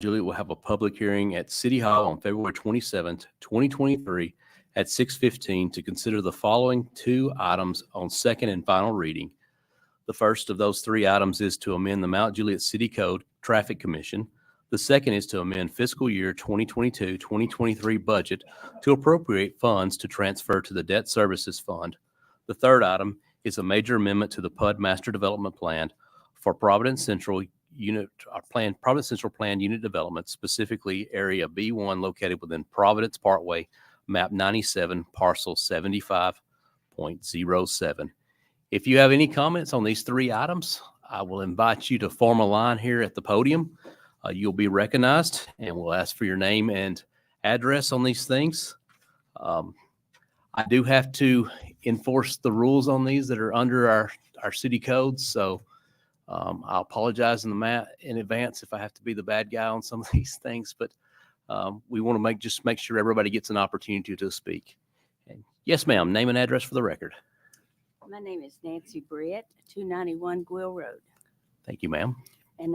Juliet will have a public hearing at City Hall on February 27th, 2023 at 6:15 to consider the following two items on second and final reading. The first of those three items is to amend the Mount Juliet City Code Traffic Commission. The second is to amend fiscal year 2022-2023 budget to appropriate funds to transfer to the Debt Services Fund. The third item is a major amendment to the PUD Master Development Plan for Providence Central Providence Central Plan Unit Development, specifically Area B1 located within Providence Parkway, Map 97, Parcel 75.07. If you have any comments on these three items, I will invite you to form a line here at the podium. You'll be recognized, and we'll ask for your name and address on these things. I do have to enforce the rules on these that are under our city codes, so I'll apologize in advance if I have to be the bad guy on some of these things, but we want to make sure everybody gets an opportunity to speak. And yes, ma'am, name and address for the record. My name is Nancy Brett, 291 Gwill Road. Thank you, ma'am. And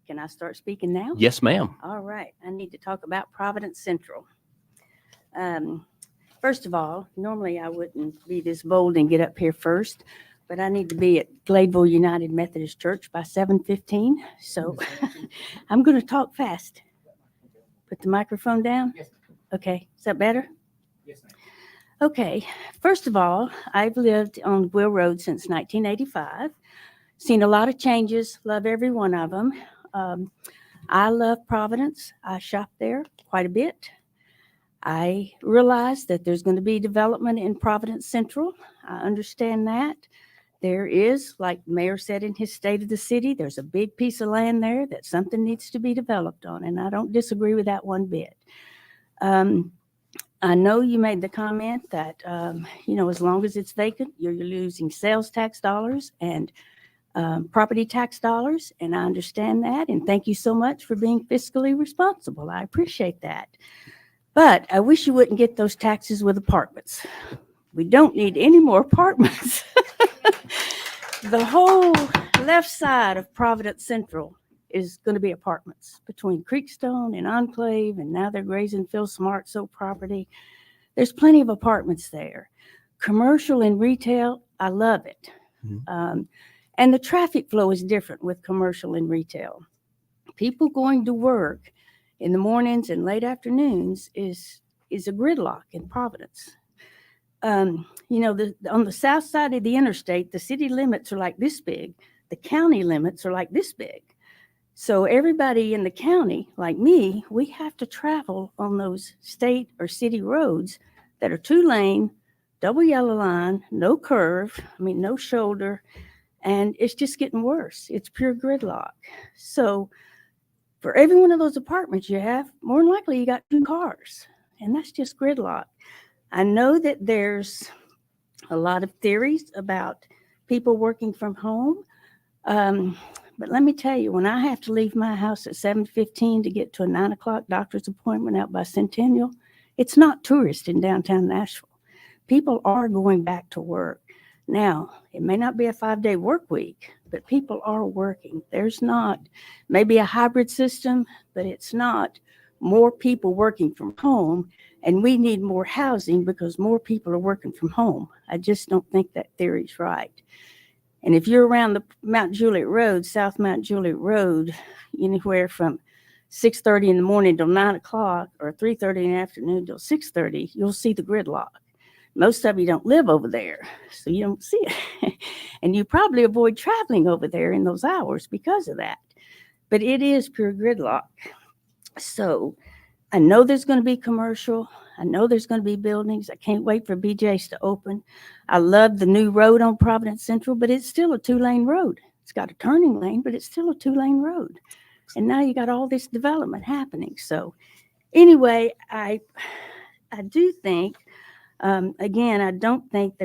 can I start speaking now? Yes, ma'am. All right. I need to talk about Providence Central. First of all, normally I wouldn't be this bold and get up here first, but I need to be at Gladeville United Methodist Church by 7:15. So I'm going to talk fast. Put the microphone down. Yes. Okay. Is that better? Yes, ma'am. Okay. First of all, I've lived on Gwill Road since 1985. Seen a lot of changes. Love every one of them. I love Providence. I shop there quite a bit. I realize that there's going to be development in Providence Central. I understand that. There is, like the mayor said in his State of the City, there's a big piece of land there that something needs to be developed on, and I don't disagree with that one bit. I know you made the comment that, as long as it's vacant, you're losing sales tax dollars and property tax dollars, and I understand that, and thank you so much for being fiscally responsible. I appreciate that. But I wish you wouldn't get those taxes with apartments. We don't need any more apartments. The whole left side of Providence Central is going to be apartments between Creekstone and Enclave, and now they're grazing Phil Smart's old property. There's plenty of apartments there. Commercial and retail, I love it. Mm-hmm. And the traffic flow is different with commercial and retail. People going to work in the mornings and late afternoons is a gridlock in Providence. On the south side of the interstate, the city limits are like this big. The county limits are like this big. So everybody in the county, like me, we have to travel on those state or city roads that are 2-lane, double yellow line, no curve, no shoulder, and it's just getting worse. It's pure gridlock. So for every one of those apartments you have, more than likely you got 2 cars, and that's just gridlock. I know that there's a lot of theories about people working from home, but let me tell you, when I have to leave my house at 7:15 to get to a 9 o'clock doctor's appointment out by Centennial, it's not tourist in downtown Nashville. People are going back to work. Now, it may not be a 5-day work week, but people are working. There's not maybe a hybrid system, but it's not more people working from home, and we need more housing because more people are working from home. I just don't think that theory's right. And if you're around the Mount Juliet Road, South Mount Juliet Road, anywhere from 6:30 in the morning till 9 o'clock or 3:30 in the afternoon till 6:30, you'll see the gridlock. Most of you don't live over there, so you don't see it. And you probably avoid traveling over there in those hours because of that. But it is pure gridlock. So I know there's going to be commercial. I know there's going to be buildings. I can't wait for BJ's to open. I love the new road on Providence Central, but it's still a 2-lane road. It's got a turning lane, but it's still a 2-lane road. And now you got all this development happening. So anyway, I do think, again, I don't think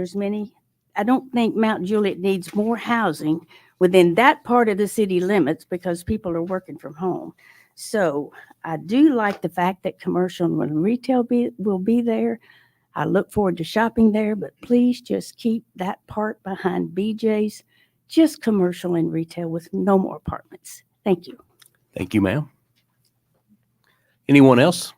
Mount Juliet needs more housing within that part of the city limits because people are working from home. So I do like the fact that commercial and retail will be there. I look forward to shopping there, but please just keep that part behind BJ's, just commercial and retail with no more apartments. Thank you. Thank you, ma'am. Anyone else?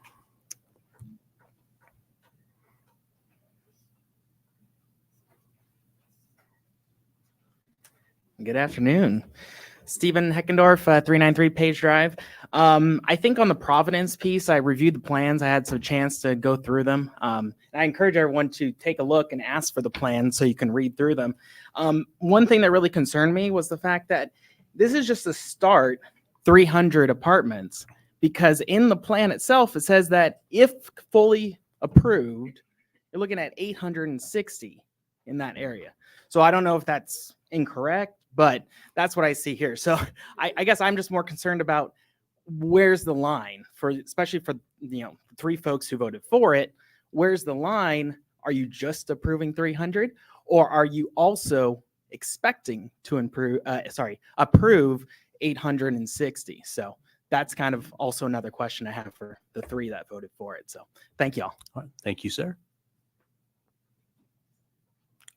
Good afternoon. Stephen Heckendorf, 393 Page Drive. I think on the Providence piece, I reviewed the plans. I had some chance to go through them. I encourage everyone to take a look and ask for the plans so you can read through them. One thing that really concerned me was the fact that this is just a start 300 apartments, because in the plan itself, it says that if fully approved, you're looking at 860 in that area. So I don't know if that's incorrect, but that's what I see here. So I guess I'm just more concerned about where's the line for, especially for, the 3 folks who voted for it. Where's the line? Are you just approving 300, or are you also expecting to approve 860? So that's kind of also another question I have for the 3 that voted for it. So thank y'all. All right. Thank you, sir.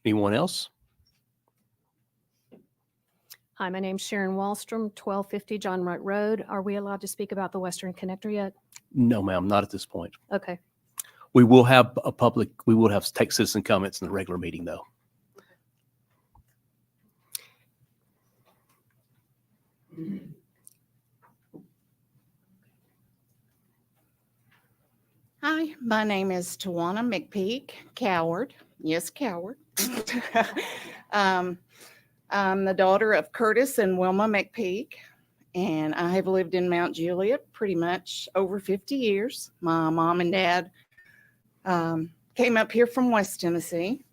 Anyone else? Hi, my name's Sharon Wallstrom, 1250 John Wright Road. Are we allowed to speak about the Western Connector yet? No, ma'am, not at this point. Okay. We will have take citizen comments in the regular meeting, though. Hi, my name is Tawana McPeak, Coward. Yes, Coward. I'm the daughter of Curtis and Wilma McPeak, and I have lived in Mount Juliet pretty much over 50 years. My mom and dad came up here from West Tennessee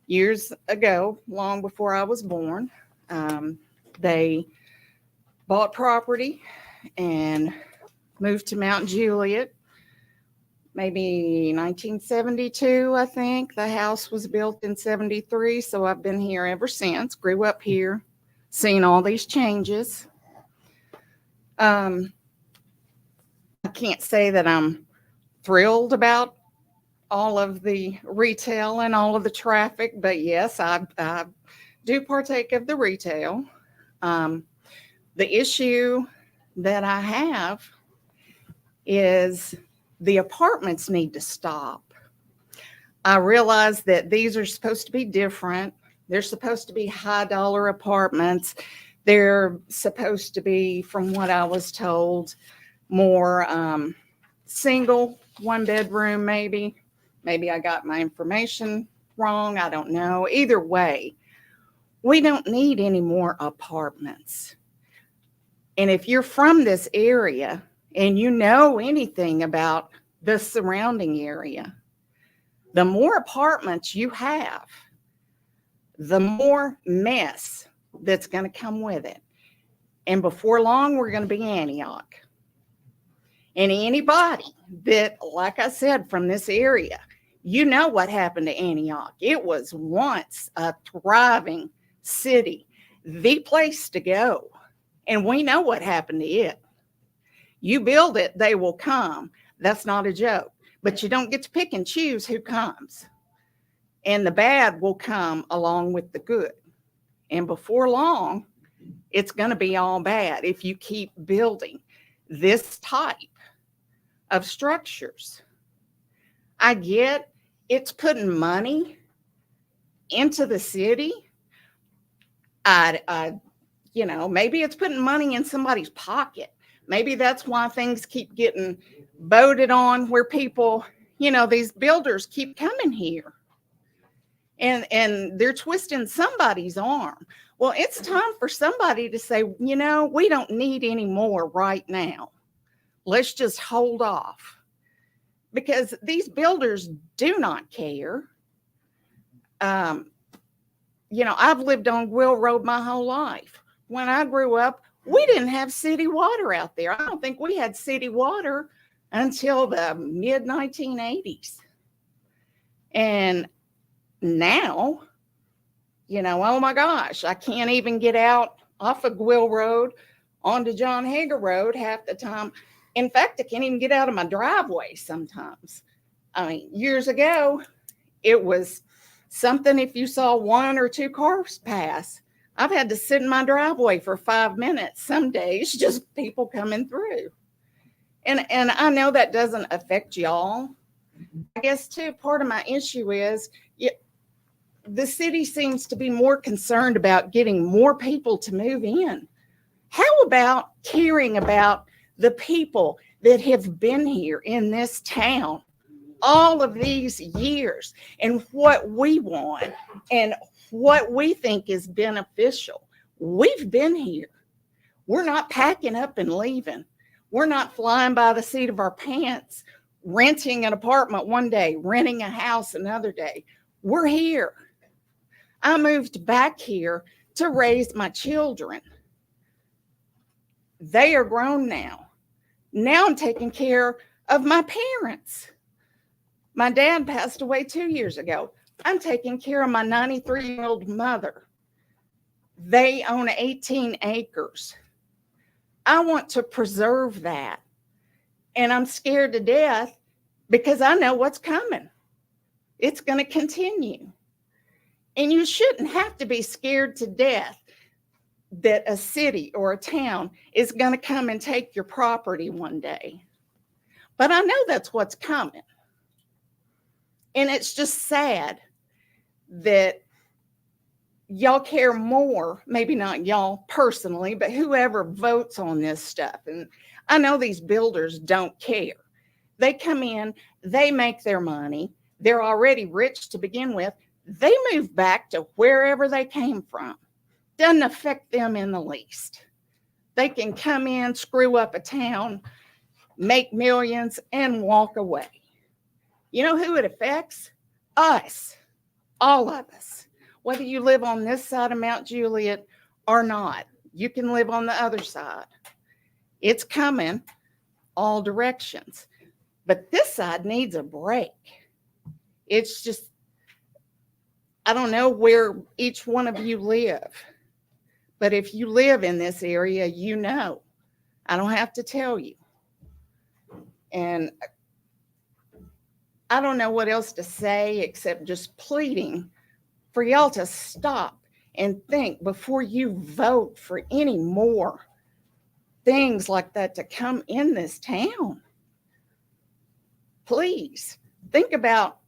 years ago, long before I was born. They bought property and moved to Mount Juliet. Maybe 1972, I think. The house was built in 73, so I've been here ever since. Grew up here, seen all these changes. I can't say that I'm thrilled about all of the retail and all of the traffic, but yes, I do partake of the retail. The issue that I have is the apartments need to stop. I realize that these are supposed to be different. They're supposed to be high dollar apartments. They're supposed to be, from what I was told, more single, 1 bedroom maybe. Maybe I got my information wrong. I don't know. Either way, we don't need any more apartments. And if you're from this area, and you know anything about the surrounding area, the more apartments you have, the more mess that's going to come with it. And before long, we're going to be Antioch. And anybody that, like I said, from this area, you know what happened to Antioch. It was once a thriving city, the place to go. And we know what happened to it. You build it, they will come. That's not a joke. But you don't get to pick and choose who comes. And the bad will come along with the good. And before long, it's going to be all bad if you keep building this type of structures. I get it's putting money into the city. Maybe it's putting money in somebody's pocket. Maybe that's why things keep getting voted on, where people, these builders keep coming here. And they're twisting somebody's arm. Well, it's time for somebody to say, we don't need any more right now. Let's just hold off. Because these builders do not care. I've lived on Will Road my whole life. When I grew up, we didn't have city water out there. I don't think we had city water until the mid-1980s. And now, oh my gosh, I can't even get out off of Will Road onto John Hager Road half the time. In fact, I can't even get out of my driveway sometimes. I mean, years ago, it was something if you saw 1 or 2 cars pass. I've had to sit in my driveway for 5 minutes some days, just people coming through. And I know that doesn't affect y'all. I guess too, part of my issue is the city seems to be more concerned about getting more people to move in. How about caring about the people that have been here in this town all of these years and what we want and what we think is beneficial? We've been here. We're not packing up and leaving. We're not flying by the seat of our pants, renting an apartment one day, renting a house another day. We're here. I moved back here to raise my children. They are grown now. Now I'm taking care of my parents. My dad passed away 2 years ago. I'm taking care of my 93-year-old mother. They own 18 acres. I want to preserve that. And I'm scared to death because I know what's coming. It's going to continue. And you shouldn't have to be scared to death that a city or a town is going to come and take your property one day. But I know that's what's coming. And it's just sad that y'all care more, maybe not y'all personally, but whoever votes on this stuff. And I know these builders don't care. They come in, they make their money. They're already rich to begin with. They move back to wherever they came from. Doesn't affect them in the least. They can come in, screw up a town, make millions, and walk away. You know who it affects? Us, all of us. Whether you live on this side of Mount Juliet or not, you can live on the other side. It's coming all directions. But this side needs a break. It's just, I don't know where each one of you live, but if you live in this area, you know. I don't have to tell you. And I don't know what else to say except just pleading for y'all to stop and think before you vote for any more things like that to come in this town. Please think about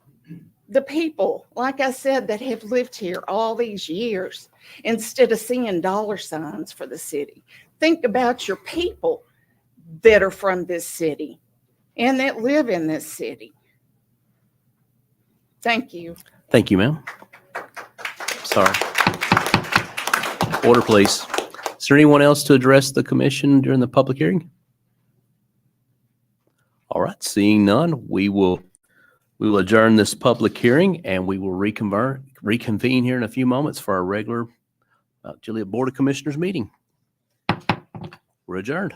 the people, like I said, that have lived here all these years instead of seeing dollar signs for the city. Think about your people that are from this city and that live in this city. Thank you. Thank you, ma'am. Sorry. Order, please. Is there anyone else to address the commission during the public hearing? All right, seeing none, we will adjourn this public hearing and we will reconvene here in a few moments for our regular Juliet Board of Commissioners meeting. We're adjourned.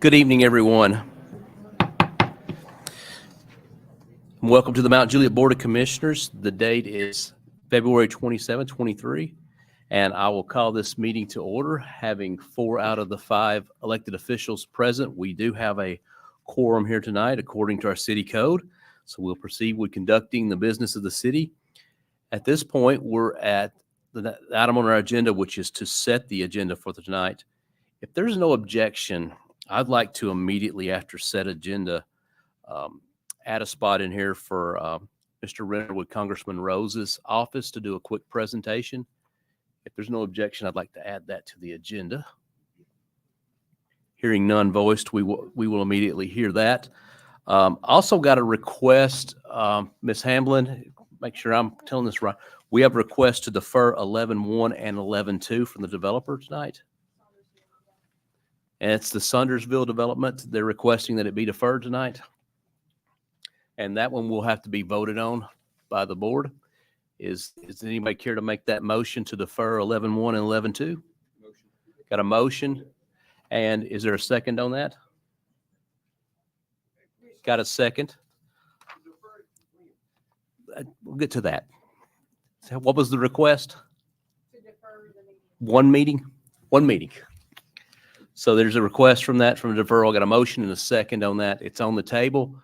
Good evening, everyone. Welcome to the Mount Juliet Board of Commissioners. The date is February 27, 23, and I will call this meeting to order. Having 4 out of the 5 elected officials present, we do have a quorum here tonight according to our city code, so we'll proceed with conducting the business of the city. At this point, we're at the item on our agenda, which is to set the agenda for tonight. If there's no objection, I'd like to immediately after set agenda add a spot in here for Mr. Renner with Congressman Rose's office to do a quick presentation. If there's no objection, I'd like to add that to the agenda. Hearing none voiced, we will immediately hear that. Also got a request, Ms. Hamblin, make sure I'm telling this right. We have a request to defer 11-1 and 11-2 from the developer tonight. And it's the Sundersville development. They're requesting that it be deferred tonight. And that one will have to be voted on by the board. Is anybody care to make that motion to defer 11-1 and 11-2? Motion. Got a motion. And is there a second on that? Got a second? We'll get to that. So what was the request? To defer the meeting. One meeting. So there's a request from that, from a deferral. Got a motion and a second on that. It's on the table.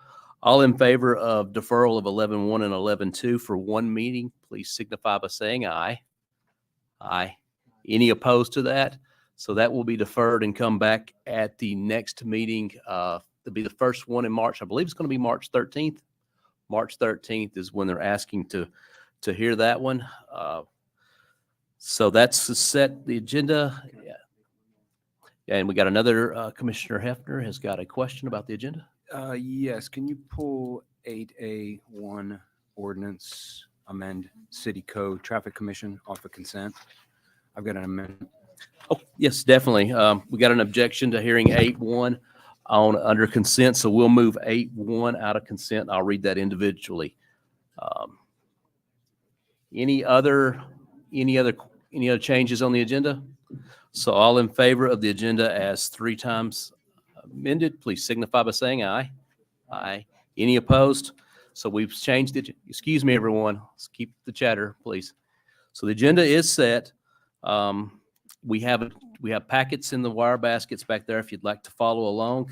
All in favor of deferral of 11-1 and 11-2 for one meeting, please signify by saying aye. Aye. Any opposed to that? So that will be deferred and come back at the next meeting. It'll be the first one in March. I believe it's going to be March 13th. March 13th is when they're asking to hear that one. So that's to set the agenda. Yeah. And we got another Commissioner Hefner has got a question about the agenda. Yes, can you pull 8A1 ordinance amend city code traffic commission off of consent? I've got an amendment. Oh, yes, definitely. We got an objection to hearing 8-1 on under consent, so we'll move 8-1 out of consent. I'll read that individually. Any other changes on the agenda? So all in favor of the agenda as 3 times amended, please signify by saying aye. Aye. Any opposed? So we've changed it. Excuse me, everyone. Let's keep the chatter, please. So the agenda is set. We have packets in the wire baskets back there if you'd like to follow along.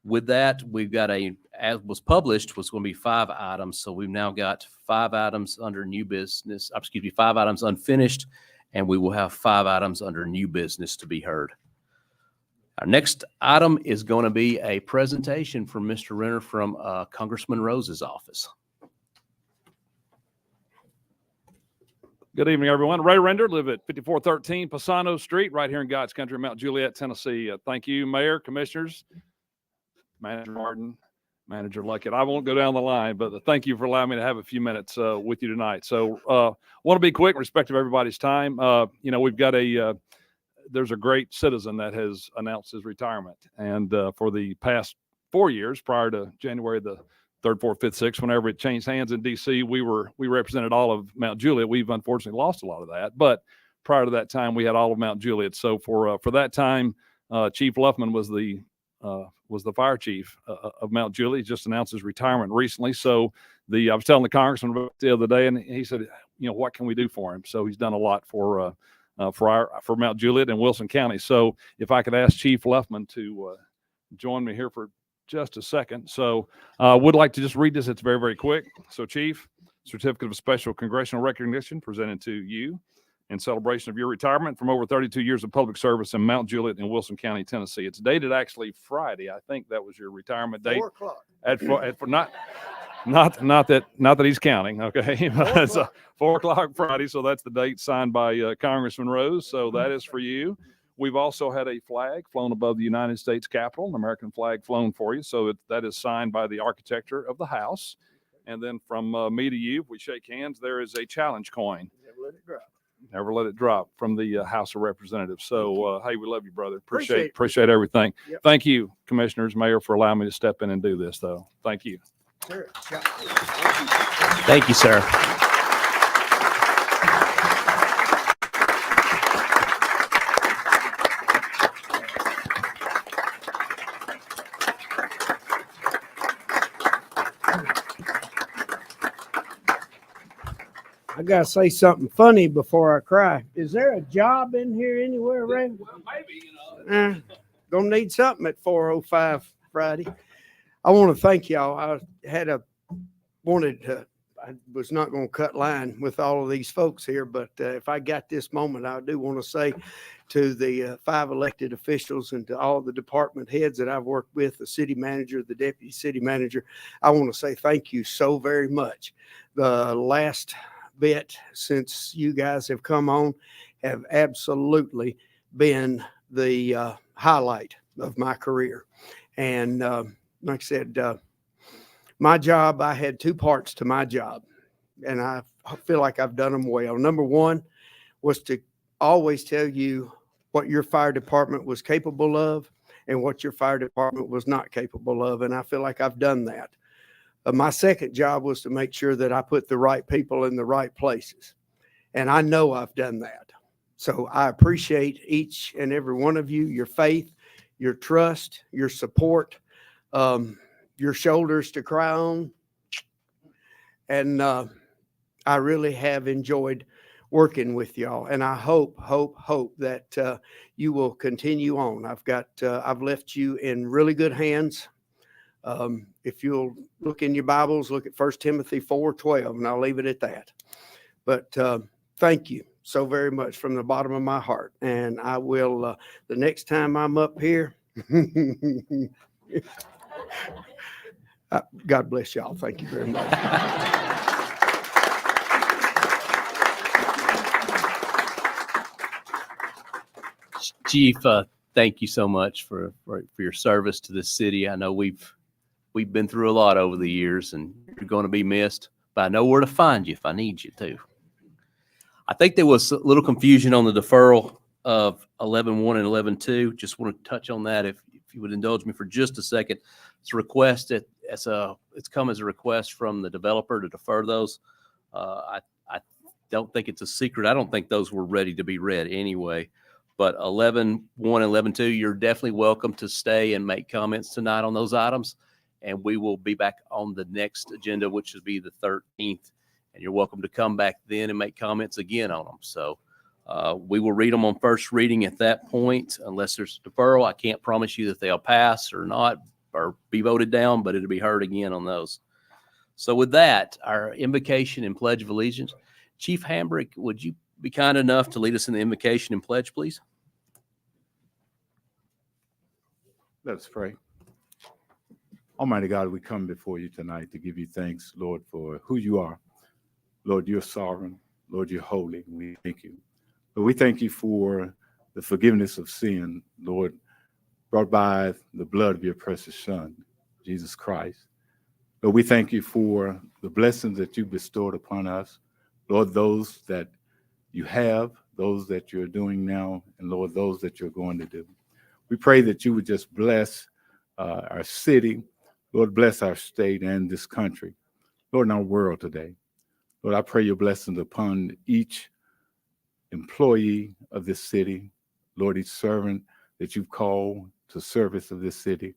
With that, we've got as was published, was going to be 5 items. So we've now got 5 items under new business, 5 items unfinished, and we will have 5 items under new business to be heard. Our next item is going to be a presentation from Mr. Renner from Congressman Rose's office. Good evening, everyone. Ray Render, live at 5413 Pisano Street, right here in God's country, Mount Juliet, Tennessee. Thank you, Mayor, Commissioners, Manager Martin, Manager Luckett. I won't go down the line, but thank you for allowing me to have a few minutes with you tonight. So want to be quick, respect of everybody's time. We've got there's a great citizen that has announced his retirement. And for the past 4 years, prior to January the 3rd, 4th, 5th, 6th, whenever it changed hands in D.C., we represented all of Mount Juliet. We've unfortunately lost a lot of that. But prior to that time, we had all of Mount Juliet. So for that time, Chief Luffman was the fire chief of Mount Juliet. He just announced his retirement recently. So I was telling the congressman about the other day, and he said, what can we do for him? So he's done a lot for Mount Juliet and Wilson County. So if I could ask Chief Luffman to join me here for just a second. So I would like to just read this. It's very, very quick. So Chief, certificate of special congressional recognition presented to you in celebration of your retirement from over 32 years of public service in Mount Juliet in Wilson County, Tennessee. It's dated actually Friday. I think that was your retirement date. 4 o'clock. Not that he's counting, okay? It's 4 o'clock Friday, so that's the date signed by Congressman Rose. So that is for you. We've also had a flag flown above the United States Capitol, an American flag flown for you. So that is signed by the architecture of the House. And then from me to you, if we shake hands, there is a challenge coin. Never let it drop. Never let it drop from the House of Representatives. So, hey, we love you, brother. Appreciate everything. Yep. Thank you, Commissioners, Mayor, for allowing me to step in and do this, though. Thank you. Sure. Thank you, sir. I gotta say something funny before I cry. Is there a job in here anywhere, Ray? Well, maybe, you know. Gonna need something at 4:05 Friday. I want to thank y'all. I was not going to cut line with all of these folks here, but if I got this moment, I do want to say to the 5 elected officials and to all the department heads that I've worked with, the city manager, the deputy city manager, I want to say thank you so very much. The last bit since you guys have come on have absolutely been the highlight of my career. And like I said, my job, I had 2 parts to my job, and I feel like I've done them well. Number one was to always tell you what your fire department was capable of and what your fire department was not capable of, and I feel like I've done that. My second job was to make sure that I put the right people in the right places, and I know I've done that. So I appreciate each and every one of you, your faith, your trust, your support, your shoulders to cry on. And I really have enjoyed working with y'all. And I hope that you will continue on. I've left you in really good hands. If you'll look in your Bibles, look at 1 Timothy 4:12, and I'll leave it at that. But thank you so very much from the bottom of my heart. And I will, the next time I'm up here, God bless y'all. Thank you very much. Chief, thank you so much for your service to this city. I know we've been through a lot over the years, and you're going to be missed, but I know where to find you if I need you to. I think there was a little confusion on the deferral of 11.1 and 11.2. Just want to touch on that if you would indulge me for just a second. It's a request it's come as a request from the developer to defer those. I don't think it's a secret. I don't think those were ready to be read anyway. But 11.1 and 11.2, you're definitely welcome to stay and make comments tonight on those items. And we will be back on the next agenda, which will be the 13th. And you're welcome to come back then and make comments again on them. So we will read them on first reading at that point. Unless there's deferral, I can't promise you that they'll pass or not or be voted down, but it'll be heard again on those. So with that, our invocation and pledge of allegiance. Chief Hambrick, would you be kind enough to lead us in the invocation and pledge, please? Let us pray. Almighty God, we come before you tonight to give you thanks, Lord, for who you are. Lord, you're sovereign. Lord, you're holy. We thank you. But we thank you for the forgiveness of sin, Lord, brought by the blood of your precious Son, Jesus Christ. Lord, we thank you for the blessings that you bestowed upon us. Lord, those that you have, those that you're doing now, and Lord, those that you're going to do. We pray that you would just bless our city, Lord, bless our state and this country, Lord, in our world today. Lord, I pray your blessings upon each employee of this city, Lord, each servant that you've called to service of this city,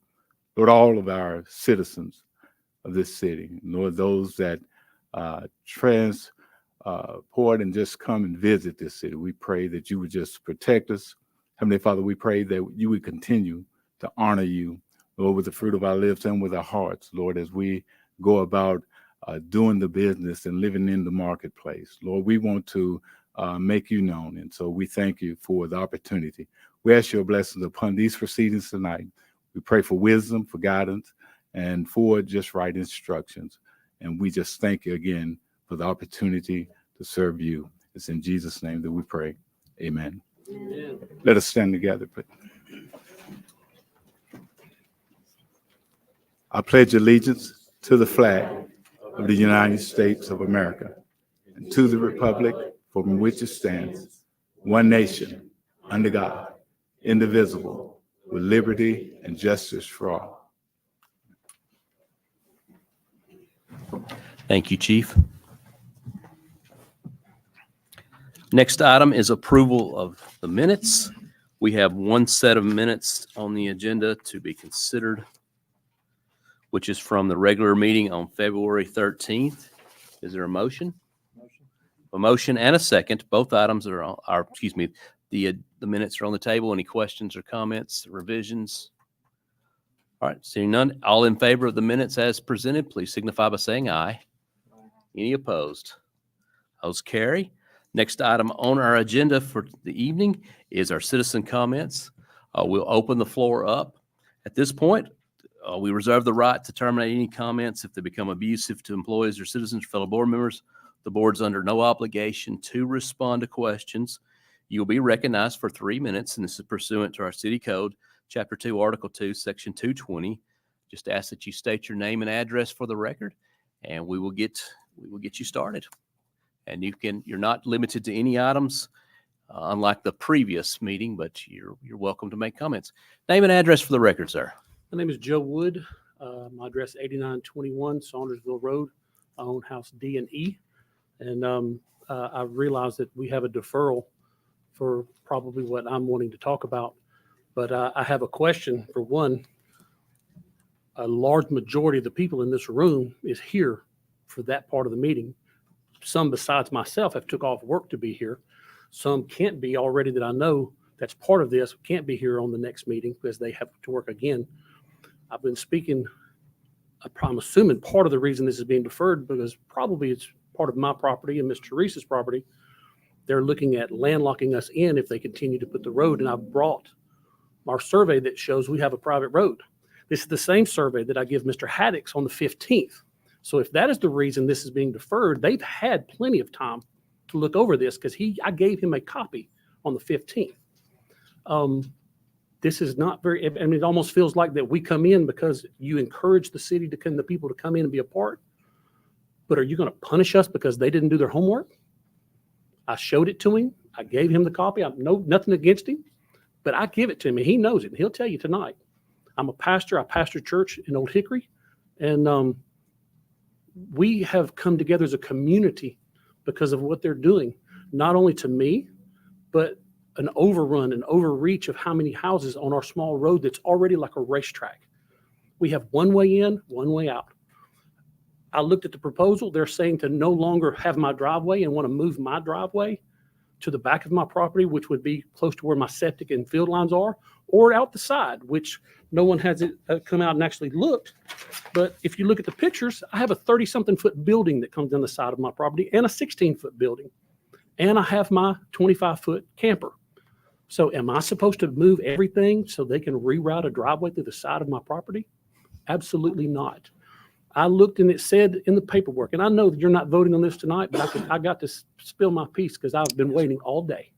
Lord, all of our citizens of this city, Lord, those that transport and just come and visit this city. We pray that you would just protect us. Heavenly Father, we pray that you would continue to honor you, Lord, with the fruit of our lips and with our hearts, Lord, as we go about doing the business and living in the marketplace. Lord, we want to make you known. And so we thank you for the opportunity. We ask your blessings upon these proceedings tonight. We pray for wisdom, for guidance, and for just right instructions. And we just thank you again for the opportunity to serve you. It's in Jesus' name that we pray. Amen. Amen. Let us stand together, please. I pledge allegiance to the flag of the United States of America and to the republic from which it stands, one nation, under God, indivisible, with liberty and justice for all. Thank you, Chief. Next item is approval of the minutes. We have one set of minutes on the agenda to be considered, which is from the regular meeting on February 13th. Is there a motion? A motion and a second. Both items the minutes are on the table. Any questions or comments, revisions? All right, seeing none, all in favor of the minutes as presented, please signify by saying aye. Any opposed? Those carry. Next item on our agenda for the evening is our citizen comments. We'll open the floor up. At this point, we reserve the right to terminate any comments if they become abusive to employees or citizens or fellow board members. The board's under no obligation to respond to questions. You'll be recognized for 3 minutes, and this is pursuant to our city code, Chapter 2, Article 2, Section 220. Just ask that you state your name and address for the record, and we will get you started. And you're not limited to any items, unlike the previous meeting, but you're welcome to make comments. Name and address for the record, sir. My name is Joe Wood. My address is 8921 Saundersville Road. I own house D and E. And I realize that we have a deferral for probably what I'm wanting to talk about. But I have a question. For one, a large majority of the people in this room is here for that part of the meeting. Some besides myself have took off work to be here. Some can't be already that I know that's part of this, can't be here on the next meeting because they have to work again. I've been speaking, I'm assuming part of the reason this is being deferred because probably it's part of my property and Ms. Teresa's property. They're looking at landlocking us in if they continue to put the road. And I've brought our survey that shows we have a private road. This is the same survey that I give Mr. Haddix on the 15th. So if that is the reason this is being deferred, they've had plenty of time to look over this because I gave him a copy on the 15th. This is not very, I mean, it almost feels like that we come in because you encourage the city to come, the people to come in and be a part. But are you going to punish us because they didn't do their homework? I showed it to him. I gave him the copy. I'm nothing against him, but I give it to him and he knows it. And he'll tell you tonight. I'm a pastor. I pastor church in Old Hickory. And we have come together as a community because of what they're doing, not only to me, but an overrun and overreach of how many houses on our small road that's already like a racetrack. We have one way in, one way out. I looked at the proposal. They're saying to no longer have my driveway and want to move my driveway to the back of my property, which would be close to where my septic and field lines are, or out the side, which no one has come out and actually looked. But if you look at the pictures, I have a 30-something foot building that comes down the side of my property and a 16-foot building. And I have my 25-foot camper. So am I supposed to move everything so they can reroute a driveway through the side of my property? Absolutely not. I looked and it said in the paperwork, and I know that you're not voting on this tonight, but I got to spill my piece because I've been waiting all day.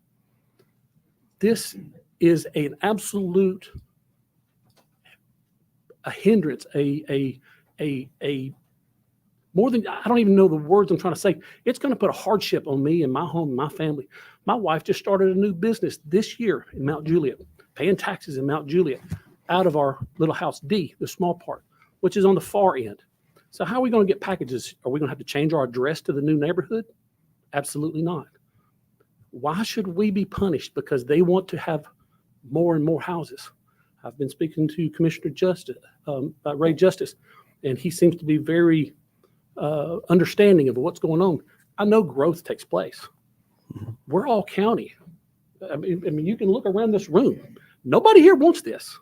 This is an absolute a hindrance, a more than, I don't even know the words I'm trying to say. It's going to put a hardship on me and my home, and my family. My wife just started a new business this year in Mount Juliet, paying taxes in Mount Juliet out of our little house D, the small part, which is on the far end. So how are we going to get packages? Are we going to have to change our address to the new neighborhood? Absolutely not. Why should we be punished because they want to have more and more houses? I've been speaking to Commissioner Justice, Ray Justice, and he seems to be very understanding of what's going on. I know growth takes place. We're all county. I mean, you can look around this room. Nobody here wants this.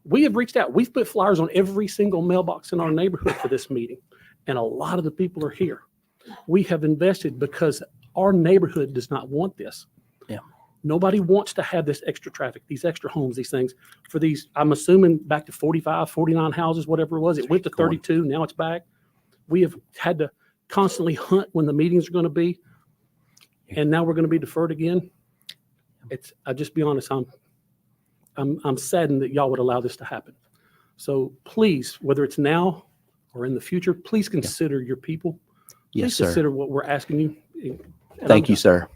We have reached out. We've put flyers on every single mailbox in our neighborhood for this meeting, and a lot of the people are here. We have invested because our neighborhood does not want this. Yeah. Nobody wants to have this extra traffic, these extra homes, these things for these, I'm assuming back to 45, 49 houses, whatever it was. It went to 32. Now it's back. We have had to constantly hunt when the meetings are going to be, and now we're going to be deferred again. I'll just be honest. I'm saddened that y'all would allow this to happen. So please, whether it's now or in the future, please consider your people. Yes, Please sir. consider what we're asking you. And Thank you, sir.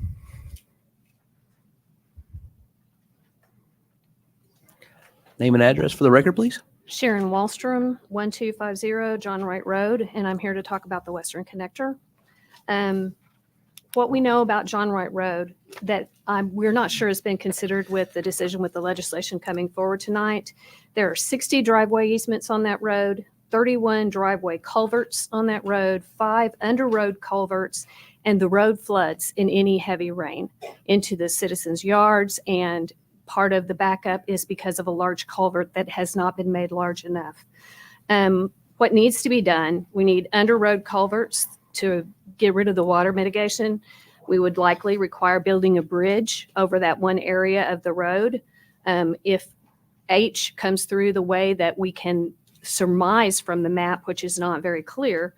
Name and address for the record, please. Sharon Wallstrom, 1250 John Wright Road, and I'm here to talk about the Western Connector. What we know about John Wright Road that we're not sure has been considered with the decision with the legislation coming forward tonight. There are 60 driveway easements on that road, 31 driveway culverts on that road, 5 under road culverts, and the road floods in any heavy rain into the citizens' yards, and part of the backup is because of a large culvert that has not been made large enough. What needs to be done, we need under road culverts to get rid of the water mitigation. We would likely require building a bridge over that one area of the road. If H comes through the way that we can surmise from the map, which is not very clear,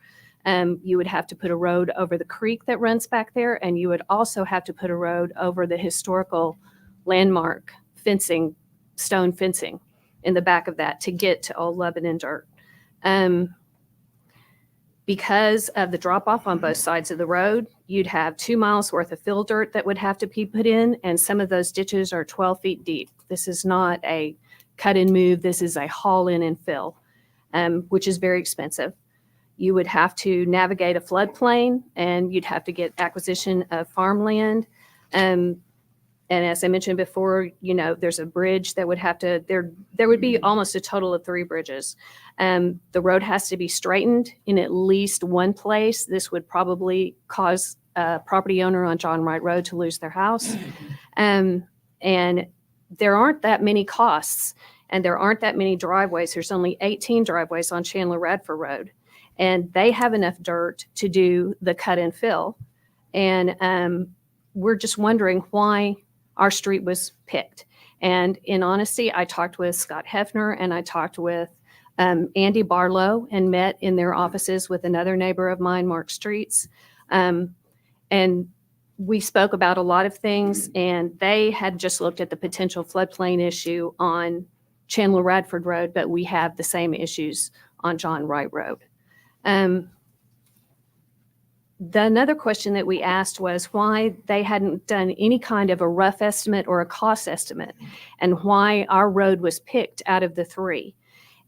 you would have to put a road over the creek that runs back there, and you would also have to put a road over the historical landmark fencing, stone fencing in the back of that to get to Old Lebanon Dirt. Because of the drop off on both sides of the road, you'd have 2 miles worth of fill dirt that would have to be put in, and some of those ditches are 12 feet deep. This is not a cut and move. This is a haul in and fill, which is very expensive. You would have to navigate a floodplain, and you'd have to get acquisition of farmland. And as I mentioned before, there's a bridge that would have to, there would be almost a total of 3 bridges. The road has to be straightened in at least one place. This would probably cause a property owner on John Wright Road to lose their house. And there aren't that many costs, and there aren't that many driveways. There's only 18 driveways on Chandler Radford Road, and they have enough dirt to do the cut and fill. And we're just wondering why our street was picked. And in honesty, I talked with Scott Hefner, and I talked with Andy Barlow, and met in their offices with another neighbor of mine, Mark Streets. And we spoke about a lot of things, and they had just looked at the potential floodplain issue on Chandler Radford Road, but we have the same issues on John Wright Road. Another question that we asked was why they hadn't done any kind of a rough estimate or a cost estimate, and why our road was picked out of the 3.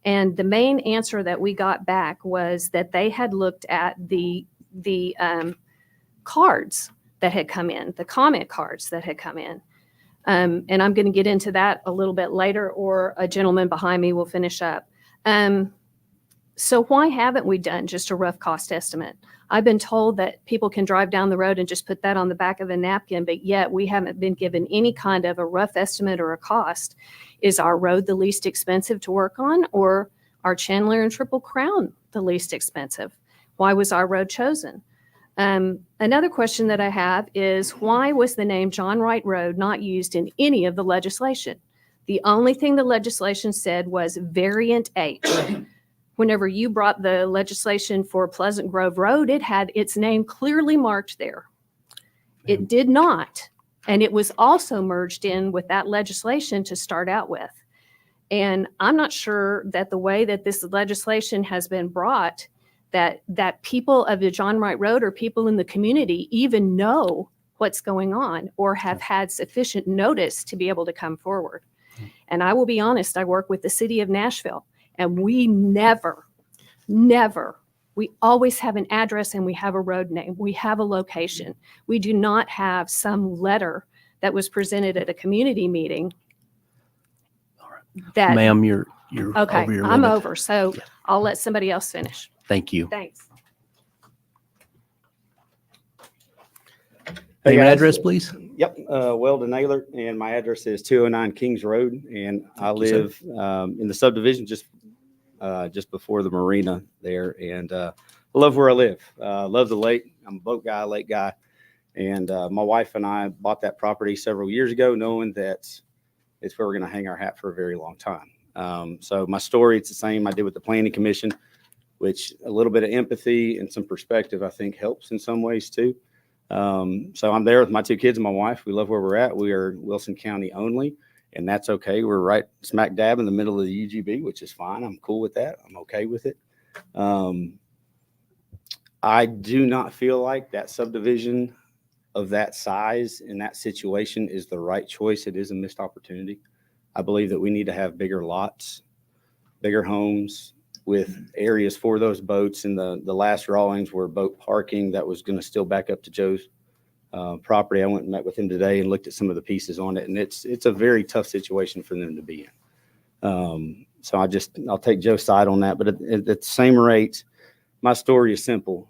And the main answer that we got back was that they had looked at the cards that had come in, the comment cards that had come in. And I'm going to get into that a little bit later, or a gentleman behind me will finish up. So why haven't we done just a rough cost estimate? I've been told that people can drive down the road and just put that on the back of a napkin, but yet we haven't been given any kind of a rough estimate or a cost. Is our road the least expensive to work on, or are Chandler and Triple Crown the least expensive? Why was our road chosen? Another question that I have is, why was the name John Wright Road not used in any of the legislation? The only thing the legislation said was variant H. Whenever you brought the legislation for Pleasant Grove Road, it had its name clearly marked there. It did not. And it was also merged in with that legislation to start out with. And I'm not sure that the way that this legislation has been brought, that people of the John Wright Road or people in the community even know what's going on or have had sufficient notice to be able to come forward. And I will be honest, I work with the city of Nashville, and we never, we always have an address, and we have a road name. We have a location. We do not have some letter that was presented at a community meeting. That, Ma'am, you're okay, over your I'm limit. over. So Yeah. I'll let somebody else finish. Thank you. Thanks. Hey, Name and guys. address, please. Yep, Weldon Naylor, and my address is 209 Kings Road, and I Thank you, sir. live in the subdivision just before the marina there, and I love where I live. Love the lake. I'm a boat guy, lake guy, and my wife and I bought that property several years ago, knowing that it's where we're going to hang our hat for a very long time. So my story, it's the same I did with the Planning Commission, which a little bit of empathy and some perspective, I think, helps in some ways too. So I'm there with my 2 kids and my wife. We love where we're at. We are Wilson County only, and that's okay. We're right smack dab in the middle of the UGB, which is fine. I'm cool with that. I'm okay with it. I do not feel like that subdivision of that size in that situation is the right choice. It is a missed opportunity. I believe that we need to have bigger lots, bigger homes with areas for those boats. And the last drawings were boat parking that was going to still back up to Joe's property. I went and met with him today and looked at some of the pieces on it, and it's a very tough situation for them to be in. So I'll take Joe's side on that, but at the same rate, my story is simple.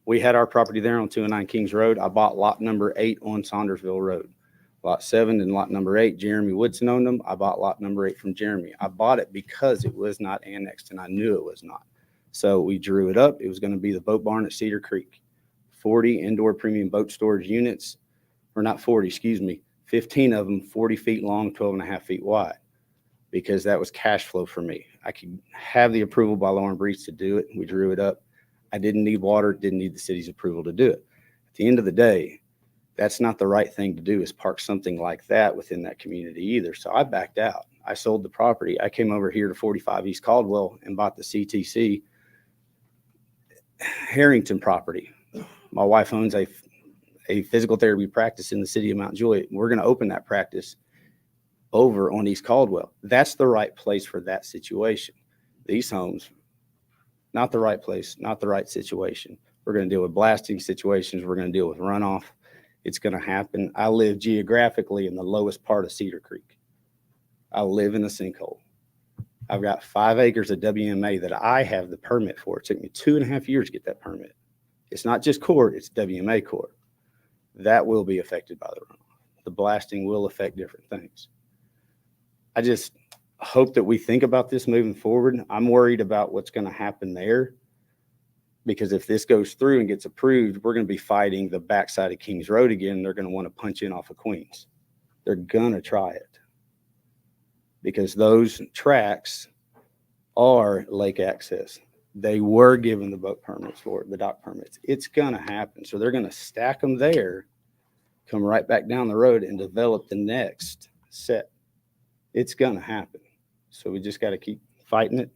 We had our property there on 209 Kings Road. I bought lot number 8 on Saundersville Road. Lot 7 and lot number 8, Jeremy Woodson owned them. I bought lot number 8 from Jeremy. I bought it because it was not annexed, and I knew it was not. So we drew it up. It was going to be the boat barn at Cedar Creek. 40 indoor premium boat storage units, or not 40, excuse me, 15 of them 40 feet long, 12.5 feet wide, because that was cash flow for me. I could have the approval by Lauren Breeze to do it. We drew it up. I didn't need water, didn't need the city's approval to do it. At the end of the day, that's not the right thing to do, is park something like that within that community either. So I backed out. I sold the property. I came over here to 45 East Caldwell and bought the CTC Harrington property. My wife owns a physical therapy practice in the city of Mount Juliet. We're going to open that practice over on East Caldwell. That's the right place for that situation. These homes, not the right place, not the right situation. We're going to deal with blasting situations. We're going to deal with runoff. It's going to happen. I live geographically in the lowest part of Cedar Creek. I live in a sinkhole. I've got 5 acres of WMA that I have the permit for. It took me 2.5 years to get that permit. It's not just court, it's WMA court. That will be affected by the runoff. The blasting will affect different things. I just hope that we think about this moving forward. I'm worried about what's going to happen there, because if this goes through and gets approved, we're going to be fighting the backside of Kings Road again. They're going to want to punch in off of Queens. They're going to try it, because those tracks are lake access. They were given the boat permits for it, the dock permits. It's going to happen. So they're going to stack them there, come right back down the road and develop the next set. It's going to happen. So we just got to keep fighting it.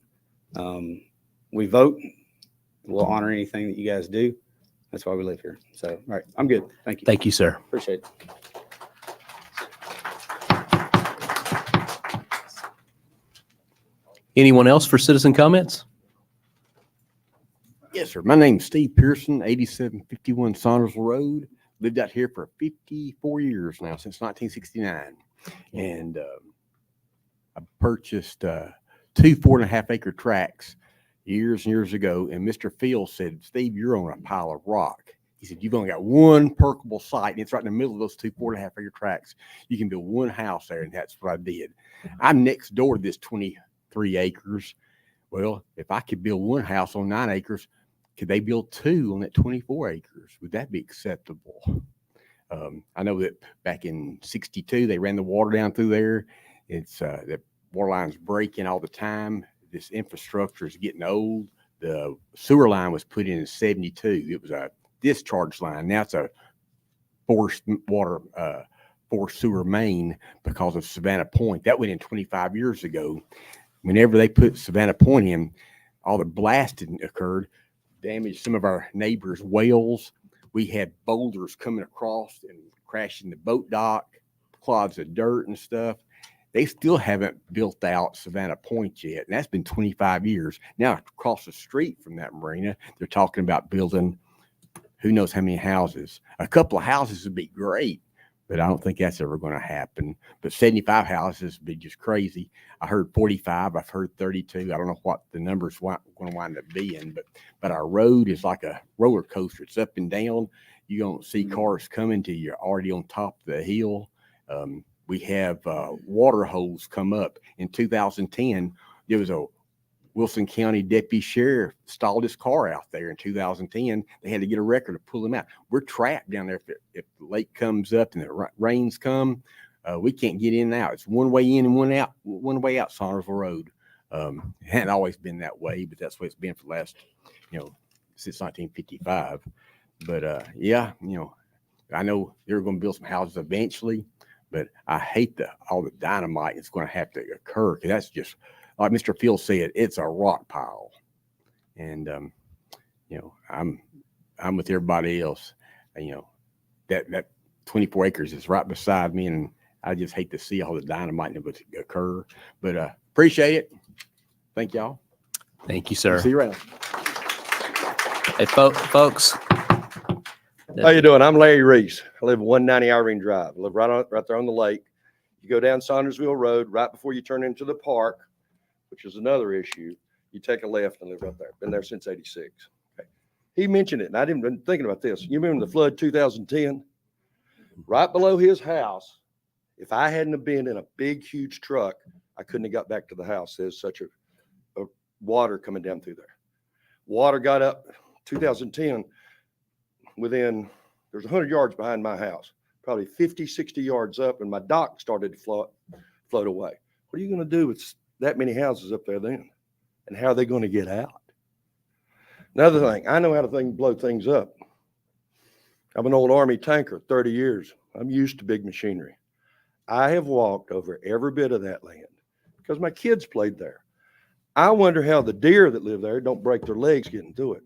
We vote. We'll honor anything that you guys do. That's why we live here. So, all right, I'm good. Thank you. Thank you, sir. Appreciate it. Anyone else for citizen comments? Yes, sir. My name's Steve Pearson, 8751 Saundersville Road. Lived out here for 54 years now, since 1969. And I purchased 2 4.5 acre tracts years and years ago. And Mr. Field said, Steve, you're on a pile of rock. He said, you've only got one perkable site, and it's right in the middle of those 2 4.5 acre tracts. You can build one house there, and that's what I did. I'm next door to this 23 acres. Well, if I could build one house on 9 acres, could they build 2 on that 24 acres? Would that be acceptable? I know that back in 62, they ran the water down through there. It's the water line's breaking all the time. This infrastructure is getting old. The sewer line was put in 72. It was a discharge line. Now it's a forced sewer main because of Savannah Point. That went in 25 years ago. Whenever they put Savannah Point in, all the blasting occurred, damaged some of our neighbors' wells. We had boulders coming across and crashing the boat dock, clods of dirt and stuff. They still haven't built out Savannah Point yet, and that's been 25 years. Now, across the street from that marina, they're talking about building who knows how many houses. A couple of houses would be great, but I don't think that's ever going to happen. But 75 houses would be just crazy. I heard 45. I've heard 32. I don't know what the number's going to wind up being, but our road is like a roller coaster. It's up and down. You don't see cars coming till you're already on top of the hill. We have water holes come up. In 2010, there was a Wilson County deputy sheriff stalled his car out there in 2010. They had to get a record to pull him out. We're trapped down there. If the lake comes up and the rains come, we can't get in and out. It's one way in and one way out Saundersville Road. It hadn't always been that way, but that's what it's been for the last, since 1955. But yeah, I know they're going to build some houses eventually, but I hate all the dynamite that's going to have to occur, because that's just, like Mr. Field said, it's a rock pile. And, I'm with everybody else. That 24 acres is right beside me, and I just hate to see all the dynamite that would occur. But appreciate it. Thank y'all. Thank you, sir. See you around. Hey, folks. How you doing? I'm Larry Reese. I live at 190 Irene Drive. I live right there on the lake. You go down Saundersville Road right before you turn into the park, which is another issue. You take a left and live right there. Been there since '86. Okay. He mentioned it, and I didn't been thinking about this. You remember the flood 2010? Right below his house, if I hadn't have been in a big, huge truck, I couldn't have got back to the house. There's such a water coming down through there. Water got up 2010 there's 100 yards behind my house, probably 50, 60 yards up, and my dock started to float away. What are you going to do with that many houses up there then? And how are they going to get out? Another thing, I know how to blow things up. I'm an old Army tanker, 30 years. I'm used to big machinery. I have walked over every bit of that land because my kids played there. I wonder how the deer that live there don't break their legs getting through it.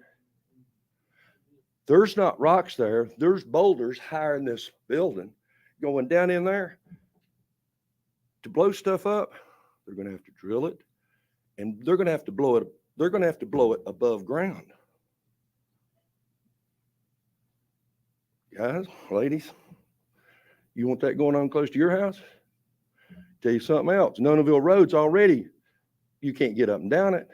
There's not rocks there. There's boulders higher in this building going down in there. To blow stuff up, they're going to have to drill it, and they're going to have to blow it. They're going to have to blow it above ground. Guys, ladies, you want that going on close to your house? Tell you something else. Nonaville Road's already, you can't get up and down it.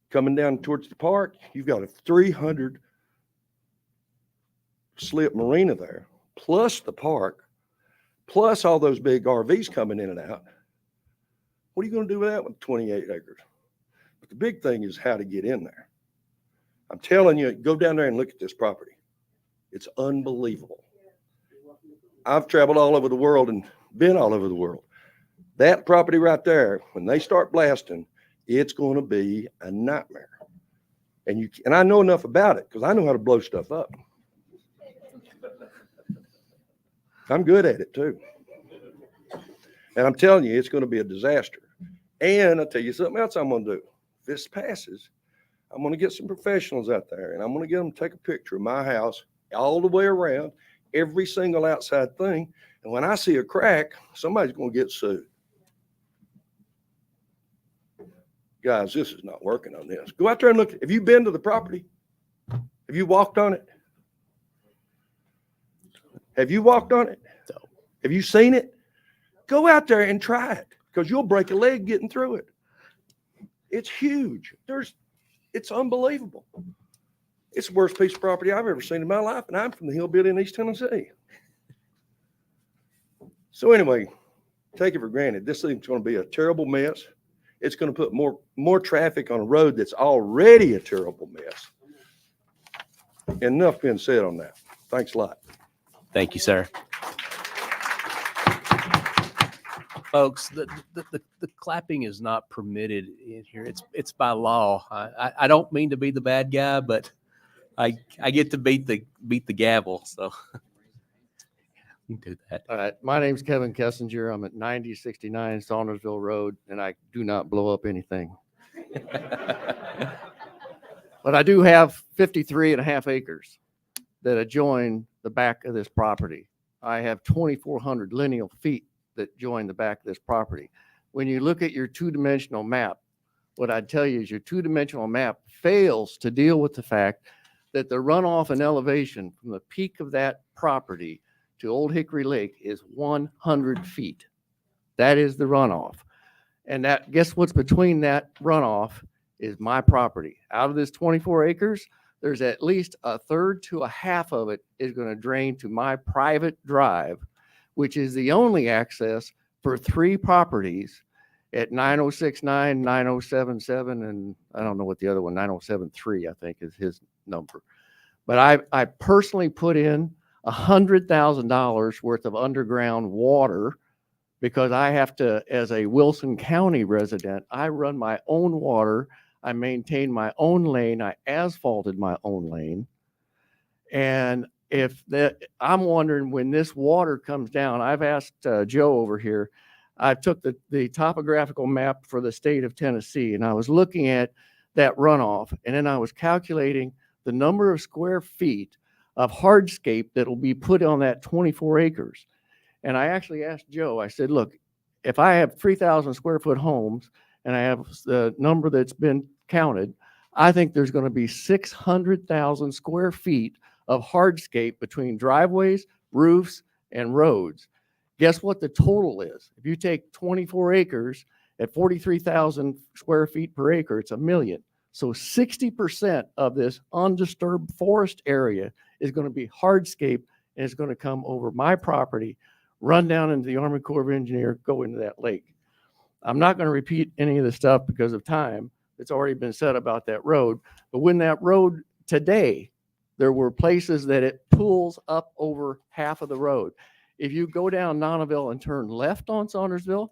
Coming down towards the park, you've got a 300 slip marina there, plus the park, plus all those big RVs coming in and out. What are you going to do with that with 28 acres? But the big thing is how to get in there. I'm telling you, go down there and look at this property. It's unbelievable. I've traveled all over the world and been all over the world. That property right there, when they start blasting, it's going to be a nightmare. And I know enough about it because I know how to blow stuff up. I'm good at it too. And I'm telling you, it's going to be a disaster. And I'll tell you something else I'm going to do. If this passes, I'm going to get some professionals out there and I'm going to get them to take a picture of my house all the way around, every single outside thing. And when I see a crack, somebody's going to get sued. Guys, this is not working on this. Go out there and look. Have you been to the property? Have you walked on it? Have you walked on it? No. Have you seen it? Go out there and try it because you'll break a leg getting through it. It's huge. It's unbelievable. It's the worst piece of property I've ever seen in my life, and I'm from the hillbilly in East Tennessee. So anyway, take it for granted. This thing's going to be a terrible mess. It's going to put more traffic on a road that's already a terrible mess. Enough being said on that. Thanks a lot. Thank you, sir. Folks, the clapping is not permitted in here. It's by law. I don't mean to be the bad guy, but I get to beat the gavel. So you can do that. All right. My name's Kevin Kessinger. I'm at 9069 Saundersville Road, and I do not blow up anything. But I do have 53 and a half acres that adjoin the back of this property. I have 2,400 lineal feet that join the back of this property. When you look at your two-dimensional map, what I'd tell you is your two-dimensional map fails to deal with the fact that the runoff and elevation from the peak of that property to Old Hickory Lake is 100 feet. That is the runoff. And that, guess what's between that runoff is my property. Out of this 24 acres, there's at least a third to a half of it is going to drain to my private drive, which is the only access for 3 properties at 9069, 9077, and I don't know what the other one, 9073, I think is his number. But I personally put in $100,000 worth of underground water because I have to, as a Wilson County resident, I run my own water. I maintain my own lane. I asphalted my own lane. And I'm wondering when this water comes down, I've asked Joe over here, I took the topographical map for the state of Tennessee, and I was looking at that runoff, and then I was calculating the number of square feet of hardscape that will be put on that 24 acres. And I actually asked Joe, I said, look, if I have 3,000 square foot homes and I have the number that's been counted, I think there's going to be 600,000 square feet of hardscape between driveways, roofs, and roads. Guess what the total is? If you take 24 acres at 43,000 square feet per acre, it's 1 million. So 60% of this undisturbed forest area is going to be hardscape, and it's going to come over my property, run down into the Army Corps of Engineers, go into that lake. I'm not going to repeat any of the stuff because of time. It's already been said about that road. But when that road today, there were places that it pulls up over half of the road. If you go down Nonneville and turn left on Saundersville,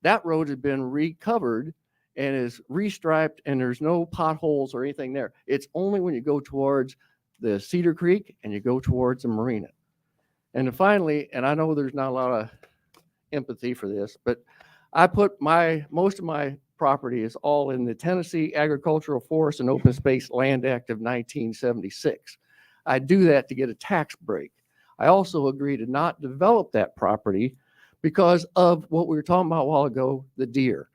that road has been recovered and is restriped, and there's no potholes or anything there. It's only when you go towards the Cedar Creek and you go towards the marina. And then finally, and I know there's not a lot of empathy for this, but I put most of my property is all in the Tennessee Agricultural Forest and Open Space Land Act of 1976. I do that to get a tax break. I also agree to not develop that property because of what we were talking about a while ago, the deer.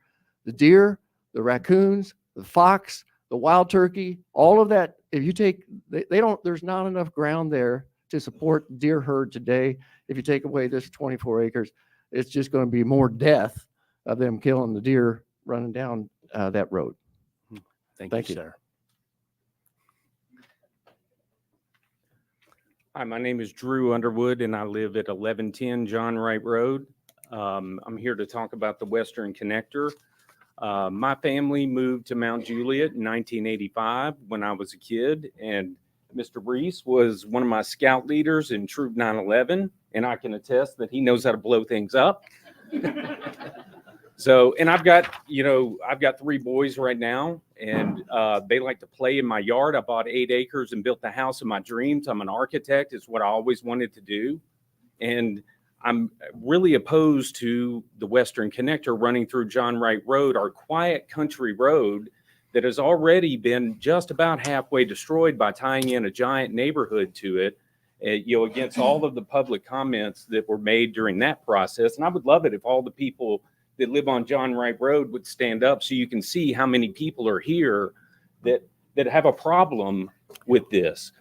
The deer, the raccoons, the fox, the wild turkey, all of that, if you take, there's not enough ground there to support deer herd today. If you take away this 24 acres, it's just going to be more death of them killing the deer running down that road. Thank you, sir. Hi, my name is Drew Underwood, and I live at 1110 John Wright Road. I'm here to talk about the Western Connector. My family moved to Mount Juliet in 1985 when I was a kid, and Mr. Reese was one of my scout leaders in Troop 911, and I can attest that he knows how to blow things up. So, and I've got 3 boys right now, and they like to play in my yard. I bought 8 acres and built the house of my dreams. I'm an architect. It's what I always wanted to do. And I'm really opposed to the Western Connector running through John Wright Road, our quiet country road that has already been just about halfway destroyed by tying in a giant neighborhood to it, against all of the public comments that were made during that process. And I would love it if all the people that live on John Wright Road would stand up so you can see how many people are here that have a problem with this.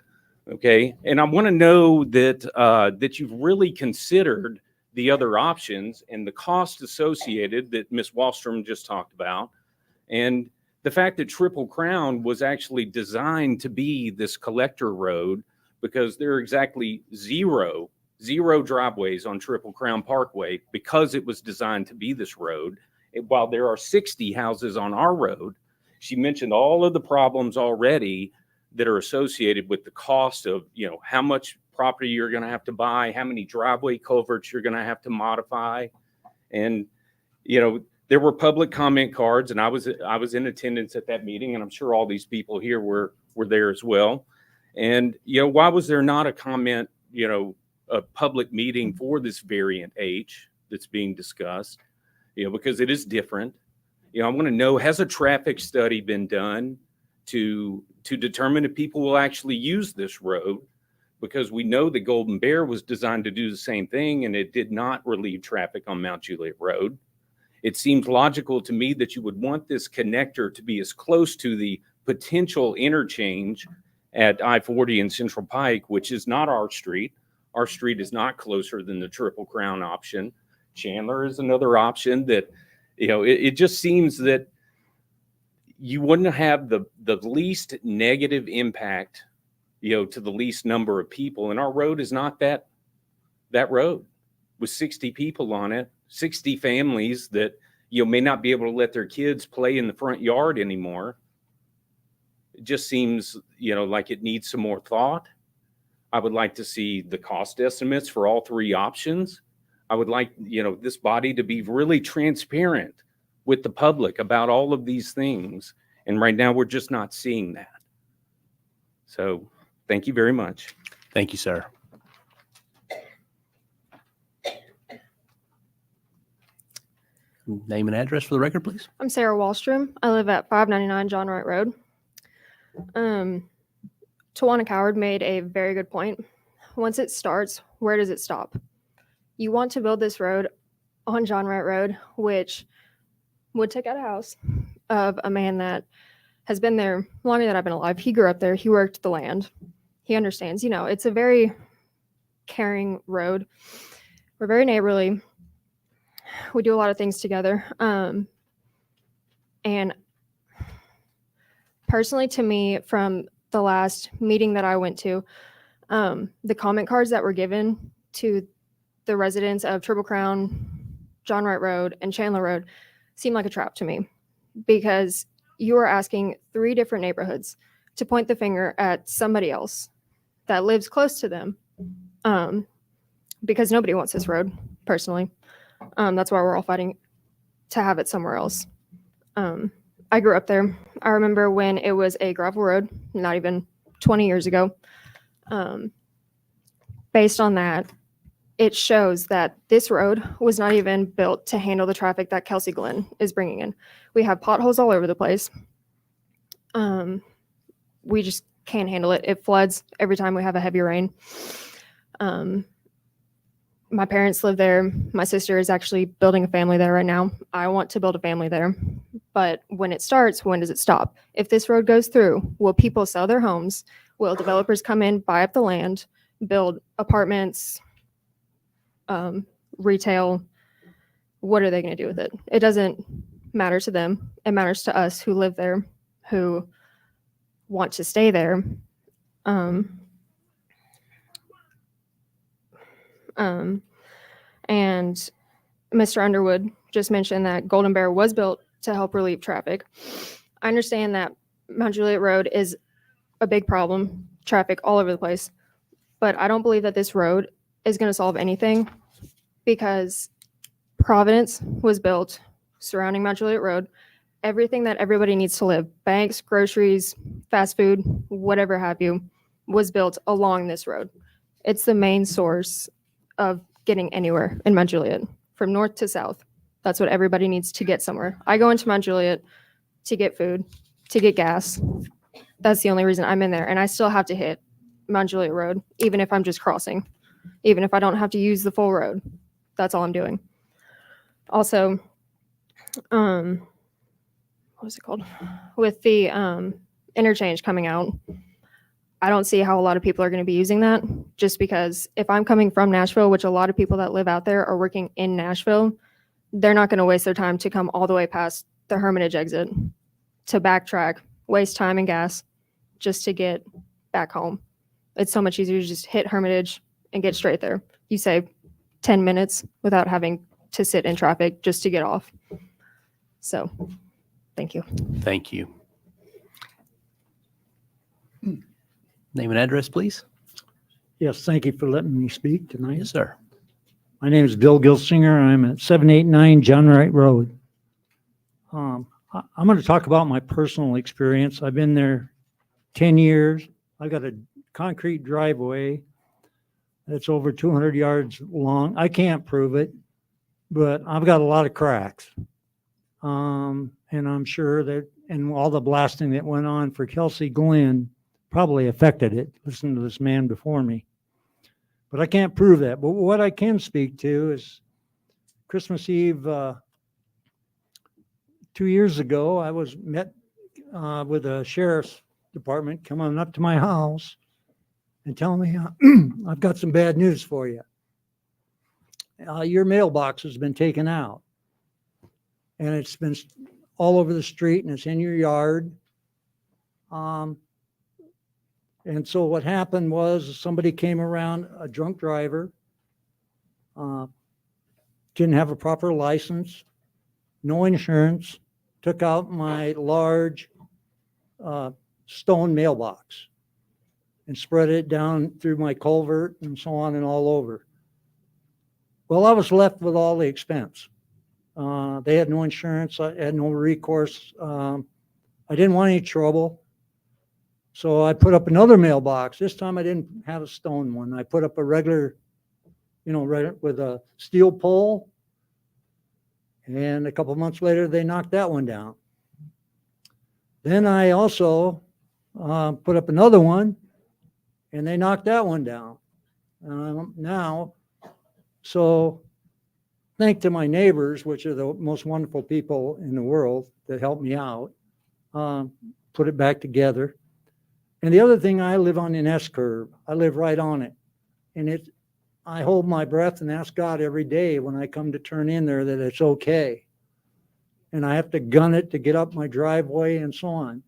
Okay. And I want to know that you've really considered the other options and the cost associated that Ms. Wallstrom just talked about. And the fact that Triple Crown was actually designed to be this collector road, because there are exactly zero driveways on Triple Crown Parkway because it was designed to be this road. While there are 60 houses on our road, she mentioned all of the problems already that are associated with the cost of, how much property you're going to have to buy, how many driveway culverts you're going to have to modify. And, there were public comment cards, and I was in attendance at that meeting, and I'm sure all these people here were there as well. And, why was there not a comment, a public meeting for this variant H that's being discussed? Because it is different. I want to know, has a traffic study been done to determine if people will actually use this road? Because we know the Golden Bear was designed to do the same thing, and it did not relieve traffic on Mount Juliet Road. It seems logical to me that you would want this connector to be as close to the potential interchange at I-40 and Central Pike, which is not our street. Our street is not closer than the Triple Crown option. Chandler is another option that, it just seems that you wouldn't have the least negative impact, to the least number of people. And our road is not that road with 60 people on it, 60 families that, may not be able to let their kids play in the front yard anymore. It just seems, like it needs some more thought. I would like to see the cost estimates for all 3 options. I would like, this body to be really transparent with the public about all of these things. And right now, we're just not seeing that. So thank you very much. Thank you, sir. Name and address for the record, please. I'm Sarah Wallstrom. I live at 599 John Wright Road. Tawana Coward made a very good point. Once it starts, where does it stop? You want to build this road on John Wright Road, which would take out a house of a man that has been there longer than I've been alive. He grew up there. He worked the land. He understands. It's a very caring road. We're very neighborly. We do a lot of things together. And personally, to me, from the last meeting that I went to, the comment cards that were given to the residents of Triple Crown, John Wright Road, and Chandler Road seemed like a trap to me, because you are asking 3 different neighborhoods to point the finger at somebody else that lives close to them, because nobody wants this road, personally. That's why we're all fighting to have it somewhere else. I grew up there. I remember when it was a gravel road, not even 20 years ago. Based on that, it shows that this road was not even built to handle the traffic that Kelsey Glen is bringing in. We have potholes all over the place. We just can't handle it. It floods every time we have a heavy rain. My parents live there. My sister is actually building a family there right now. I want to build a family there. But when it starts, when does it stop? If this road goes through, will people sell their homes? Will developers come in, buy up the land, build apartments, retail? What are they going to do with it? It doesn't matter to them. It matters to us who live there, who want to stay there. And Mr. Underwood just mentioned that Golden Bear was built to help relieve traffic. I understand that Mount Juliet Road is a big problem, traffic all over the place, but I don't believe that this road is going to solve anything, because Providence was built surrounding Mount Juliet Road. Everything that everybody needs to live, banks, groceries, fast food, whatever have you, was built along this road. It's the main source of getting anywhere in Mount Juliet, from north to south. That's what everybody needs to get somewhere. I go into Mount Juliet to get food, to get gas. That's the only reason I'm in there. And I still have to hit Mount Juliet Road, even if I'm just crossing, even if I don't have to use the full road. That's all I'm doing. Also, what was it called? With the interchange coming out, I don't see how a lot of people are going to be using that, just because if I'm coming from Nashville, which a lot of people that live out there are working in Nashville, they're not going to waste their time to come all the way past the Hermitage exit to backtrack, waste time and gas just to get back home. It's so much easier to just hit Hermitage and get straight there. You save 10 minutes without having to sit in traffic just to get off. So, thank you. Thank you. Name and address, please. Yes, thank you for letting me speak tonight. Yes, sir. My name is Bill Gilsinger. I'm at 789 John Wright Road. I'm going to talk about my personal experience. I've been there 10 years. I got a concrete driveway that's over 200 yards long. I can't prove it, but I've got a lot of cracks. And I'm sure that, and all the blasting that went on for Kelsey Glen probably affected it. Listen to this man before me. But I can't prove that. But what I can speak to is Christmas Eve 2 years ago, I was met with a sheriff's department coming up to my house and telling me, I've got some bad news for you. Your mailbox has been taken out. And it's been all over the street and it's in your yard. And so what happened was somebody came around, a drunk driver, didn't have a proper license, no insurance, took out my large stone mailbox and spread it down through my culvert and so on and all over. Well, I was left with all the expense. They had no insurance. I had no recourse. I didn't want any trouble. So I put up another mailbox. This time I didn't have a stone one. I put up a regular, right with a steel pole. And a couple months later, they knocked that one down. Then I also put up another one, and they knocked that one down. So thanks to my neighbors, which are the most wonderful people in the world that helped me out, put it back together. And the other thing, I live on an S-curve. I live right on it. And I hold my breath and ask God every day when I come to turn in there that it's okay. And I have to gun it to get up my driveway and so on.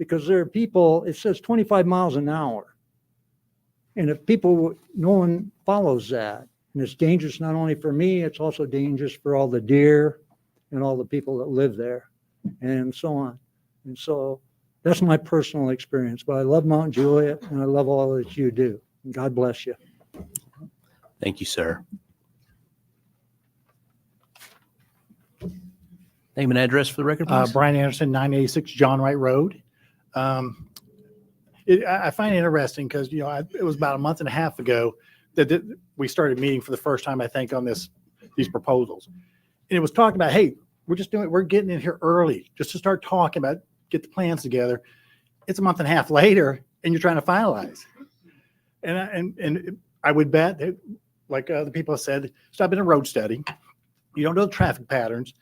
because there are people, it says 25 miles an hour. And if people, no one follows that. And it's dangerous not only for me, it's also dangerous for all the deer and all the people that live there and so on. And so that's my personal experience. But I love Mount Juliet and I love all that you do. And God bless you. Thank you, sir. Name and address for the record, please. Brian Anderson, 986 John Wright Road. I find it interesting because, it was about a month and a half ago that we started meeting for the first time, I think, on these proposals. And it was talking about, hey, we're getting in here early just to start talking about, get the plans together. It's a month and a half later and you're trying to finalize. And I would bet that, like the people have said, stop in a road study. You don't know the traffic patterns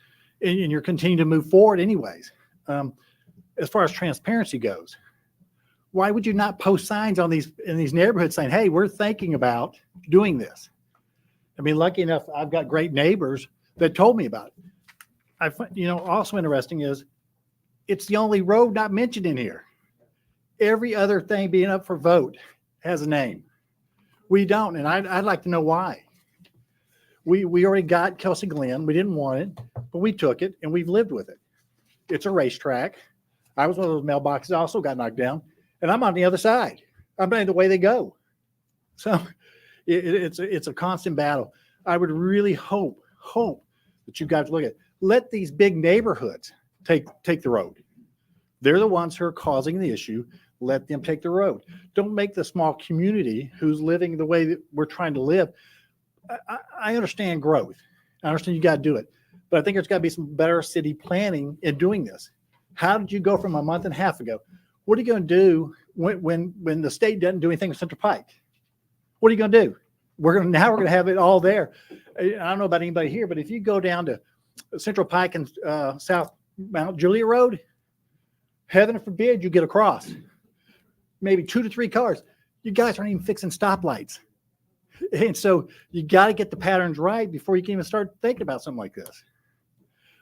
and you're continuing to move forward anyways. As far as transparency goes, why would you not post signs in these neighborhoods saying, hey, we're thinking about doing this? I mean, lucky enough, I've got great neighbors that told me about it. Also interesting is it's the only road not mentioned in here. Every other thing being up for vote has a name. We don't, and I'd like to know why. We already got Kelsey Glen. We didn't want it, but we took it and we've lived with it. It's a racetrack. I was one of those mailboxes also got knocked down, and I'm on the other side. I'm playing the way they go. So it's a constant battle. I would really hope that you guys look at, let these big neighborhoods take the road. They're the ones who are causing the issue. Let them take the road. Don't make the small community who's living the way that we're trying to live. I understand growth. I understand you got to do it, but I think there's got to be some better city planning in doing this. How did you go from a month and a half ago? What are you going to do when the state doesn't do anything with Central Pike? What are you going to do? We're going to have it all there. I don't know about anybody here, but if you go down to Central Pike and South Mount Juliet Road, heaven forbid you get across. Maybe 2 to 3 cars. You guys aren't even fixing stoplights. And so you got to get the patterns right before you can even start thinking about something like this.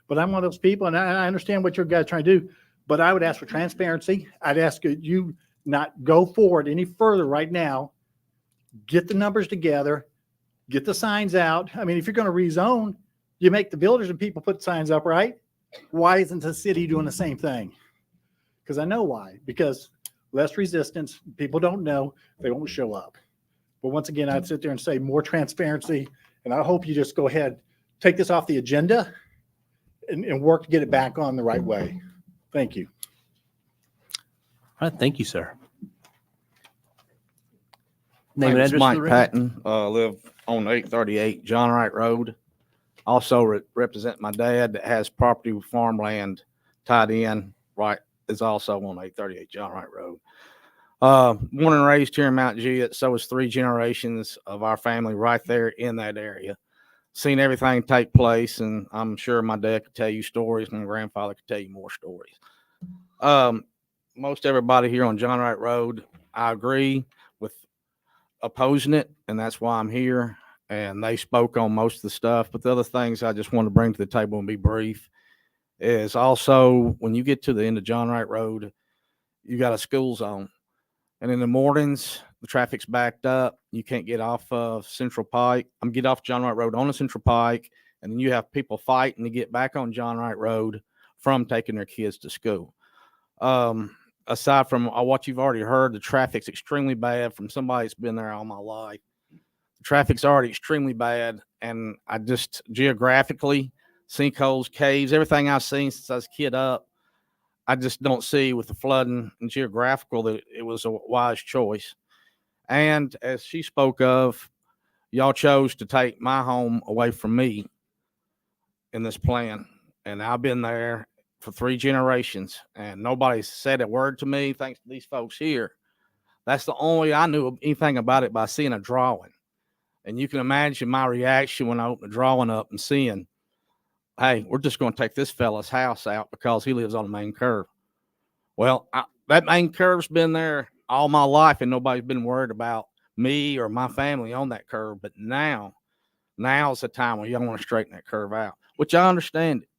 But I'm one of those people, and I understand what your guys are trying to do, but I would ask for transparency. I'd ask you not go forward any further right now. Get the numbers together, get the signs out. I mean, if you're going to rezone, you make the builders and people put signs up, right? Why isn't the city doing the same thing? Because I know why. Because less resistance, people don't know, they won't show up. But once again, I'd sit there and say more transparency, and I hope you just go ahead, take this off the agenda and work to get it back on the right way. Thank you. All right, thank you, sir. Name My and name's address Mike for the record. Patton, live on 838 John Wright Road. Also represent my dad that has property with farmland tied in, right, is also on 838 John Wright Road. Born and raised here in Mount Juliet, so is 3 generations of our family right there in that area. Seen everything take place, and I'm sure my dad could tell you stories, and my grandfather could tell you more stories. Most everybody here on John Wright Road, I agree with opposing it, and that's why I'm here. And they spoke on most of the stuff. But the other things I just want to bring to the table and be brief is also when you get to the end of John Wright Road, you got a school zone. And in the mornings, the traffic's backed up. You can't get off of Central Pike. Get off John Wright Road on the Central Pike. And then you have people fighting to get back on John Wright Road from taking their kids to school. Aside from what you've already heard, the traffic's extremely bad from somebody that's been there all my life. The traffic's already extremely bad. And I just geographically, sinkholes, caves, everything I've seen since I was a kid up, I just don't see with the flooding and geographical that it was a wise choice. And as she spoke of, y'all chose to take my home away from me in this plan. And I've been there for 3 generations and nobody said a word to me thanks to these folks here. That's the only I knew anything about it by seeing a drawing. And you can imagine my reaction when I opened the drawing up and seeing, hey, we're just going to take this fella's house out because he lives on the main curve. Well, that main curve's been there all my life and nobody's been worried about me or my family on that curve. But now's the time when y'all want to straighten that curve out, which I understand it.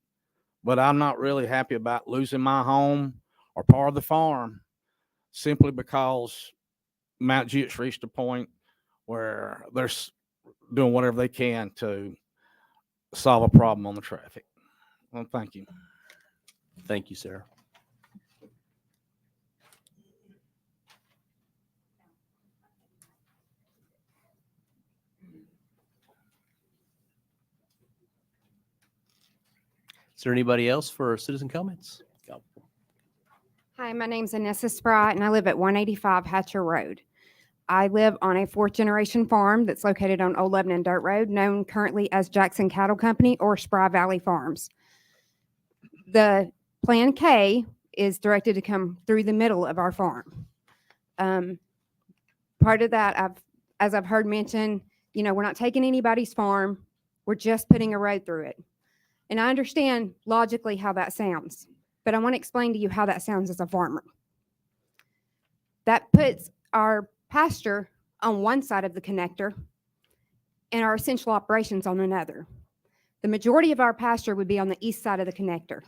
But I'm not really happy about losing my home are part of the farm simply because Mount Juliet's reached a point where they're doing whatever they can to solve a problem on the traffic. Well, thank you. Thank you, sir. Is there anybody else for citizen comments? Go. Hi, my name's Anissa Sprott, and I live at 185 Hatcher Road. I live on a fourth-generation farm that's located on Old Lebanon Dirt Road, known currently as Jackson Cattle Company or Spry Valley Farms. The Plan K is directed to come through the middle of our farm. Part of that, as I've heard mentioned, we're not taking anybody's farm. We're just putting a road through it. And I understand logically how that sounds, but I want to explain to you how that sounds as a farmer. That puts our pasture on one side of the connector and our essential operations on another. The majority of our pasture would be on the east side of the connector.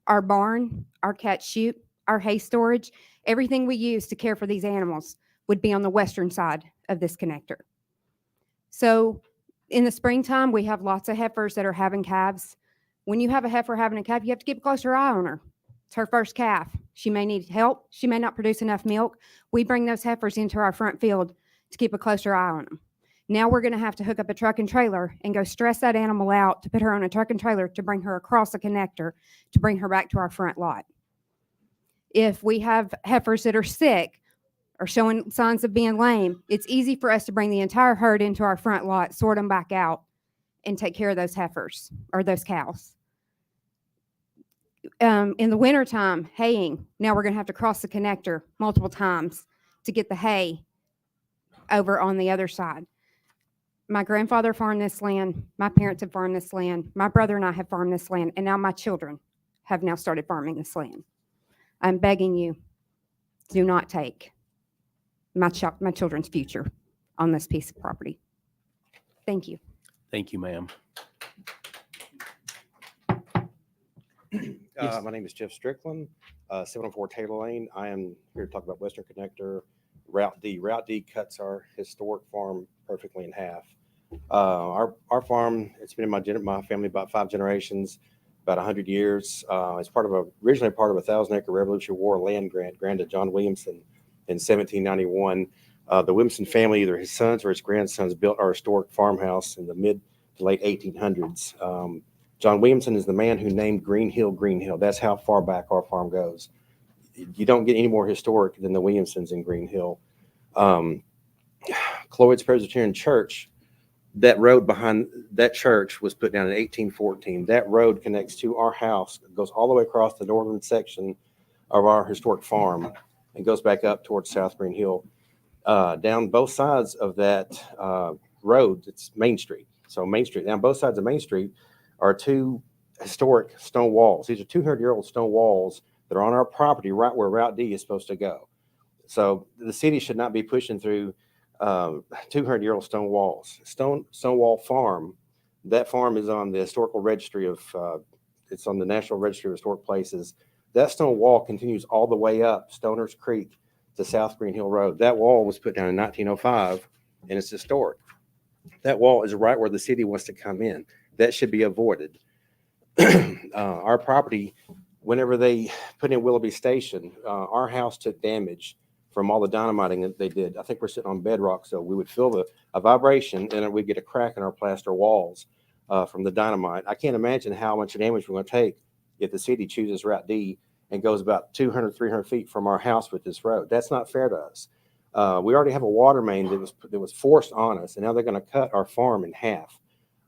Our barn, our catch chute, our hay storage, everything we use to care for these animals would be on the western side of this connector. So in the springtime, we have lots of heifers that are having calves. When you have a heifer having a calf, you have to keep a closer eye on her. It's her first calf. She may need help. She may not produce enough milk. We bring those heifers into our front field to keep a closer eye on them. Now we're going to have to hook up a truck and trailer and go stress that animal out to put her on a truck and trailer to bring her across a connector to bring her back to our front lot. If we have heifers that are sick or showing signs of being lame, it's easy for us to bring the entire herd into our front lot, sort them back out, and take care of those heifers or those cows. In the wintertime, haying, now we're going to have to cross the connector multiple times to get the hay over on the other side. My grandfather farmed this land. My parents have farmed this land. My brother and I have farmed this land. And now my children have now started farming this land. I'm begging you, do not take my children's future on this piece of property. Thank you. Thank you, ma'am. My name is Jeff Strickland, 704 Taylor Lane. I am here to talk about Western Connector, Route D. Route D cuts our historic farm perfectly in half. Our farm, it's been in my family about 5 generations, about 100 years. It's originally part of a 1,000-acre Revolutionary War land grant granted to John Williamson in 1791. The Williamson family, either his sons or his grandsons, built our historic farmhouse in the mid to late 1800s. John Williamson is the man who named Green Hill Green Hill. That's how far back our farm goes. You don't get any more historic than the Williamsons in Green Hill. Cloyd's Presbyterian Church, that road behind that church was put down in 1814. That road connects to our house, goes all the way across the northern section of our historic farm and goes back up towards South Green Hill. Down both sides of that road, it's Main Street. So Main Street, down both sides of Main Street are 2 historic stone walls. These are 200-year-old stone walls that are on our property right where Route D is supposed to go. So the city should not be pushing through 200-year-old stone walls. Stonewall Farm, that farm is on the historical registry of, it's on the National Registry of Historic Places. That stone wall continues all the way up Stoner's Creek to South Green Hill Road. That wall was put down in 1905 and it's historic. That wall is right where the city wants to come in. That should be avoided. Our property, whenever they put in Willoughby Station, our house took damage from all the dynamiting that they did. I think we're sitting on bedrock, so we would feel a vibration and then we'd get a crack in our plaster walls from the dynamite. I can't imagine how much damage we're going to take if the city chooses Route D and goes about 200, 300 feet from our house with this road. That's not fair to us. We already have a water main that was forced on us, and now they're going to cut our farm in half.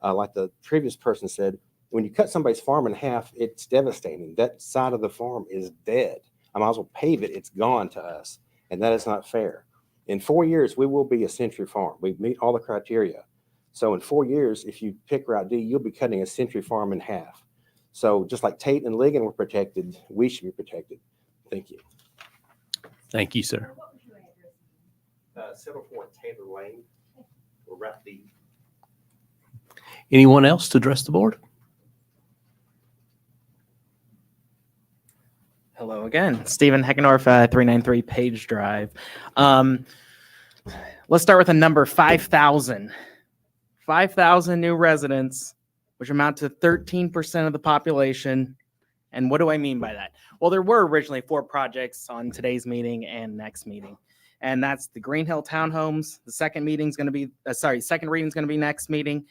Like the previous person said, when you cut somebody's farm in half, it's devastating. That side of the farm is dead. I might as well pave it. It's gone to us, and that is not fair. In 4 years, we will be a century farm. We meet all the criteria. So in 4 years, if you pick Route D, you'll be cutting a century farm in half. So just like Tate and Ligon were protected, we should be protected. Thank you. Thank you, sir. 704 Taylor Lane, or Route D. Anyone else to address the board? Hello again, Stephen Heckendorf, 393 Page Drive. Let's start with a number 5,000. 5,000 new residents, which amount to 13% of the population. And what do I mean by that? Well, there were originally 4 projects on today's meeting and next meeting. And that's the Green Hill Townhomes. The second meeting's going to be, second reading's going to be next meeting.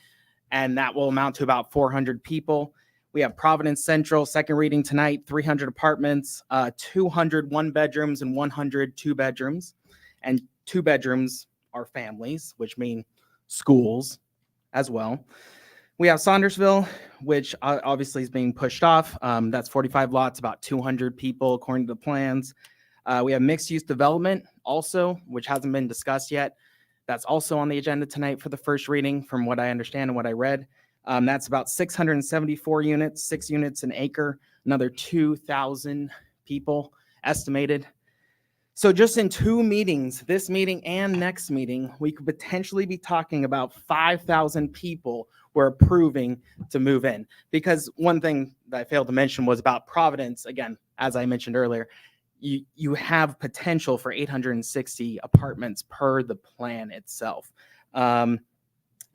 And that will amount to about 400 people. We have Providence Central, second reading tonight, 300 apartments, 200 one bedrooms and 100 2 bedrooms. And 2 bedrooms are families, which mean schools as well. We have Saundersville, which obviously is being pushed off. That's 45 lots, about 200 people according to the plans. We have mixed use development also, which hasn't been discussed yet. That's also on the agenda tonight for the first reading, from what I understand and what I read. That's about 674 units, 6 units an acre, another 2,000 people estimated. So just in 2 meetings, this meeting and next meeting, we could potentially be talking about 5,000 people we're approving to move in. Because one thing that I failed to mention was about Providence. Again, as I mentioned earlier, you have potential for 860 apartments per the plan itself.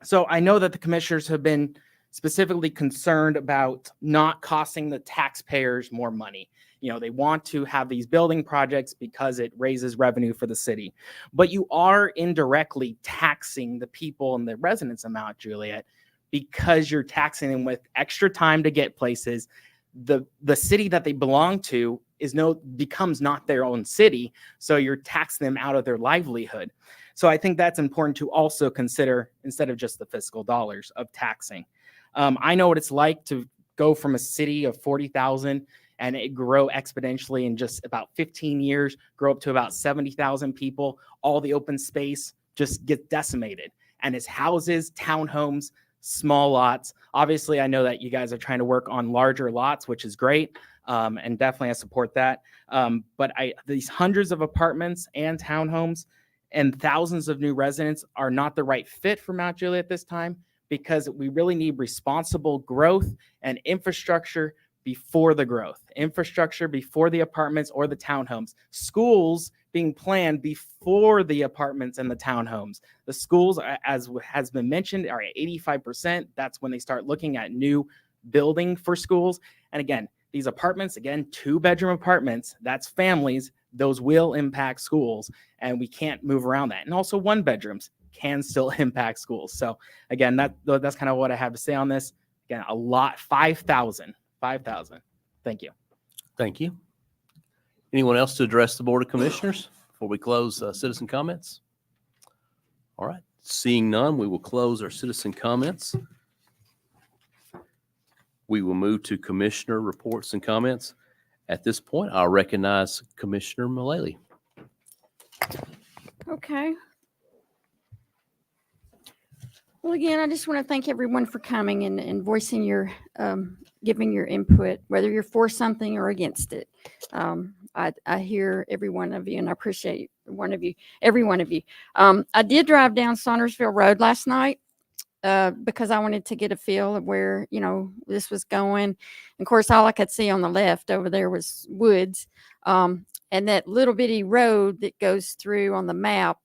So I know that the commissioners have been specifically concerned about not costing the taxpayers more money. You know, they want to have these building projects because it raises revenue for the city. But you are indirectly taxing the people and the residents of Mount Juliet because you're taxing them with extra time to get places. The city that they belong to becomes not their own city, so you're taxing them out of their livelihood. So I think that's important to also consider instead of just the fiscal dollars of taxing. I know what it's like to go from a city of 40,000 and it grow exponentially in just about 15 years, grow up to about 70,000 people. All the open space just gets decimated. And it's houses, townhomes, small lots. Obviously, I know that you guys are trying to work on larger lots, which is great. And definitely I support that. But these hundreds of apartments and townhomes and thousands of new residents are not the right fit for Mount Juliet this time, because we really need responsible growth and infrastructure before the growth, infrastructure before the apartments or the townhomes, schools being planned before the apartments and the townhomes. The schools, as has been mentioned, are at 85%. That's when they start looking at new building for schools. And again, these apartments, again, 2-bedroom apartments, that's families, those will impact schools, and we can't move around that. And also 1 bedrooms can still impact schools. So again, that's kind of what I have to say on this. Again, a lot, 5,000. Thank you. Thank you. Anyone else to address the Board of Commissioners before we close citizen comments? All right. Seeing none, we will close our citizen comments. We will move to commissioner reports and comments. At this point, I'll recognize Commissioner Mullally. Okay. Well, again, I just want to thank everyone for coming and voicing your, giving your input, whether you're for something or against it. I hear every one of you, and I appreciate every one of you. I did drive down Saundersville Road last night because I wanted to get a feel of where, this was going. And of course, all I could see on the left over there was woods. And that little bitty road that goes through on the map,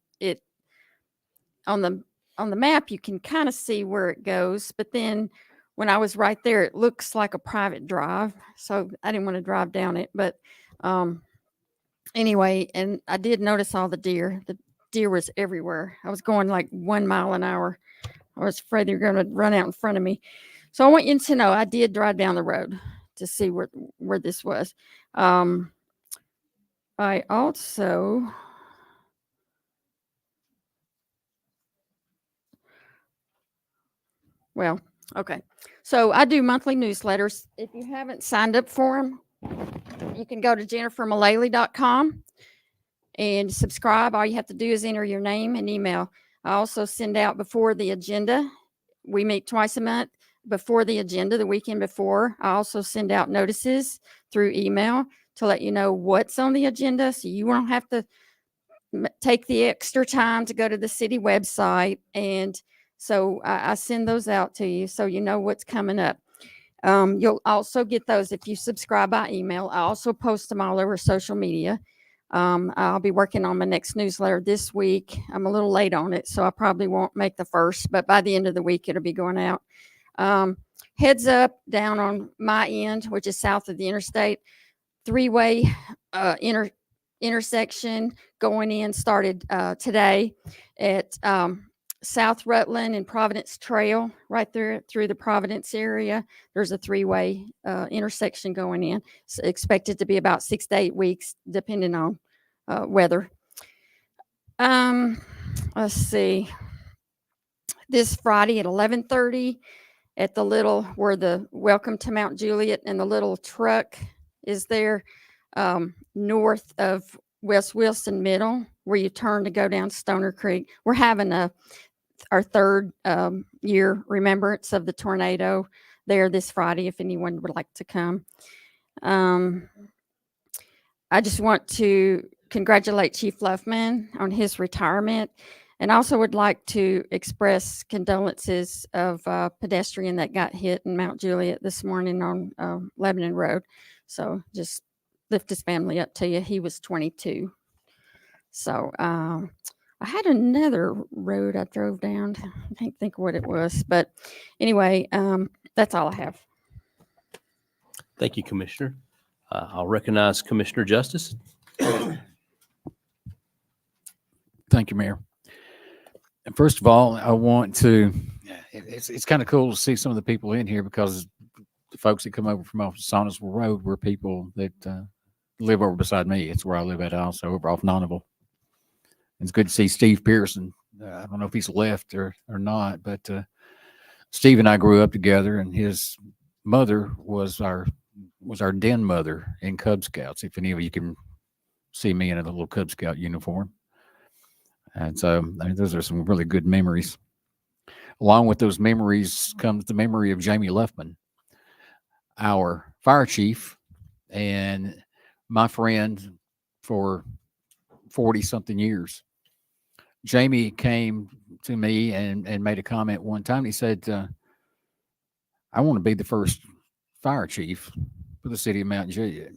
on the map, you can kind of see where it goes. But then when I was right there, it looks like a private drive. So I didn't want to drive down it. But anyway, and I did notice all the deer. The deer was everywhere. I was going like 1 mile an hour. I was afraid they were going to run out in front of me. So I want you to know I did drive down the road to see where this was. I also... Well, okay. So I do monthly newsletters. If you haven't signed up for them, you can go to jennifermullally.com and subscribe. All you have to do is enter your name and email. I also send out before the agenda. We meet twice a month before the agenda, the weekend before. I also send out notices through email to let you know what's on the agenda, so you won't have to take the extra time to go to the city website. And so I send those out to you so you know what's coming up. You'll also get those if you subscribe by email. I also post them all over social media. I'll be working on my next newsletter this week. I'm a little late on it, so I probably won't make the first, but by the end of the week, it'll be going out. Heads up, down on my end, which is south of the interstate, three-way intersection going in started today at South Rutland and Providence Trail, right there through the Providence area. There's a three-way intersection going in. It's expected to be about 6 to 8 weeks, depending on weather. Let's see. This Friday at 11:30 at the little, where the Welcome to Mount Juliet and the little truck is there, north of West Wilson Middle, where you turn to go down Stoner Creek. We're having our third year remembrance of the tornado there this Friday, if anyone would like to come. I just want to congratulate Chief Luffman on his retirement, and also would like to express condolences of a pedestrian that got hit in Mount Juliet this morning on Lebanon Road. So just lift his family up to you. He was 22. So I had another road I drove down. I can't think what it was, but anyway, that's all I have. Thank you, Commissioner. I'll recognize Commissioner Justice. Thank you, Mayor. And first of all, I want to, it's kind of cool to see some of the people in here, because the folks that come over from off Sonesville Road were people that live over beside me. It's where I live at also, over off Nonneville. It's good to see Steve Pearson. I don't know if he's left or not, but Steve and I grew up together, and his mother was our den mother in Cub Scouts. If any of you can see me in a little Cub Scout uniform. And so, I mean, those are some really good memories. Along with those memories comes the memory of Jamie Luffman, our fire chief and my friend for 40-something years. Jamie came to me and made a comment one time. He said, I want to be the first fire chief for the city of Mount Juliet.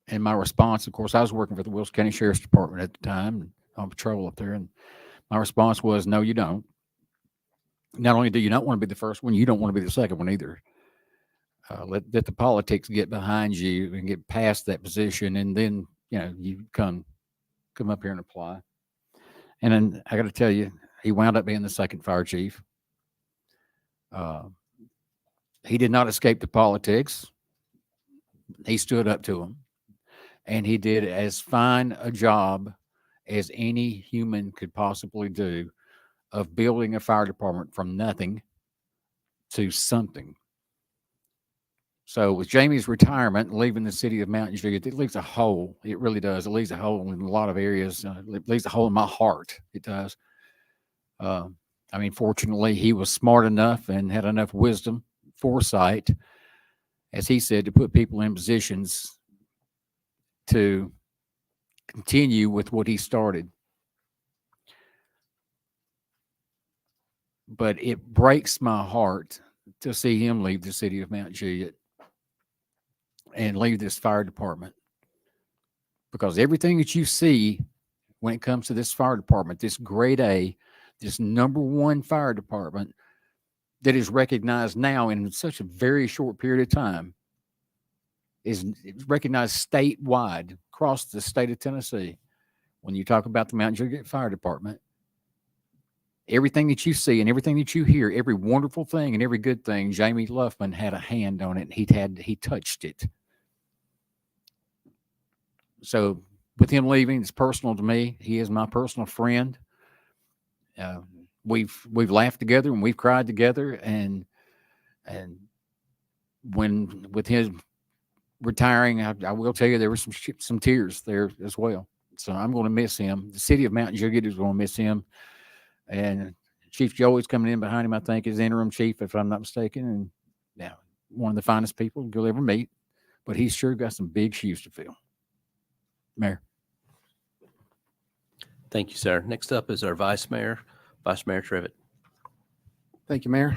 And my response, of course, I was working for the Wilson County Sheriff's Department at the time, on patrol up there. And my response was, no, you don't. Not only do you not want to be the first one, you don't want to be the second one either. Let the politics get behind you and get past that position. And then, you come up here and apply. And then I got to tell you, he wound up being the second fire chief. He did not escape the politics. He stood up to them. And he did as fine a job as any human could possibly do of building a fire department from nothing to something. So with Jamie's retirement, leaving the city of Mount Juliet, it leaves a hole. It really does. It leaves a hole in a lot of areas. It leaves a hole in my heart. It does. I mean, fortunately, he was smart enough and had enough wisdom, foresight, as he said, to put people in positions to continue with what he started. But it breaks my heart to see him leave the city of Mount Juliet and leave this fire department, because everything that you see when it comes to this fire department, this grade A, this #1 fire department that is recognized now in such a very short period of time, is recognized statewide across the state of Tennessee. When you talk about the Mount Juliet Fire Department, everything that you see and everything that you hear, every wonderful thing and every good thing, Jamie Luffman had a hand on it. He touched it. So with him leaving, it's personal to me. He is my personal friend. We've laughed together and we've cried together, and when with his retiring, I will tell you there were some tears there as well. So I'm going to miss him. The city of Mount Juliet is going to miss him, and Chief Joey's coming in behind him, I think, as interim chief, if I'm not mistaken, and one of the finest people you'll ever meet. But he's sure got some big shoes to fill. Mayor. Thank you, sir. Next up is our Vice Mayor Trevitt. Thank you, Mayor.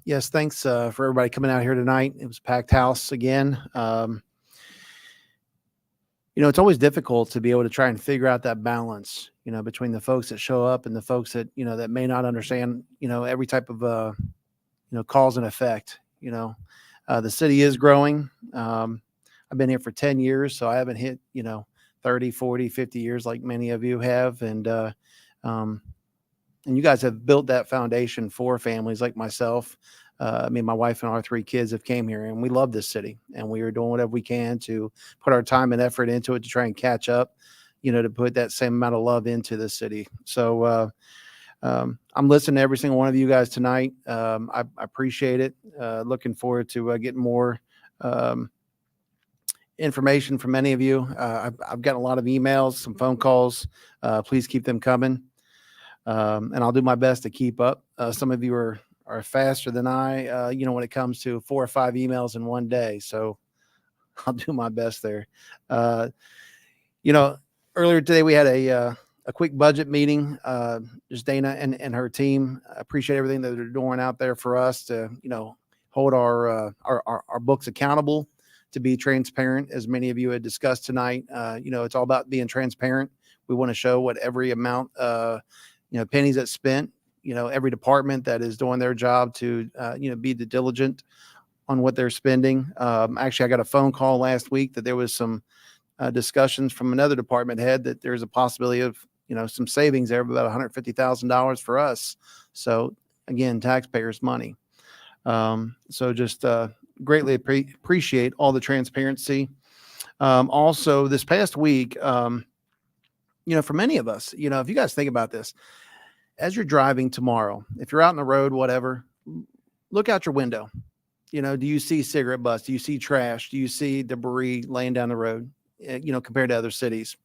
Yes, thanks for everybody coming out here tonight. It was a packed house again. It's always difficult to be able to try and figure out that balance, between the folks that show up and the folks that, that may not understand, every type of, cause and effect. The city is growing. I've been here for 10 years, so I haven't hit, 30, 40, 50 years like many of you have. And you guys have built that foundation for families like myself. My wife and our 3 kids have came here, and we love this city, and we are doing whatever we can to put our time and effort into it to try and catch up, to put that same amount of love into the city. So I'm listening to every single one of you guys tonight. I appreciate it. Looking forward to getting more information from many of you. I've gotten a lot of emails, some phone calls. Please keep them coming. And I'll do my best to keep up. Some of you are faster than I, when it comes to 4 or 5 emails in one day. So I'll do my best there. Earlier today we had a quick budget meeting. Just Dana and her team. I appreciate everything that they're doing out there for us to, hold our books accountable, to be transparent, as many of you had discussed tonight. It's all about being transparent. We want to show what every amount, pennies that's spent, every department that is doing their job to, be diligent on what they're spending. Actually, I got a phone call last week that there was some discussions from another department head that there's a possibility of, some savings there of about $150,000 for us. So again, taxpayers' money. So just greatly appreciate all the transparency. Also, this past week, for many of us, if you guys think about this, as you're driving tomorrow, if you're out on the road, whatever, look out your window. Do you see cigarette butts? Do you see trash? Do you see debris laying down the road, compared to other cities?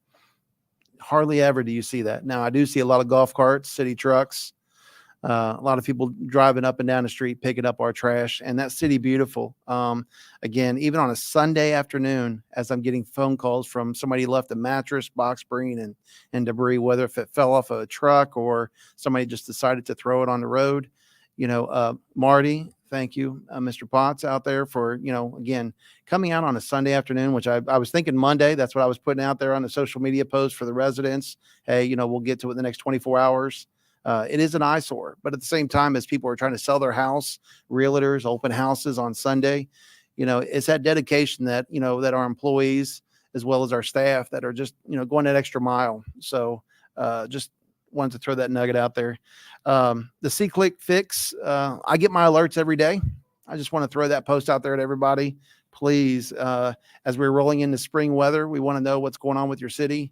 Hardly ever do you see that. Now, I do see a lot of golf carts, city trucks, a lot of people driving up and down the street, picking up our trash, and that city beautiful. Again, even on a Sunday afternoon, as I'm getting phone calls from somebody who left a mattress, box spring, and debris, whether if it fell off of a truck or somebody just decided to throw it on the road. Marty, thank you, Mr. Potts out there for, again, coming out on a Sunday afternoon, which I was thinking Monday. That's what I was putting out there on the social media post for the residents. Hey, we'll get to it in the next 24 hours. It is an eyesore, but at the same time, as people are trying to sell their house, realtors, open houses on Sunday, it's that dedication that, that our employees, as well as our staff, that are just, going that extra mile. So just wanted to throw that nugget out there. The C-Click fix, I get my alerts every day. I just want to throw that post out there to everybody. Please, as we're rolling into spring weather, we want to know what's going on with your city.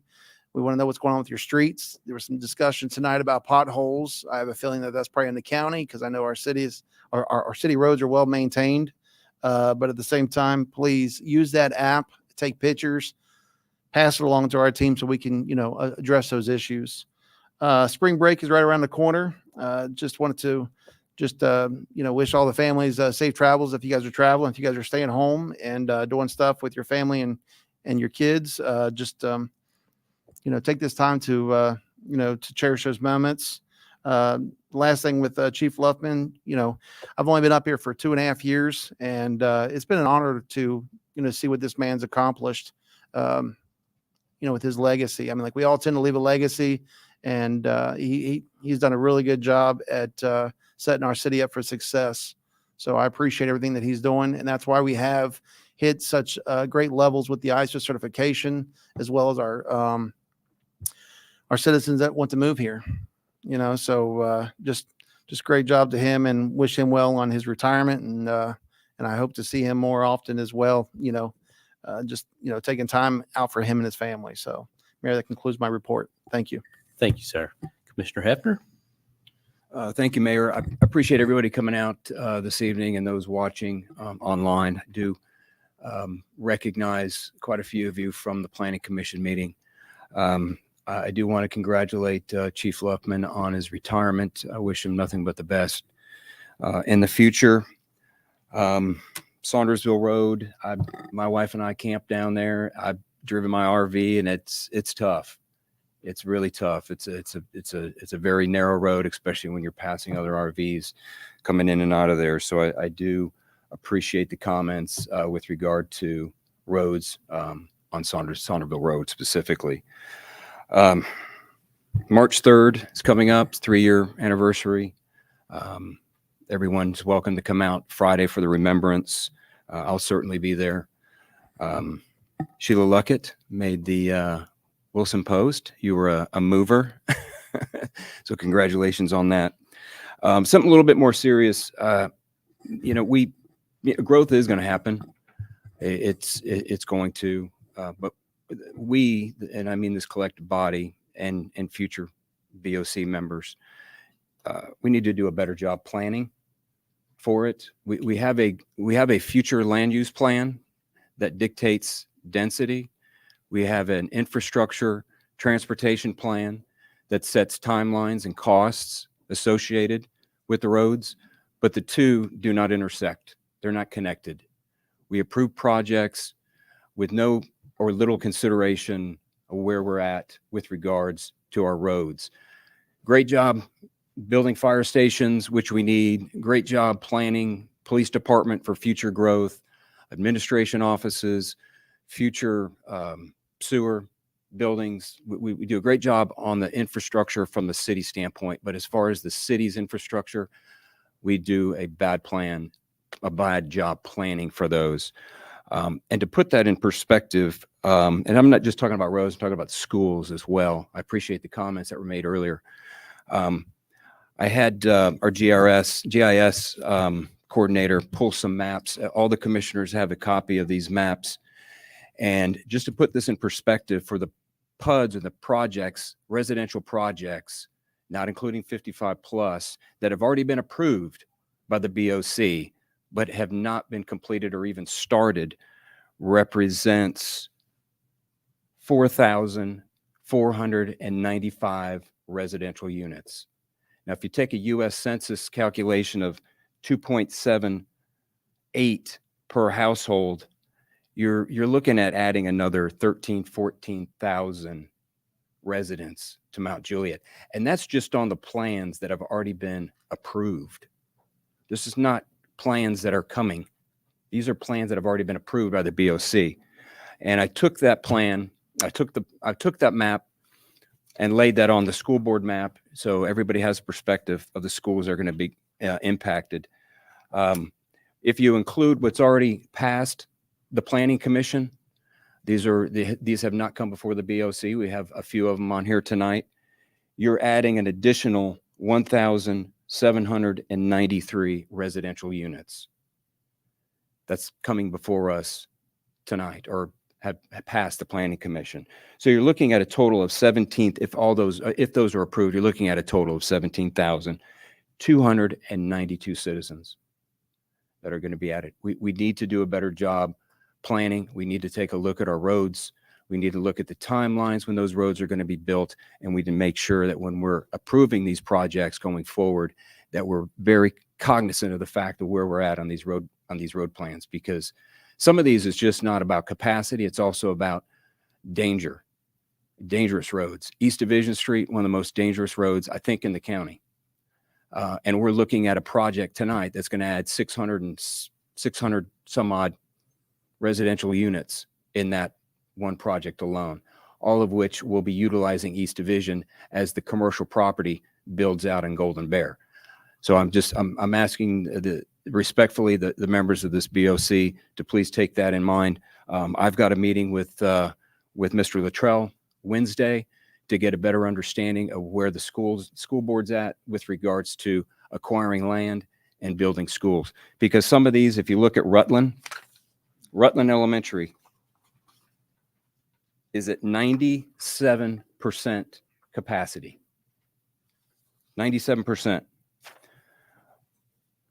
We want to know what's going on with your streets. There was some discussion tonight about potholes. I have a feeling that that's probably in the county, because I know our cities, our city roads are well maintained. But at the same time, please use that app, take pictures, pass it along to our team so we can, address those issues. Spring break is right around the corner. Just wanted to wish all the families safe travels if you guys are traveling, if you guys are staying home and doing stuff with your family and your kids. Take this time to cherish those moments. Last thing with Chief Luffman, I've only been up here for 2.5 years, and it's been an honor to, see what this man's accomplished, with his legacy. We all tend to leave a legacy, and he's done a really good job at setting our city up for success. So I appreciate everything that he's doing, and that's why we have hit such great levels with the ISO certification, as well as our citizens that want to move here. So just great job to him, and wish him well on his retirement, and I hope to see him more often as well. Taking time out for him and his family. So, Mayor, that concludes my report. Thank you. Thank you, sir. Commissioner Hefner. Thank you, Mayor. I appreciate everybody coming out this evening, and those watching online. I do recognize quite a few of you from the Planning Commission meeting. I do want to congratulate Chief Luffman on his retirement. I wish him nothing but the best in the future. Saundersville Road, my wife and I camp down there. I've driven my RV, and it's tough. It's really tough. It's a very narrow road, especially when you're passing other RVs coming in and out of there. So I do appreciate the comments with regard to roads on Saunderville Road specifically. March 3rd is coming up, it's 3-year anniversary. Everyone's welcome to come out Friday for the remembrance. I'll certainly be there. Sheila Luckett made the Wilson Post. You were a mover. So congratulations on that. Something a little bit more serious. Growth is going to happen. It's going to, but we, and I mean this collective body and future BOC members, we need to do a better job planning for it. We have a future land use plan that dictates density. We have an infrastructure transportation plan that sets timelines and costs associated with the roads, but the two do not intersect. They're not connected. We approve projects with no or little consideration of where we're at with regards to our roads. Great job building fire stations, which we need. Great job planning police department for future growth, administration offices, future sewer buildings. We do a great job on the infrastructure from the city standpoint, but as far as the city's infrastructure, we do a bad job planning for those. And to put that in perspective, and I'm not just talking about roads, I'm talking about schools as well. I appreciate the comments that were made earlier. I had our GIS coordinator pull some maps. All the commissioners have a copy of these maps. And just to put this in perspective for the PUDs or the projects, residential projects, not including 55 plus, that have already been approved by the BOC, but have not been completed or even started, represents 4,495 residential units. Now, if you take a U.S. Census calculation of 2.78 per household, you're looking at adding another 14,000 residents to Mount Juliet. And that's just on the plans that have already been approved. This is not plans that are coming. These are plans that have already been approved by the BOC. And I took that plan, I took that map and laid that on the school board map so everybody has a perspective of the schools that are going to be impacted. If you include what's already passed the Planning Commission, these have not come before the BOC. We have a few of them on here tonight. You're adding an additional 1,793 residential units. That's coming before us tonight, or have passed the Planning Commission. So you're looking at a total of 17, if those are approved, you're looking at a total of 17,292 citizens that are going to be added. We need to do a better job planning. We need to take a look at our roads. We need to look at the timelines when those roads are going to be built, and we need to make sure that when we're approving these projects going forward, that we're very cognizant of the fact of where we're at on these road plans, because some of these is just not about capacity. It's also about dangerous roads. East Division Street, one of the most dangerous roads, I think, in the county. And we're looking at a project tonight that's going to add 600 some odd residential units in that one project alone, all of which will be utilizing East Division as the commercial property builds out in Golden Bear. So I'm asking respectfully the members of this BOC to please take that in mind. I've got a meeting with Mr. Luttrell Wednesday to get a better understanding of where the school board's at with regards to acquiring land and building schools. Because some of these, if you look at Rutland Elementary is at 97% capacity. 97%.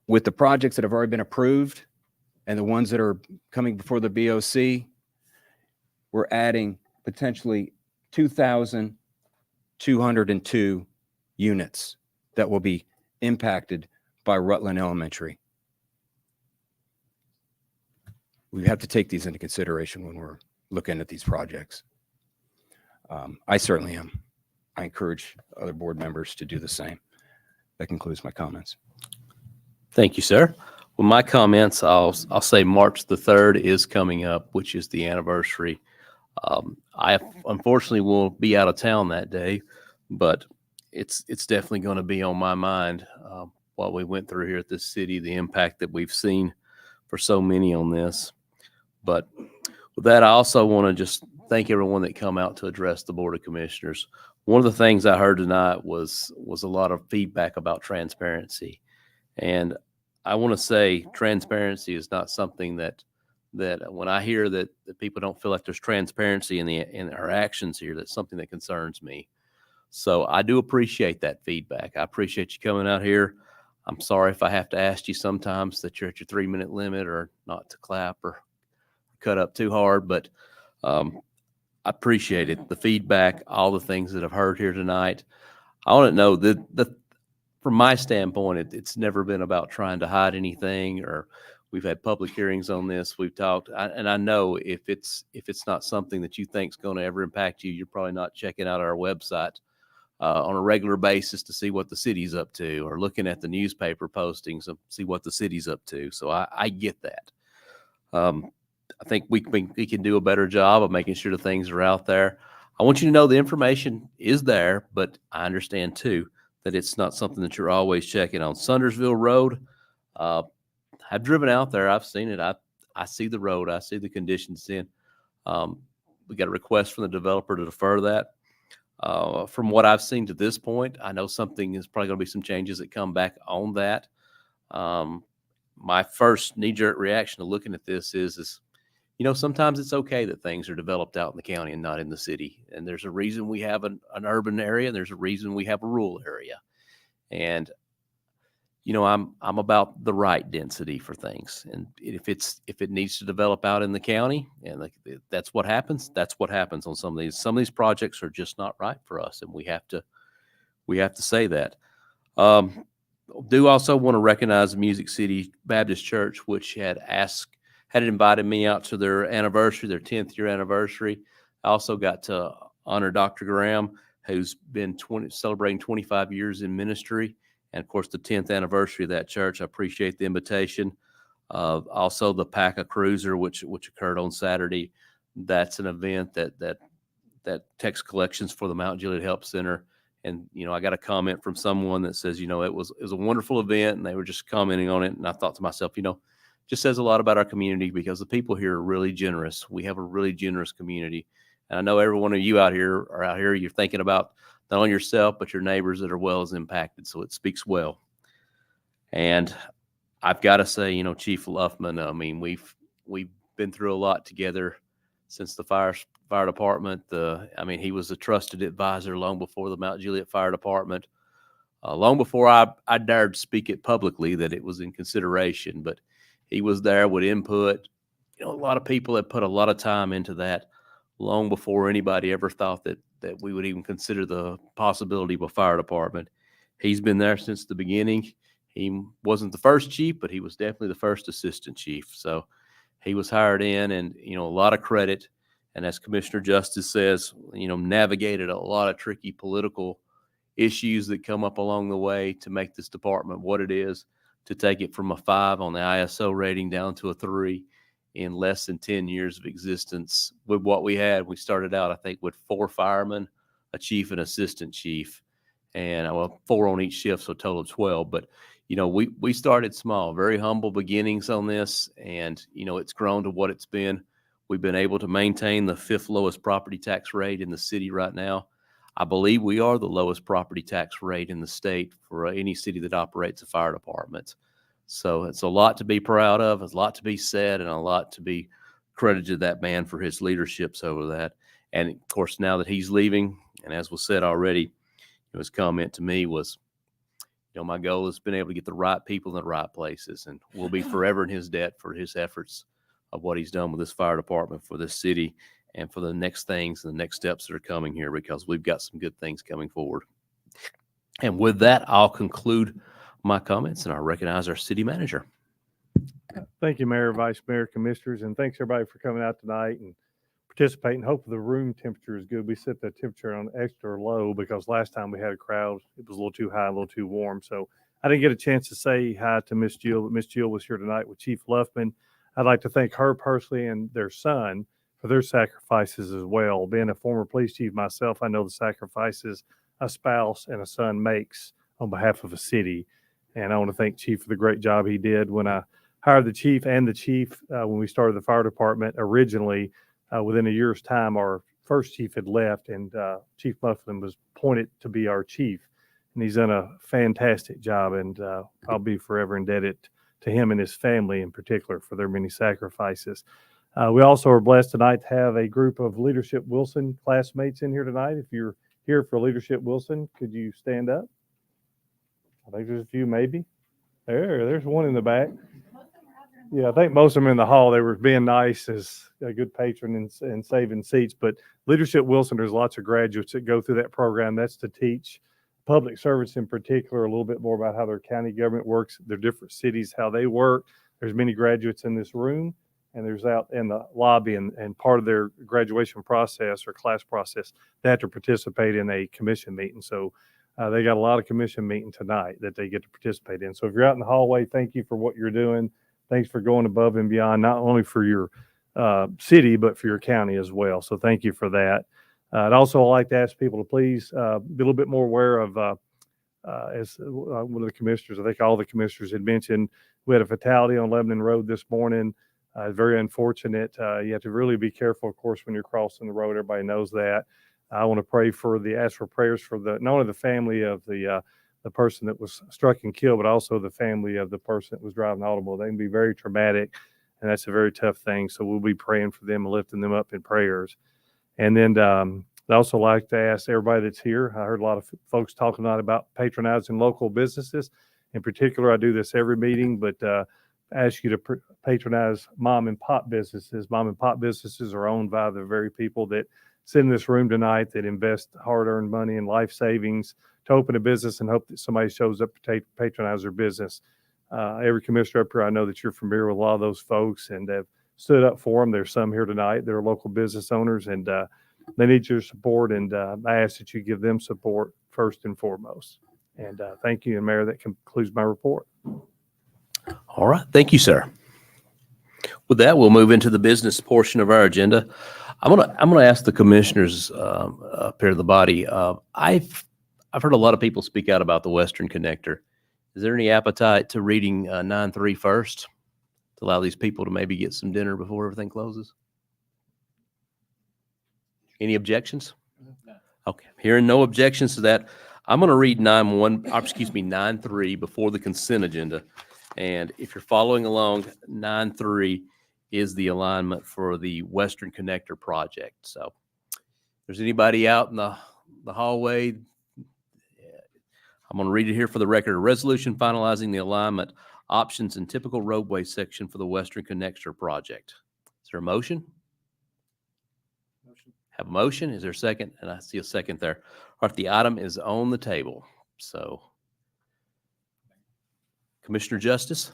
With the projects that have already been approved and the ones that are coming before the BOC, we're adding potentially 2,202 units that will be impacted by Rutland Elementary. We have to take these into consideration when we're looking at these projects. I certainly am. I encourage other board members to do the same. That concludes my comments. Thank you, sir. Well, my comments, I'll say March the 3rd is coming up, which is the anniversary. I unfortunately will be out of town that day, but it's definitely going to be on my mind what we went through here at this city, the impact that we've seen for so many on this. But with that, I also want to just thank everyone that come out to address the Board of Commissioners. One of the things I heard tonight was a lot of feedback about transparency. And I want to say transparency is not something that when I hear that people don't feel like there's transparency in our actions here, that's something that concerns me. So I do appreciate that feedback. I appreciate you coming out here. I'm sorry if I have to ask you sometimes that you're at your 3-minute limit or not to clap or cut up too hard, but I appreciate it. The feedback, all the things that I've heard here tonight. I want to know that from my standpoint, it's never been about trying to hide anything, or we've had public hearings on this. We've talked, and I know if it's not something that you think is going to ever impact you, you're probably not checking out our website on a regular basis to see what the city's up to, or looking at the newspaper postings and see what the city's up to. So I get that. I think we can do a better job of making sure the things are out there. I want you to know the information is there, but I understand too that it's not something that you're always checking on. Sundersville Road, I've driven out there. I've seen it. I see the road. I see the conditions in. We got a request from the developer to defer that. From what I've seen to this point, I know something is probably going to be some changes that come back on that. My first knee-jerk reaction to looking at this is, sometimes it's okay that things are developed out in the county and not in the city. And there's a reason we have an urban area, and there's a reason we have a rural area. And I'm about the right density for things. And if it needs to develop out in the county, and that's what happens, that's what happens on some of these. Some of these projects are just not right for us, and we have to say that. Do also want to recognize the Music City Baptist Church, which had invited me out to their anniversary, their 10th year anniversary. I also got to honor Dr. Graham, who's been celebrating 25 years in ministry. And of course, the 10th anniversary of that church. I appreciate the invitation. Also the PACA Cruiser, which occurred on Saturday. That's an event that takes collections for the Mount Juliet Help Center. And, I got a comment from someone that says, it was a wonderful event, and they were just commenting on it. And I thought to myself, just says a lot about our community, because the people here are really generous. We have a really generous community. And I know every one of you out here, you're thinking about not only yourself, but your neighbors that are well as impacted. So it speaks well. And I've got to say, Chief Luffman, we've been through a lot together since the fire department. He was a trusted advisor long before the Mount Juliet Fire Department, long before I dared speak it publicly that it was in consideration. But he was there with input. A lot of people had put a lot of time into that long before anybody ever thought that we would even consider the possibility of a fire department. He's been there since the beginning. He wasn't the first chief, but he was definitely the first assistant chief. So he was hired in, and, a lot of credit. And as Commissioner Justice says, navigated a lot of tricky political issues that come up along the way to make this department what it is, to take it from a 5 on the ISO rating down to a 3 in less than 10 years of existence. With what we had, we started out, I think, with 4 firemen, a chief and assistant chief, and 4 on each shift, so a total of 12. But, we started small, very humble beginnings on this, and, it's grown to what it's been. We've been able to maintain the 5th lowest property tax rate in the city right now. I believe we are the lowest property tax rate in the state for any city that operates a fire department. So it's a lot to be proud of, a lot to be said, and a lot to be credited to that man for his leaderships over that. And of course, now that he's leaving, and as was said already, his comment to me was, my goal has been able to get the right people in the right places, and we'll be forever in his debt for his efforts of what he's done with this fire department, for this city, and for the next things and the next steps that are coming here, because we've got some good things coming forward. And with that, I'll conclude my comments, and I'll recognize our city manager. Thank you, Mayor, Vice Mayor, Commissioners, and thanks everybody for coming out tonight. And participate and hope the room temperature is good. We set the temperature on extra low because last time we had a crowd, it was a little too high, a little too warm. So I didn't get a chance to say hi to Miss Jill, but Miss Jill was here tonight with Chief Luffman. I'd like to thank her personally and their son for their sacrifices as well. Being a former police chief myself, I know the sacrifices a spouse and a son makes on behalf of a city. And I want to thank Chief for the great job he did. When I hired the chief when we started the fire department originally, within a year's time, our first chief had left, and Chief Mufflin was appointed to be our chief. And he's done a fantastic job, and I'll be forever indebted to him and his family in particular for their many sacrifices. We also are blessed tonight to have a group of Leadership Wilson classmates in here tonight. If you're here for Leadership Wilson, could you stand up? I think there's a few, maybe. There's one in the back. Yeah, I think most of them in the hall, they were being nice as a good patron and saving seats. But Leadership Wilson, there's lots of graduates that go through that program. That's to teach public service in particular a little bit more about how their county government works, their different cities, how they work. There's many graduates in this room, and there's out in the lobby. And part of their graduation process or class process, they have to participate in a commission meeting. So they got a lot of commission meeting tonight that they get to participate in. So if you're out in the hallway, thank you for what you're doing. Thanks for going above and beyond, not only for your city, but for your county as well. So thank you for that. I'd also like to ask people to please be a little bit more aware of, as one of the commissioners, I think all the commissioners had mentioned, we had a fatality on Lebanon Road this morning. Very unfortunate. You have to really be careful, of course, when you're crossing the road. Everybody knows that. I want to ask for prayers for not only the family of the person that was struck and killed, but also the family of the person that was driving the automobile. They can be very traumatic, and that's a very tough thing. So we'll be praying for them and lifting them up in prayers. And then I'd also like to ask everybody that's here. I heard a lot of folks talking tonight about patronizing local businesses. In particular, I do this every meeting, but ask you to patronize mom and pop businesses. Mom and pop businesses are owned by the very people that sit in this room tonight that invest hard-earned money and life savings to open a business and hope that somebody shows up to patronize their business. Every commissioner up here, I know that you're familiar with a lot of those folks and have stood up for them. There's some here tonight. They're local business owners, and they need your support, and I ask that you give them support first and foremost. And thank you, and Mayor, that concludes my report. All right. Thank you, sir. With that, we'll move into the business portion of our agenda. I'm gonna ask the commissioners up here to the body. I've heard a lot of people speak out about the Western Connector. Is there any appetite to reading 9.3 first to allow these people to maybe get some dinner before everything closes? Any objections? No. Okay. Hearing no objections to that, I'm going to read 9.3 before the consent agenda. And if you're following along, 9.3 is the alignment for the Western Connector project. So if there's anybody out in the hallway, I'm going to read it here for the record. A resolution finalizing the alignment options and typical roadway section for the Western Connector project. Is there a motion? Motion. Have a motion. Is there a second? And I see a second there. All right, the item is on the table. So, Commissioner Justice.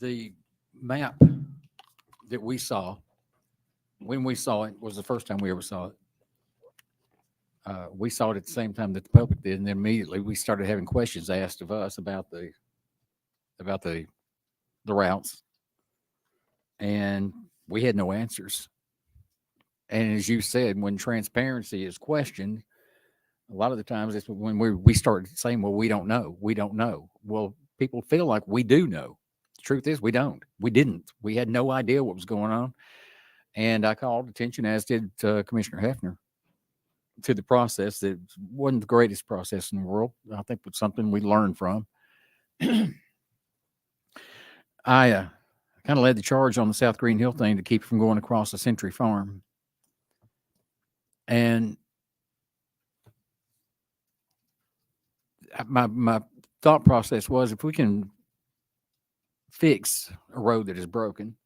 The map that we saw, when we saw it, was the first time we ever saw it. We saw it at the same time that the public did, and then immediately we started having questions asked of us about the routes, and we had no answers. And as you said, when transparency is questioned, a lot of the times it's when we start saying, "Well, we don't know. We don't know." Well, people feel like we do know. The truth is, we don't. We didn't. We had no idea what was going on. And I called attention, as did Commissioner Hefner, to the process that wasn't the greatest process in the world. I think it's something we learned from. I kind of led the charge on the South Green Hill thing to keep from going across the Century Farm. And my thought process was, if we can fix a road that is broken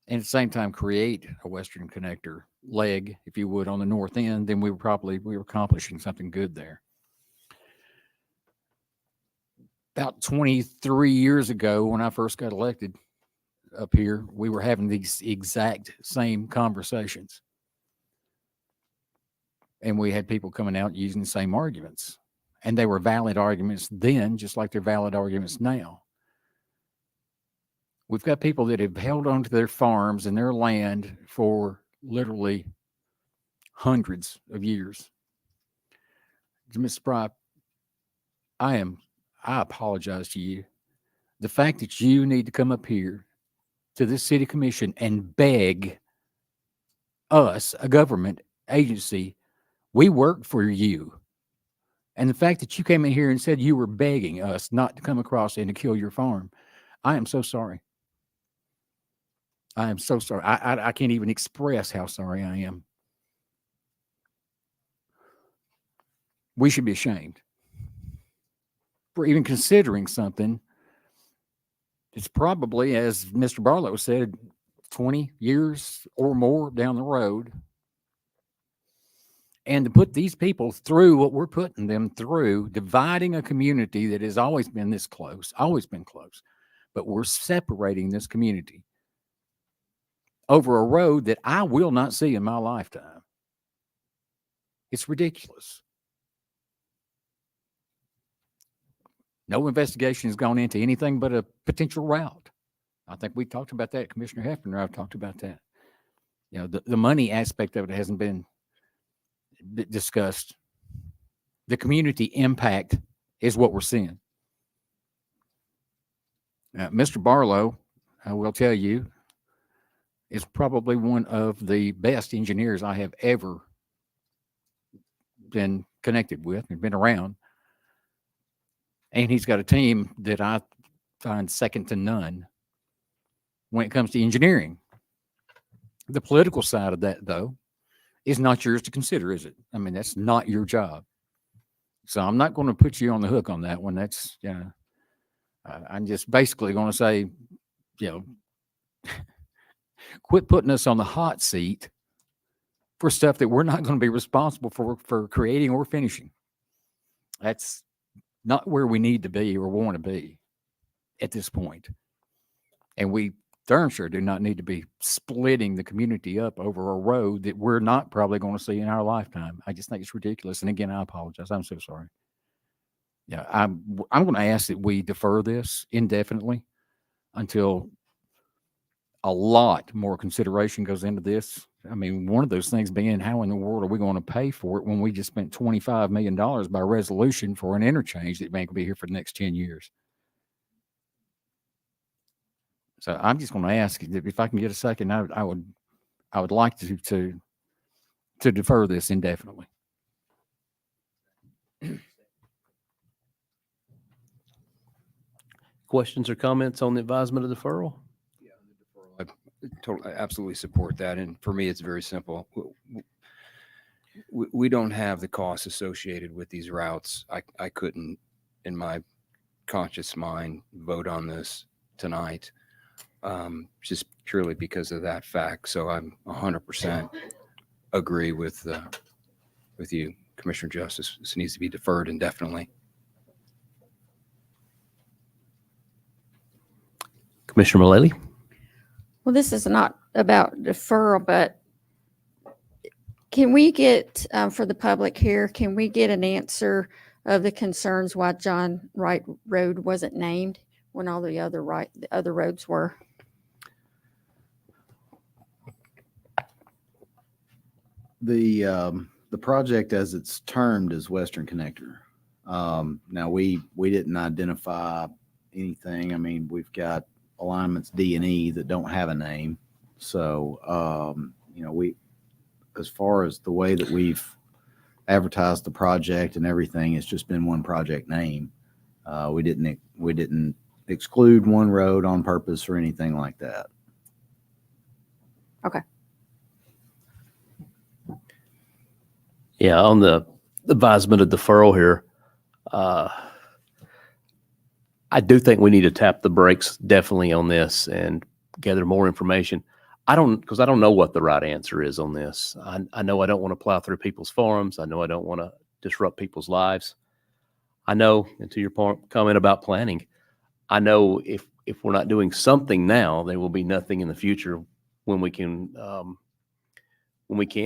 and at the same time create a Western Connector leg, if you would, on the north end, then we were accomplishing something good there. About 23 years ago, when I first got elected up here, we were having these exact same conversations. And we had people coming out using the same arguments. And they were valid arguments then, just like they're valid arguments now. We've got people that have held on to their farms and their land for literally hundreds of years. Ms. Spry, I apologize to you. The fact that you need to come up here to this city commission and beg us, a government agency, we work for you. And the fact that you came in here and said you were begging us not to come across and to kill your farm, I am so sorry. I am so sorry. I can't even express how sorry I am. We should be ashamed for even considering something. It's probably, as Mr. Barlow said, 20 years or more down the road. And to put these people through what we're putting them through, dividing a community that has always been this close, always been close, but we're separating this community over a road that I will not see in my lifetime. It's ridiculous. No investigation has gone into anything but a potential route. I think we talked about that. Commissioner Hefner and I've talked about that. You know, the money aspect of it hasn't been discussed. The community impact is what we're seeing. Mr. Barlow, I will tell you, is probably one of the best engineers I have ever been connected with and been around. And he's got a team that I find second to none when it comes to engineering. The political side of that, though, is not yours to consider, is it? I mean, that's not your job. So I'm not going to put you on the hook on that one. That's, you know, I'm just basically going to say, you know, quit putting us on the hot seat for stuff that we're not going to be responsible for creating or finishing. That's not where we need to be or want to be at this point. And we darn sure do not need to be splitting the community up over a road that we're not probably going to see in our lifetime. I just think it's ridiculous. And again, I apologize. I'm so sorry. Yeah, I'm going to ask that we defer this indefinitely until a lot more consideration goes into this. I mean, one of those things being, how in the world are we going to pay for it when we just spent $25 million by resolution for an interchange that may be here for the next 10 years? So I'm just going to ask if I can get a second. I would like to defer this indefinitely. Questions or comments on the advisement of deferral? I absolutely support that. And for me, it's very simple. We don't have the costs associated with these routes. I couldn't, in my conscious mind, vote on this tonight, just purely because of that fact. So I'm 100% agree with you, Commissioner Justice. This needs to be deferred indefinitely. Commissioner Mullally? Well, this is not about deferral, but can we get, for the public here, can we get an answer of the concerns why John Wright Road wasn't named when all the other roads were? The project as it's termed is Western Connector. Now we didn't identify anything. I mean, we've got alignments D and E that don't have a name. So, you know, as far as the way that we've advertised the project and everything, it's just been one project name. We didn't exclude one road on purpose or anything like that. Okay. Yeah, on the advisement of deferral here, I do think we need to tap the brakes definitely on this and gather more information. Because I don't know what the right answer is on this. I know I don't want to plow through people's farms. I know I don't want to disrupt people's lives. I know, and to your point, comment about planning, I know if we're not doing something now, there will be nothing in the future when we can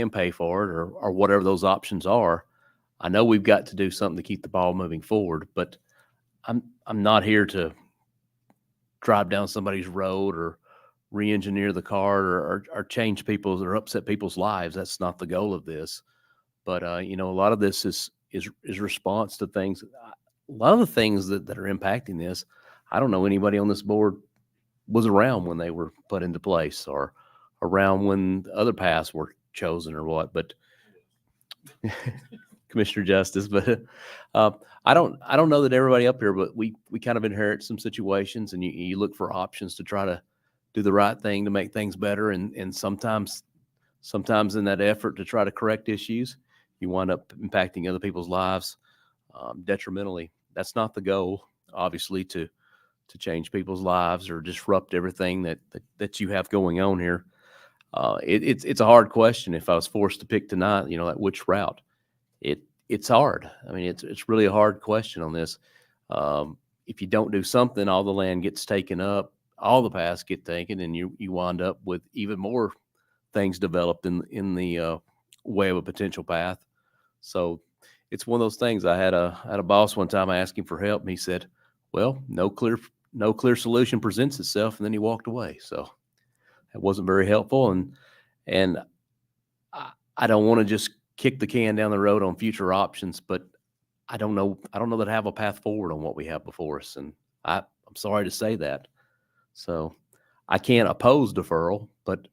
pay for it or whatever those options are. I know we've got to do something to keep the ball moving forward, but I'm not here to drive down somebody's road or re-engineer the car or change people's or upset people's lives. That's not the goal of this. But a lot of this is response to things. A lot of the things that are impacting this, I don't know anybody on this board was around when they were put into place or around when the other paths were chosen or what. But Commissioner Justice, but I don't know that everybody up here, but we kind of inherit some situations, and you look for options to try to do the right thing to make things better, and sometimes in that effort to try to correct issues, you wind up impacting other people's lives detrimentally. That's not the goal, obviously, to change people's lives or disrupt everything that you have going on here. It's a hard question. If I was forced to pick tonight, like which route, it's hard. I mean, it's really a hard question on this. If you don't do something, all the land gets taken up, all the paths get taken, and you wind up with even more things developed in the way of a potential path. So it's one of those things. I had a boss one time. I asked him for help, and he said, "Well, no clear solution presents itself," and then he walked away. So that wasn't very helpful, and I don't want to just kick the can down the road on future options, but I don't know that I have a path forward on what we have before us, and I'm sorry to say that. So I can't oppose deferral, but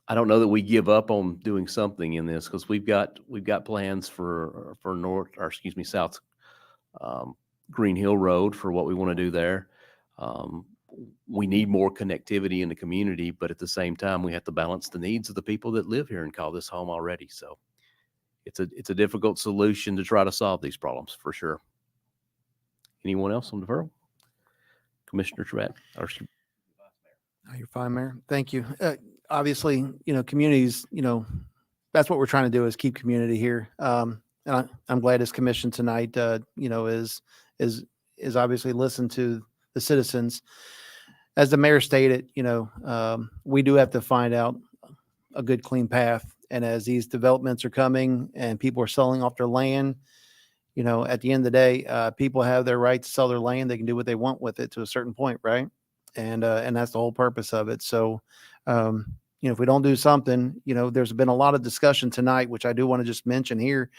I don't know that we give up on doing something in this, because we've got plans for South Green Hill Road for what we want to do there. We need more connectivity in the community, but at the same time, we have to balance the needs of the people that live here and call this home already. So it's a difficult solution to try to solve these problems for sure. Anyone else on deferral? Commissioner Trebek? You're fine, Mayor. Thank you. Obviously, communities, that's what we're trying to do, is keep community here. And I'm glad this commission tonight, is obviously listen to the citizens. As the mayor stated, we do have to find out a good, clean path. And as these developments are coming and people are selling off their land, at the end of the day, people have their right to sell their land. They can do what they want with it to a certain point, right? And that's the whole purpose of it. So, if we don't do something, there's been a lot of discussion tonight, which I do want to just mention here.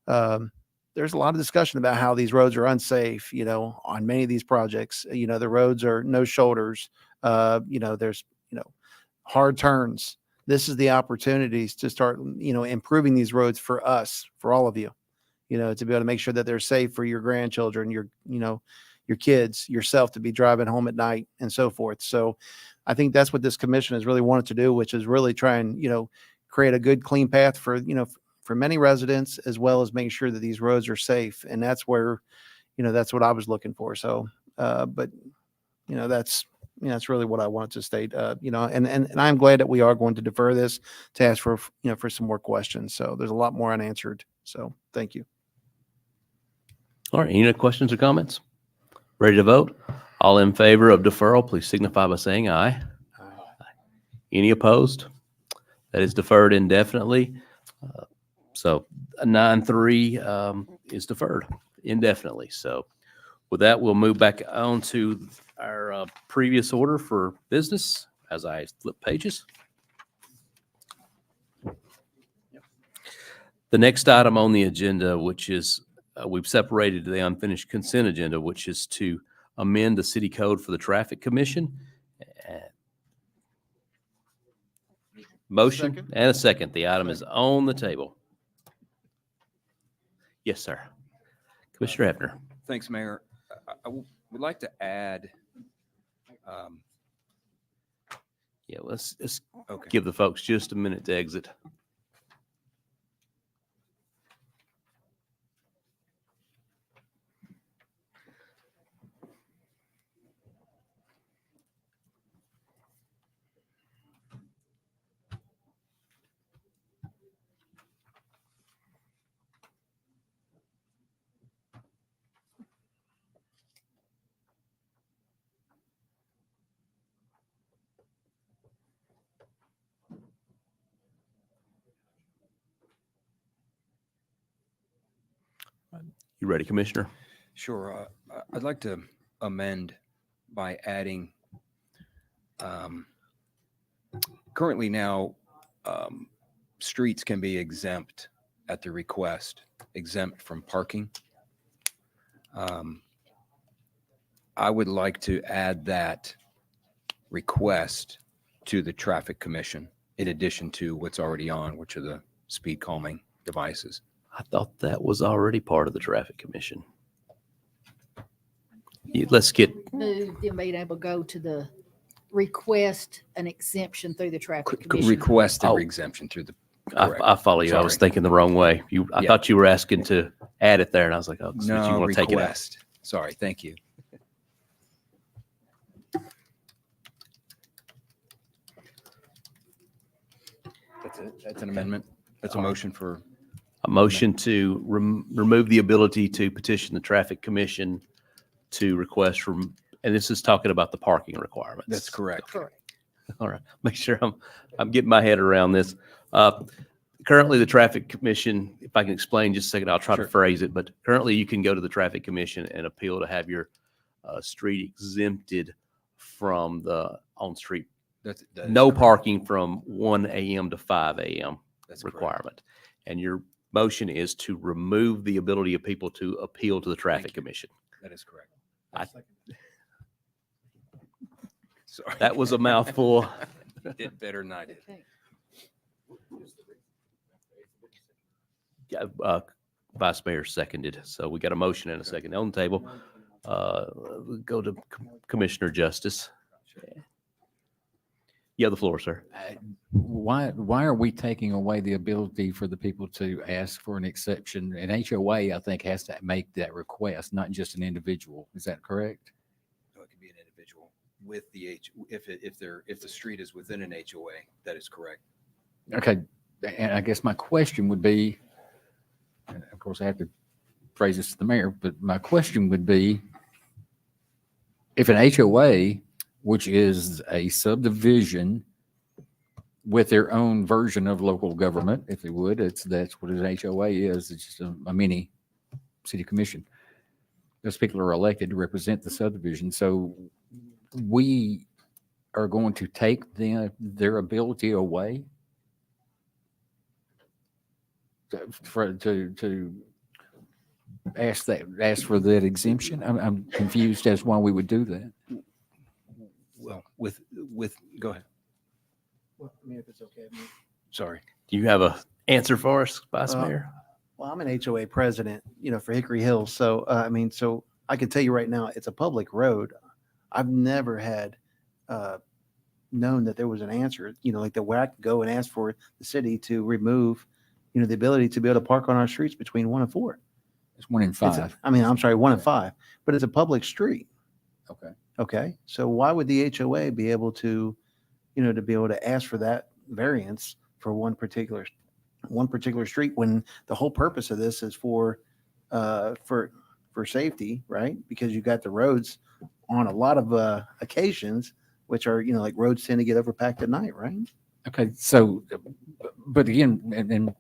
There's a lot of discussion about how these roads are unsafe, on many of these projects. The roads are no shoulders. There's, hard turns. This is the opportunities to start, improving these roads for us, for all of you, to be able to make sure that they're safe for your grandchildren, your kids, yourself, to be driving home at night and so forth. So I think that's what this commission has really wanted to do, which is really try and, create a good, clean path for, for many residents, as well as making sure that these roads are safe. And that's where, that's what I was looking for. So, but that's really what I wanted to state, and I'm glad that we are going to defer this to ask for, for some more questions. So there's a lot more unanswered. So thank you. All right. Any other questions or comments? Ready to vote? All in favor of deferral, please signify by saying aye. Aye. Any opposed? That is deferred indefinitely. So 9-3 is deferred indefinitely. So with that, we'll move back on to our previous order for business as I flip pages. The next item on the agenda, which is we've separated the unfinished consent agenda, which is to amend the city code for the traffic commission. Motion and a second. The item is on the table. Yes, sir. Commissioner Hefner. Thanks, Mayor. I would like to add. Yeah, let's give the folks just a minute to exit. You ready, Commissioner? Sure. I'd like to amend by adding, currently now, streets can be exempt at the request, exempt from parking. I would like to add that request to the Traffic Commission in addition to what's already on, which are the speed calming devices. I thought that was already part of the Traffic Commission. Let's get, Move them being able to go to the request an exemption through the traffic commission. Request the Oh. exemption through the. I follow you. I was Sorry. thinking the wrong way. I Yeah. thought you were asking to add it there, and I was like, oh, so you No, want to take it out. request. Sorry, thank you. That's it. That's an amendment. That's a motion for. A motion to remove the ability to petition the Traffic Commission to request from, and this is talking about the parking requirements. That's correct. Correct. All right, make sure I'm getting my head around this. Currently, the Traffic Commission, if I can explain just a second, I'll try to Sure. phrase it, but currently you can go to the Traffic Commission and appeal to have your street exempted from the on-street. That is No correct. parking from 1 a.m. to 5 a.m. That's correct. requirement. And your motion is to remove the ability of people to appeal to the Traffic Commission. That is correct. Sorry. That was a mouthful. You did better than I did. Yeah, Vice Mayor seconded. So we got a motion and a second on the table. We'll go to Commissioner Justice. You have the floor, sir. Why are we taking away the ability for the people to ask for an exception? An HOA, I think, has to make that request, not just an individual. Is that correct? So it could be an individual with the if the street is within an HOA, that is correct. Okay, and I guess my question would be, and of course I have to phrase this to the mayor, but my question would be, if an HOA, which is a subdivision with their own version of local government, if they would, that's what an HOA is. It's just a mini city commission. Those people are elected to represent the subdivision. So we are going to take their ability away to ask for that exemption. I'm confused as why we would do that. Well, go ahead. If it's okay. Sorry. Do you have a answer for us, Vice Uh, Mayor? Well, I'm an HOA president, for Hickory Hills. So, so I can tell you right now, it's a public road. I've never had known that there was an answer, like that where I could go and ask for the city to remove, the ability to be able to park on our streets between 1 and 4. It's 1 in 5. I'm sorry, 1 and 5, but it's a public street. Okay. Okay. So why would the HOA be able to, to be able to ask for that variance for one particular street when the whole purpose of this is for safety, right? Because you got the roads on a lot of occasions, which are, like roads tend to get overpacked at night, right? Okay. So, but again, and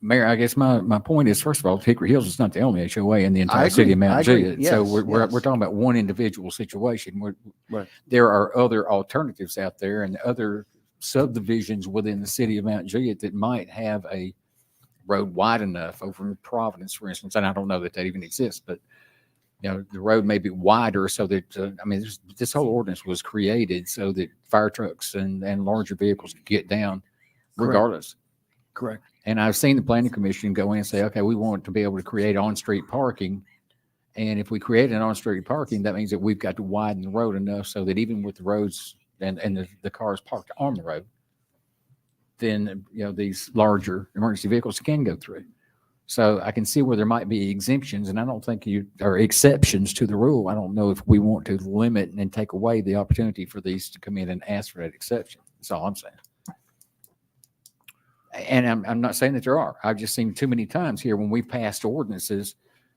Mayor, I guess my point is, first of all, Hickory Hills is not the only HOA in the entire city of Mount Juliet. So we're talking about one individual situation. Right. There are other alternatives out there and other subdivisions within the city of Mount Juliet that might have a road wide enough over in Providence, for instance. And I don't know that even exists, but the road may be wider so that, this whole ordinance was created so that fire trucks and larger vehicles could get down regardless. Correct. And I've seen the planning commission go in and say, okay, we want to be able to create on-street parking. And if we create an on-street parking, that means that we've got to widen the road enough so that even with the roads and the cars parked on the road, then, these larger emergency vehicles can go through. So I can see where there might be exemptions, and I don't think or exceptions to the rule. I don't know if we want to limit and take away the opportunity for these to come in and ask for that exception. That's all I'm saying. And I'm not saying that there are. I've just seen too many times here when we passed ordinances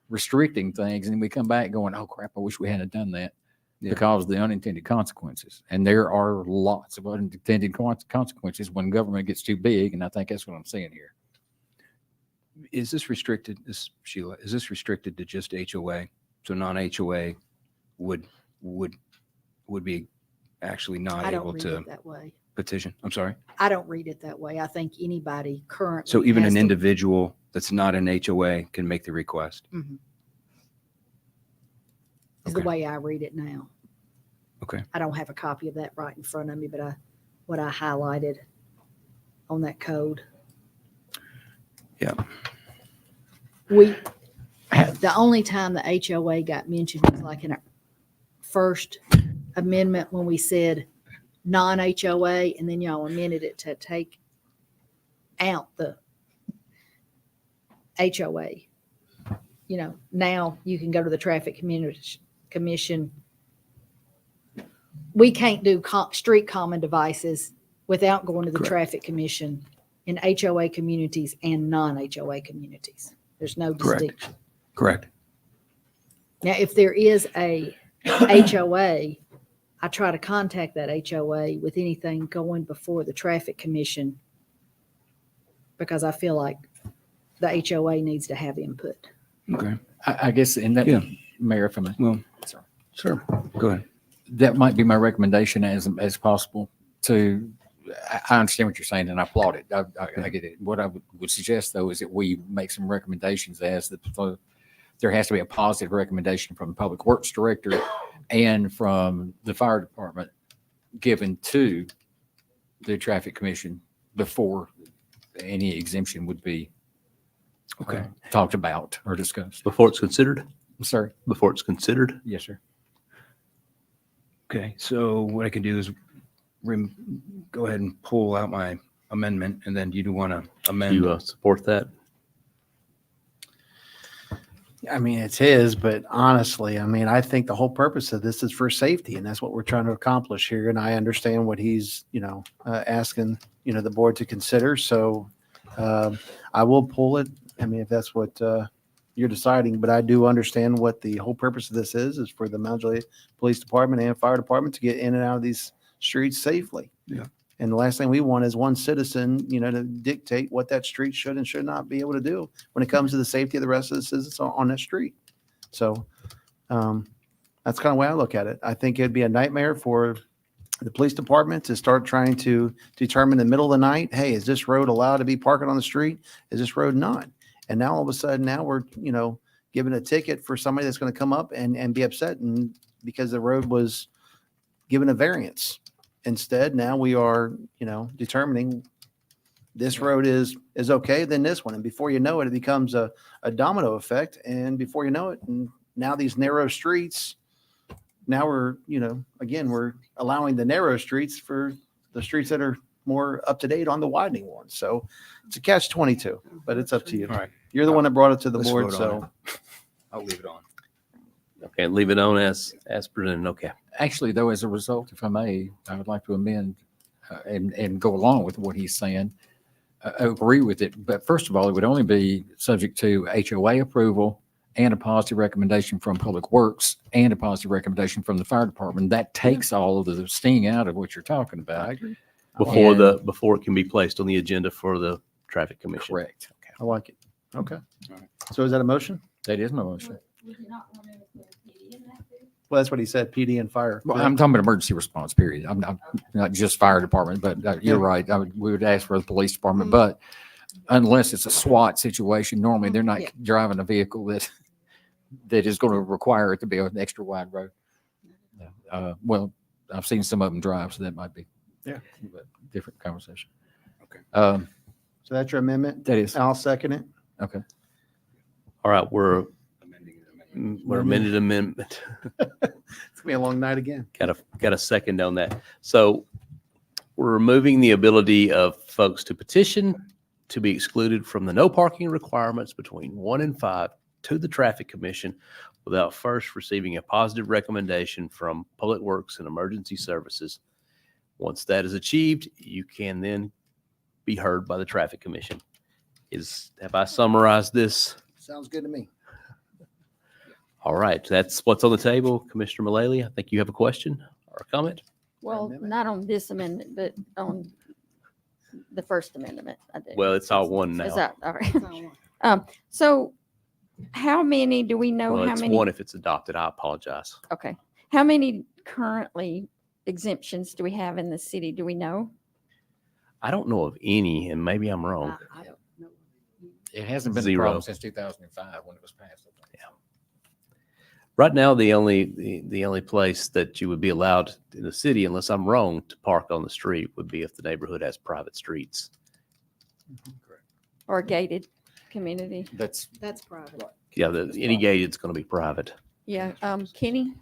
restricting things, and we come back going, "Oh crap! I wish we hadn't done that," because of the unintended consequences. And there are lots of unintended consequences when government gets too big, and I think that's what I'm seeing here. Is this restricted, this Sheila, is this restricted to just HOA? So non-HOA would be actually not I don't able read to it that way. petition? I'm sorry? I don't read it that way. I think anybody currently. So even has an to- individual that's not an HOA can make the request? Mhm. Is the Okay. way I read it now. Okay. I don't have a copy of that right in front of me, but what I highlighted on that code. Yeah. The only time the HOA got mentioned was like in our first amendment when we said non-HOA, and then y'all amended it to take out the HOA. You know, now you can go to the traffic commission. We can't do street common devices without going to the Correct. traffic commission in HOA communities and non-HOA communities. There's no Correct. distinction. Correct. Now, if there is a HOA, I try to contact that HOA with anything going before the traffic commission because I feel like the HOA needs to have input. Okay. I guess in that, Yeah. Mayor, if I may. Well, Sorry. sure. Go ahead. That might be my recommendation as possible to, I understand what you're saying and I applaud it. I get it. What I would suggest though is that we make some recommendations as that there has to be a positive recommendation from the Public Works Director and from the fire department given to the traffic commission before any exemption would be talked about or discussed. Before it's considered? I'm sorry. Before it's considered? Yes, sir. Okay, so what I can do is go ahead and pull out my amendment, and then you do want to amend. You support that? I mean, it's his, but honestly, I mean, I think the whole purpose of this is for safety, and that's what we're trying to accomplish here. And I understand what he's, asking, the board to consider. So I will pull it. I mean, if that's what you're deciding, but I do understand what the whole purpose of this is for the Mount Juliet Police Department and Fire Department to get in and out of these streets safely. Yeah. And the last thing we want is one citizen, to dictate what that street should and should not be able to do when it comes to the safety of the rest of the citizens on that street. So that's kind of the way I look at it. I think it'd be a nightmare for the police department to start trying to determine in the middle of the night, hey, is this road allowed to be parking on the street? Is this road not? And now all of a sudden, now we're, giving a ticket for somebody that's going to come up and be upset and because the road was given a variance. Instead, now we are, determining this road is okay, then this one. And before you know it, it becomes a domino effect. And before you know it, and now these narrow streets, now we're, again, we're allowing the narrow streets for the streets that are more up to date on the widening ones. So it's a catch-22, but it's up to you. All right. You're the one that brought it to the Let's board, vote on so. it. I'll leave it on. Okay, leave it on as presented. Okay. Actually, though, as a result, if I may, I would like to amend and go along with what he's saying. Agree with it, but first of all, it would only be subject to HOA approval and a positive recommendation from Public Works and a positive recommendation from the fire department. That takes all of the sting out of what you're talking about. I agree. Before it can be placed on the agenda for the traffic commission. Correct. I like it. Okay. So is that a motion? That is my motion. Well, that's what he said, PD and fire. Well, I'm talking about emergency response, period. I'm not just fire department, but you're Yeah. right. We would ask for the police department, but unless it's a SWAT situation, normally they're not Yeah. driving a vehicle that is going to require it to be an extra wide road. Well, I've seen some of them drive, so that might be different conversation. Okay. So that's your amendment? That is. I'll second it. Okay. All right, we're amended amendment. It's gonna be a long night again. Got a second on that. So we're removing the ability of folks to petition to be excluded from the no parking requirements between 1 and 5 to the traffic commission without first receiving a positive recommendation from Public Works and Emergency Services. Once that is achieved, you can then be heard by the traffic commission. Have I summarized this? Sounds good to me. All right, that's what's on the table. Commissioner Mullally, I think you have a question or a comment? Well, not on this amendment, but on the first amendment. I do. Well, it's all one Is now. that, all right. So how many do we know? Well, How it's many? one if it's adopted. I apologize. Okay. How many currently exemptions do we have in the city? Do we know? I don't know of any, and maybe I'm wrong. I don't know. It hasn't been a Zero. problem since 2005 when it was passed. Right now, the only place that you would be allowed in the city, unless I'm wrong, to park on the street would be if the neighborhood has private streets. Or gated community? That's private. Yeah, any gated's going to be private. Yeah. Kenny?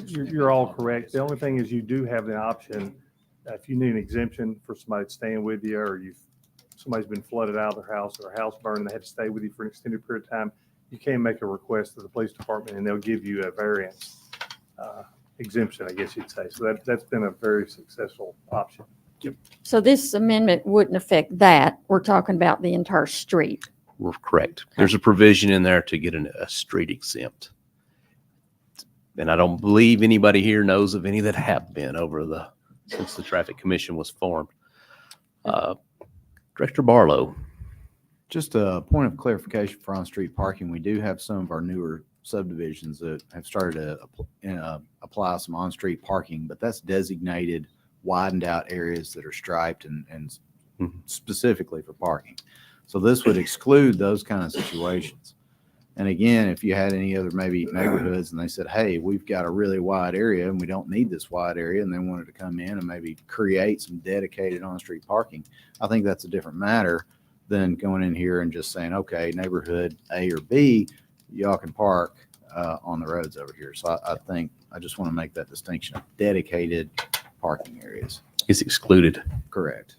You're all correct. The only thing is you do have the option, if you need an exemption for somebody staying with you, or somebody's been flooded out of their house or a house burned and they had to stay with you for an extended period of time, you can make a request to the police department and they'll give you a variance exemption, I guess you'd say. So that's been a very successful option. Yep. So this amendment wouldn't affect that. We're talking about the entire street. We're correct. There's a provision in there to get a street exempt. And I don't believe anybody here knows of any that have been since the Traffic Commission was formed. Director Barlow. Just a point of clarification for on-street parking. We do have some of our newer subdivisions that have started to apply some on-street parking, but that's designated widened out areas that are striped and specifically for parking. So this would exclude those kind of situations. And again, if you had any other maybe neighborhoods and they said, hey, we've got a really wide area and we don't need this wide area, and they wanted to come in and maybe create some dedicated on-street parking, I think that's a different matter than going in here and just saying, okay, neighborhood A or B, y'all can park on the roads over here. So I think I just want to make that distinction of dedicated parking areas. Is excluded. Correct.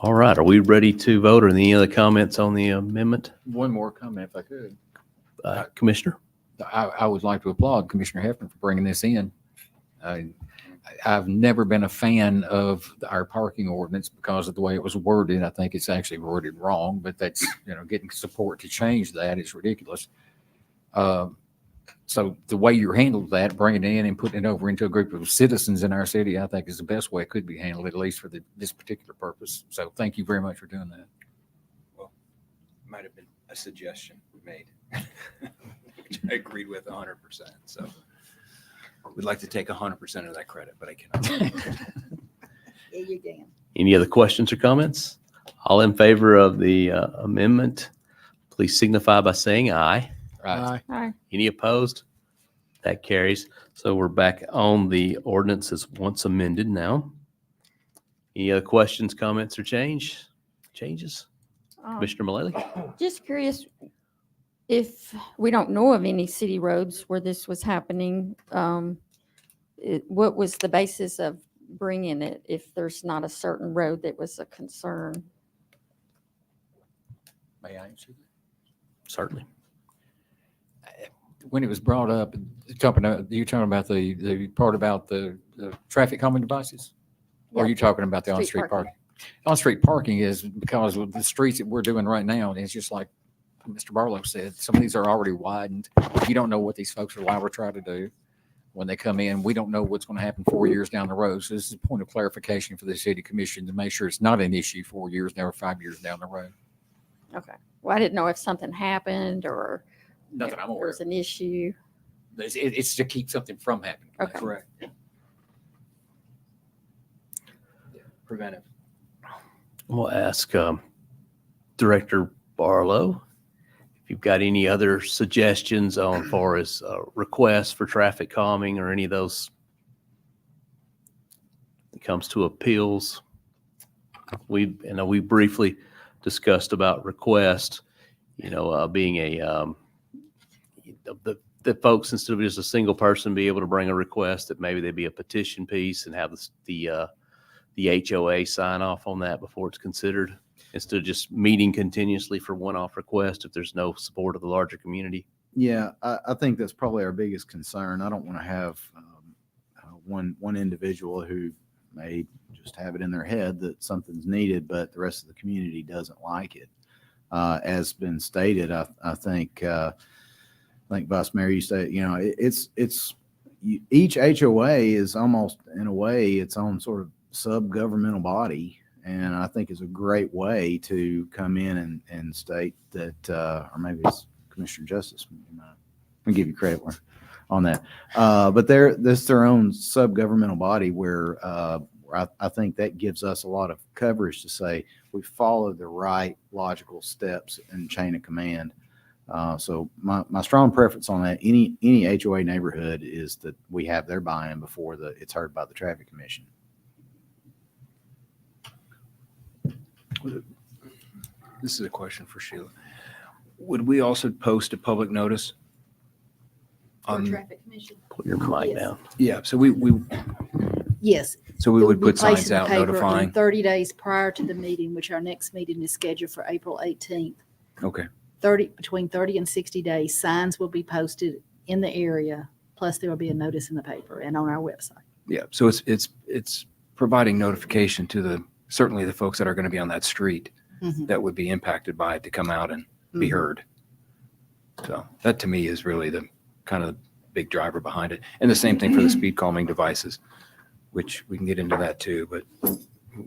All right. Are we ready to vote, or any other comments on the amendment? One more comment, if I could. Commissioner? I would like to applaud Commissioner Heffernan for bringing this in. I've never been a fan of our parking ordinance because of the way it was worded. I think it's actually worded wrong, but that's, getting support to change that is ridiculous. So the way you handled that, bringing it in and putting it over into a group of citizens in our city, I think is the best way it could be handled, at least for this particular purpose. So thank you very much for doing that. Well, might have been a suggestion made, which I agreed with 100%. So we'd like to take 100% of that credit, but I cannot. Yeah, you can. Any other questions or comments? All in favor of the amendment, please signify by saying aye. Aye. Aye. Any opposed? That carries. So we're back on the ordinance as once amended now. Any other questions, comments, or changes? Commissioner Mullally? Just curious, if we don't know of any city roads where this was happening, what was the basis of bringing it if there's not a certain road that was a concern? May I answer that? Certainly. When it was brought up, you're talking about the part about the traffic calming devices? Or are you talking about the Street on-street parking. parking? On-street parking is because of the streets that we're doing right now, and it's just like Mr. Barlow said, some of these are already widened. You don't know what these folks are liable to try to do when they come in. We don't know what's going to happen 4 years down the road. So this is a point of clarification for the city commission to make sure it's not an issue 4 years now or 5 years down the road. Okay. Well, I didn't know if something happened or Nothing I'm there aware was of. an issue. It's to keep something from happening. Okay. Correct. Preventive. We'll ask Director Barlow if you've got any other suggestions on far as requests for traffic calming or any of those. When it comes to appeals, we briefly discussed about request, being the folks, instead of just a single person be able to bring a request, that maybe there'd be a petition piece and have the HOA sign off on that before it's considered, instead of just meeting continuously for one-off request if there's no support of the larger community. Yeah, I think that's probably our biggest concern. I don't want to have one individual who may just have it in their head that something's needed, but the rest of the community doesn't like it. As been stated, I think Vice Mayor, you say, each HOA is almost in a way its own sort of sub-governmental body, and I think is a great way to come in and state that, or maybe it's Commissioner Justice. I'll give you credit on that. But that's their own sub-governmental body where I think that gives us a lot of coverage to say we followed the right logical steps and chain of command. So my strong preference on that, any HOA neighborhood, is that we have their buy-in before it's heard by the Traffic Commission. This is a question for Sheila. Would we also post a public notice? For traffic commission. Put your mic Yes. down. Yeah, so we Yes. So we It would be put placed signs in the out paper notifying. 30 days prior to the meeting, which our next meeting is scheduled for April 18th. Okay. Between 30 and 60 days, signs will be posted in the area, plus there will be a notice in the paper and on our website. Yeah, so it's providing notification to certainly the folks that are going to be on that street Mhm. that would be impacted by it to come out and be Mhm. heard. So that to me is really the kind of big driver behind it. And the same thing for the speed calming devices, which we can get into that too. But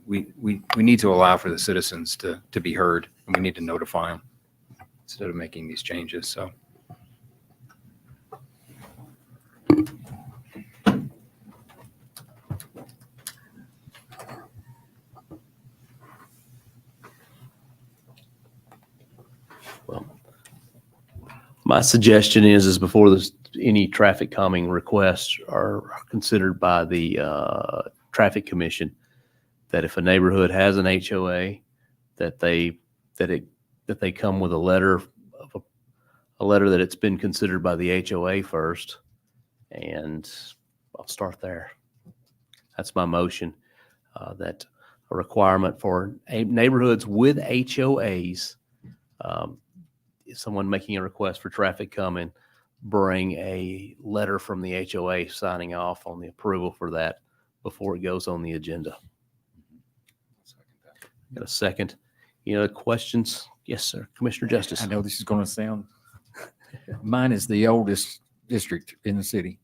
we need to allow for the citizens to be heard, and we need to notify them instead of making these changes. So. My suggestion is before any traffic calming requests are considered by the Traffic Commission, that if a neighborhood has an HOA, that they come with a letter that it's been considered by the HOA first, and I'll start there. That's my motion. That a requirement for neighborhoods with HOAs. Someone making a request for traffic calming, bring a letter from the HOA signing off on the approval for that before it goes on the agenda. Got a second? Any other questions? Yes, sir. Commissioner Justice. I know this is going to sound, mine is the oldest district in the city.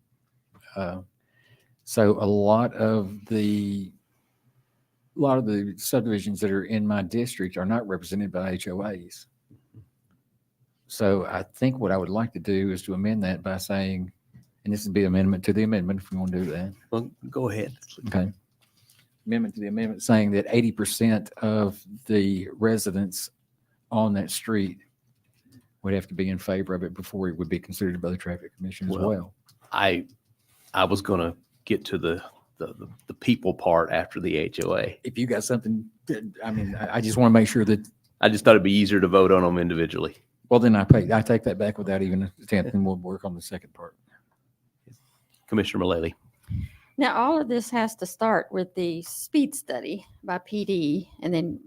So a lot of the subdivisions that are in my district are not represented by HOAs. So I think what I would like to do is to amend that by saying, and this would be amendment to the amendment if we want to do that. Well, go ahead. Okay. Amendment to the amendment saying that 80% of the residents on that street would have to be in favor of it before it would be considered by the Traffic Commission as well. I was going to get to the people part after the HOA. If you got something, I just want to make sure that. I just thought it'd be easier to vote on them individually. Well, then I take that back without even attempting. We'll work on the second part. Commissioner Mullally. Now, all of this has to start with the speed study by PD and then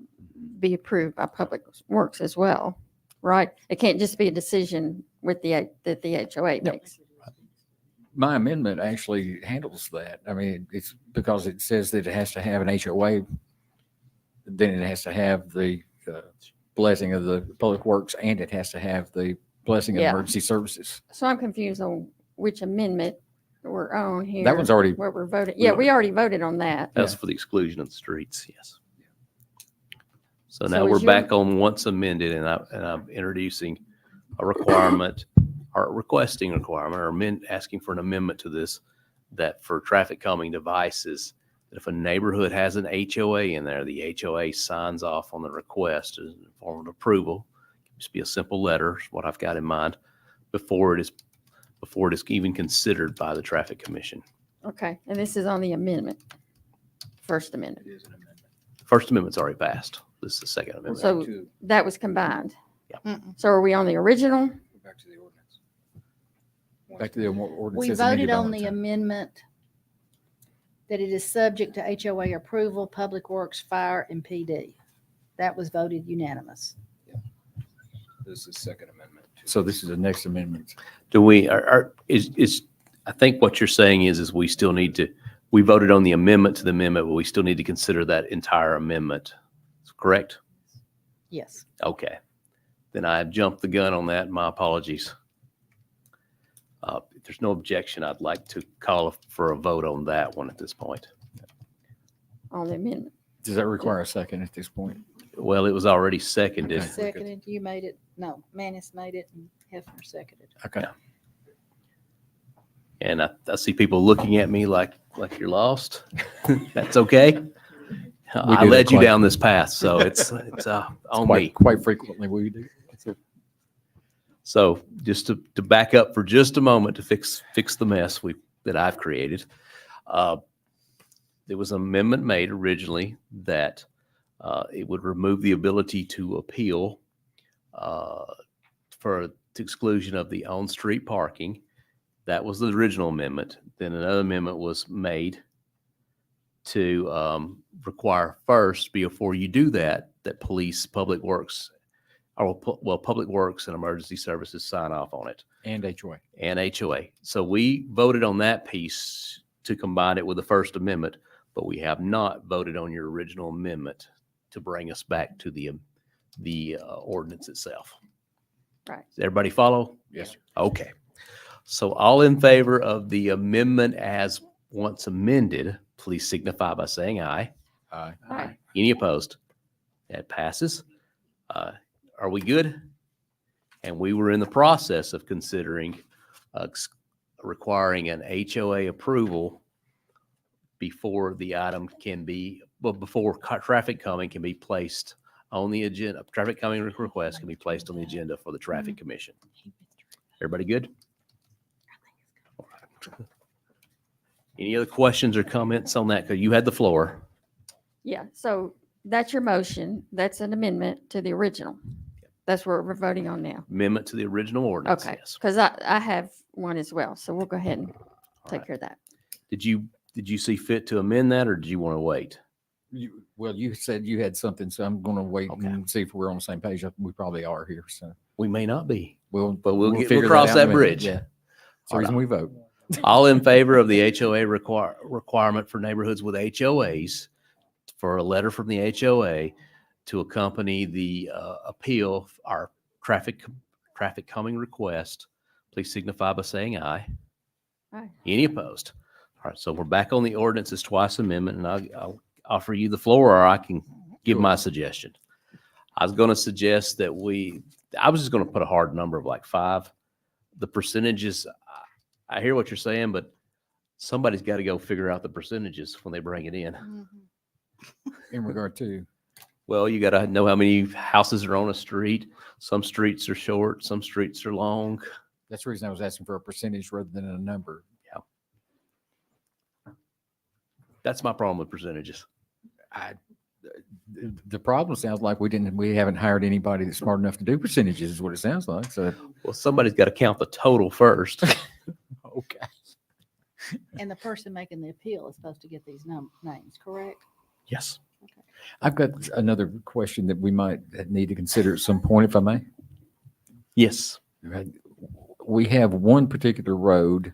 be approved by Public Works as well, right? It can't just be a decision that the HOA makes. My amendment actually handles that. I mean, it's because it says that it has to have an HOA, then it has to have the blessing of the Public Works, and it has to have the blessing of Yeah. emergency services. So I'm confused on which amendment we're on here. That one's already- Where we're voting. Yeah, we already voted on that. That's for the exclusion of the streets, yes. So So now is we're your- back on once amended, and I'm introducing a requirement, or requesting a requirement, or asking for an amendment to this, that for traffic calming devices, that if a neighborhood has an HOA in there, the HOA signs off on the request as a form of approval. Just be a simple letter, is what I've got in mind, before it is even considered by the Traffic Commission. Okay, and this is on the amendment, First Amendment. First Amendment's already passed. This is the Second Amendment. So that was combined. Yeah. So are we on the original? Back to the ordinance. We as amended voted on its the own. amendment that it is subject to HOA approval, Public Works, Fire, and PD. That was voted unanimous. This is Second Amendment. So this is the next amendment. Do we, I think what you're saying is we still need to, we voted on the amendment to the amendment, but we still need to consider that entire amendment. Correct? Yes. Okay. Then I jumped the gun on that. My apologies. If there's no objection, I'd like to call for a vote on that one at this point. on the amendment. Does that require a second at this point? Well, it was already seconded. Okay. Seconded, you made it, no, Manis made it and Hefner seconded. Okay. And I see people looking at me like you're lost. That's okay. I do that led you quite- down this path, so it's on me. Quite frequently we do. So just to back up for just a moment to fix the mess that I've created. There was an amendment made originally that it would remove the ability to appeal for the exclusion of the on-street parking. That was the original amendment. Then another amendment was made to require first, before you do that, that police, public works, public works and emergency services sign off on it. And HOA. And HOA. So we voted on that piece to combine it with the First Amendment, but we have not voted on your original amendment to bring us back to the ordinance itself. Right. Does everybody follow? Yes, sir. Okay. So all in favor of the amendment as once amended, please signify by saying aye. Aye. Aye. Any opposed? That passes. Are we good? And we were in the process of considering requiring an HOA approval before the item can be, before traffic calming can be placed on the agenda. Traffic calming request can be placed on the agenda for the Traffic Commission. Everybody good? All right. Any other questions or comments on that? Because you had the floor. Yeah, so that's your motion. That's an amendment to the original. That's what we're voting on now. Amendment to the original ordinance. Okay, Yes. because I have one as well, so we'll go ahead and take care of that. Did you see fit to amend that, or did you want to wait? Well, you said you had something, so I'm going to wait Okay. and see if we're on the same page. We probably are here, so We may not be, but we'll figure cross out that in a minute. bridge. Yeah, that's the All reason right. we vote. All in favor of the HOA requirement for neighborhoods with HOAs, for a letter from the HOA to accompany the appeal, our traffic calming request, please signify by saying aye. Aye. Any opposed? All right, so we're back on the ordinances twice amendment, and I'll offer you the floor, or I can give Sure. my suggestion. I was going to suggest that I was just going to put a hard number of like 5. The percentages, I hear what you're saying, but somebody's got to go figure out the percentages when they bring it in. In regard to, Well, you got to know how many houses are on a street. Some streets are short, some streets are long. that's the reason I was asking for a percentage rather than a number. That's my problem with percentages. The problem sounds like we haven't hired anybody that's smart enough to do percentages is what it sounds like. So, Well, somebody's got to count the total first. okay. And the person making the appeal is supposed to get these names, correct? Yes. I've got another question that we might need to consider at some point, if I may. Yes. We have one particular road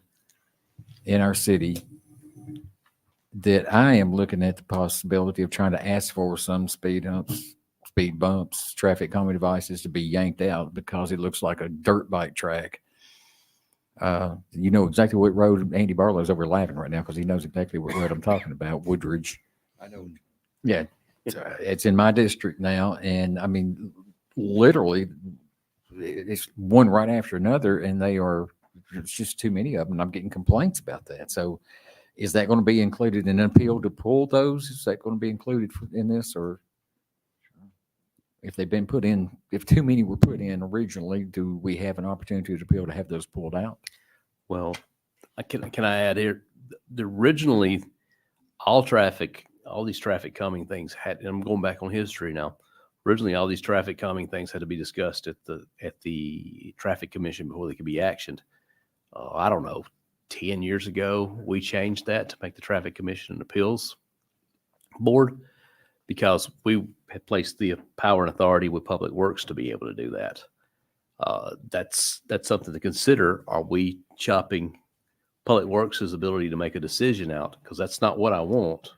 in our city that I am looking at the possibility of trying to ask for some speed bumps, traffic calming devices to be yanked out because it looks like a dirt bike track. You know exactly what road Andy Barlow's over laughing right now because he knows exactly what road I'm talking about, Woodridge. I know. Yeah, it's in my district now, and I mean, literally, it's one right after another, and it's just too many of them. And I'm getting complaints about that. So, is that going to be included in an appeal to pull those? Is that going to be included in this, or if they've been put in? If too many were put in originally, do we have an opportunity to appeal to have those pulled out? Well, can I add here? Originally, all these traffic calming things had, and I'm going back on history now. Originally, all these traffic calming things had to be discussed at the Traffic Commission before they could be actioned. I don't know, 10 years ago, we changed that to make the Traffic Commission an appeals board because we had placed the power and authority with Public Works to be able to do that. That's something to consider. Are we chopping Public Works' ability to make a decision out? Because that's not what I want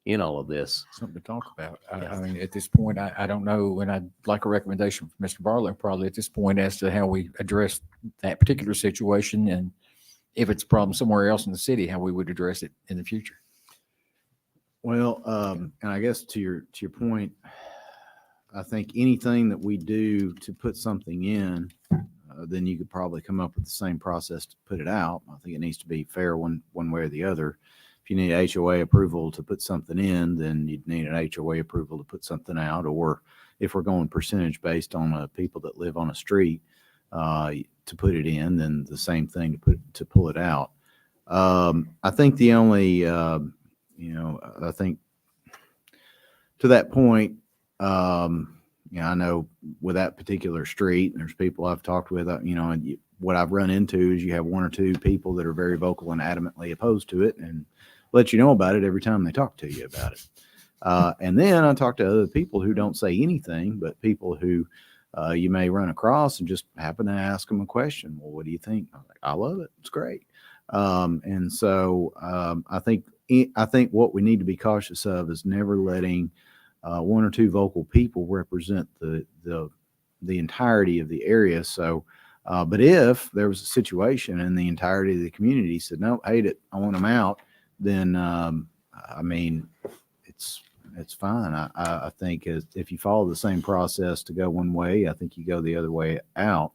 in all of this. Something to talk about. I mean, at this point, I don't know, and I'd like a recommendation from Mr. Barlow probably at this point as to how we address that particular situation, and if it's a problem somewhere else in the city, how we would address it in the future. Well, and I guess to your point, I think anything that we do to put something in, then you could probably come up with the same process to put it out. I think it needs to be fair one way or the other. If you need HOA approval to put something in, then you'd need an HOA approval to put something out. Or if we're going percentage based on people that live on a street to put it in, then the same thing to pull it out. I think the only, I think to that point, I know with that particular street, and there's people I've talked with, and what I've run into is you have one or two people that are very vocal and adamantly opposed to it and let you know about it every time they talk to you about it. And then I talk to other people who don't say anything, but people who you may run across and just happen to ask them a question. Well, what do you think? I'm like, I love it. It's great. And so I think what we need to be cautious of is never letting one or two vocal people represent the entirety of the area. So, but if there was a situation and the entirety of the community said, no, hate it, I want them out, then I mean, it's fine. I think if you follow the same process to go one way, I think you go the other way out.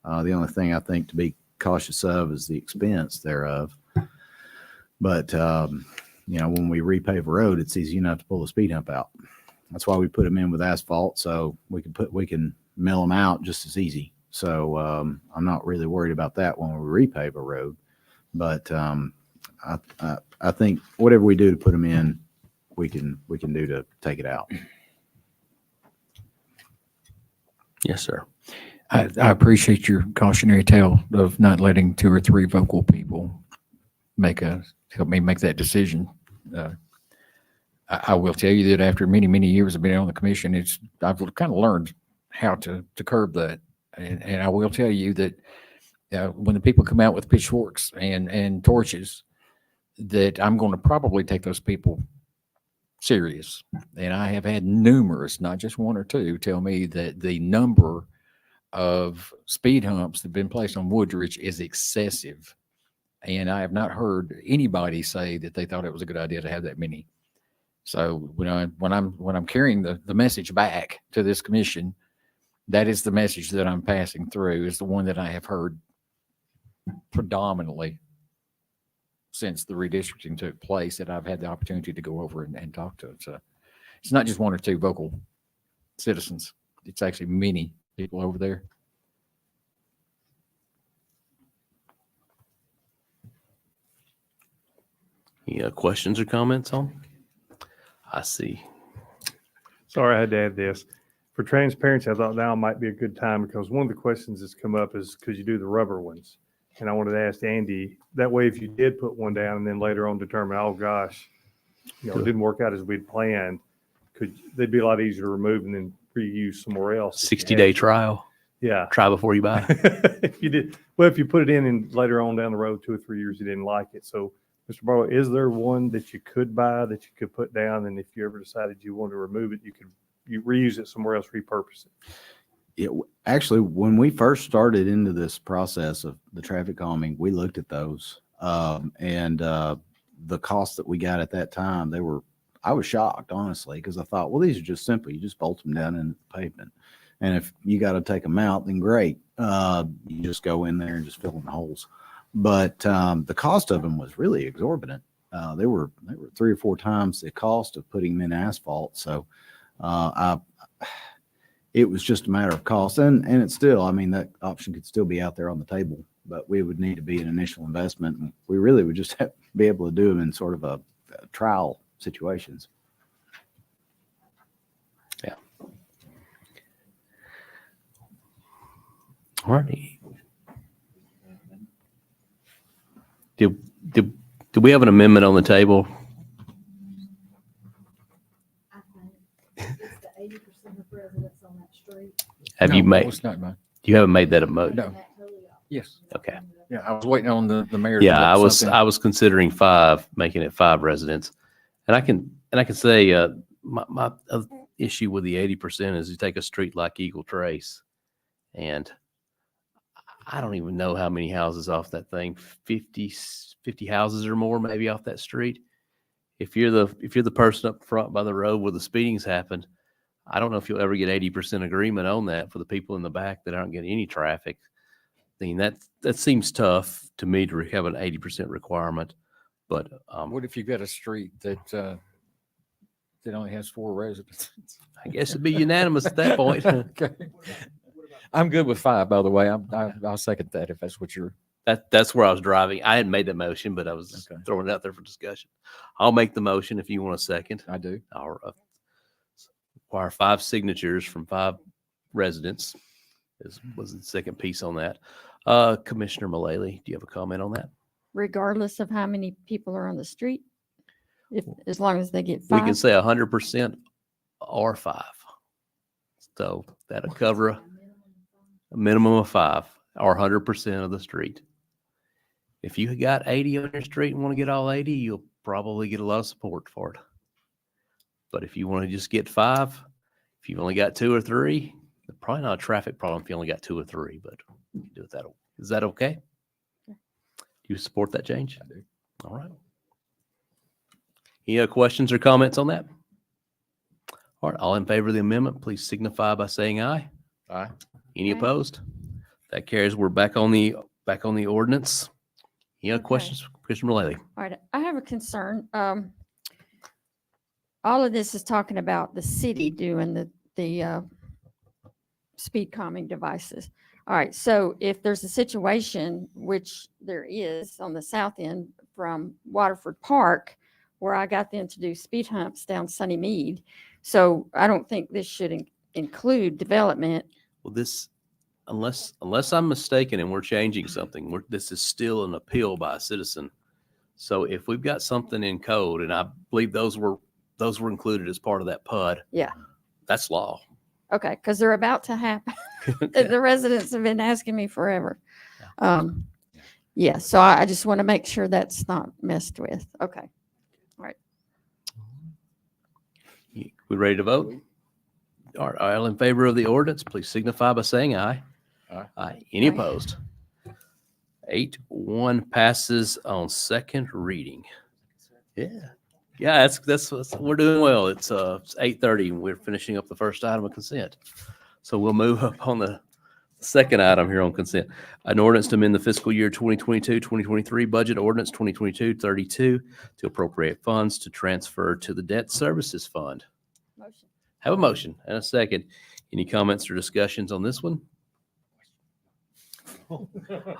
The only thing I think to be cautious of is the expense thereof. But when we repave a road, it's easy enough to pull the speed hump out. That's why we put them in with asphalt, so we can mill them out just as easy. So I'm not really worried about that when we repave a road. But I think whatever we do to put them in, we can do to take it out. Yes, sir. I appreciate your cautionary tale of not letting two or three vocal people help me make that decision. I will tell you that after many, many years of being on the commission, I've kind of learned how to curb that. And I will tell you that when the people come out with pitchforks and torches, that I'm going to probably take those people serious. And I have had numerous, not just one or two, tell me that the number of speed humps that have been placed on Woodridge is excessive. And I have not heard anybody say that they thought it was a good idea to have that many. So when I'm carrying the message back to this commission, that is the message that I'm passing through, is the one that I have heard predominantly since the redistricting took place, that I've had the opportunity to go over and talk to. So it's not just one or two vocal citizens. It's actually many people over there. Any questions or comments on? I see. Sorry, I had to add this. For transparency, I thought now might be a good time, because one of the questions that's come up is, could you do the rubber ones? And I wanted to ask Andy, that way if you did put one down and then later on determine, oh gosh, it didn't work out as we'd planned, they'd be a lot easier to remove and then reuse somewhere else. 60-day trial. Yeah. Try before you buy. If you put it in and later on down the road, 2 or 3 years, you didn't like it. So Mr. Barlow, is there one that you could buy that you could put down, and if you ever decided you wanted to remove it, you reuse it somewhere else, repurpose it? Yeah, actually, when we first started into this process of the traffic calming, we looked at those, and the cost that we got at that time, I was shocked, honestly, because I thought, well, these are just simple. You just bolt them down in the pavement, and if you got to take them out, then great. You just go in there and just fill in the holes. But the cost of them was really exorbitant. They were 3 or 4 times the cost of putting them in asphalt. So it was just a matter of cost, and it's still, I mean, that option could still be out there on the table, but we would need to be an initial investment. And we really would just have to be able to do them in sort of a trial situations. Yeah. All right. Did we have an amendment on the table? I think it's the 80% of residents on that street. Have No, you made? no, it's not mine. You haven't made that a motion. No. Yes. Okay. Yeah, I was waiting on the mayor. to Yeah, look something. I was considering 5, making it 5 residents, and I can say my issue with the 80% is you take a street like Eagle Trace, and I don't even know how many houses off that thing, 50 houses or more maybe off that street. if you're the person up front by the road where the speeding's happened, I don't know if you'll ever get 80% agreement on that for the people in the back that aren't getting any traffic. I mean, that seems tough to me to have an 80% requirement, but What if you've got a street that only has 4 residents? I guess it'd be unanimous at that point. Okay. I'm good with 5, by the way. I'll second that if that's what you're. That's where I was driving. I hadn't made that motion, but I was throwing it out there for discussion. I'll make the motion if you want a second. I do. I'll require 5 signatures from 5 residents. Was the second piece on that. Commissioner Mullally, do you have a comment on that? Regardless of how many people are on the street, as long as they get We 5. can say 100% or 5. So that'll cover a minimum of 5 or 100% of the street. If you got 80 on your street and want to get all 80, you'll probably get a lot of support for it. But if you want to just get 5, if you've only got 2 or 3, probably not a traffic problem if you only got 2 or 3, but you can do it that. Is that okay? Do you support that change? I do. All right. Any other questions or comments on that? All right, all in favor of the amendment, please signify by saying aye. Aye. Any Aye. opposed? That carries. We're back on the ordinance. Any other Okay. questions, Commissioner Mullally? All right, I have a concern. All of this is talking about the city doing the speed calming devices. All right, so if there's a situation, which there is on the south end from Waterford Park, where I got them to do speed humps down Sunny Mead. So I don't think this should include development. Well, this, unless I'm mistaken and we're changing something, this is still an appeal by a citizen. So if we've got something in code, and I believe those were included as part of that PUD, Yeah. that's law. Okay, because they're about to happen. The residents have been asking me forever. Yeah, so I just want to make sure that's not messed with. Okay. All right. We ready to vote? All right, all in favor of the ordinance, please signify by saying aye. Aye. Aye. Any Aye. opposed? 8-1 passes on second reading. Yeah. Yeah, that's we're doing well. It's 8:30 and we're finishing up the first item of consent. So we'll move up on the second item here on consent. An ordinance to amend the fiscal year 2022-2023 budget ordinance 2022-32 to appropriate funds to transfer to the debt services fund. Motion. Have a motion and a second. Any comments or discussions on this one?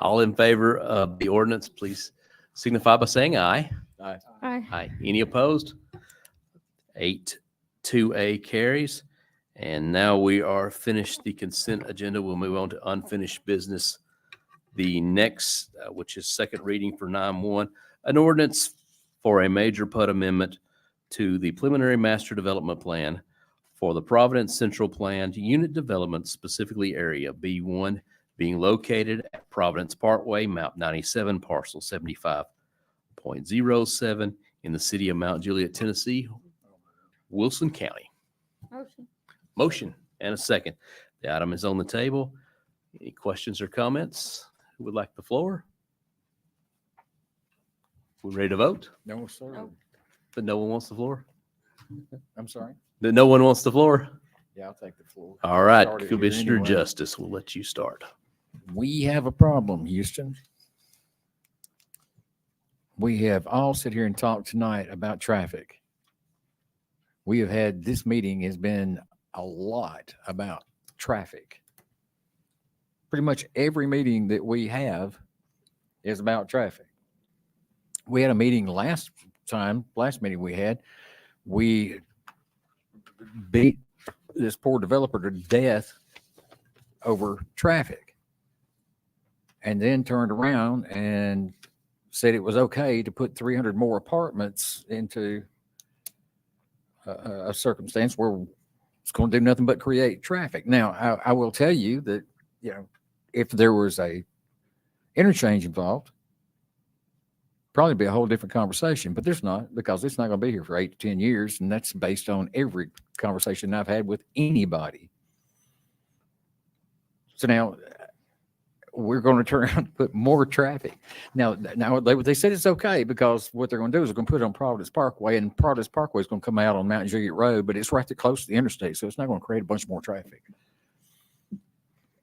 All in favor of the ordinance, please signify by saying aye. Aye. Aye. Aye. Any opposed? 8-2A carries. And now we are finished the consent agenda. We'll move on to unfinished business. The next, which is second reading for 9-1, an ordinance for a major PUD amendment to the preliminary master development plan for the Providence Central Planned Unit Development, specifically Area B1, being located at Providence Parkway, Mount 97, parcel 75.07 in the city of Mount Juliet, Tennessee, Wilson County. Motion. Motion and a second. The item is on the table. Any questions or comments? Who would like the floor? We ready to vote? No, sir. Nope. But no one wants the floor? I'm sorry. That no one wants the floor? Yeah, I'll take the floor. All right, Started here Commissioner anyway. Justice, we'll let you start. We have a problem, Houston. We have all sit here and talked tonight about traffic. We have had, this meeting has been a lot about traffic. Pretty much every meeting that we have is about traffic. We had a meeting last meeting we had, we beat this poor developer to death over traffic. And then turned around and said it was okay to put 300 more apartments into a circumstance where it's going to do nothing but create traffic. Now, I will tell you that, you know, if there was a interchange involved, probably be a whole different conversation, but there's not, because it's not going to be here for 8 to 10 years. And that's based on every conversation I've had with anybody. So now we're going to turn around and put more traffic. Now they said it's okay because what they're going to do is they're going to put it on Providence Parkway, and Providence Parkway is going to come out on Mount Juliet Road, but it's right there close to the interstate, so it's not going to create a bunch more traffic.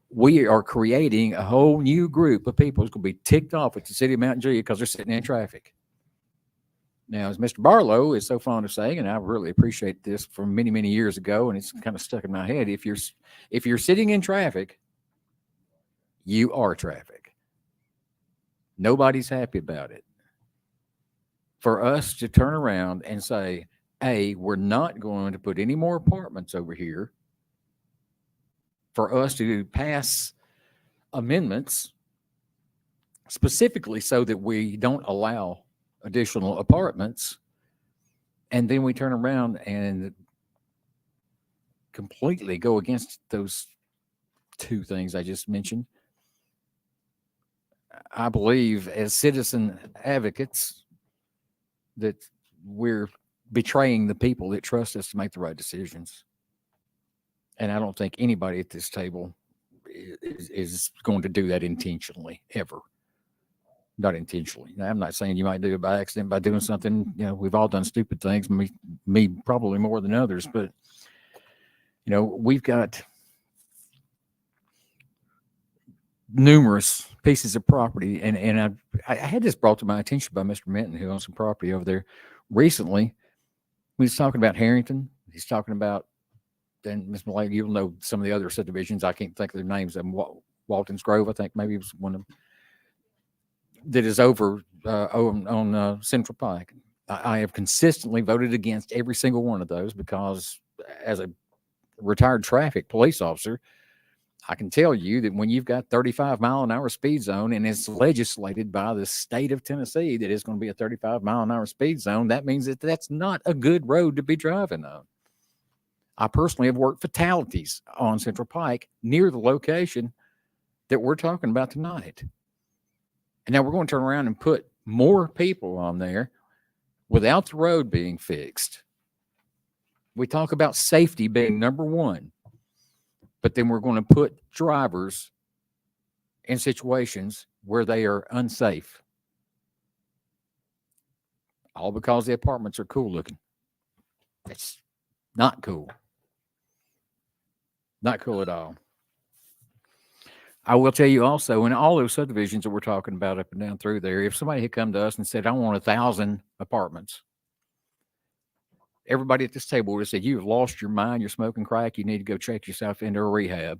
We are creating a whole new group of people who's going to be ticked off at the city of Mount Juliet because they're sitting in traffic. Now, as Mr. Barlow is so fond of saying, and I really appreciate this from many, many years ago, and it's kind of stuck in my head, if you're sitting in traffic, you are traffic. Nobody's happy about it. For us to turn around and say, hey, we're not going to put any more apartments over here, for us to pass amendments specifically so that we don't allow additional apartments, and then we turn around and completely go against those two things I just mentioned. I believe as citizen advocates that we're betraying the people that trust us to make the right decisions. And I don't think anybody at this table is going to do that intentionally, ever. Not intentionally. Now, I'm not saying you might do it by accident by doing something. You know, we've all done stupid things, me probably more than others, but you know, we've got numerous pieces of property, and I had this brought to my attention by Mr. Minton, who owns some property over there recently. He was talking about Harrington. He's talking about, and Ms. Malay, you'll know some of the other subdivisions. I can't think of their names. Walton's Grove, I think maybe it was one of them, that is over on Central Pike. I have consistently voted against every single one of those because as a retired traffic police officer, I can tell you that when you've got 35-mile-an-hour speed zone and it's legislated by the state of Tennessee that it's going to be a 35-mile-an-hour speed zone, that means that that's not a good road to be driving on. I personally have worked fatalities on Central Pike near the location that we're talking about tonight. And now we're going to turn around and put more people on there without the road being fixed. We talk about safety being number one, but then we're going to put drivers in situations where they are unsafe. All because the apartments are cool looking. It's not cool. Not cool at all. I will tell you also, in all those subdivisions that we're talking about up and down through there, if somebody had come to us and said, I want 1,000 apartments, everybody at this table would have said, you've lost your mind, you're smoking crack, you need to go check yourself into a rehab.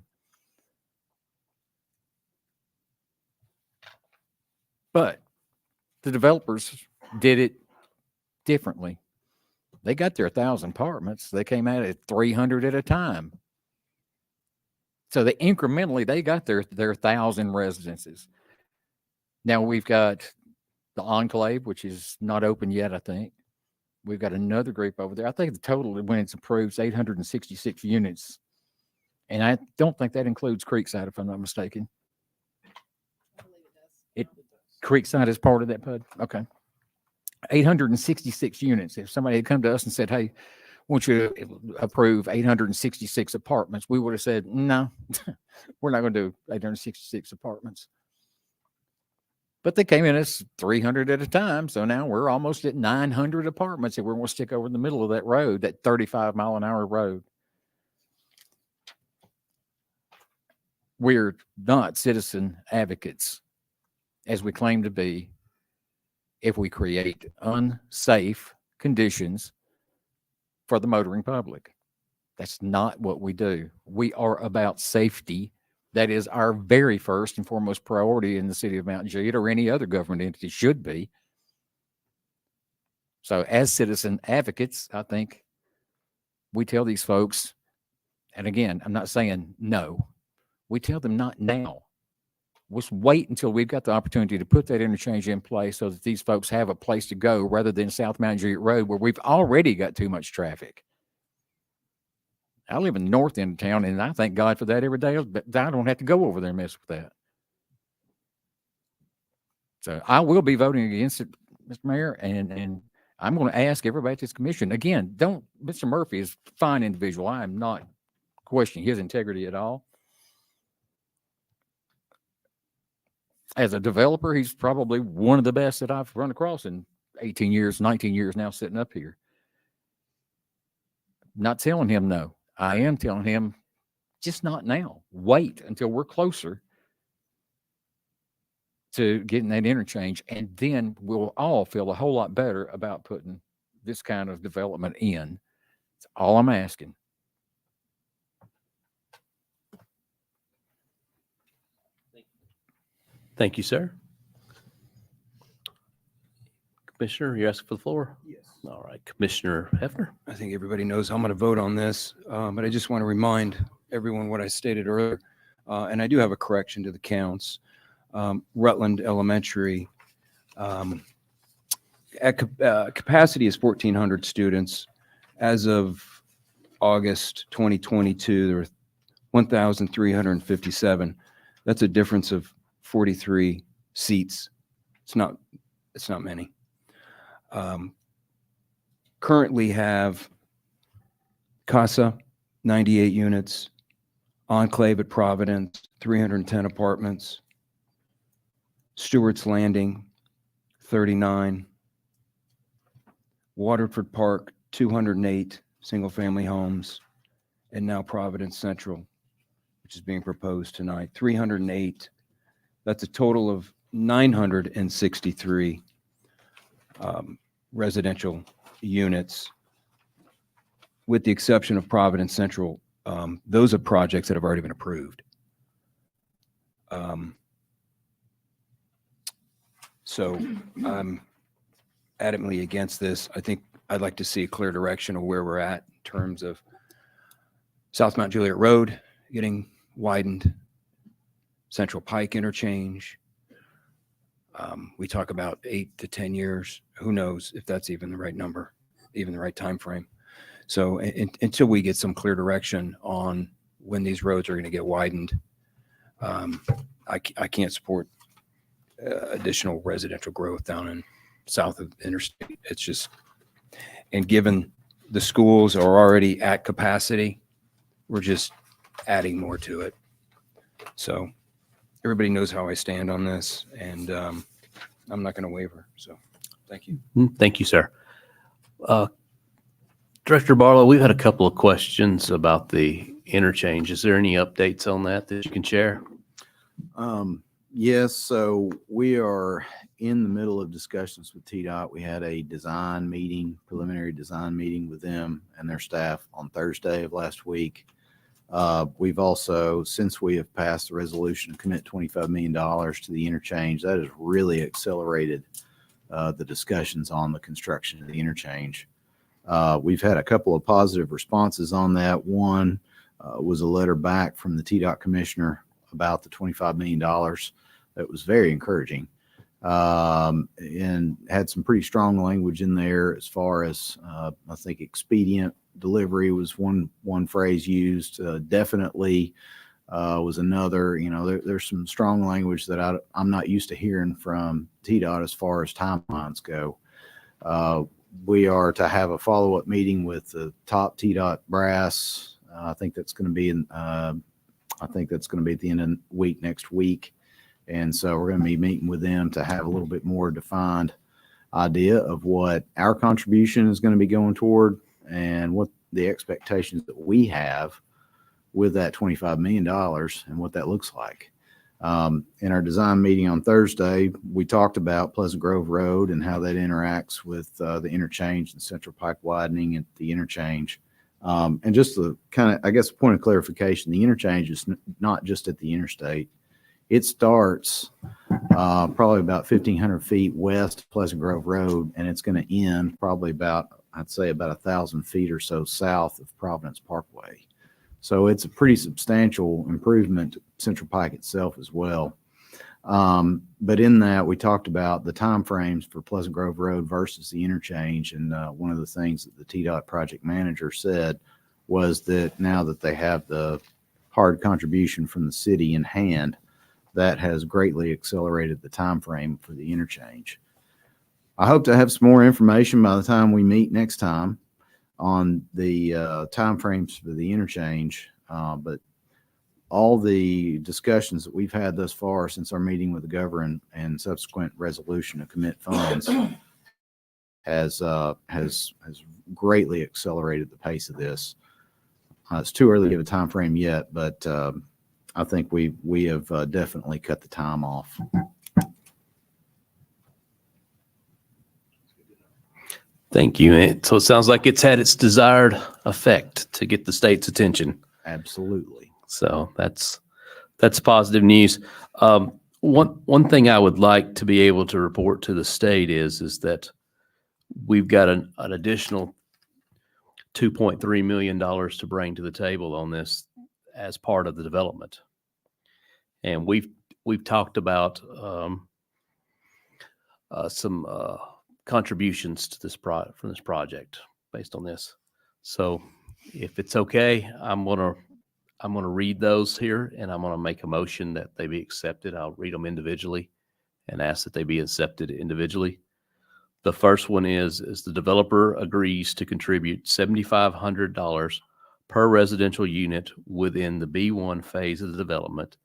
But the developers did it differently. They got their 1,000 apartments. They came out at 300 at a time. So they incrementally, they got their 1,000 residences. Now we've got the Enclave, which is not open yet, I think. We've got another group over there. I think the total when it's approved is 866 units. And I don't think that includes Creekside, if I'm not mistaken. Creekside is part of that, PUD? Okay. 866 units. If somebody had come to us and said, hey, I want you to approve 866 apartments, we would have said, no, we're not going to do 866 apartments. But they came in as 300 at a time. So now we're almost at 900 apartments that we're going to stick over in the middle of that road, that 35-mile-an-hour road. We're not citizen advocates, as we claim to be, if we create unsafe conditions for the motoring public. That's not what we do. We are about safety. That is our very first and foremost priority in the city of Mount Juliet, or any other government entity should be. So as citizen advocates, I think we tell these folks, and again, I'm not saying no, we tell them not now. Let's wait until we've got the opportunity to put that interchange in place so that these folks have a place to go rather than South Mount Juliet Road, where we've already got too much traffic. I live in the north end of town, and I thank God for that every day, but I don't have to go over there and mess with that. So I will be voting against it, Mr. Mayor, and I'm going to ask everybody at this commission, again, Mr. Murphy is a fine individual. I am not questioning his integrity at all. as a developer, he's probably one of the best that I've run across in 18 years, 19 years now sitting up here. Not telling him no. I am telling him just not now. Wait until we're closer to getting that interchange, and then we'll all feel a whole lot better about putting this kind of development in. That's all I'm asking. Thank you, sir. Commissioner, you're asking for the floor? Yes. All right, Commissioner Hefner. I think everybody knows how I'm going to vote on this, but I just want to remind everyone what I stated earlier. And I do have a correction to the counts. Rutland Elementary, capacity is 1,400 students. As of August 2022, there were 1,357. That's a difference of 43 seats. It's not many. Currently have Casa, 98 units, Enclave at Providence, 310 apartments, Stewart's Landing, 39, Waterford Park, 208 single-family homes, and now Providence Central, which is being proposed tonight, 308. That's a total of 963 residential units, with the exception of Providence Central. Those are projects that have already been approved. So I'm adamantly against this. I think I'd like to see a clear direction of where we're at in terms of South Mount Juliet Road getting widened, Central Pike interchange. We talk about 8 to 10 years. Who knows if that's even the right number, even the right time frame. So until we get some clear direction on when these roads are going to get widened, I can't support additional residential growth down in south of interstate. It's just, and given the schools are already at capacity, we're just adding more to it. So everybody knows how I stand on this, and I'm not going to waver. So thank you. Thank you, sir. Director Barlow, we've had a couple of questions about the interchange. Is there any updates on that you can share? Yes, so we are in the middle of discussions with TDOT. We had a design meeting, preliminary design meeting with them and their staff on Thursday of last week. We've also, since we have passed the resolution to commit $25 million to the interchange, that has really accelerated the discussions on the construction of the interchange. We've had a couple of positive responses on that. One was a letter back from the TDOT commissioner about the $25 million. That was very encouraging, and had some pretty strong language in there as far as I think expedient delivery was one phrase used. Definitely was another. You know, there's some strong language that I'm not used to hearing from TDOT as far as timelines go. We are to have a follow-up meeting with the top TDOT brass. I think that's going to be at the end of the week next week. And so we're going to be meeting with them to have a little bit more defined idea of what our contribution is going to be going toward and what the expectations that we have with that $25 million and what that looks like. In our design meeting on Thursday, we talked about Pleasant Grove Road and how that interacts with the interchange and Central Pike widening at the interchange. And just the kind of, I guess, point of clarification, the interchange is not just at the interstate. It starts probably about 1,500 feet west of Pleasant Grove Road, and it's going to end probably about, I'd say about 1,000 feet or so south of Providence Parkway. So it's a pretty substantial improvement to Central Pike itself as well. But in that, we talked about the timeframes for Pleasant Grove Road versus the interchange. And one of the things that the TDOT project manager said was that now that they have the hard contribution from the city in hand, that has greatly accelerated the timeframe for the interchange. I hope to have some more information by the time we meet next time on the timeframes for the interchange. But all the discussions that we've had thus far since our meeting with the governor and subsequent resolution to commit funds has greatly accelerated the pace of this. It's too early to give a time frame yet, but I think we have definitely cut the time off. Thank you. So it sounds like it's had its desired effect to get the state's attention. Absolutely. So that's positive news. One thing I would like to be able to report to the state is that we've got an additional $2.3 million to bring to the table on this as part of the development. And we've talked about some contributions to this from this project based on this. So if it's okay, I'm gonna read those here, and I'm gonna make a motion that they be accepted. I'll read them individually and ask that they be accepted individually. The first one is the developer agrees to contribute $7,500 per residential unit within the B1 phase of the development.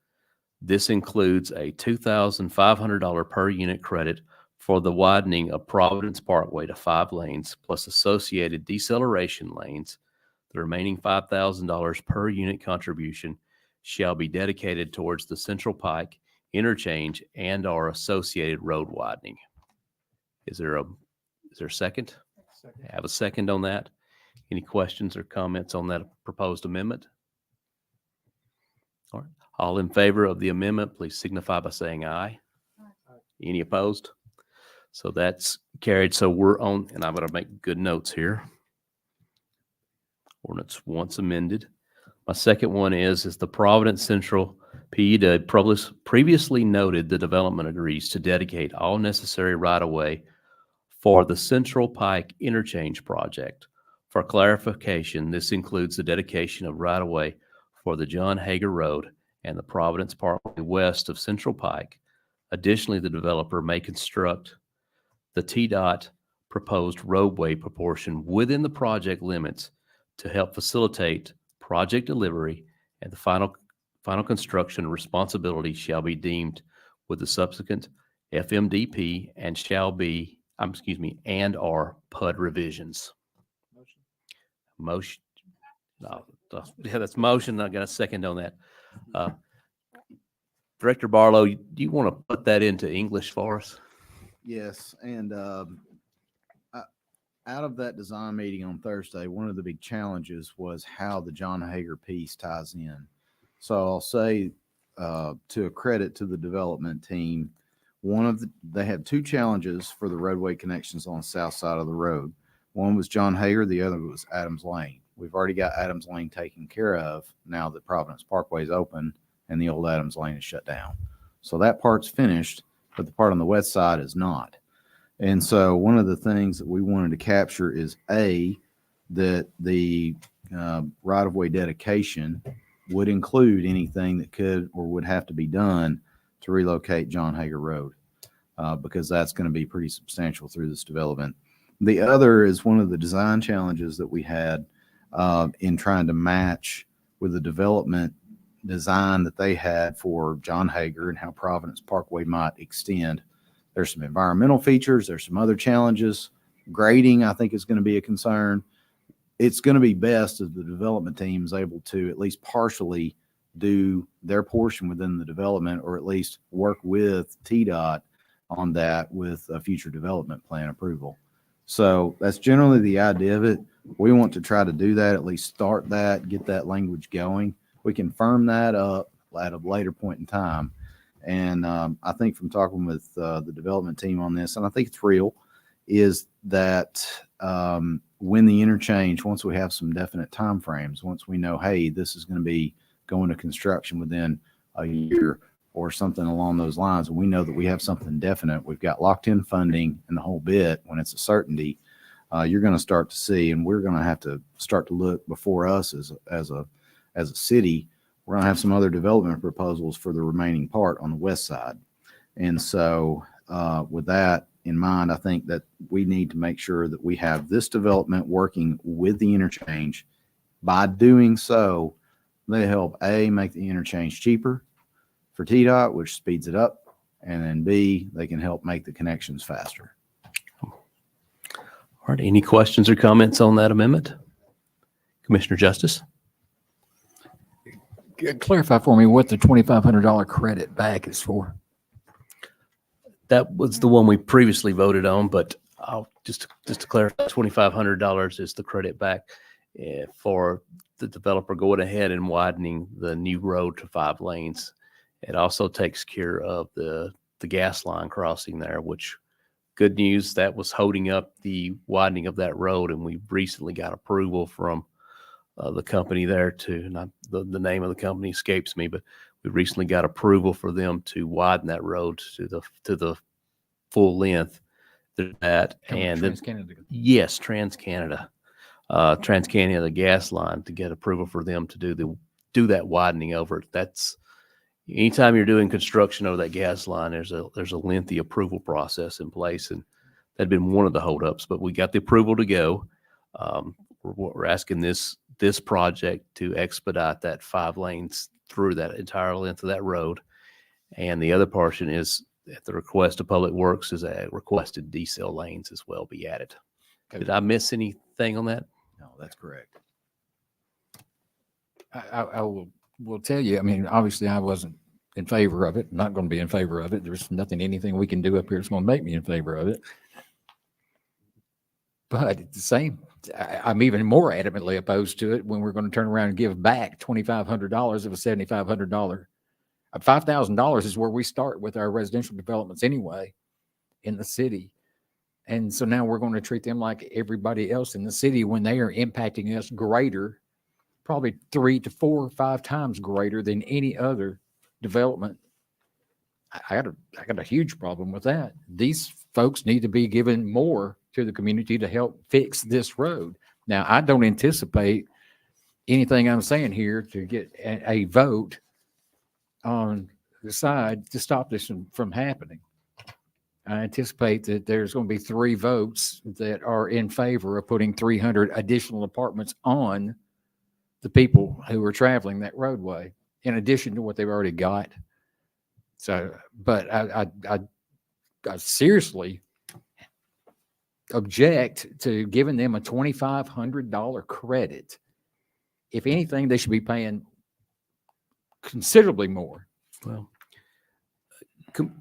This includes a $2,500 per unit credit for the widening of Providence Parkway to 5 lanes plus associated deceleration lanes. The remaining $5,000 per unit contribution shall be dedicated towards the Central Pike interchange and our associated road widening. Is there a second? I have a second on that. Any questions or comments on that proposed amendment? All right. All in favor of the amendment, please signify by saying aye. Any opposed? So that's carried. So we're on, and I'm going to make good notes here. Ordinance once amended. My second one is the Providence Central PUD previously noted the development agrees to dedicate all necessary right-of-way for the Central Pike Interchange project. For clarification, this includes the dedication of right-of-way for the John Hager Road and the Providence Parkway west of Central Pike. Additionally, the developer may construct the TDOT proposed roadway proportion within the project limits to help facilitate project delivery, and the final construction responsibility shall be deemed with the subsequent FMDP and and are PUD revisions. Motion. No, yeah, that's motion. I got a second on that. Director Barlow, do you want to put that into English for us? Yes, and out of that design meeting on Thursday, one of the big challenges was how the John Hager piece ties in. So I'll say to a credit to the development team, they had two challenges for the roadway connections on the south side of the road. One was John Hager, the other was Adams Lane. We've already got Adams Lane taken care of now that Providence Parkway is open and the old Adams Lane is shut down. So that part's finished, but the part on the west side is not. And so one of the things that we wanted to capture is that the right-of-way dedication would include anything that could or would have to be done to relocate John Hager Road, because that's going to be pretty substantial through this development. The other is one of the design challenges that we had in trying to match with the development design that they had for John Hager and how Providence Parkway might extend. There's some environmental features. There's some other challenges. Grading, I think, is going to be a concern. It's going to be best if the development team is able to at least partially do their portion within the development, or at least work with TDOT on that with a future development plan approval. So that's generally the idea of it. We want to try to do that, at least start that, get that language going. We can firm that up at a later point in time. And I think from talking with the development team on this, and I think it's real, is that when the interchange, once we have some definite timeframes, once we know, hey, this is going to be going to construction within a year or something along those lines, and we know that we have something definite, we've got locked in funding and the whole bit, when it's a certainty, you're going to start to see, and we're going to have to start to look before us as a city. We're going to have some other development proposals for the remaining part on the west side. And so with that in mind, I think that we need to make sure that we have this development working with the interchange. By doing so, They help A, make the interchange cheaper for TDOT, which speeds it up. And then B, they can help make the connections faster. All right. Any questions or comments on that amendment? Commissioner Justice? Clarify for me what the $2,500 credit back is for. That was the one we previously voted on, but I'll just to clarify, $2,500 is the credit back for the developer going ahead and widening the new road to 5 lanes. It also takes care of the gas line crossing there, which, good news, that was holding up the widening of that road, and we recently got approval from the company there to, not the name of the company escapes me, but we recently got approval for them to widen that road to the full length. That and TransCanada. Yes, TransCanada, the gas line, to get approval for them to do that widening over it. That's anytime you're doing construction over that gas line, there's a lengthy approval process in place, and that'd been one of the holdups. But we got the approval to go. We're asking this project to expedite that 5 lanes through that entire length of that road, and the other portion is at the request of Public Works is a requested decel lanes as well be added. Okay. Did I miss anything on that? No, that's correct. I will tell you, I mean, obviously I wasn't in favor of it, not going to be in favor of it. There's anything we can do up here that's going to make me in favor of it. But at the same, I'm even more adamantly opposed to it when we're going to turn around and give back $2,500 of a $7,500. $5,000 is where we start with our residential developments anyway in the city. And so now we're going to treat them like everybody else in the city when they are impacting us greater, probably 3 to 4 or 5 times greater than any other development. I got a huge problem with that. These folks need to be given more to the community to help fix this road. Now, I don't anticipate anything I'm saying here to get a vote on the side to stop this from happening. I anticipate that there's going to be 3 votes that are in favor of putting 300 additional apartments on the people who are traveling that roadway, in addition to what they've already got. So, but I seriously object to giving them a $2,500 credit. If anything, they should be paying considerably more. Well,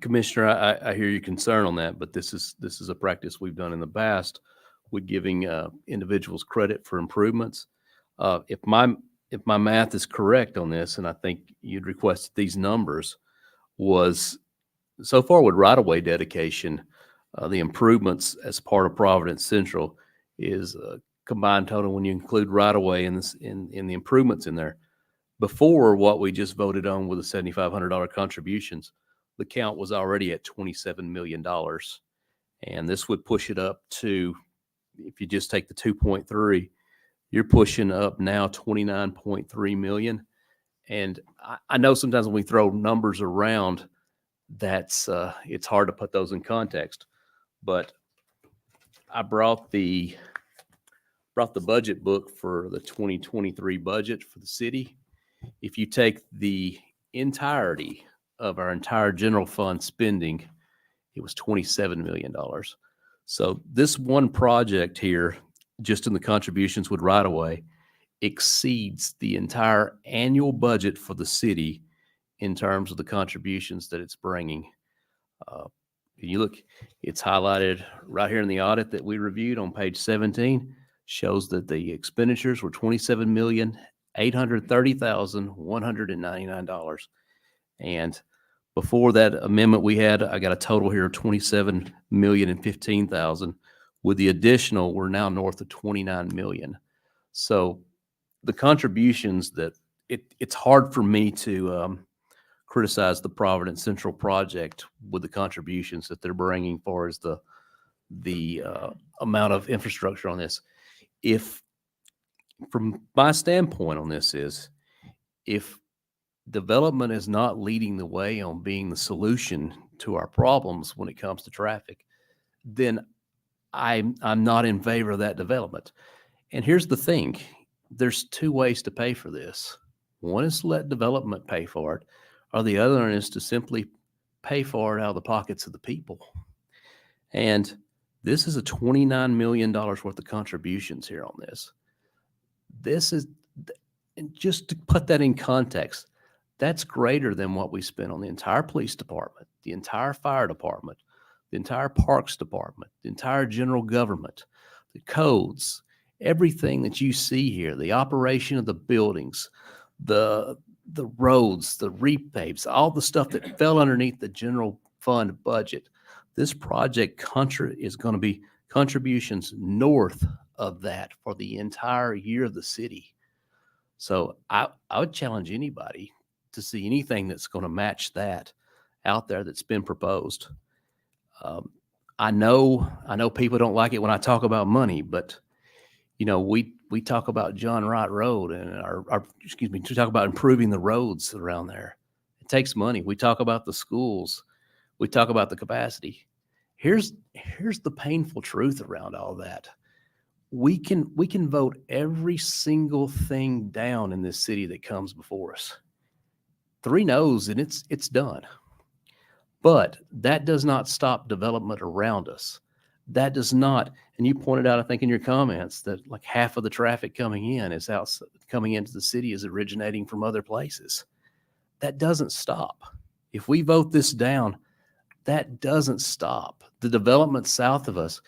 Commissioner, I hear your concern on that, but this is a practice we've done in the past with giving individuals credit for improvements. If my math is correct on this, and I think you'd requested these numbers, was so far with right-of-way dedication, the improvements as part of Providence Central is combined total when you include right-of-way in the improvements in there. Before what we just voted on with the $7,500 contributions, the count was already at $27 million. And this would push it up to, if you just take the 2.3, you're pushing up now 29.3 million. And I know sometimes when we throw numbers around, that's it's hard to put those in context. But I brought the budget book for the 2023 budget for the city. If you take the entirety of our entire general fund spending, it was $27 million. So this one project here, just in the contributions with right-of-way, exceeds the entire annual budget for the city in terms of the contributions that it's bringing. You look, it's highlighted right here in the audit that we reviewed on page 17, shows that the expenditures were $27,830,199. And before that amendment we had, I got a total here of $27,015,000. With the additional, we're now north of 29 million. So the contributions that it's hard for me to criticize the Providence Central project with the contributions that they're bringing for as the amount of infrastructure on this. If from my standpoint on this is, if development is not leading the way on being the solution to our problems when it comes to traffic, then I'm not in favor of that development. And here's the thing, there's 2 ways to pay for this. One is to let development pay for it, or the other one is to simply pay for it out of the pockets of the people. And this is a $29 million worth of contributions here on this. This is, and just to put that in context, that's greater than what we spent on the entire police department, the entire fire department, the entire parks department, the entire general government, the codes, everything that you see here, the operation of the buildings, the roads, the repaves, all the stuff that fell underneath the general fund budget. This project is going to be contributions north of that for the entire year of the city. So I would challenge anybody to see anything that's going to match that out there that's been proposed. I know people don't like it when I talk about money, but you know, we talk about John Wright Road and we talk about improving the roads around there. It takes money. We talk about the schools. We talk about the capacity. Here's the painful truth around all that. We can vote every single thing down in this city that comes before us. 3 no's and it's done. But that does not stop development around us. That does not, and you pointed out, I think in your comments, that like half of the traffic coming into the city is originating from other places. That doesn't stop. If we vote this down, that doesn't stop. The development south of us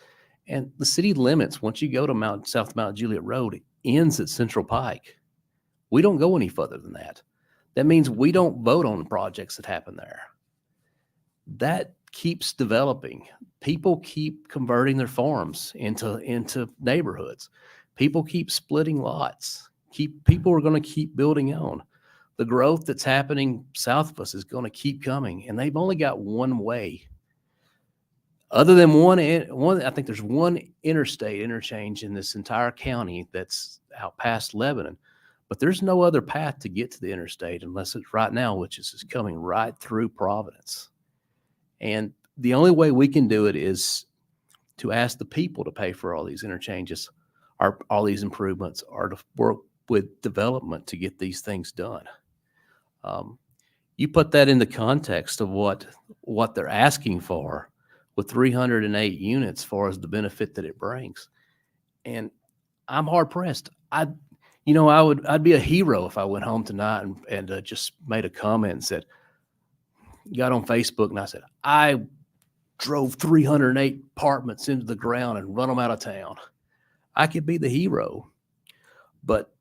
and the city limits, once you go to South Mount Juliet Road, ends at Central Pike. We don't go any further than that. That means we don't vote on the projects that happen there. That keeps developing. People keep converting their farms into neighborhoods. People keep splitting lots. People are going to keep building on. The growth that's happening south of us is going to keep coming, and they've only got one way. Other than one, I think there's one interstate interchange in this entire county that's out past Lebanon, but there's no other path to get to the interstate unless it's right now, which is coming right through Providence. And the only way we can do it is to ask the people to pay for all these interchanges, or all these improvements, or to work with development to get these things done. You put that in the context of what they're asking for with 308 units, as far as the benefit that it brings. And I'm hard pressed. I'd be a hero if I went home tonight and just made a comment and said, got on Facebook and I said, I drove 308 apartments into the ground and run them out of town. I could be the hero. But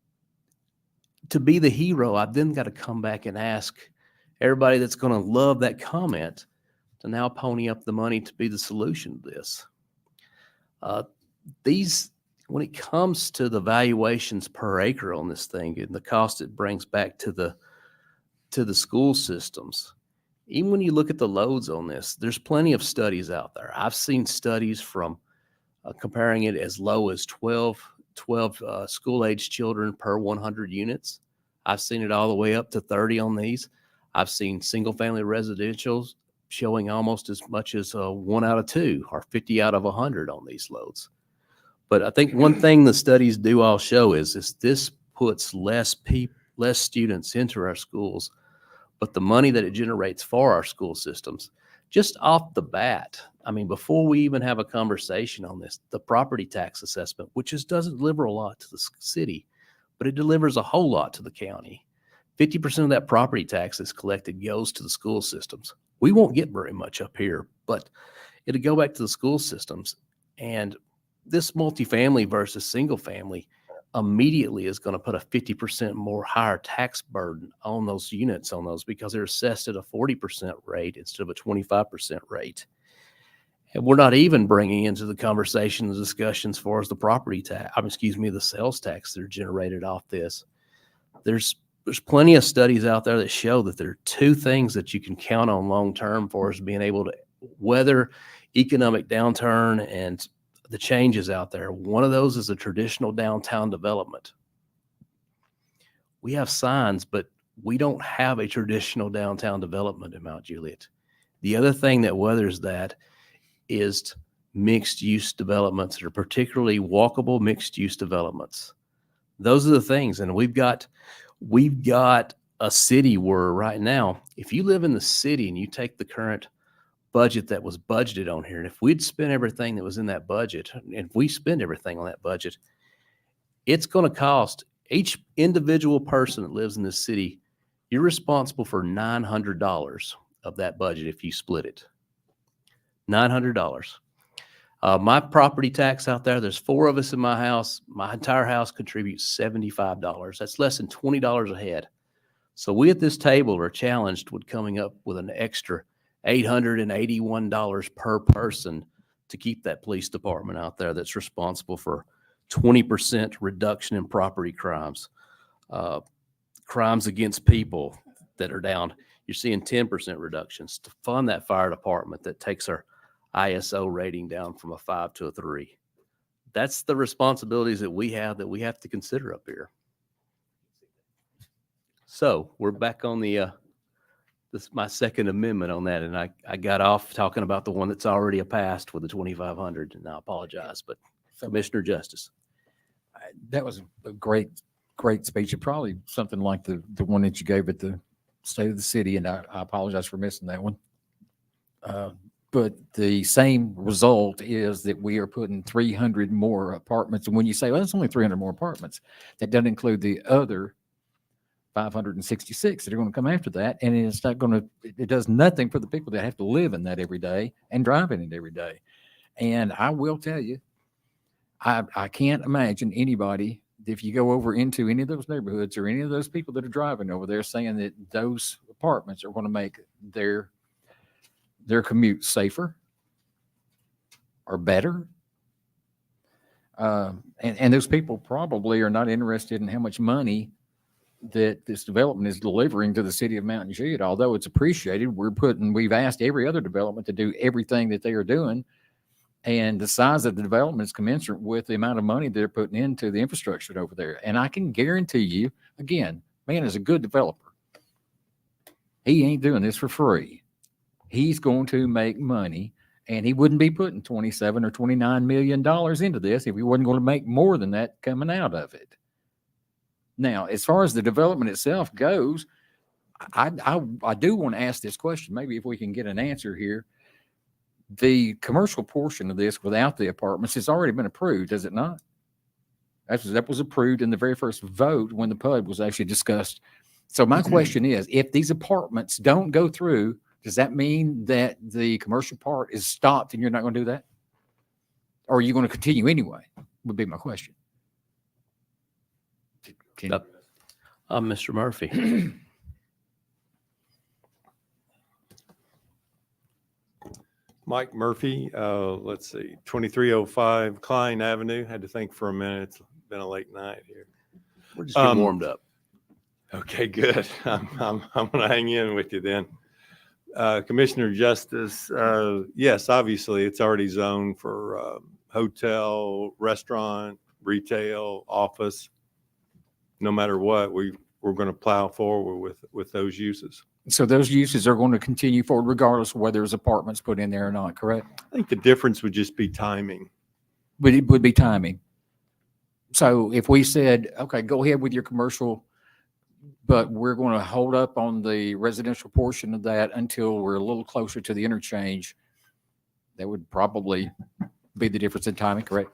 to be the hero, I've then got to come back and ask everybody that's going to love that comment to now pony up the money to be the solution to this. When it comes to the valuations per acre on this thing and the cost it brings back to the school systems, even when you look at the loads on this, there's plenty of studies out there. I've seen studies from comparing it as low as 12 school-age children per 100 units. I've seen it all the way up to 30 on these. I've seen single-family residentials showing almost as much as 1 out of 2 or 50 out of 100 on these loads. But I think one thing the studies do all show is this puts less students into our schools, but the money that it generates for our school systems, just off the bat, I mean, before we even have a conversation on this, the property tax assessment, which doesn't deliver a lot to the city, but it delivers a whole lot to the county. 50% of that property tax that's collected goes to the school systems. We won't get very much up here, but it'll go back to the school systems. And this multifamily versus single family immediately is going to put a 50% more higher tax burden on those units because they're assessed at a 40% rate instead of a 25% rate. And we're not even bringing into the conversation the discussions as far as the property tax, the sales tax that are generated off this. There's plenty of studies out there that show that there are 2 things that you can count on long-term for us being able to weather economic downturn and the changes out there. One of those is a traditional downtown development. We have signs, but we don't have a traditional downtown development in Mount Juliet. The other thing that weathers that is mixed-use developments that are particularly walkable mixed-use developments. Those are the things, and we've got We've got a city where right now, if you live in the city and you take the current budget that was budgeted on here, and if we'd spent everything that was in that budget, and if we spend everything on that budget, it's going to cost each individual person that lives in this city, you're responsible for $900 of that budget if you split it. $900. My property tax out there's 4 of us in my house. My entire house contributes $75. That's less than $20 a head. So we at this table are challenged with coming up with an extra $881 per person to keep that police department out there that's responsible for 20% reduction in property crimes, crimes against people that are down. You're seeing 10% reductions to fund that fire department that takes our ISO rating down from a 5 to a 3. That's the responsibilities that we have to consider up here. So we're back on the this is my second amendment on that, and I got off talking about the one that's already passed with the 2,500, and I apologize, but Commissioner Justice. That was a great speech. And probably something like the one that you gave at the State of the City, and I apologize for missing that one. But the same result is that we are putting 300 more apartments. And when you say, well, it's only 300 more apartments, that doesn't include the other 566 that are going to come after that. And it's not going to, it does nothing for the people that have to live in that every day and drive in it every day. And I will tell you, I can't imagine anybody, if you go over into any of those neighborhoods or any of those people that are driving over there, saying that those apartments are going to make their commute safer or better. And those people probably are not interested in how much money that this development is delivering to the city of Mountain Juliet. Although it's appreciated, we've asked every other development to do everything that they are doing. And the size of the development is commensurate with the amount of money they're putting into the infrastructure over there. And I can guarantee you, again, man is a good developer. He ain't doing this for free. He's going to make money, and he wouldn't be putting $27 or $29 million into this if he wasn't going to make more than that coming out of it. Now, as far as the development itself goes, I do want to ask this question. Maybe if we can get an answer here. The commercial portion of this without the apartments has already been approved, has it not? That was approved in the very first vote when the PUD was actually discussed. So my question is, if these apartments don't go through, does that mean that the commercial part is stopped and you're not going to do that? Or are you going to continue anyway, would be my question. Mr. Murphy. Mike Murphy, let's see, 2305 Klein Avenue. Had to think for a minute. It's been a late night here. We're just getting warmed up. Okay, good. I'm going to hang in with you then. Commissioner Justice, yes, obviously it's already zoned for hotel, restaurant, retail, office. No matter what, we're going to plow forward with those uses. So those uses are going to continue forward regardless of whether there's apartments put in there or not, correct? I think the difference would just be timing. But it would be timing. So if we said, okay, go ahead with your commercial, but we're going to hold up on the residential portion of that until we're a little closer to the interchange, that would probably be the difference in timing, correct?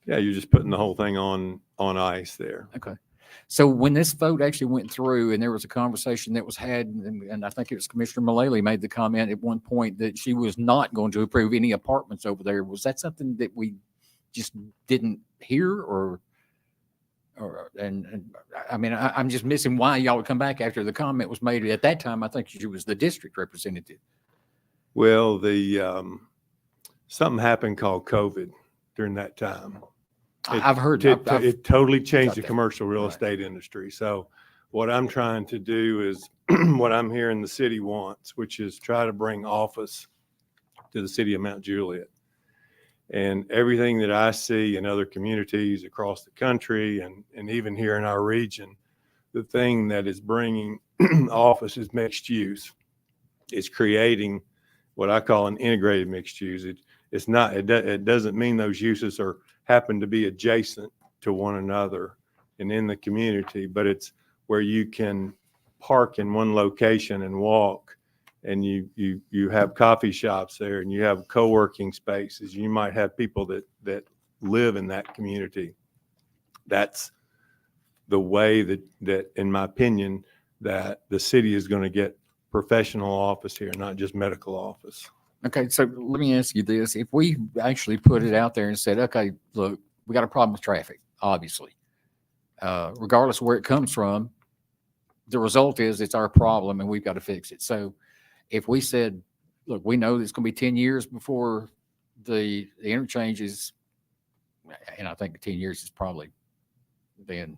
Yeah, you're just putting the whole thing on ice there. Okay. So when this vote actually went through and there was a conversation that was had, and I think it was Commissioner Mullally made the comment at one point that she was not going to approve any apartments over there. Was that something that we just didn't hear and I mean, I'm just missing why y'all would come back after the comment was made. At that time, I think she was the district representative. Well, something happened called COVID during that time. I've heard it totally changed the commercial real estate industry. So what I'm trying to do is what I'm hearing the city wants, which is try to bring office to the city of Mount Juliet. And everything that I see in other communities across the country and even here in our region, the thing that is bringing office is mixed use. It's creating what I call an integrated mixed use. It doesn't mean those uses happen to be adjacent to one another and in the community, but it's where you can park in one location and walk, and you have coffee shops there, and you have co-working spaces. You might have people that live in that community. That's the way that in my opinion, that the city is going to get professional office here, not just medical office. Okay, so let me ask you this. If we actually put it out there and said, okay, look, we got a problem with traffic, obviously. Regardless of where it comes from, the result is it's our problem and we've got to fix it. So if we said, look, we know it's going to be 10 years before the interchange is, and I think 10 years is probably then,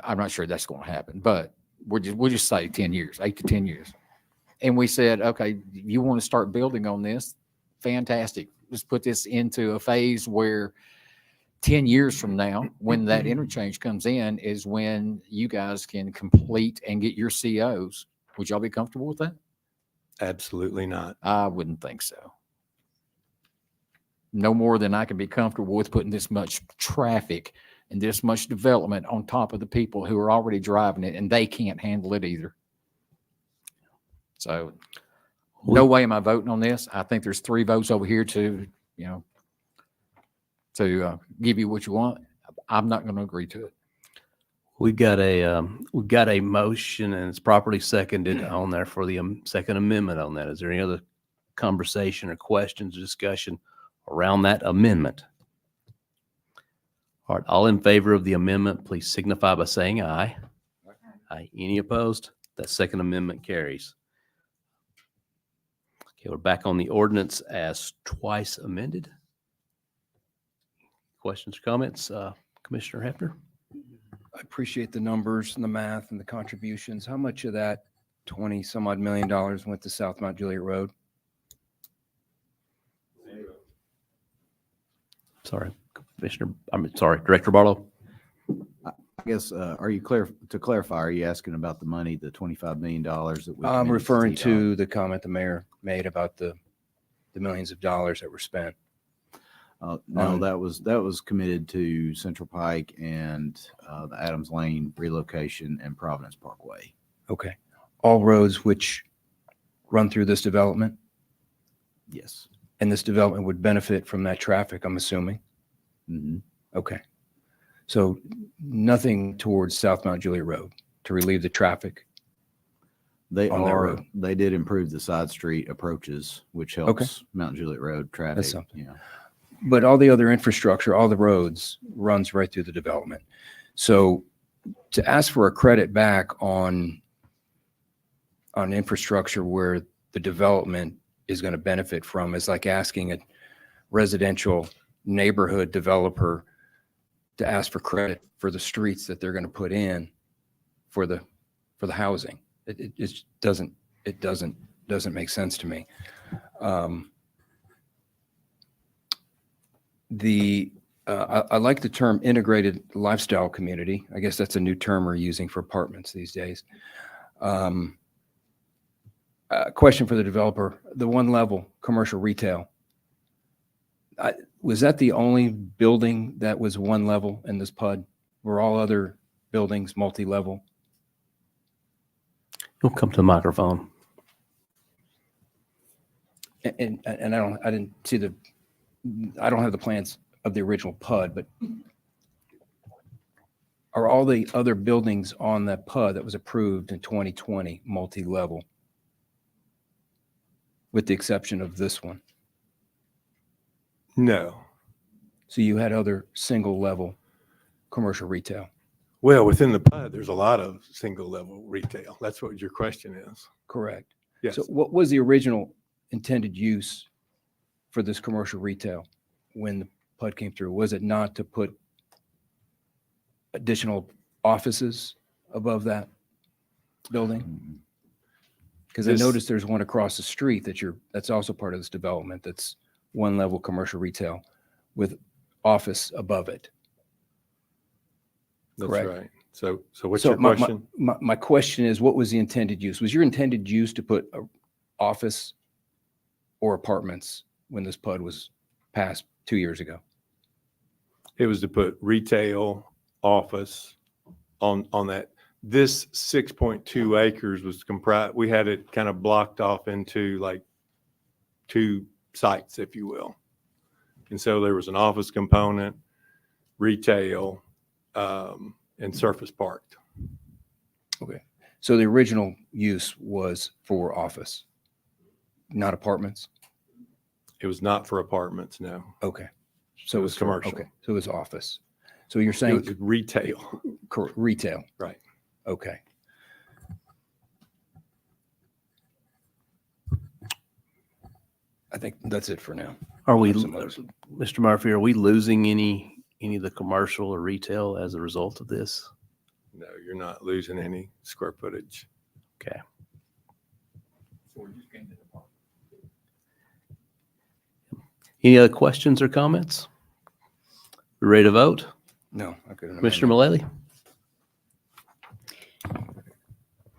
I'm not sure that's going to happen, but we'll just say 10 years, 8 to 10 years. And we said, okay, you want to start building on this? Fantastic. Let's put this into a phase where 10 years from now, when that interchange comes in, is when you guys can complete and get your COs. Would y'all be comfortable with that? Absolutely not. I wouldn't think so. No more than I can be comfortable with putting this much traffic and this much development on top of the people who are already driving it, and they can't handle it either. So no way am I voting on this. I think there's 3 votes over here to give you what you want. I'm not going to agree to it. We've got a motion, and it's properly seconded on there for the second amendment on that. Is there any other conversation or questions or discussion around that amendment? All right, all in favor of the amendment, please signify by saying aye. Aye. Any opposed? That second amendment carries. Okay, we're back on the ordinance as twice amended. Questions or comments? Commissioner Hefner? I appreciate the numbers and the math and the contributions. How much of that 20 some odd million dollars went to South Mount Juliet Road? Sorry, Commissioner, sorry, Director Barlow. I guess, are you clear to clarify, are you asking about the money, the $25 million that we I'm committed referring CDOT? to the comment the mayor made about the millions of dollars that were spent. No, that was committed to Central Pike and the Adams Lane relocation and Providence Parkway. Okay. All roads which run through this development? Yes. And this development would benefit from that traffic, I'm assuming? Mm-hmm. Okay. So nothing towards South Mount Juliet Road to relieve the traffic? They on that road? They did improve the side street approaches, which helps Mount Juliet Road traffic. That's something. Yeah. But all the other infrastructure, all the roads runs right through the development. So to ask for a credit back on infrastructure where the development is going to benefit from is like asking a residential neighborhood developer to ask for credit for the streets that they're going to put in for the housing. It just doesn't make sense to me. I like the term integrated lifestyle community. I guess that's a new term we're using for apartments these days. Question for the developer, the one level commercial retail. Was that the only building that was one level in this PUD? Were all other buildings multi-level? You'll come to the microphone. And I didn't see I don't have the plans of the original PUD, but are all the other buildings on that PUD that was approved in 2020 multi-level? With the exception of this one? No. So you had other single level commercial retail? Well, within the PUD, there's a lot of single level retail. That's what your question is. Correct. Yes. So what was the original intended use for this commercial retail when the PUD came through? Was it not to put additional offices above that building? Because I noticed there's one across the street that's also part of this development that's one level commercial retail with office above it. That's Correct. right. So what's your question? My question is, what was the intended use? Was your intended use to put a office or apartments when this PUD was passed 2 years ago? It was to put retail, office, on that. This 6.2 acres was comprised, we had it kind of blocked off into like 2 sites, if you will. And so there was an office component, retail, and surface parked. Okay. So the original use was for office, not apartments? It was not for apartments, no. Okay. So It it was was commercial. Okay. So it was office. So you're It saying was retail. retail? Right. Okay. I think that's it for now. Are we, Some others. Mr. Murphy, are we losing any of the commercial or retail as a result of this? No, you're not losing any square footage. Okay. Any other questions or comments? We ready to vote? No, I couldn't. Commissioner Mullally?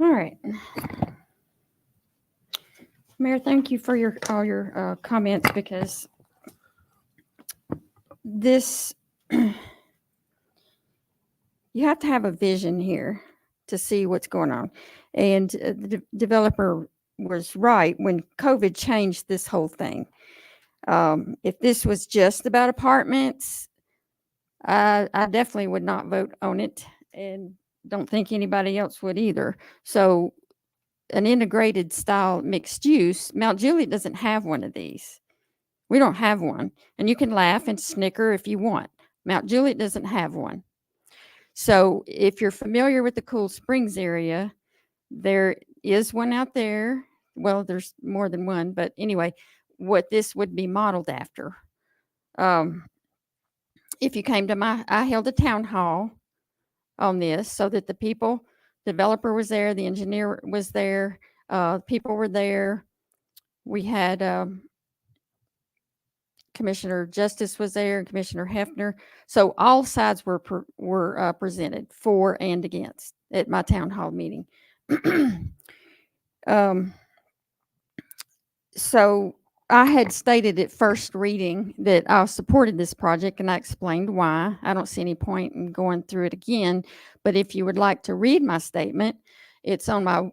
All right. Mayor, thank you for all your comments, because this, you have to have a vision here to see what's going on. And the developer was right when COVID changed this whole thing. If this was just about apartments, I definitely would not vote on it, and don't think anybody else would either. So an integrated style mixed use, Mount Juliet doesn't have one of these. We don't have one. And you can laugh and snicker if you want. Mount Juliet doesn't have one. So if you're familiar with the Cool Springs area, there is one out there. Well, there's more than one, but anyway, what this would be modeled after. If you came to I held a town hall on this so that the developer was there, the engineer was there, people were there. We had Commissioner Justice was there, and Commissioner Hefner. So all sides were presented for and against at my town hall meeting. So I had stated at first reading that I supported this project, and I explained why. I don't see any point in going through it again. But if you would like to read my statement, it's on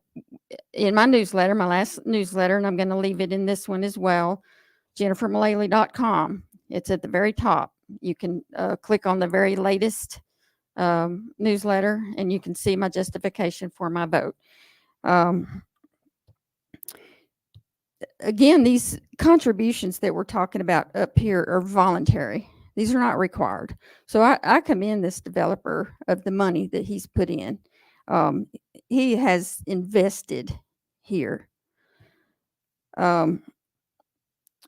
in my newsletter, my last newsletter, and I'm going to leave it in this one as well, jennifermullally.com. It's at the very top. You can click on the very latest newsletter, and you can see my justification for my vote. Again, these contributions that we're talking about up here are voluntary. These are not required. So I commend this developer of the money that he's put in. He has invested here.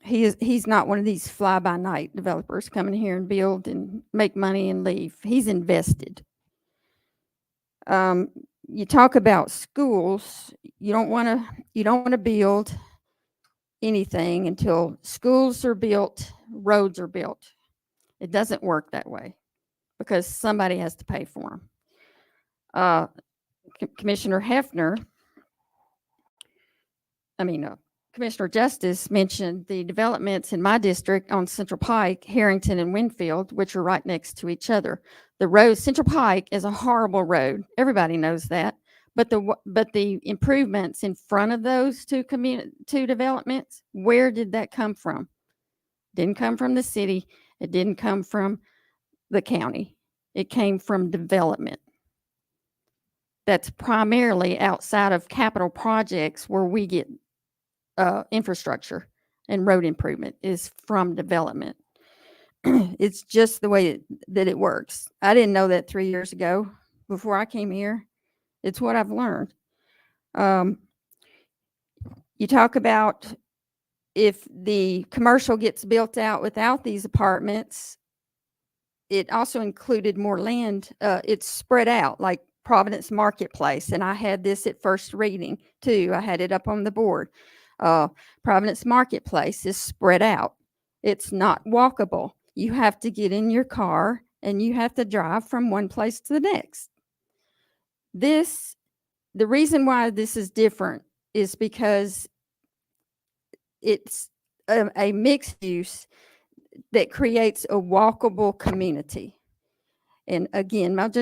He's not one of these fly-by-night developers coming here and build and make money and leave. He's invested. You talk about schools. You don't want to build anything until schools are built, roads are built. It doesn't work that way because somebody has to pay for them. Commissioner Hefner, Commissioner Justice mentioned the developments in my district on Central Pike, Harrington, and Winfield, which are right next to each other. The road, Central Pike, is a horrible road. Everybody knows that. But the improvements in front of those two developments, where did that come from? Didn't come from the city. It didn't come from the county. It came from development. That's primarily outside of capital projects where we get infrastructure and road improvement is from development. It's just the way that it works. I didn't know that 3 years ago before I came here. It's what I've learned. You talk about if the commercial gets built out without these apartments, it also included more land. It's spread out like Providence Marketplace. And I had this at first reading too. I had it up on the board. Providence Marketplace is spread out. It's not walkable. You have to get in your car and you have to drive from one place to the next. The reason why this is different is because it's a mixed use that creates a walkable community. And again, Mount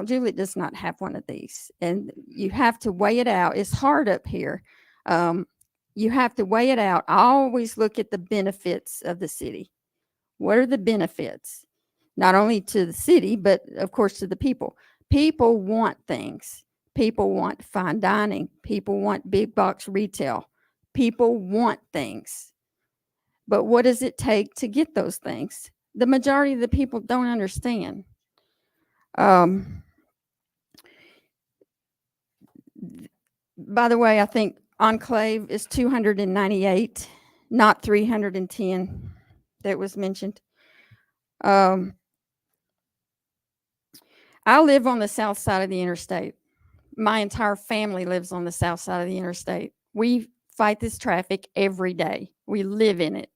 Juliet does not have one of these. And you have to weigh it out. It's hard up here. You have to weigh it out. I always look at the benefits of the city. What are the benefits? Not only to the city, but of course to the people. People want things. People want fine dining. People want big box retail. People want things. But what does it take to get those things? The majority of the people don't understand. By the way, I think Enclave is 298, not 310 that was mentioned. I live on the south side of the interstate. My entire family lives on the south side of the interstate. We fight this traffic every day. We live in it.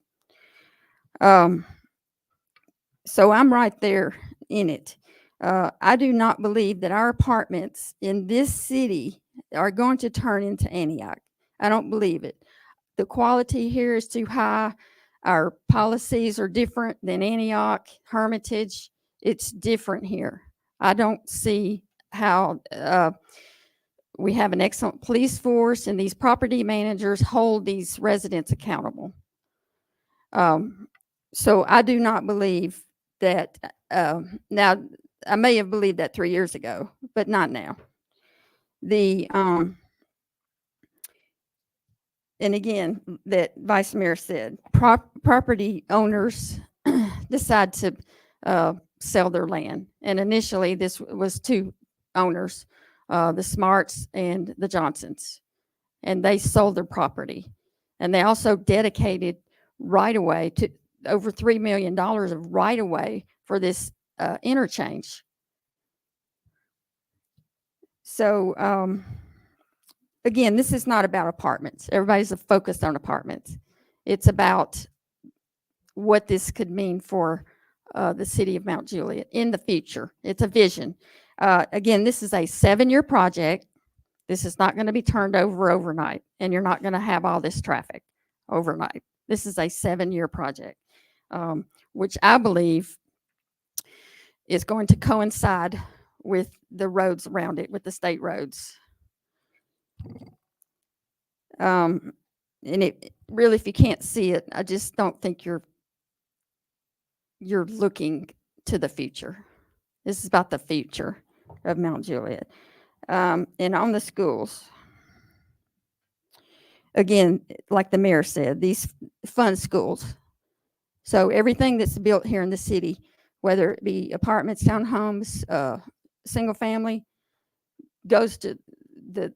So I'm right there in it. I do not believe that our apartments in this city are going to turn into Antioch. I don't believe it. The quality here is too high. Our policies are different than Antioch, Hermitage. It's different here. I don't see how we have an excellent police force and these property managers hold these residents accountable. So I do not believe that. Now, I may have believed that 3 years ago, but not now. And again, that Vice Mayor said, property owners decide to sell their land. And initially, this was two owners, the Smarts and the Johnsons, and they sold their property. And they also dedicated right-of-way to over $3 million of right-of-way for this interchange. So, again, this is not about apartments. Everybody's focused on apartments. It's about what this could mean for the city of Mount Juliet in the future. It's a vision. Again, this is a 7-year project. This is not going to be turned over overnight, and you're not going to have all this traffic overnight. This is a 7-year project, which I believe is going to coincide with the roads around it, with the state roads. And it really, if you can't see it, I just don't think you're looking to the future. This is about the future of Mount Juliet. And on the schools, again, like the mayor said, these fund schools. So everything that's built here in the city, whether it be apartments, townhomes, single family, goes to the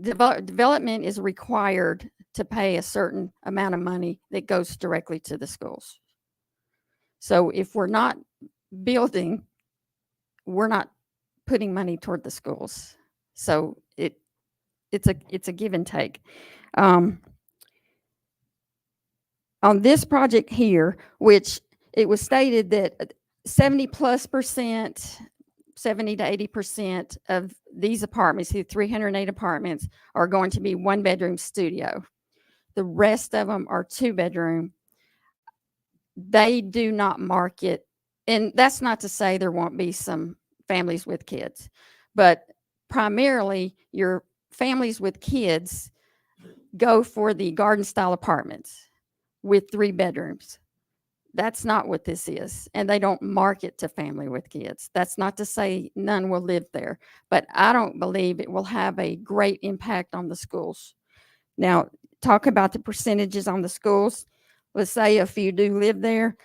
development is required to pay a certain amount of money that goes directly to the schools. So if we're not building, we're not putting money toward the schools. So it's a give and take. On this project here, which it was stated that 70+%, 70 to 80% of these apartments, the 308 apartments, are going to be 1-bedroom studio. The rest of them are 2-bedroom. They do not market, and that's not to say there won't be some families with kids, but primarily your families with kids go for the garden style apartments with 3 bedrooms. That's not what this is. And they don't market to family with kids. That's not to say none will live there, but I don't believe it will have a great impact on the schools. Now, talk about the percentages on the schools. Let's say if you do live there,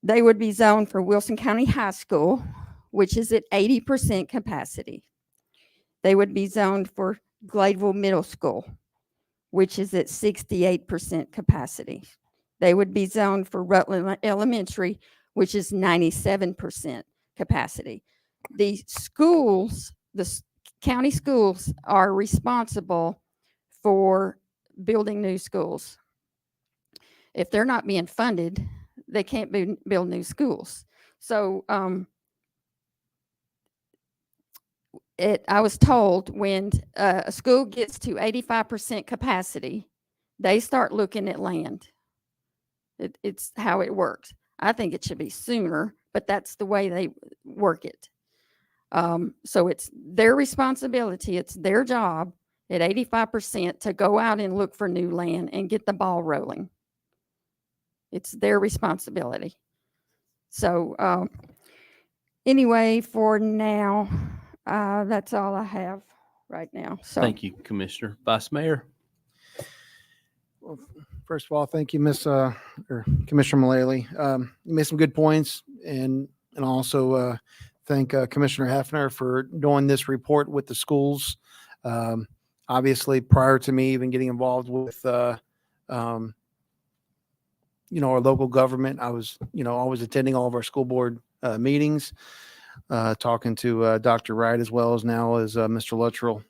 they would be zoned for Wilson County High School, which is at 80% capacity. They would be zoned for Gladeville Middle School, which is at 68% capacity. They would be zoned for Rutland Elementary, which is 97% capacity. The schools, the county schools, are responsible for building new schools. If they're not being funded, they can't build new schools. So I was told when a school gets to 85% capacity, they start looking at land. It's how it works. I think it should be sooner, but that's the way they work it. So it's their responsibility. It's their job at 85% to go out and look for new land and get the ball rolling. It's their responsibility. So anyway, for now, that's all I have right now. So Thank you, Commissioner. Vice Mayor? Well, first of all, thank you, or Commissioner Mullally. You made some good points, and also thank Commissioner Hefner for doing this report with the schools. Obviously, prior to me even getting involved with, our local government, I was, always attending all of our school board meetings, talking to Dr. Wright as well as now as Mr. Luttrell.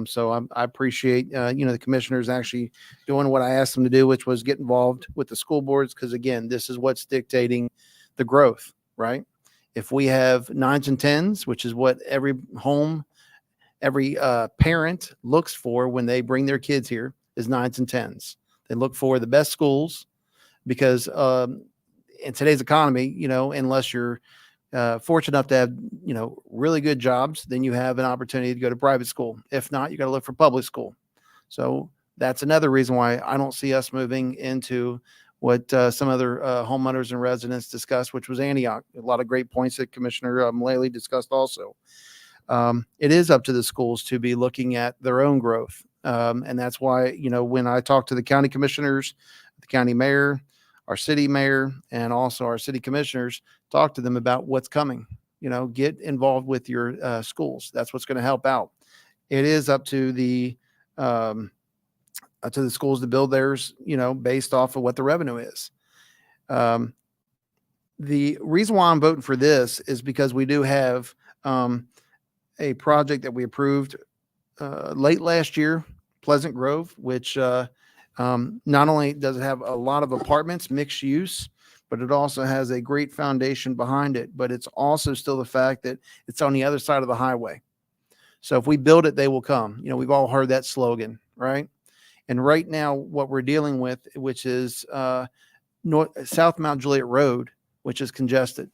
So I appreciate, the commissioners actually doing what I asked them to do, which was get involved with the school boards. Because again, this is what's dictating the growth, right? If we have 9s and 10s, which is what every home, every parent looks for when they bring their kids here, is 9s and 10s. They look for the best schools because in today's economy, unless you're fortunate enough to have, really good jobs, then you have an opportunity to go to private school. If not, you got to look for public school. So that's another reason why I don't see us moving into what some other homeowners and residents discussed, which was Antioch. A lot of great points that Commissioner Mullally discussed also. It is up to the schools to be looking at their own growth. And that's why, when I talk to the county commissioners, the county mayor, our city mayor, and also our city commissioners, talk to them about what's coming. Get involved with your schools. That's what's going to help out. It is up to the schools to build theirs, based off of what the revenue is. The reason why I'm voting for this is because we do have a project that we approved late last year, Pleasant Grove, which not only does it have a lot of apartments, mixed use, but it also has a great foundation behind it. But it's also still the fact that it's on the other side of the highway. So if we build it, they will come. We've all heard that slogan, right? And right now, what we're dealing with, which is South Mount Juliet Road, which is congested.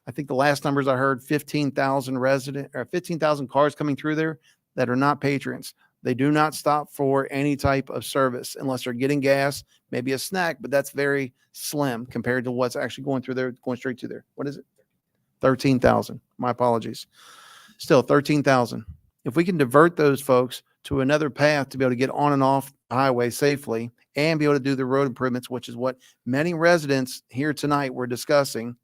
I think the last numbers I heard, 15,000 cars coming through there that are not patrons. They do not stop for any type of service unless they're getting gas, maybe a snack, but that's very slim compared to what's actually going through there, going straight to there. What is it? 13,000. My apologies. Still 13,000. If we can divert those folks to another path to be able to get on and off the highway safely and be able to do the road improvements, which is what many residents here tonight were discussing,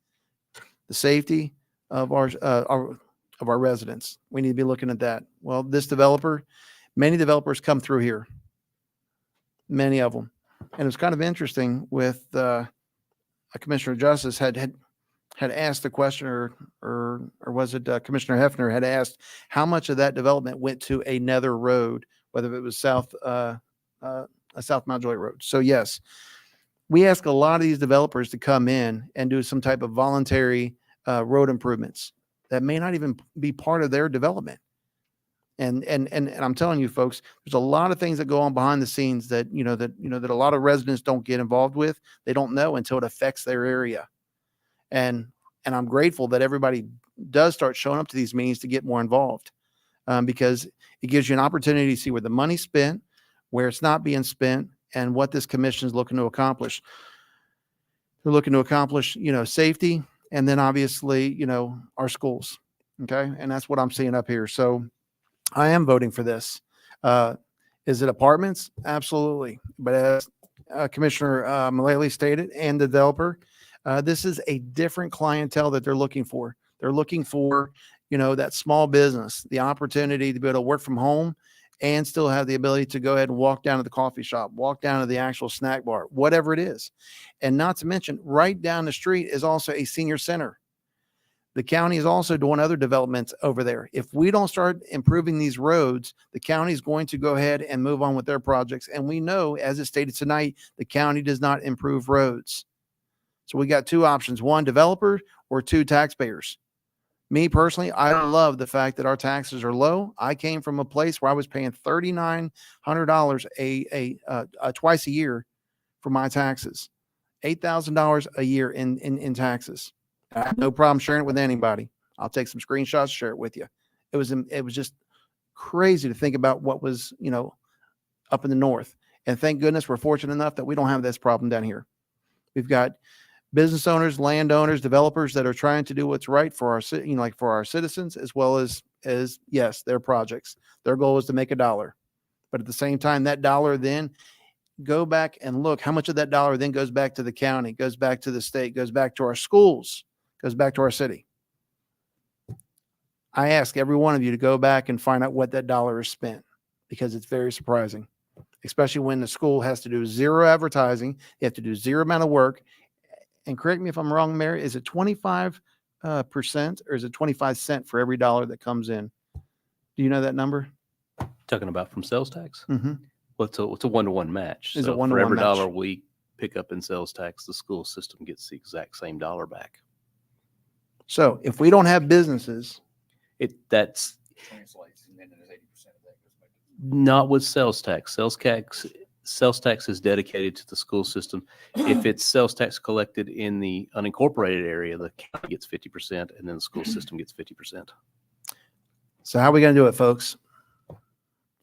the safety of our residents. We need to be looking at that. Well, many developers come through here, many of them. And it's kind of interesting with a Commissioner of Justice had asked the question, or was it Commissioner Hefner had asked how much of that development went to another road, whether it was South Mount Juliet Road. So yes, we ask a lot of these developers to come in and do some type of voluntary road improvements that may not even be part of their development. And I'm telling you, folks, there's a lot of things that go on behind the scenes that a lot of residents don't get involved with. They don't know until it affects their area. And I'm grateful that everybody does start showing up to these meetings to get more involved, because it gives you an opportunity to see where the money's spent, where it's not being spent, and what this commission is looking to accomplish. They're looking to accomplish, safety, and then obviously, our schools. Okay. And that's what I'm seeing up here. So I am voting for this. Is it apartments? Absolutely. But as Commissioner Mullally stated, and the developer, this is a different clientele that they're looking for. They're looking for, that small business, the opportunity to be able to work from home and still have the ability to go ahead and walk down to the coffee shop, walk down to the actual snack bar, whatever it is. And not to mention, right down the street is also a senior center. The county is also doing other developments over there. If we don't start improving these roads, the county is going to go ahead and move on with their projects. And we know, as it stated tonight, the county does not improve roads. So we got two options: one, developer, or two, taxpayers. Me personally, I love the fact that our taxes are low. I came from a place where I was paying $3,900 twice a year for my taxes, $8,000 a year in taxes. I have no problem sharing it with anybody. I'll take some screenshots, share it with you. It was just crazy to think about what was, up in the north. And thank goodness we're fortunate enough that we don't have this problem down here. We've got business owners, landowners, developers that are trying to do what's right for our like for our citizens, as well as yes, their projects. Their goal is to make $1. But at the same time, that dollar then go back and look how much of that dollar then goes back to the county, goes back to the state, goes back to our schools, goes back to our city. I ask every one of you to go back and find out what that dollar is spent, because it's very surprising, especially when the school has to do zero advertising. They have to do zero amount of work. And correct me if I'm wrong, Mary, is it 25% or is it 25 cents for every dollar that comes in? Do you know that number? Talking about from sales tax? Mm-hmm. Well, it's a one-to-one match. Is So it one-to-one for every match? dollar we pick up in sales tax, the school system gets the exact same dollar back. So if we don't have businesses, That's not with sales tax. Sales tax is dedicated to the school system. If it's sales tax collected in the unincorporated area, the county gets 50%, and then the school system gets 50%. so how are we going to do it, folks?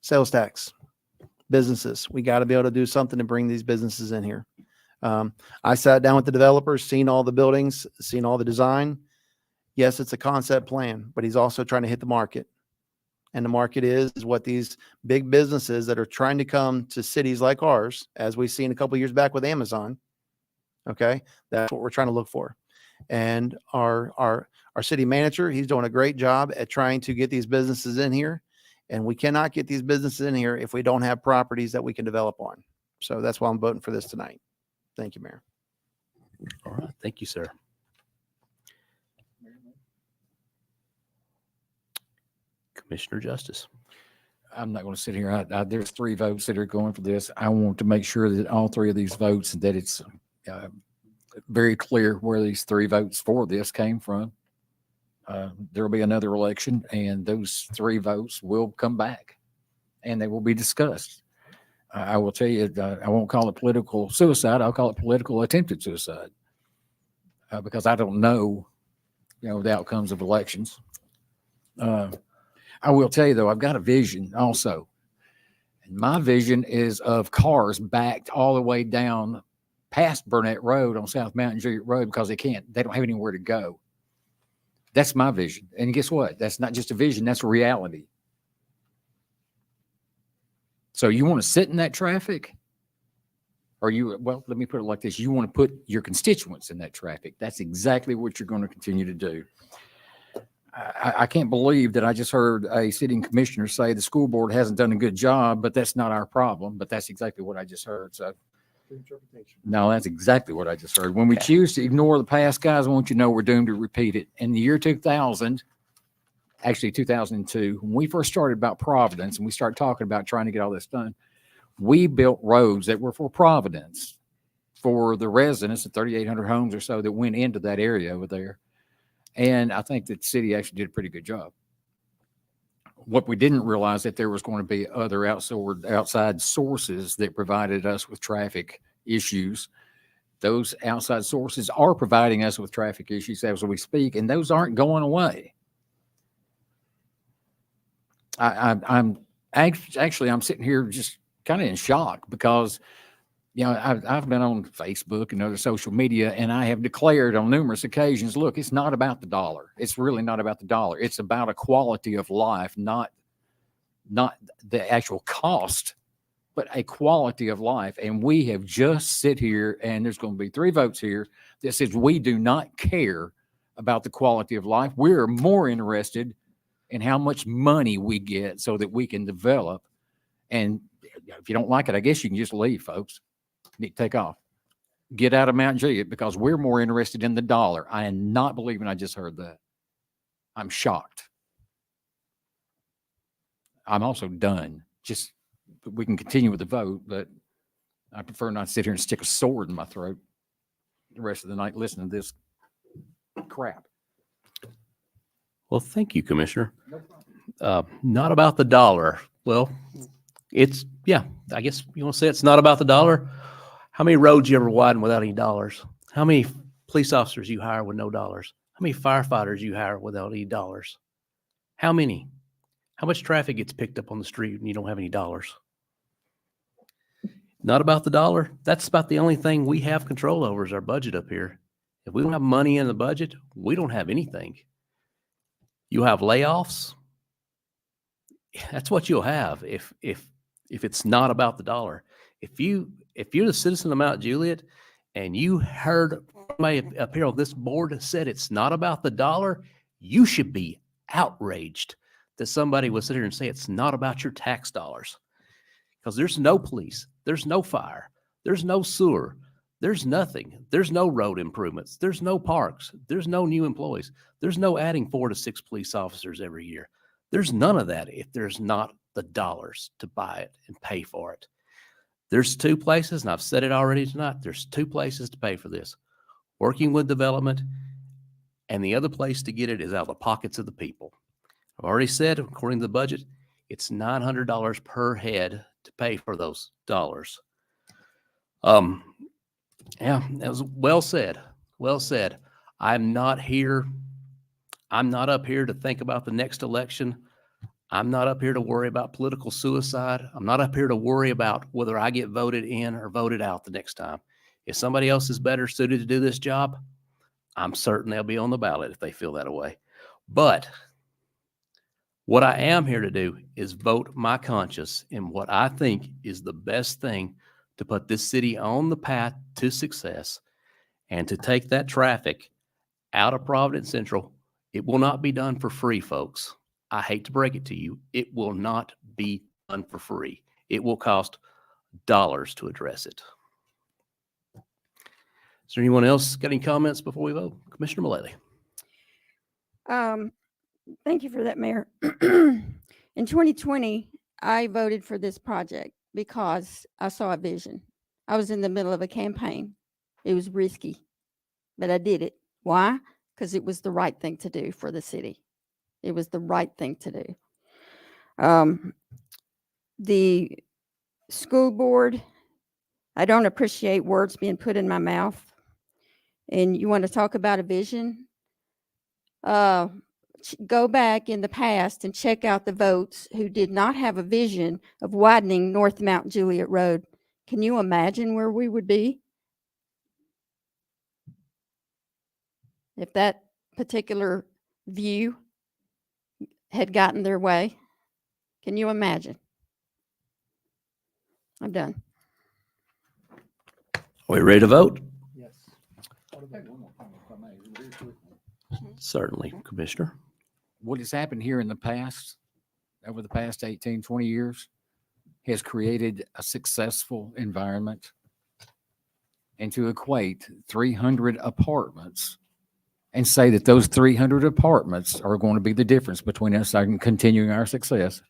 Sales tax, businesses. We got to be able to do something to bring these businesses in here. I sat down with the developers, seen all the buildings, seen all the design. Yes, it's a concept plan, but he's also trying to hit the market. And the market is what these big businesses that are trying to come to cities like ours, as we've seen a couple of years back with Amazon. Okay, that's what we're trying to look for. And our city manager, he's doing a great job at trying to get these businesses in here. And we cannot get these businesses in here if we don't have properties that we can develop on. So that's why I'm voting for this tonight. Thank you, Mayor. All right. Thank you, sir. Commissioner Justice. I'm not going to sit here. There's 3 votes that are going for this. I want to make sure that all 3 of these votes, that it's very clear where these 3 votes for this came from. There will be another election, and those 3 votes will come back, and they will be discussed. I will tell you, I won't call it political suicide. I'll call it political attempted suicide, because I don't know, the outcomes of elections. I will tell you, though, I've got a vision also. And my vision is of cars backed all the way down past Burnett Road on South Mountain Juliet Road, because they don't have anywhere to go. That's my vision. And guess what? That's not just a vision, that's a reality. So you want to sit in that traffic? Or well, let me put it like this. You want to put your constituents in that traffic. That's exactly what you're going to continue to do. I can't believe that I just heard a sitting commissioner say the school board hasn't done a good job, but that's not our problem. But that's exactly what I just heard. So no, that's exactly what I just heard. When we choose to ignore the past, guys, I want you to know we're doomed to repeat it. In the year 2000, actually 2002, when we first started about Providence and we started talking about trying to get all this done, we built roads that were for Providence, for the residents of 3,800 homes or so that went into that area over there. And I think that the city actually did a pretty good job. What we didn't realize that there was going to be other outside sources that provided us with traffic issues. Those outside sources are providing us with traffic issues as we speak, and those aren't going away. I'm sitting here just kind of in shock because, I've been on Facebook and other social media, and I have declared on numerous occasions, look, it's not about the dollar. It's really not about the dollar. It's about a quality of life, not the actual cost, but a quality of life. And we have just sit here, and there's going to be 3 votes here that says we do not care about the quality of life. We're more interested in how much money we get so that we can develop. And if you don't like it, I guess you can just leave, folks. You need to take off. Get out of Mount Juliet, because we're more interested in the dollar. I am not believing I just heard that. I'm shocked. I'm also done. We can continue with the vote, but I prefer not to sit here and stick a sword in my throat the rest of the night listening to this crap. Well, thank you, Commissioner. Not about the dollar. Well, I guess you want to say it's not about the dollar. How many roads you ever widen without any dollars? How many police officers you hire with no dollars? many firefighters you hire without any dollars? How many? How much traffic gets picked up on the street when you don't have any dollars? Not about the dollar. That's about the only thing we have control over is our budget up here. If we don't have money in the budget, we don't have anything. You have layoffs. That's what you'll have if it's not about the dollar. If you're the citizen of Mount Juliet and you heard somebody up here on this board said it's not about the dollar, you should be outraged that somebody would sit here and say it's not about your tax dollars. Because there's no police, there's no fire, there's no sewer, there's nothing. There's no road improvements, there's no parks, there's no new employees, there's no adding 4 to 6 police officers every year. There's none of that if there's not the dollars to buy it and pay for it. There's 2 places, and I've said it already tonight, there's 2 places to pay for this. Working with development, and the other place to get it is out of the pockets of the people. I've already said, according to the budget, it's $900 per head to pay for those dollars. Yeah, that was well said. Well said. I'm not up here to think about the next election. I'm not up here to worry about political suicide. I'm not up here to worry about whether I get voted in or voted out the next time. If somebody else is better suited to do this job, I'm certain they'll be on the ballot if they feel that way. But what I am here to do is vote my conscience in what I think is the best thing to put this city on the path to success and to take that traffic out of Providence Central. It will not be done for free, folks. I hate to break it to you. It will not be done for free. It will cost dollars to address it. Is there anyone else got any comments before we vote? Commissioner Mullally. Thank you for that, Mayor. In 2020, I voted for this project because I saw a vision. I was in the middle of a campaign. It was risky, but I did it. Why? Because it was the right thing to do for the city. It was the right thing to do. The school board, I don't appreciate words being put in my mouth. And you want to talk about a vision? Go back in the past and check out the votes who did not have a vision of widening North Mount Juliet Road. Can you imagine where we would be if that particular view had gotten their way? Can you imagine? I'm done. Are we ready to vote? Yes. Certainly, Commissioner. What has happened here in the past, over the past 18, 20 years, has created a successful environment. And to equate 300 apartments and say that those 300 apartments are going to be the difference between us and continuing our success,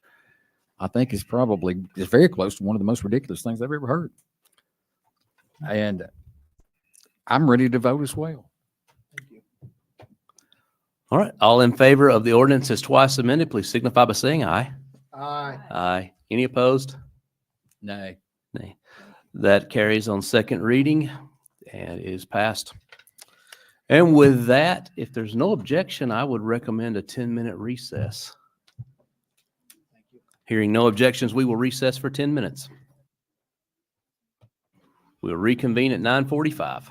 I think is very close to one of the most ridiculous things I've ever heard. And I'm ready to vote as well. All right. All in favor of the ordinance as twice amended, please signify by saying aye. Aye. Aye. Any opposed? Nay. Nay. That carries on second reading and is passed. And with that, if there's no objection, I would recommend a 10-minute recess. Hearing no objections, we will recess for 10 minutes. We'll reconvene at 9:45.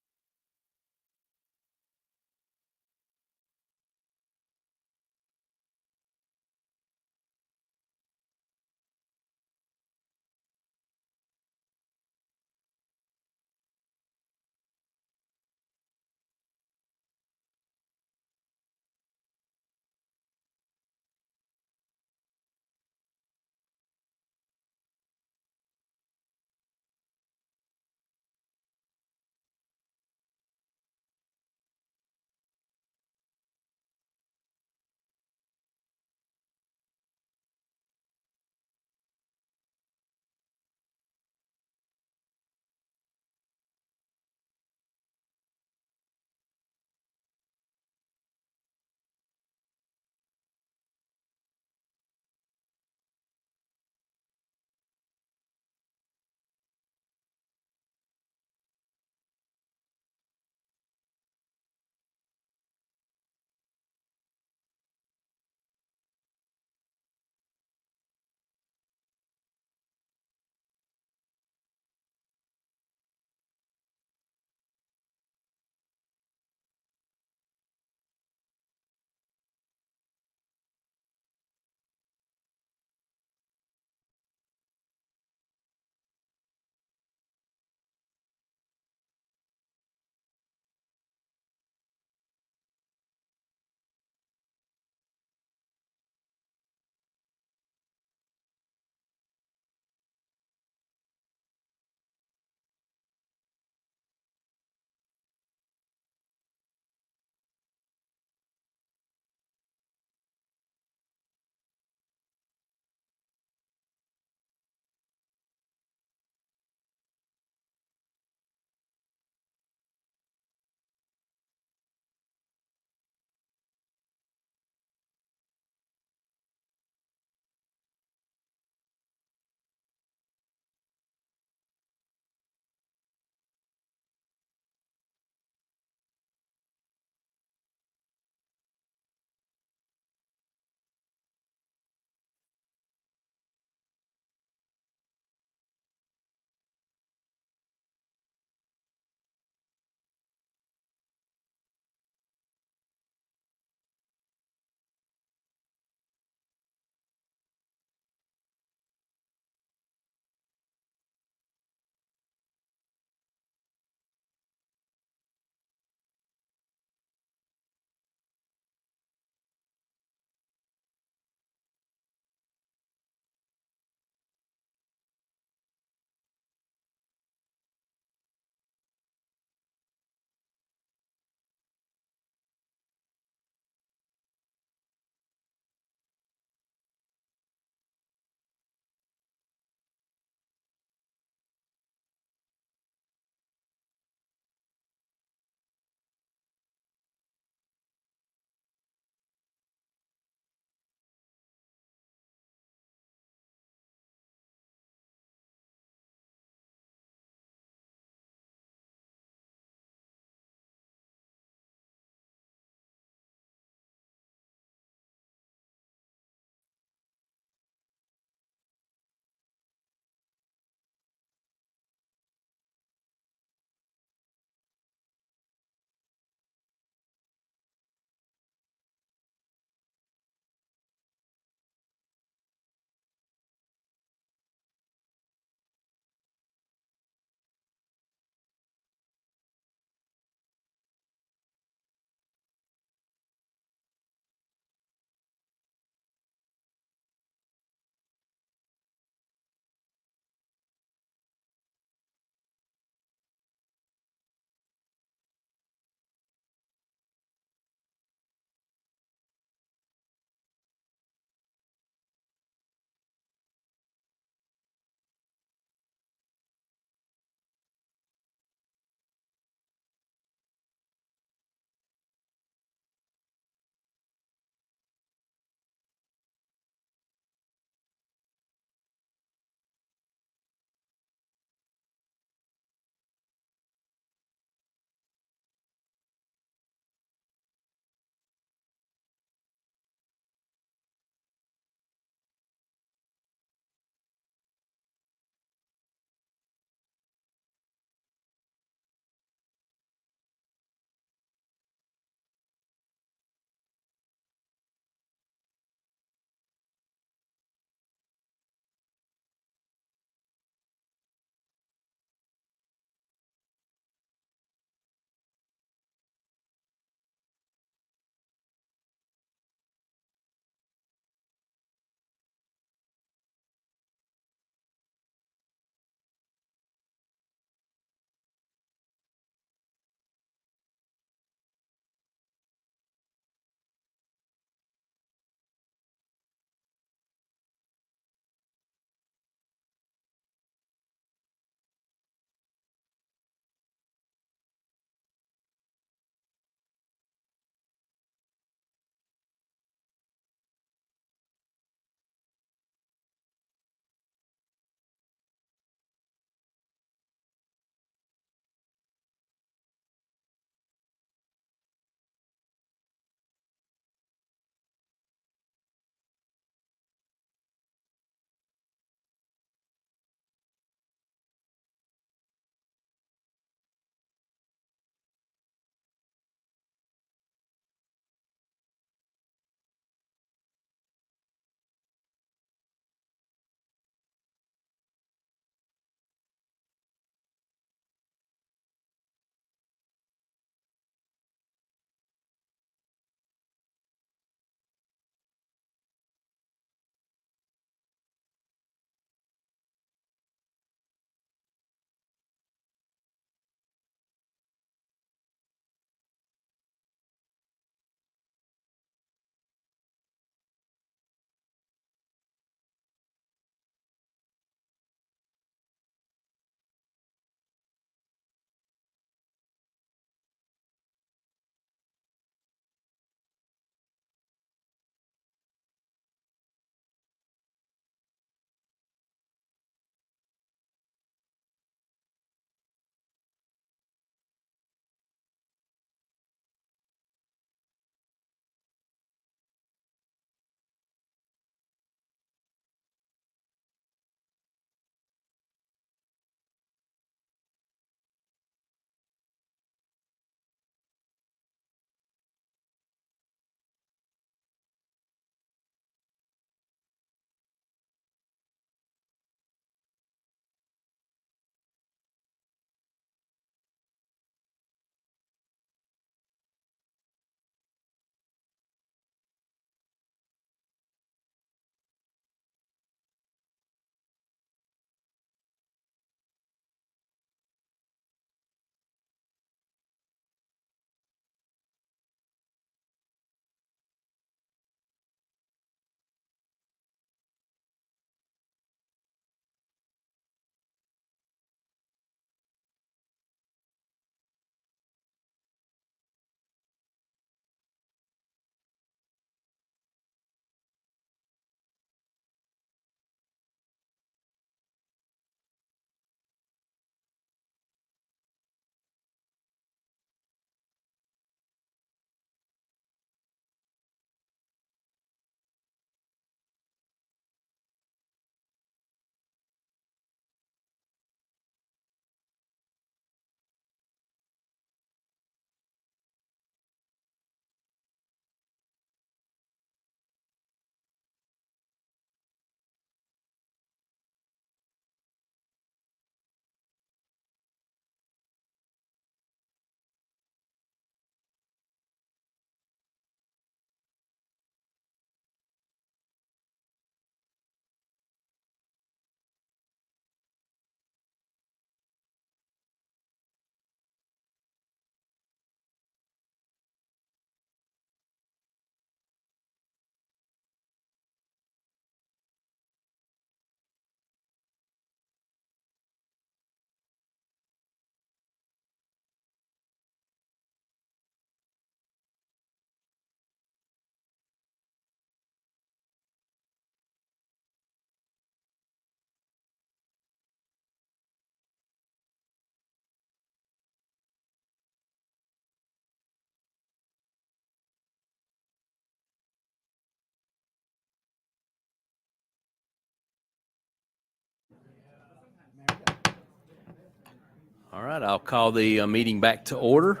All right, I'll call the meeting back to order.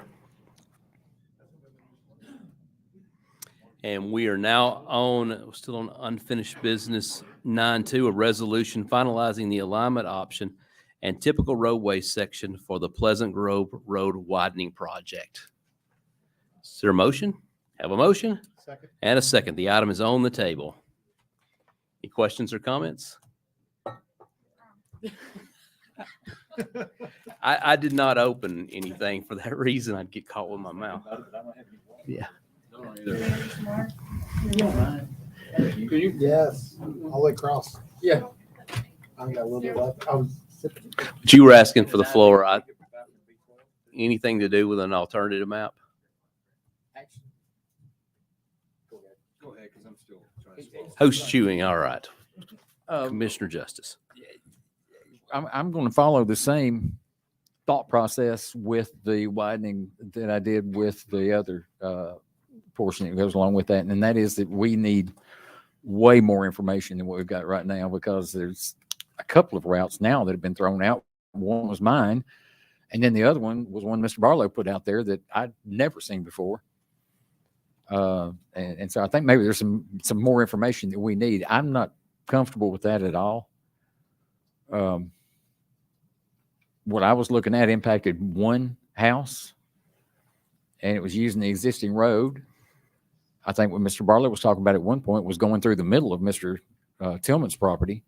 And we are now still on unfinished business 9.2, a resolution finalizing the alignment option and typical roadway section for the Pleasant Grove Road widening project. Is there a motion? Have a motion? Second. And a second. The item is on the table. Any questions or comments? I did not open anything for that reason. I'd get caught with my mouth. Yeah. Yes, all the way across. Yeah. I got a little bit left. But you were asking for the floor. Anything to do with an alternative map? Go ahead, because I'm still trying to. Host chewing. All right. Commissioner Justice. I'm going to follow the same thought process with the widening that I did with the other portion that goes along with that. And that is that we need way more information than what we've got right now, because there's a couple of routes now that have been thrown out. One was mine, and then the other one was one Mr. Barlow put out there that I'd never seen before. And so I think maybe there's some more information that we need. I'm not comfortable with that at all. What I was looking at impacted one house, and it was using the existing road. I think what Mr. Barlow was talking about at one point was going through the middle of Mr. Tillman's property.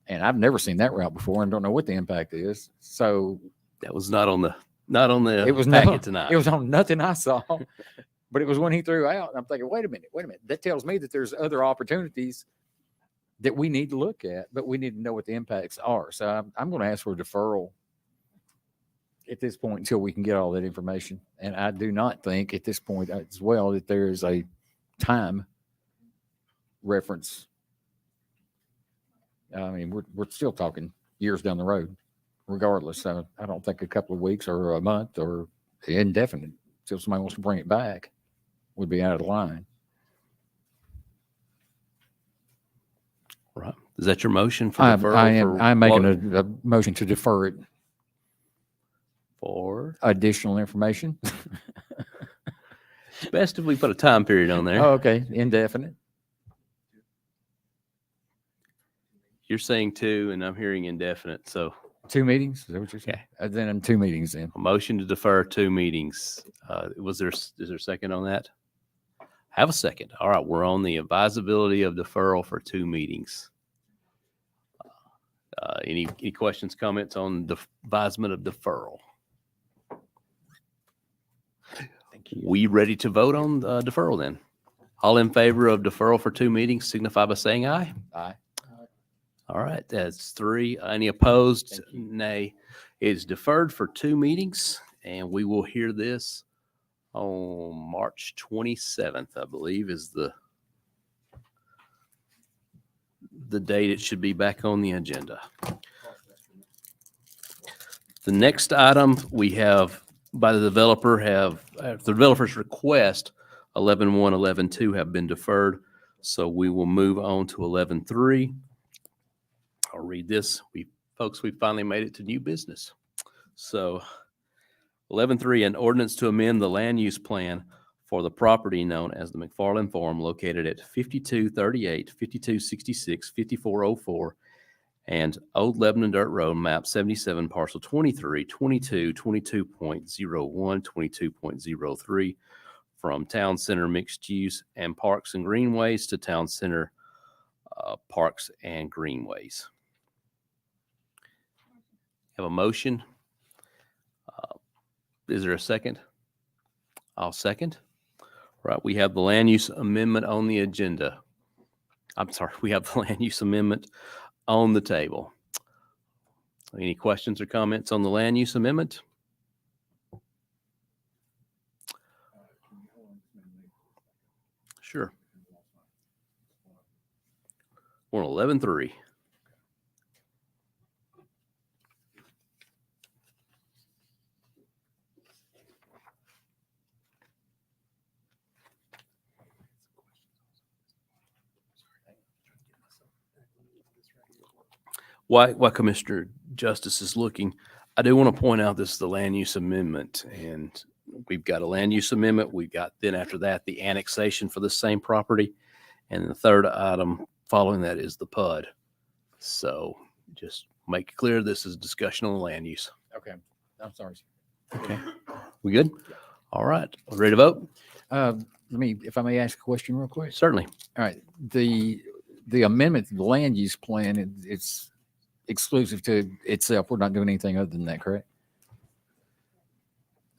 And I've never seen that route before and don't know what the impact is. So that was not on the it was packet tonight. It was on nothing I saw, but it was one he threw out. And I'm thinking, wait a minute. That tells me that there's other opportunities that we need to look at, but we need to know what the impacts are. So I'm going to ask for a deferral at this point until we can get all that information. And I do not think at this point as well that there is a time reference. I mean, we're still talking years down the road, regardless. So I don't think a couple of weeks or a month or indefinite until somebody wants to bring it back would be out of line. Right. Is that your motion for deferral? I'm making a motion to defer it for additional information. It's best if we put a time period on there. Oh, okay. Indefinite. You're saying 2, and I'm hearing indefinite. So 2 meetings? Is that what you're saying? Then in 2 meetings then. A motion to defer 2 meetings. Is there a second on that? Have a second. All right. We're on the advisability of deferral for 2 meetings. Any questions, comments on the advisement of deferral? We ready to vote on deferral then? All in favor of deferral for 2 meetings signify by saying aye. Aye. All right, that's 3. Any opposed? Nay. It is deferred for 2 meetings, and we will hear this on March 27th, I believe, is the date it should be back on the agenda. The next item we have by the developer the developer's request, 11.1, 11.2 have been deferred. So we will move on to 11.3. I'll read this. We finally made it to new business. So 11.3, an ordinance to amend the land use plan for the property known as the McFarland Farm located at 5238, 5266, 5404, and Old Lebanon Dirt Road, map 77, parcel 23, 22, 22.01, 22.03, from Town Center Mixed Use and Parks and Greenways to Town Center Parks and Greenways. Have a motion. Is there a second? I'll second. Right, we have the land use amendment on the agenda. I'm sorry, we have the land use amendment on the table. Any questions or comments on the land use amendment? Sure. We're on 11.3. Why Commissioner Justice is looking, I do want to point out this is the land use amendment, and we've got a land use amendment. We've got then after that, the annexation for the same property. And the third item following that is the PUD. So just make it clear this is discussion on the land use. Okay, I'm sorry. Okay. We good? All right. Ready to vote? If I may ask a question real quick. Certainly. All right. The amendment to the land use plan, it's exclusive to itself. We're not doing anything other than that, correct?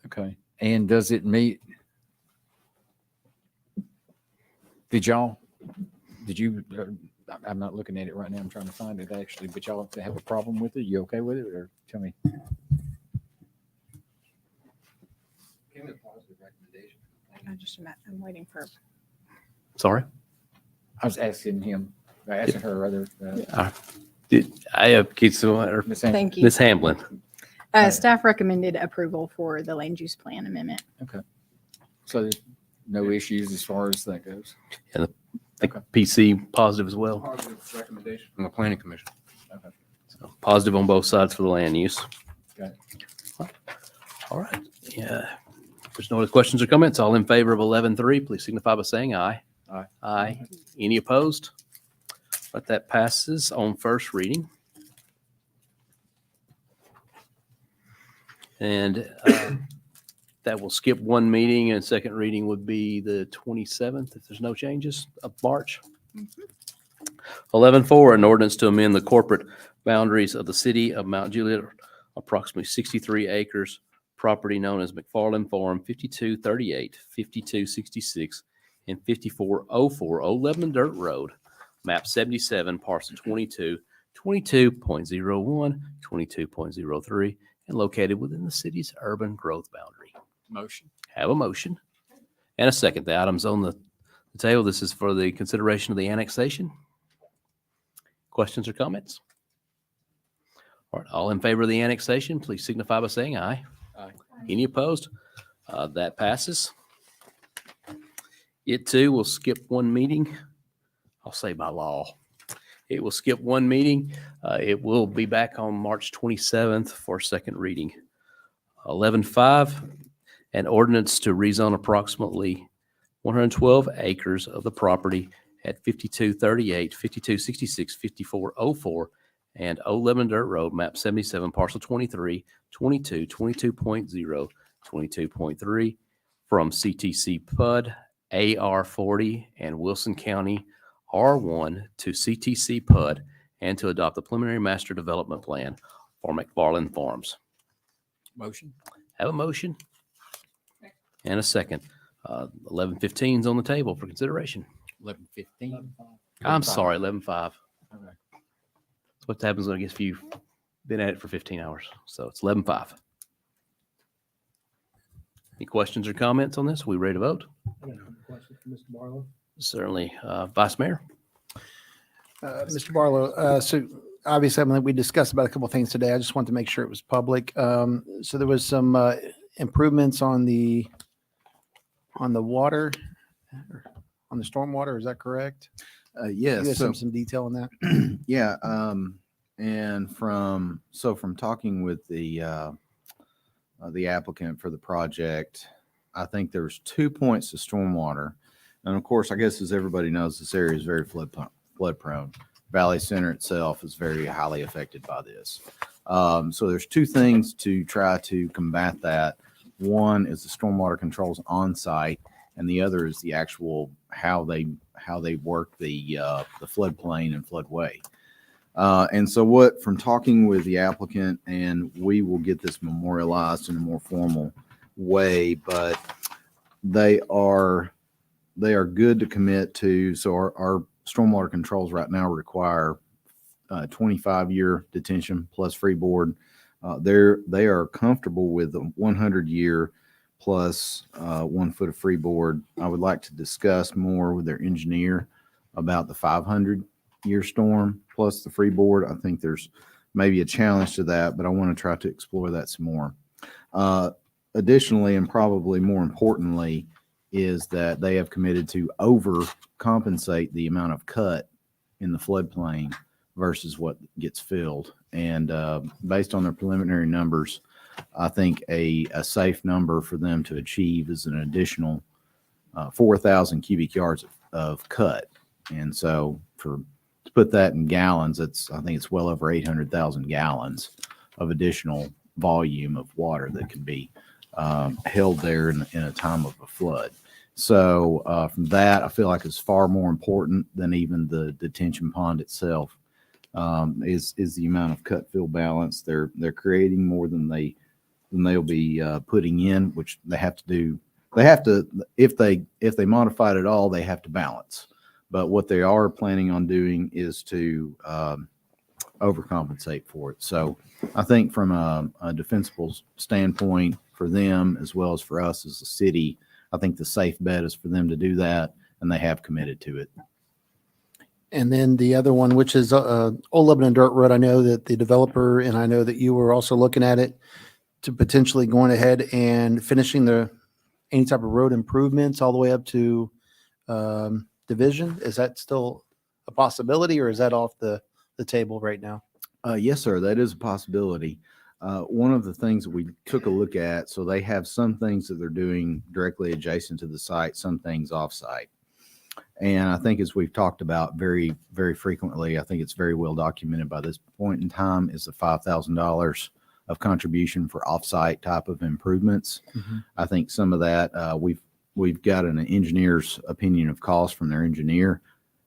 Okay. And does it meet? Did you, I'm not looking at it right now. I'm trying to find it actually, but y'all have a problem with it? You okay with it? Or tell me. I'm waiting for. Sorry. I was asking him, asking her rather. I have Keith or Thank you. Ms. Hamblin. Staff recommended approval for the land use plan amendment. Okay. So there's no issues as far as that goes. And the PC positive as well. Positive recommendation from the planning commission. Okay. So positive on both sides for the land use. Got it. All right. Yeah. If there's no other questions or comments, all in favor of 11.3, please signify by saying aye. Aye. Aye. Any opposed? But that passes on first reading. And that will skip one meeting, and second reading would be the 27th, if there's no changes, of March. 11.4, an ordinance to amend the corporate boundaries of the city of Mount Juliet, approximately 63 acres, property known as McFarland Farm, 5238, 5266, and 5404 Old Lebanon Dirt Road, map 77, parcel 22, 22.01, 22.03, and located within the city's urban growth boundary. Motion. Have a motion and a second. The item's on the table. This is for the consideration of the annexation. Questions or comments? All right, all in favor of the annexation, please signify by saying aye. Aye. Any opposed? That passes. It too will skip one meeting. I'll say by law. It will skip one meeting. It will be back on March 27th for second reading. 11.5, an ordinance to rezone approximately 112 acres of the property at 5238, 5266, 5404, and Old Lebanon Dirt Road, map 77, parcel 23, 22, 22.0, 22.3, from CTC PUD, AR 40, and Wilson County R1 to CTC PUD, and to adopt the preliminary master development plan for McFarland Farms. Motion. Have a motion and a second. 11.15 is on the table for consideration. 11:15. I'm sorry, 11.5. Okay. That's what happens when I guess if you've been at it for 15 hours. So it's 11.5. Any questions or comments on this? We ready to vote? Question for Mr. Barlow? Certainly. Vice Mayor? Mr. Barlow, so obviously, I mean, we discussed about a couple of things today. I just wanted to make sure it was public. So there was some improvements on the water, on the stormwater. Is that correct? Yes. You have So, some detail on that? yeah. And from talking with the applicant for the project, I think there's 2 points of stormwater. And of course, I guess as everybody knows, this area is very flood prone. Valley Center itself is very highly affected by this. So there's two things to try to combat that. One is the stormwater controls on site, and the other is the actual how they work the floodplain and floodway. And so from talking with the applicant, and we will get this memorialized in a more formal way, but they are good to commit to. So our stormwater controls right now require 25-year detention plus freeboard. They are comfortable with a 100-year plus 1 foot of freeboard. I would like to discuss more with their engineer about the 500-year storm plus the freeboard. I think there's maybe a challenge to that, but I want to try to explore that some more. Additionally, and probably more importantly, is that they have committed to overcompensate the amount of cut in the floodplain versus what gets filled. And based on their preliminary numbers, I think a safe number for them to achieve is an additional 4,000 cubic yards of cut. And so to put that in gallons, I think it's well over 800,000 gallons of additional volume of water that can be held there in a time of a flood. So from that, I feel like it's far more important than even the detention pond itself. Is the amount of cut fill balance. They're creating more than they'll be putting in, which they have to do. They have to, if they modify it at all, they have to balance. But what they are planning on doing is to overcompensate for it. So I think from a defensible standpoint for them, as well as for us as a city, I think the safe bet is for them to do that, and they have committed to it. And then the other one, which is Old Lebanon Dirt Road, I know that the developer, and I know that you were also looking at it to potentially going ahead and finishing any type of road improvements all the way up to Division. Is that still a possibility, or is that off the table right now? Yes, sir. That is a possibility. One of the things that we took a look at, so they have some things that they're doing directly adjacent to the site, some things off site. And I think, as we've talked about very, very frequently, I think it's very well documented by this point in time, is the $5,000 of contribution for offsite type of improvements. Mm-hmm. I think some of that we've got an engineer's opinion of cost from their engineer.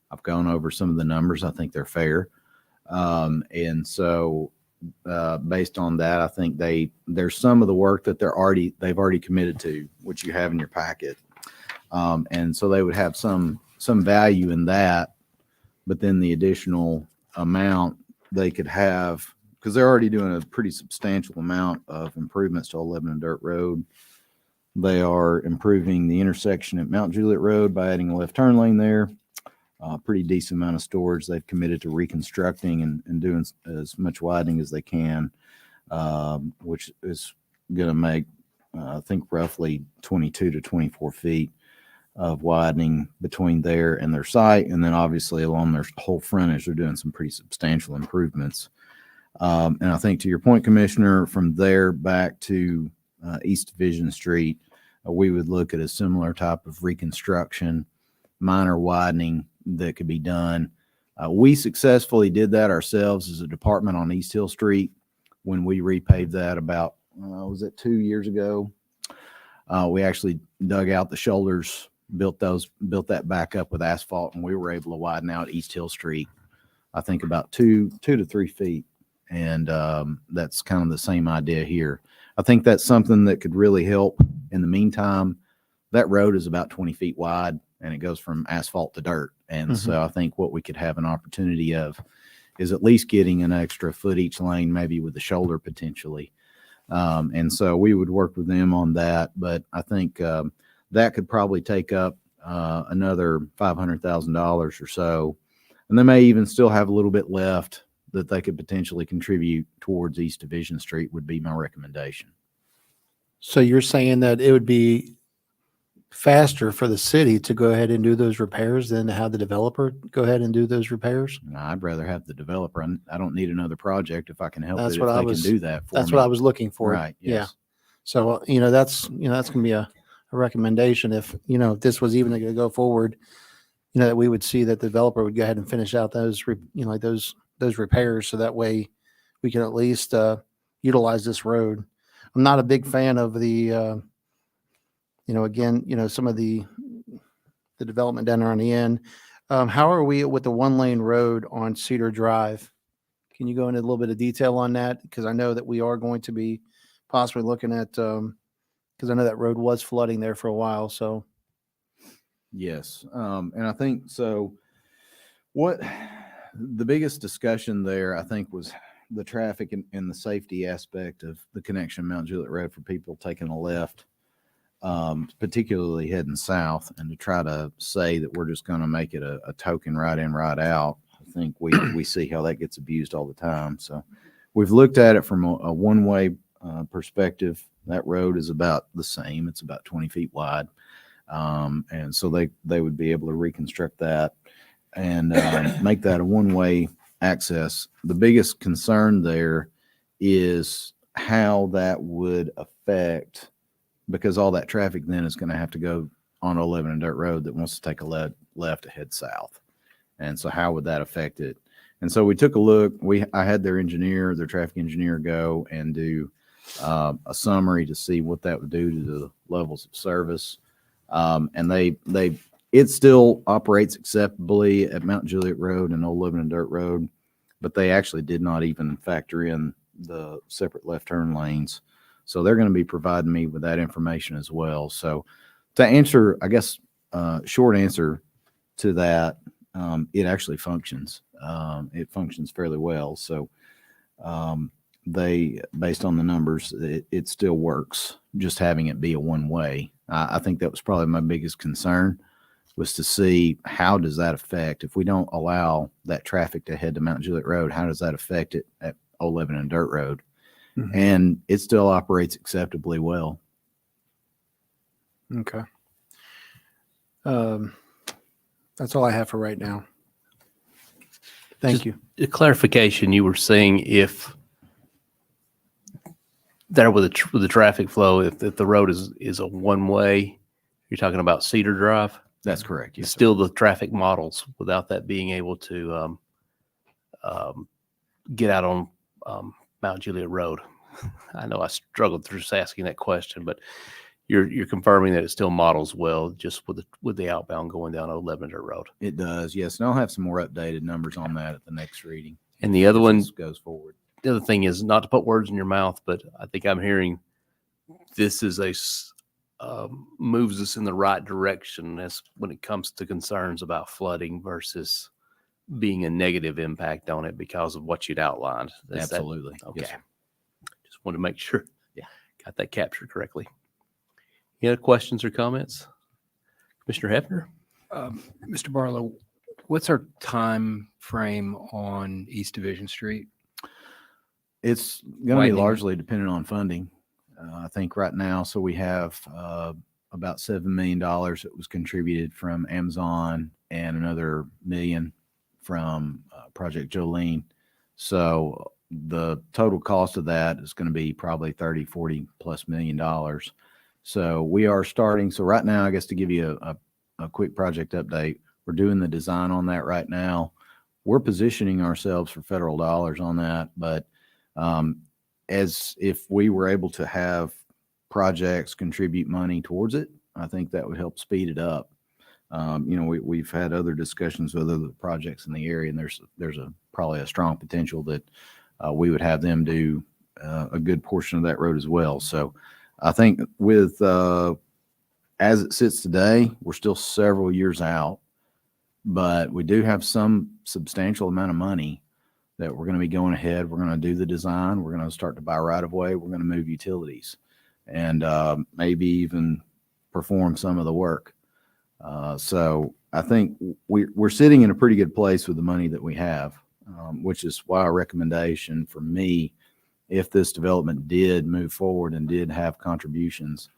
I've gone over some of the numbers. I think they're fair. And so based on that, I think there's some of the work that they've already committed to, which you have in your packet. And so they would have some value in that, but then the additional amount they could have, because they're already doing a pretty substantial amount of improvements to Old Lebanon Dirt Road. They are improving the intersection at Mount Juliet Road by adding a left turn lane there. Pretty decent amount of storage. They've committed to reconstructing and doing as much widening as they can, which is going to make, I think, roughly 22 to 24 feet of widening between there and their site. And then obviously along their whole frontage, they're doing some pretty substantial improvements. And I think, to your point, Commissioner, from there back to East Division Street, we would look at a similar type of reconstruction, minor widening that could be done. We successfully did that ourselves as a department on East Hill Street when we repaved that about, was it 2 years ago? We actually dug out the shoulders, built that back up with asphalt, and we were able to widen out East Hill Street, I think about 2 to 3 feet. And that's kind of the same idea here. I think that's something that could really help. In the meantime, that road is about 20 feet wide, and it goes from asphalt to dirt. And so I think what we could have an opportunity of is at least getting an extra foot each lane, maybe with the shoulder potentially. And so we would work with them on that. But I think that could probably take up another $500,000 or so. And they may even still have a little bit left that they could potentially contribute towards East Division Street, would be my recommendation. So you're saying that it would be faster for the city to go ahead and do those repairs than to have the developer go ahead and do those repairs? No, I'd rather have the developer. I don't need another project if I can help That's it, what if I they was, can do that for me. that's what I was looking for. Right. Yeah. Yes. So, that's going to be a recommendation if, if this was even going to go forward, that we would see that the developer would go ahead and finish out those, like those repairs. So that way we can at least utilize this road. I'm not a big fan of the, again, some of the development down there on the end. How are we with the 1-lane road on Cedar Drive? Can you go into a little bit of detail on that? Because I know that we are going to be possibly looking at, because I know that road was flooding there for a while. So. Yes. And I think so. What the biggest discussion there, I think, was the traffic and the safety aspect of the connection of Mount Juliet Road for people taking a left, particularly heading south, and to try to say that we're just going to make it a token right in, right out. I think we see how that gets abused all the time. So we've looked at it from a one-way perspective. That road is about the same. It's about 20 feet wide. And so they would be able to reconstruct that and make that a one-way access. The biggest concern there is how that would affect, because all that traffic then is going to have to go on 11 and Dirt Road that wants to take a left to head south. And so how would that affect it? And so we took a look. I had their traffic engineer go and do a summary to see what that would do to the levels of service. And it still operates acceptably at Mount Juliet Road and Old Lebanon Dirt Road, but they actually did not even factor in the separate left turn lanes. So they're going to be providing me with that information as well. So to answer, I guess, short answer to that, it actually functions. It functions fairly well. So based on the numbers, it still works, just having it be a one way. I think that was probably my biggest concern, was to see how does that affect, if we don't allow that traffic to head to Mount Juliet Road, how does that affect it at Old Lebanon Dirt Road? Mhm. And it still operates acceptably well. Okay. That's all I have for right now. Thank Just you. A clarification, you were saying if there with the traffic flow, if the road is a one-way, you're talking about Cedar Drive? That's correct. Yes, sir. Still the traffic models without that being able to get out on Mount Juliet Road. I know I struggled through just asking that question, but you're confirming that it still models well, just with the outbound going down Old Lebanon Road. It does, yes. And I'll have some more updated numbers on that at the next reading. And the other one this goes forward. The other thing is, not to put words in your mouth, but I think I'm hearing this is moves us in the right direction as when it comes to concerns about flooding versus being a negative impact on it because of what you'd outlined. Is that- Absolutely. okay. Yes, sir. Just wanted to make sure. Yeah. Got that captured correctly. Any other questions or comments? Commissioner Hefner? Mr. Barlow, what's our time frame on East Division Street? It's going to be Widening it. largely dependent on funding. I think right now, so we have about $7 million that was contributed from Amazon and another $1 million from Project Jolene. So the total cost of that is going to be probably 30, 40 plus $1 million. So we are starting. So right now, I guess to give you a quick project update, we're doing the design on that right now. We're positioning ourselves for federal dollars on that, but as if we were able to have projects contribute money towards it, I think that would help speed it up. We've had other discussions with other projects in the area, and there's probably a strong potential that we would have them do a good portion of that road as well. So I think with as it sits today, we're still several years out, but we do have some substantial amount of money that we're going to be going ahead. We're going to do the design. We're going to start to buy right of way. We're going to move utilities and maybe even perform some of the work. So I think we're sitting in a pretty good place with the money that we have, which is why a recommendation for me, if this development did move forward and did have contributions,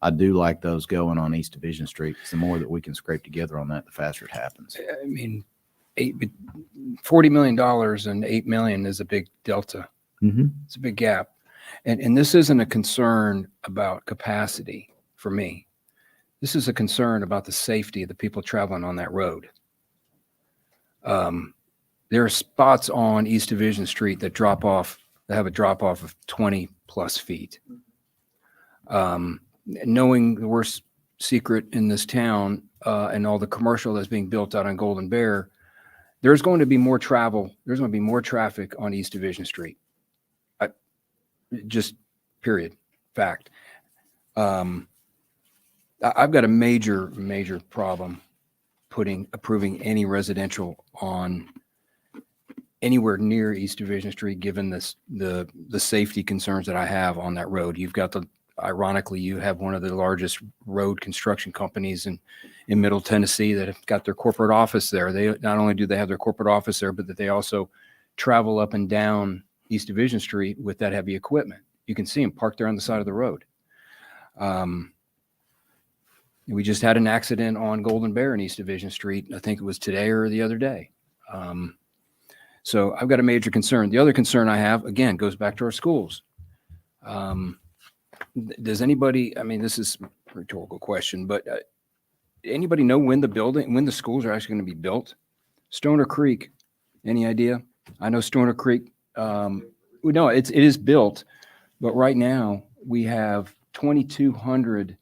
I do like those going on East Division Street, because the more that we can scrape together on that, the faster it happens. I mean, $40 million and $8 million is a big delta. Mm-hmm. It's a big gap. And this isn't a concern about capacity for me. This is a concern about the safety of the people traveling on that road. There are spots on East Division Street that have a drop off of 20 plus feet. Knowing the worst secret in this town and all the commercial that's being built out on Golden Bear, there's going to be more travel. There's going to be more traffic on East Division Street. Just period. Fact. I've got a major problem approving any residential on anywhere near East Division Street, given the safety concerns that I have on that road. Ironically, you have one of the largest road construction companies in Middle Tennessee that have got their corporate office there. They not only do they have their corporate office there, but that they also travel up and down East Division Street with that heavy equipment. You can see them parked there on the side of the road. We just had an accident on Golden Bear in East Division Street. I think it was today or the other day. So I've got a major concern. The other concern I have, again, goes back to our schools. Does anybody, I mean, this is a rhetorical question, but anybody know when the schools are actually going to be built? Stoner Creek, any idea? I know Stoner Creek, we know it is built, but right now we have 2,200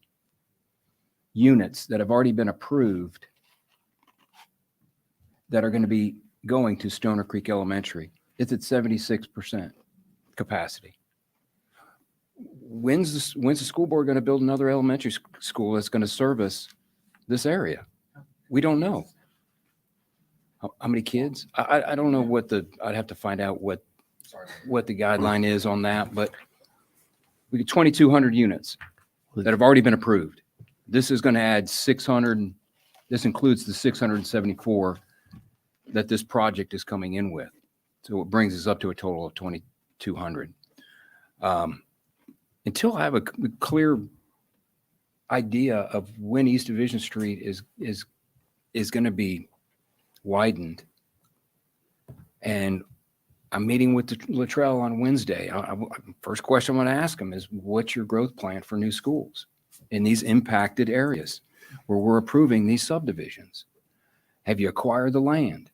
units that have already been approved that are going to be going to Stoner Creek Elementary. It's at 76% capacity. When's the school board going to build another elementary school that's going to service this area? We don't know. How many kids? I don't know I'd have to find out what the guideline is on that, but we get 2,200 units that have already been approved. This is going to add 600. This includes the 674 that this project is coming in with. So it brings us up to a total of 2,200. Until I have a clear idea of when East Division Street is going to be widened, and I'm meeting with Luttrell on Wednesday. First question I'm going to ask him is, what's your growth plan for new schools in these impacted areas where we're approving these subdivisions? Have you acquired the land?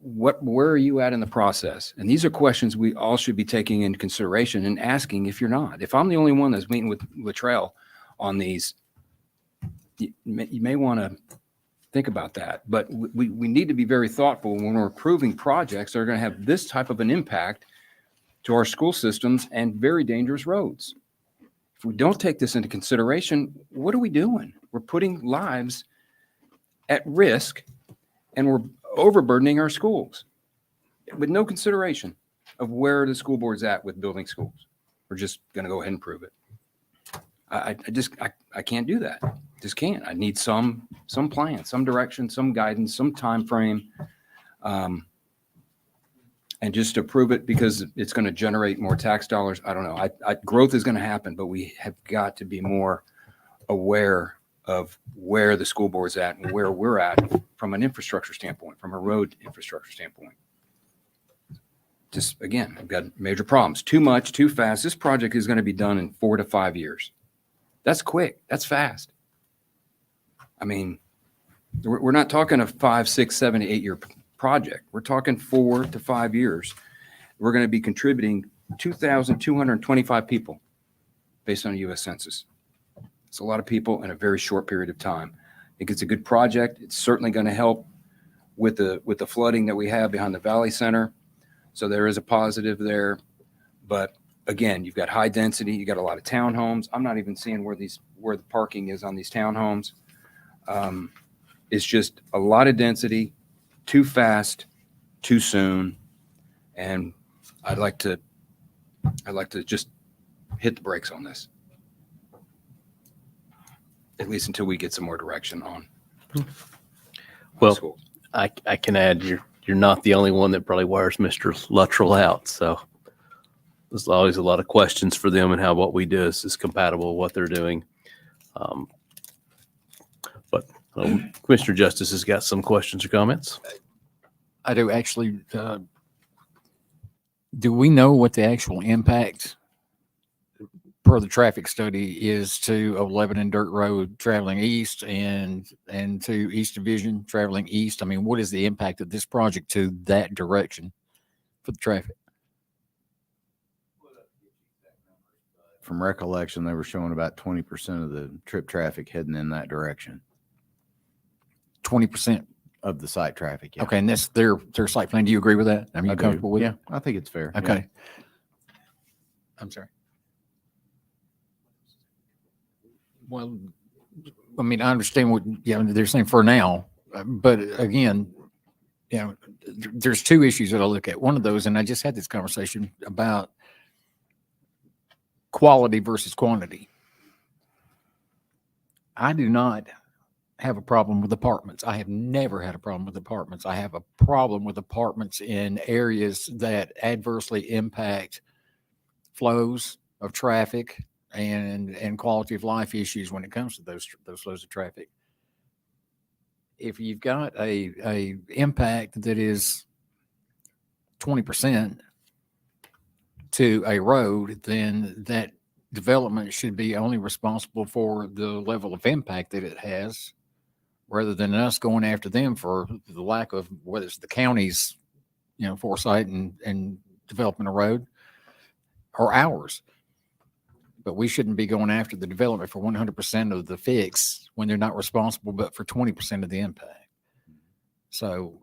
Where are you at in the process? And these are questions we all should be taking into consideration and asking if you're not. If I'm the only one that's meeting with Luttrell on these, you may want to think about that. But we need to be very thoughtful when we're approving projects that are going to have this type of an impact to our school systems and very dangerous roads. If we don't take this into consideration, what are we doing? We're putting lives at risk, and we're overburdening our schools with no consideration of where the school board's at with building schools. We're just going to go ahead and prove it. I can't do that. Just can't. I need some plan, some direction, some guidance, some time frame, and just to prove it because it's going to generate more tax dollars. I don't know. Growth is going to happen, but we have got to be more aware of where the school board's at and where we're at from an infrastructure standpoint, from a road infrastructure standpoint. Just again, I've got major problems. Too much, too fast. This project is going to be done in 4 to 5 years. That's quick. That's fast. I mean, we're not talking a 5, 6, 7, 8 year project. We're talking 4 to 5 years. We're going to be contributing 2,225 people based on the U.S. Census. It's a lot of people in a very short period of time. I think it's a good project. It's certainly going to help with the flooding that we have behind the Valley Center. So there is a positive there. But again, you've got high density. You got a lot of townhomes. I'm not even seeing where the parking is on these townhomes. It's just a lot of density, too fast, too soon. And I'd like to just hit the brakes on this, at least until we get some more direction on. Well, schools. I can add, you're not the only one that probably wears Mr. Luttrell out. So there's always a lot of questions for them and how what we do is compatible with what they're doing. But Commissioner Justice has got some questions or comments. I do actually. Do we know what the actual impact per the traffic study is to 11 and Dirt Road traveling east and to East Division traveling east? I mean, what is the impact of this project to that direction for the traffic? From recollection, they were showing about 20% of the trip traffic heading in that direction. 20% of the site traffic. Yeah. Okay, and that's their site plan. Do you agree with that? I mean, you comfortable with it? Yeah, I think it's fair. Okay. Yeah. I'm sorry. Well, I mean, I understand what they're saying for now, but again, there's two issues that I look at. One of those, and I just had this conversation about quality versus quantity. I do not have a problem with apartments. I have never had a problem with apartments. I have a problem with apartments in areas that adversely impact flows of traffic and quality of life issues when it comes to those flows of traffic. If you've got a impact that is 20% to a road, then that development should be only responsible for the level of impact that it has, rather than us going after them for the lack of, whether it's the county's, foresight and developing a road or ours. But we shouldn't be going after the development for 100% of the fix when they're not responsible, but for 20% of the impact. So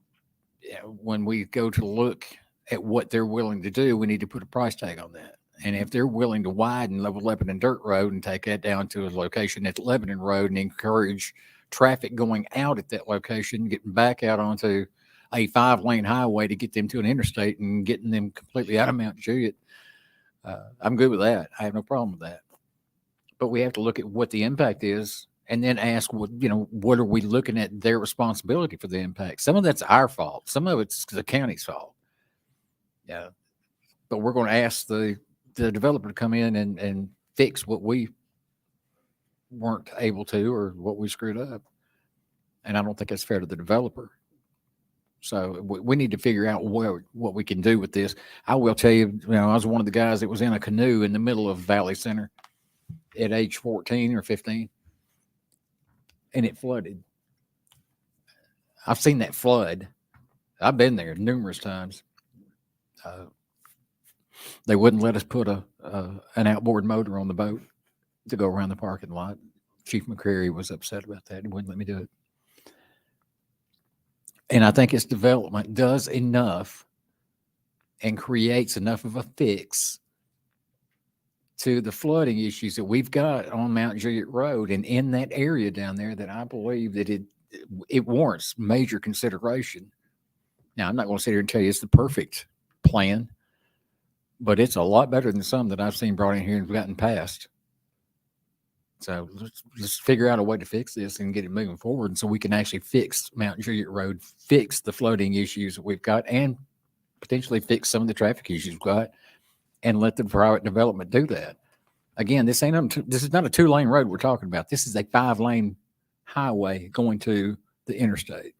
when we go to look at what they're willing to do, we need to put a price tag on that. And if they're willing to widen Lebanon Dirt Road and take that down to a location at Lebanon Road and encourage traffic going out at that location, getting back out onto a 5-lane highway to get them to an interstate and getting them completely out of Mount Juliet, I'm good with that. I have no problem with that. But we have to look at what the impact is and then ask, what are we looking at their responsibility for the impact? Some of that's our fault. Some of it's the county's fault. Yeah. But we're going to ask the developer to come in and fix what we weren't able to, or what we screwed up. And I don't think that's fair to the developer. So we need to figure out what we can do with this. I will tell you, I was one of the guys that was in a canoe in the middle of Valley Center at age 14 or 15, and it flooded. I've seen that flood. I've been there numerous times. They wouldn't let us put an outboard motor on the boat to go around the parking lot. Chief McCreary was upset about that. He wouldn't let me do it. And I think its development does enough and creates enough of a fix to the flooding issues that we've got on Mount Juliet Road and in that area down there, that I believe that it warrants major consideration. Now, I'm not going to sit here and tell you it's the perfect plan, but it's a lot better than some that I've seen brought in here and gotten passed. So let's figure out a way to fix this and get it moving forward, and so we can actually fix Mount Juliet Road, fix the flooding issues that we've got, and potentially fix some of the traffic issues we've got, and let the private development do that. Again, this is not a 2-lane road we're talking about. This is a 5-lane highway going to the interstate.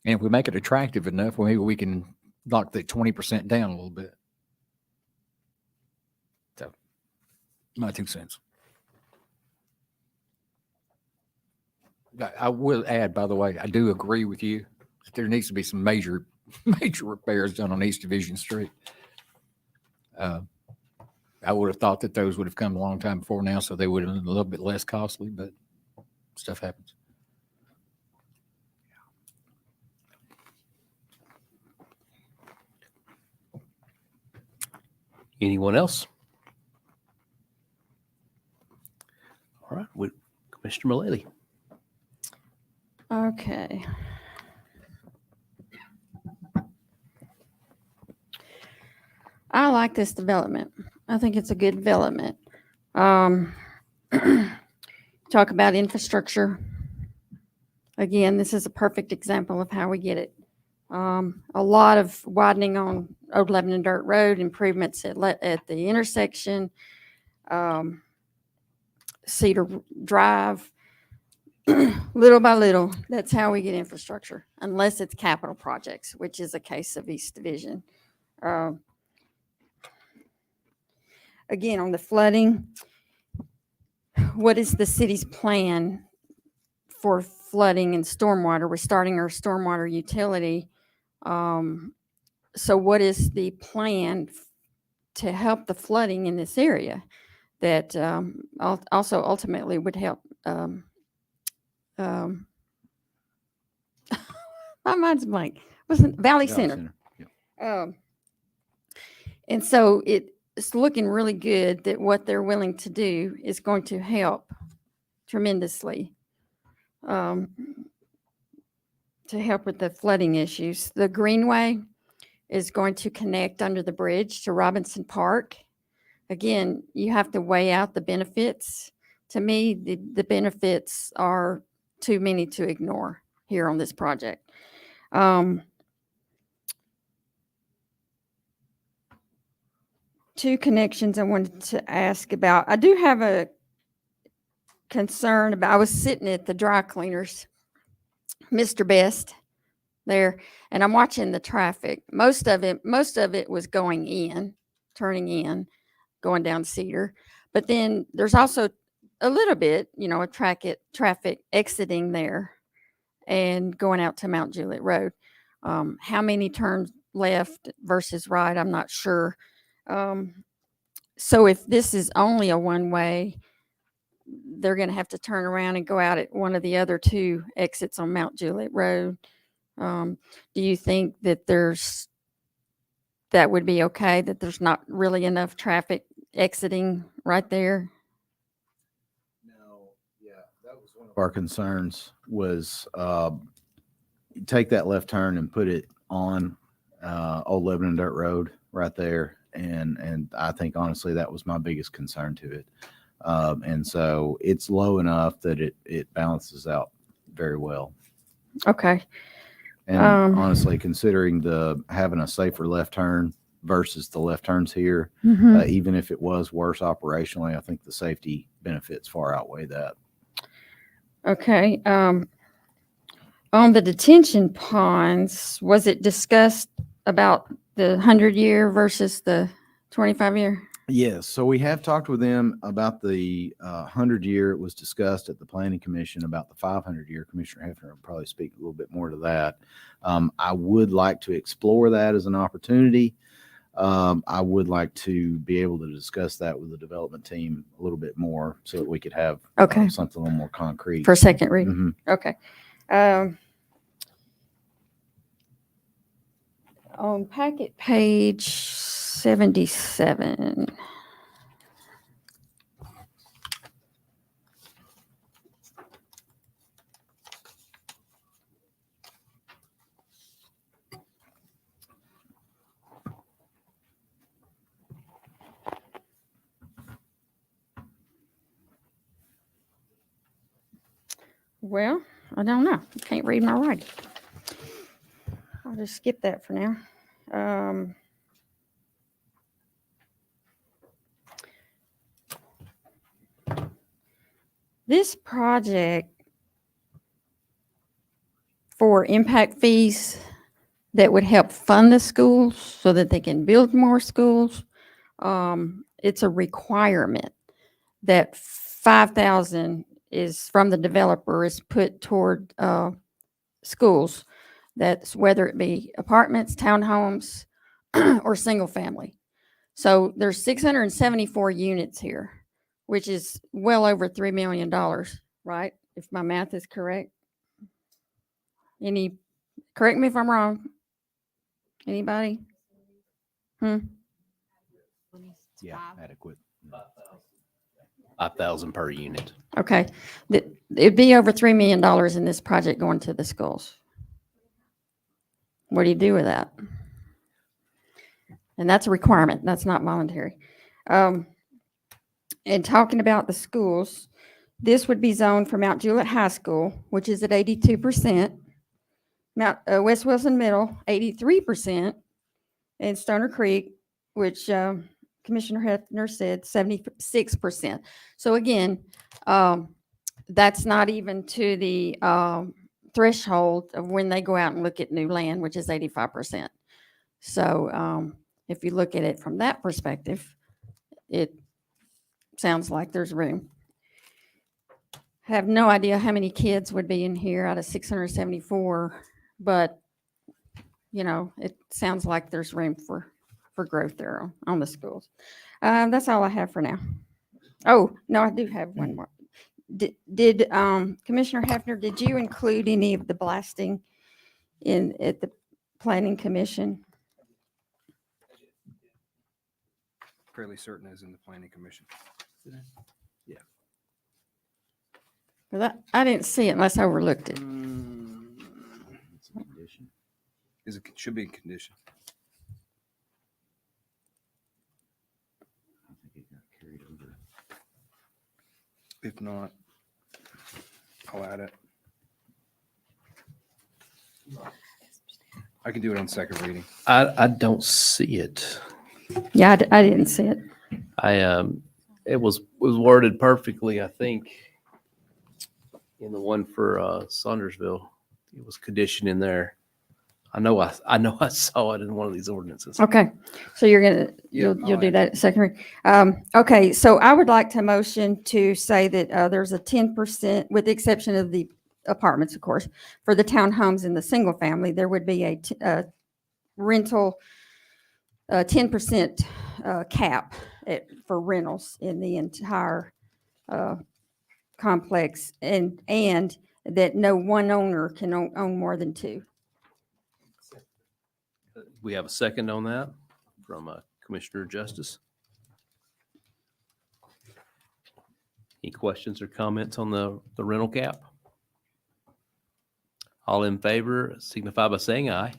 And if we make it attractive enough, well, maybe we can knock the 20% down a little bit. So, my 2 cents. I will add, by the way, I do agree with you that there needs to be some major repairs done on East Division Street. I would have thought that those would have come a long time before now, so they would have been a little bit less costly, but stuff happens. Anyone else? All right, with Commissioner Mullally. Okay. I like this development. I think it's a good development. Talk about infrastructure. Again, this is a perfect example of how we get it. A lot of widening on Old Lebanon Dirt Road, improvements at the intersection, Cedar Drive. Little by little, that's how we get infrastructure, unless it's capital projects, which is a case of East Division. Again, on the flooding, what is the city's plan for flooding and stormwater? We're starting our stormwater utility. So what is the plan to help the flooding in this area that also ultimately would help? My mind's blank. Wasn't Valley Center. And so it's looking really good that what they're willing to do is going to help tremendously to help with the flooding issues. The Greenway is going to connect under the bridge to Robinson Park. Again, you have to weigh out the benefits. To me, the benefits are too many to ignore here on this project. Two connections I wanted to ask about. I do have a concern about, I was sitting at the dry cleaners. Mr. Best there, and I'm watching the traffic. Most of it was going in, turning in, going down Cedar. But then there's also a little bit, a traffic exiting there and going out to Mount Juliet Road. How many turns left versus right, I'm not sure. So if this is only a one-way, they're going to have to turn around and go out at one of the other two exits on Mount Juliet Road. Do you think that that would be okay, that there's not really enough traffic exiting right there? No, yeah, that was one of our concerns was take that left turn and put it on Old Lebanon Dirt Road right there. And I think honestly, that was my biggest concern to it. And so it's low enough that it balances out very well. Okay. And honestly, considering having a safer left turn versus the left turns here, even if it was worse operationally, I think the safety benefits far outweigh that. Okay. On the detention ponds, was it discussed about the 100-year versus the 25-year? Yes, so we have talked with them about the 100-year. It was discussed at the Planning Commission about the 500-year. Commissioner Hefner will probably speak a little bit more to that. I would like to explore that as an opportunity. I would like to be able to discuss that with the development team a little bit more so that we could have something a little more concrete. For second reading? Okay. On packet page 77. Well, I don't know. I can't read my writing. I'll just skip that for now. This project for impact fees that would help fund the schools so that they can build more schools, it's a requirement that $5,000 is from the developer is put toward schools. That's whether it be apartments, townhomes, or single family. So there's 674 units here, which is well over $3 million, right? If my math is correct. Correct me if I'm wrong. Anybody? Yeah, adequate. 5,000 per unit. Okay. It'd be over $3 million in this project going to the schools. What do you do with that? And that's a requirement. That's not voluntary. And talking about the schools, this would be zoned for Mount Juliet High School, which is at 82%. West Wilson Middle, 83%. And Stoner Creek, which Commissioner Hefner said 76%. So again, that's not even to the threshold of when they go out and look at new land, which is 85%. So if you look at it from that perspective, it sounds like there's room. I have no idea how many kids would be in here out of 674, but it sounds like there's room for growth there on the schools. That's all I have for now. Oh, no, I do have one more. Did Commissioner Hefner, did you include any of the blasting at the Planning Commission? Fairly certain is in the Planning Commission. Yeah. Because I didn't see it unless I overlooked it. It's a condition. Should be a condition. I think it got carried over. If not, I'll add it. I can do it on second reading. I don't see it. Yeah, I didn't see it. It was worded perfectly, I think, in the one for Saundersville. It was conditioned in there. I know I saw it in one of these ordinances. Okay, so you're gonna, Yeah, you'll I'll do add that at second reading. Okay, so I would like to motion to say that there's a 10%, with the exception of the apartments, of course, for the townhomes and the single family, there would be a rental 10% cap for rentals in the entire complex, and that no one owner can own more than two. We have a second on that from Commissioner Justice. Any questions or comments on the rental cap? All in favor signify by saying aye.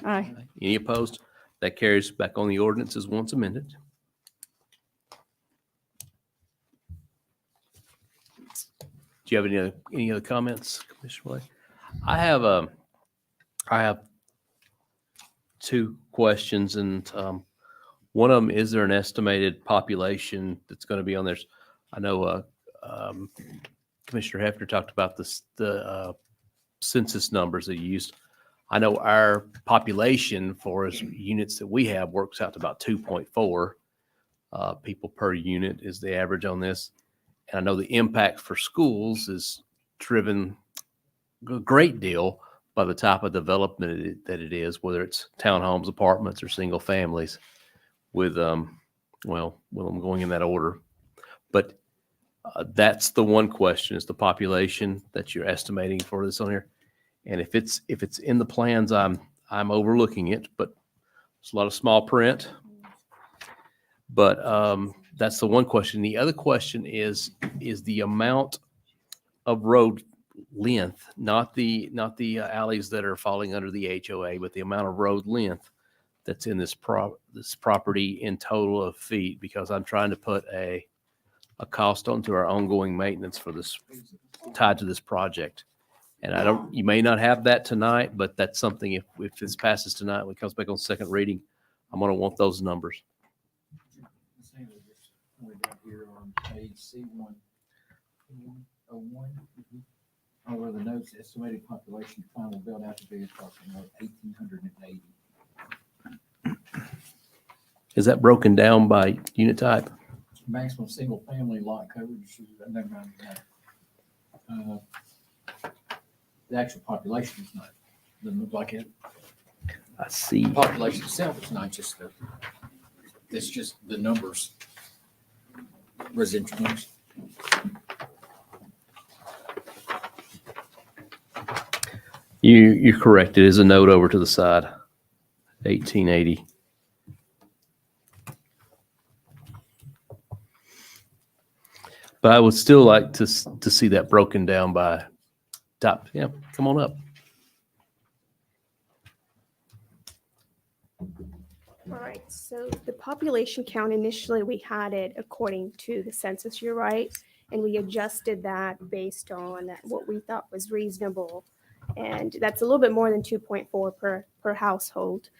Aye. Any opposed? That carries. Back on the ordinances once amended. Do you have any other comments, Commissioner Blake? I have two questions, and one of them, is there an estimated population that's going to be on there? I know Commissioner Hefner talked about the census numbers that you used. I know our population for us units that we have works out to about 2.4 people per unit is the average on this. And I know the impact for schools is driven a great deal by the type of development that it is, whether it's townhomes, apartments, or single families with them going in that order. But that's the one question, is the population that you're estimating for this on here. And if it's in the plans, I'm overlooking it, but it's a lot of small print. But that's the one question. The other question is the amount of road length, not the alleys that are falling under the HOA, but the amount of road length that's in this property in total of feet, because I'm trying to put a cost onto our ongoing maintenance for this tied to this project. And you may not have that tonight, but that's something, if this passes tonight, when it comes back on second reading, I'm going to want those numbers. Here on page C1, over the notes, estimated population final build out to be approximately 1,880. Is that broken down by unit type? Maximum single family lot coverage. Never mind that. The actual population is not, doesn't look like it. I see. The population itself is not just it's just the numbers, residential numbers. You're correct. It is a note over to the side, 1880. But I would still like to see that broken down by top. Yeah, come on up. All right, so the population count, initially we had it according to the census, you're right, and we adjusted that based on what we thought was reasonable. And that's a little bit more than 2.4 per household.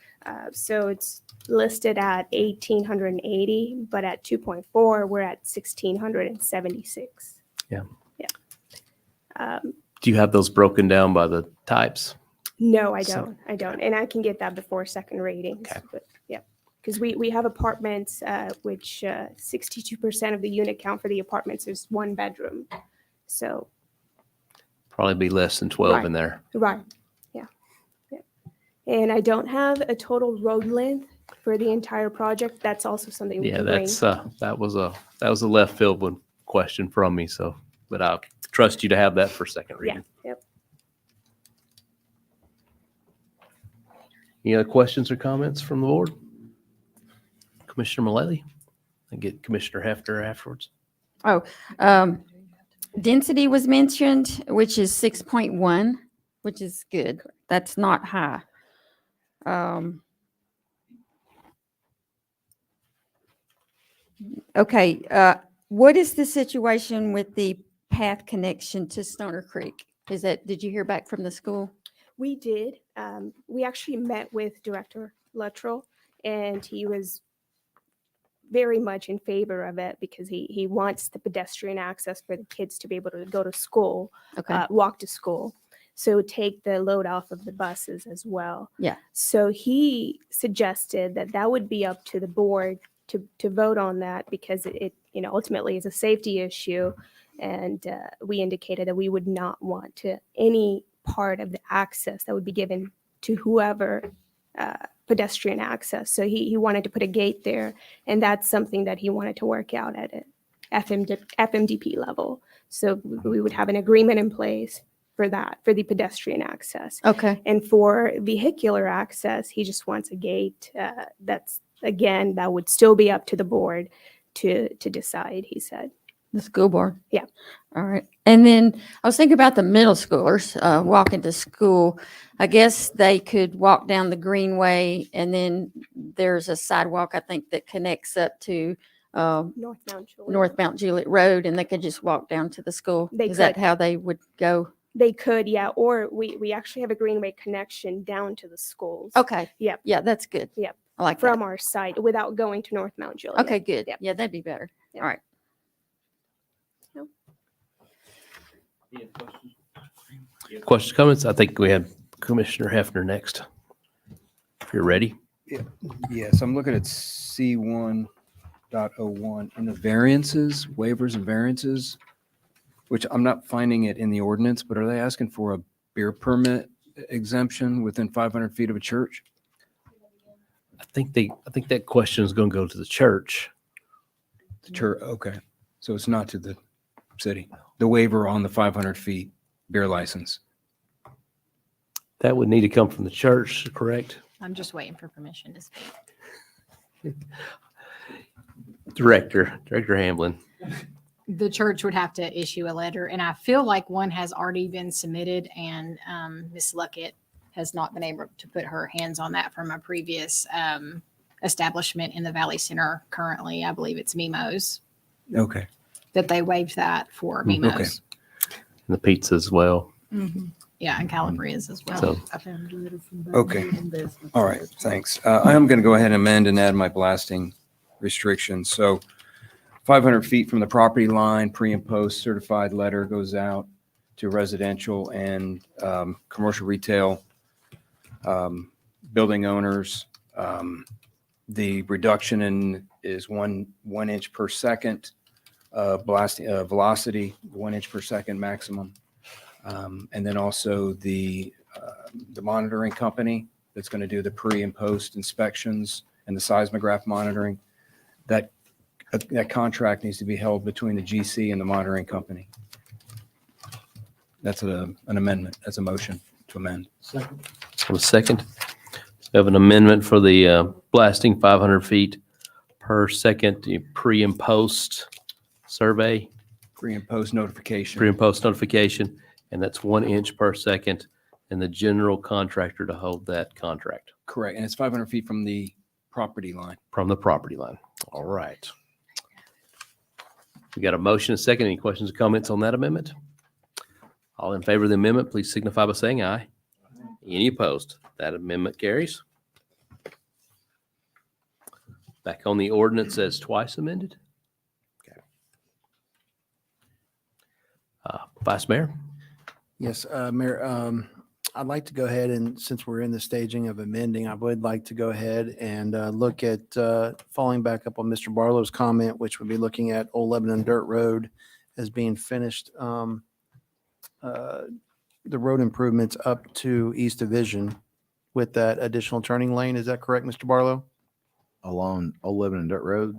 So it's listed at 1,880, but at 2.4, we're at 1,676. Yeah. Yeah. Do you have those broken down by the types? No, I So- don't. I don't. And I can get that before second readings. Okay. But yeah, because we have apartments, which 62% of the unit count for the apartments is one bedroom. So, Probably be less than 12 Right. in there. right. Yeah. Yeah. And I don't have a total road length for the entire project. That's also something we Yeah, can bring. that's that was a left field one question from me. So, but I'll trust you to have that for second Yeah. reading. Yep. Any other questions or comments from the board? Commissioner Mullally? And get Commissioner Hefner afterwards. Oh, density was mentioned, which is 6.1, which is good. That's not high. Okay, what is the situation with the path connection to Stoner Creek? Did you hear back from the school? We did. We actually met with Director Luttrell, and he was very much in favor of it because he wants the pedestrian access for the kids to be able to go to school, Okay. walk to school. So take the load off of the buses as well. Yeah. So he suggested that that would be up to the board to vote on that because it ultimately is a safety issue. And we indicated that we would not want to any part of the access that would be given to whoever pedestrian access. So he wanted to put a gate there, and that's something that he wanted to work out at an FMDP level. So we would have an agreement in place for that, for the pedestrian access. Okay. And for vehicular access, he just wants a gate. That's, again, that would still be up to the board to decide, he said. The school board. Yeah. All right. And then I was thinking about the middle schoolers walking to school. I guess they could walk down the greenway, and then there's a sidewalk, I think, that connects up to North Mount Juliet. North Mount Juliet Road, and they could just walk down to the school. They Is that could. how they would go? They could, yeah. Or we actually have a greenway connection down to the schools. Okay. Yep. Yeah, that's good. Yep. I like From that. our site without going to North Mount Juliet. Okay, good. Yep. Yeah, that'd be better. Yep. All right. Questions, comments? I think we have Commissioner Hefner next. If you're ready. Yes, I'm looking at C1.01 and the variances, waivers and variances, which I'm not finding it in the ordinance, but are they asking for a beer permit exemption within 500 feet of a church? I think that question is going to go to the church. The church, okay. So it's not to the city. The waiver on the 500 feet beer license. That would need to come from the church, correct? I'm just waiting for permission to speak. Director Hamblin. The church would have to issue a letter, and I feel like one has already been submitted, and Ms. Luckett has not been able to put her hands on that from a previous establishment in the Valley Center. Currently, I believe it's Mimo's, Okay. that they waived that for Okay. Mimo's. And the pizza as well. Yeah, and Calabria's as well. So- Okay. All right, thanks. I am going to go ahead and amend and add my blasting restrictions. So 500 feet from the property line, pre and post certified letter goes out to residential and commercial retail building owners. The reduction is one inch per second blasting velocity, 1 inch per second maximum. And then also the monitoring company that's going to do the pre and post inspections and the seismograph monitoring, that contract needs to be held between the GC and the monitoring company. That's an amendment. That's a motion to amend. Have a second. So we have an amendment for the blasting 500 feet per second pre and post survey, Pre and post notification. pre and post notification, and that's 1 inch per second, and the general contractor to hold that contract Correct. And it's 500 feet from the property line. from the property line. All right. We got a motion, a second. Any questions or comments on that amendment? All in favor of the amendment, please signify by saying aye. Any opposed? That amendment carries. Back on the ordinance as twice amended. Okay. Vice Mayor? Yes, Mayor, I'd like to go ahead and, since we're in the staging of amending, I would like to go ahead and look at falling back up on Mr. Barlow's comment, which would be looking at Old Lebanon Dirt Road as being finished. The road improvements up to East Division with that additional turning lane. Is that correct, Mr. Barlow? Along Old Lebanon Dirt Road?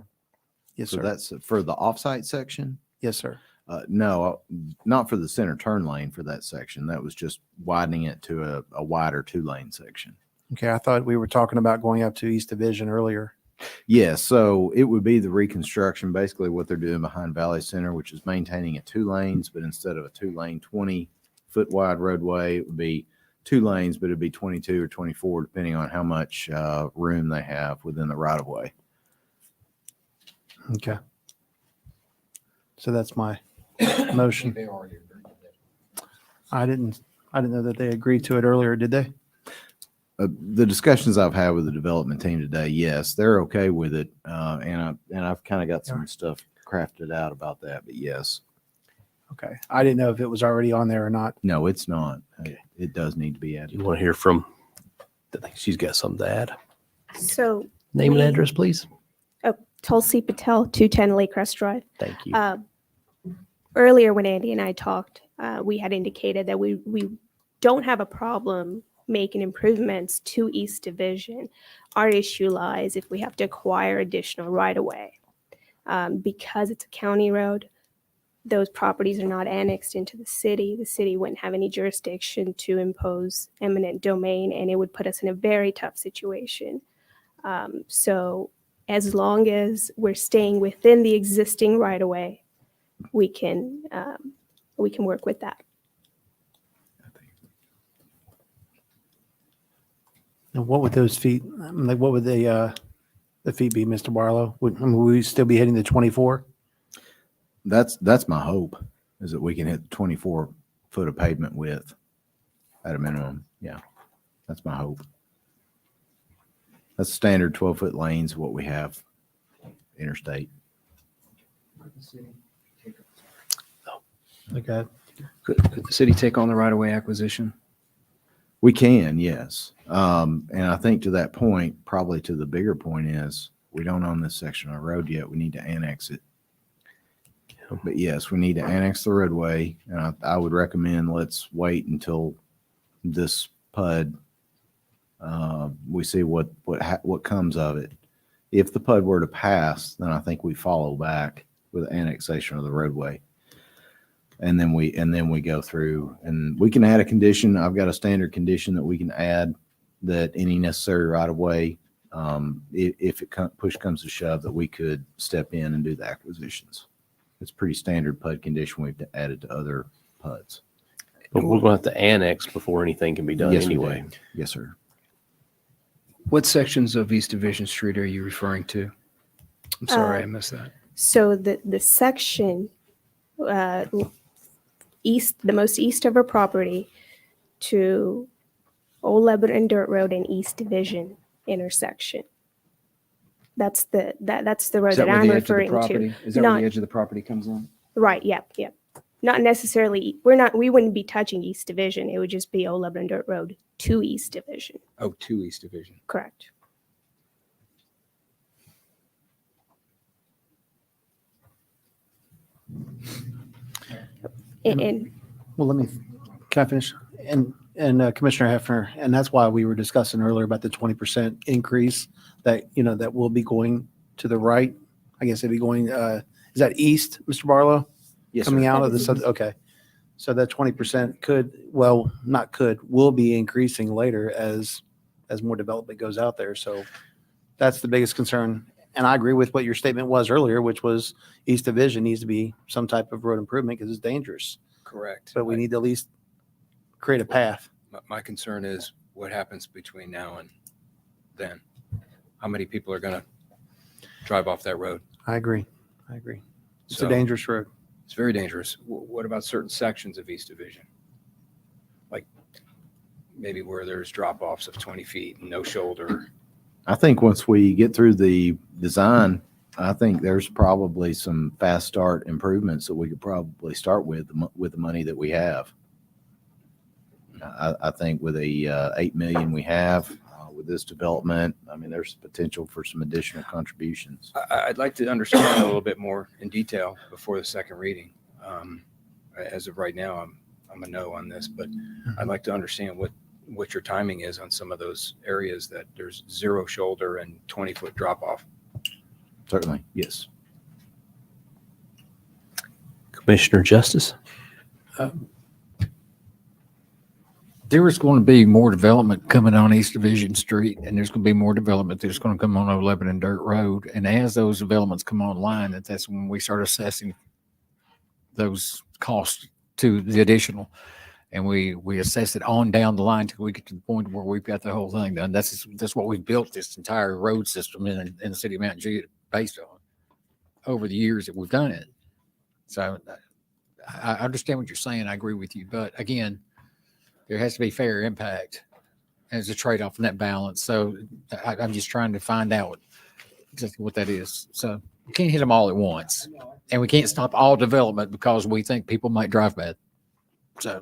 Yes, So sir. that's for the offsite section? Yes, sir. No, not for the center turn lane for that section. That was just widening it to a wider 2-lane section. Okay, I thought we were talking about going up to East Division earlier. Yeah, so it would be the reconstruction, basically what they're doing behind Valley Center, which is maintaining it 2 lanes, but instead of a 2-lane, 20-foot wide roadway, it would be 2 lanes, but it'd be 22 or 24, depending on how much room they have within the right of way. Okay. So that's my motion. I didn't know that they agreed to it earlier, did they? The discussions I've had with the development team today, yes, they're okay with it. And I've kind of got some stuff crafted out about that, but yes. Okay. I didn't know if it was already on there or not. No, it's not. It does need to be added. You want to hear from, I think she's got something to add. So Name and we- address, please. Oh, Tulsi Patel, 210 Lakecrest Drive. Thank you. Earlier when Andy and I talked, we had indicated that we don't have a problem making improvements to East Division. Our issue lies if we have to acquire additional right-of-way. Because it's a county road, those properties are not annexed into the city. The city wouldn't have any jurisdiction to impose eminent domain, and it would put us in a very tough situation. So as long as we're staying within the existing right-of-way, we can work with that. And what would those feet, like, what would the feet be, Mr. Barlow? Would we still be hitting the 24? That's my hope, is that we can hit 24 foot of pavement width at a minimum. Yeah, that's my hope. That's standard 12-foot lanes, what we have interstate. Okay. Could the city take on the right-of-way acquisition? We can, yes. And I think to that point, probably to the bigger point is, we don't own this section of road yet. We need to annex it. But yes, we need to annex the roadway. And I would recommend let's wait until this PUD, we see what comes of it. If the PUD were to pass, then I think we follow back with annexation of the roadway. And then we go through, and we can add a condition. I've got a standard condition that we can add, that any necessary right of way, if push comes to shove, that we could step in and do the acquisitions. It's pretty standard PUD condition we've added to other PUDs. But we're going to have to annex before anything can be done Yes, we anyway. do. Yes, sir. What sections of East Division Street are you referring to? I'm sorry, I missed that. So the section east, the most east of our property to Old Lebanon Dirt Road and East Division intersection. That's the road Is that that where I'm the edge of the referring property? to. Is that where Not the edge of the property comes in? right. Yep. Yep. Not necessarily. We wouldn't be touching East Division. It would just be Old Lebanon Dirt Road to East Division. Oh, to East Division. Correct. And Well, can I finish? And Commissioner Hefner, and that's why we were discussing earlier about the 20% increase that, that will be going to the right. I guess it'd be going, is that east, Mr. Barlow? Yes, Coming sir. out of the, okay. So that 20% will be increasing later as more development goes out there. So that's the biggest concern. And I agree with what your statement was earlier, which was East Division needs to be some type of road improvement because it's dangerous. Correct. But we need to at least create a path. My concern is what happens between now and then. How many people are going to drive off that road? I agree. It's So- a dangerous road. It's very dangerous. What about certain sections of East Division? Like maybe where there's drop-offs of 20 feet and no shoulder. I think once we get through the design, I think there's probably some fast start improvements that we could probably start with the money that we have. I think with the 8 million we have with this development, I mean, there's potential for some additional contributions. I'd like to understand a little bit more in detail before the second reading. As of right now, I'm a no on this, but I'd like to understand what your timing is on some of those areas that there's zero shoulder and 20-foot drop off. Certainly, yes. Commissioner Justice? There is going to be more development coming on East Division Street, and there's going to be more development that's going to come on Old Lebanon Dirt Road. And as those developments come online, that's when we start assessing those costs to the additional. And we assess it on down the line till we get to the point where we've got the whole thing done. That's what we've built this entire road system in the city of Mount Juliet based on over the years that we've done it. So I understand what you're saying. I agree with you. But again, there has to be fair impact as a trade-off in that balance. So I'm just trying to find out exactly what that is. So We can't hit them all at once. And we can't stop all development because we think people might drive bad. So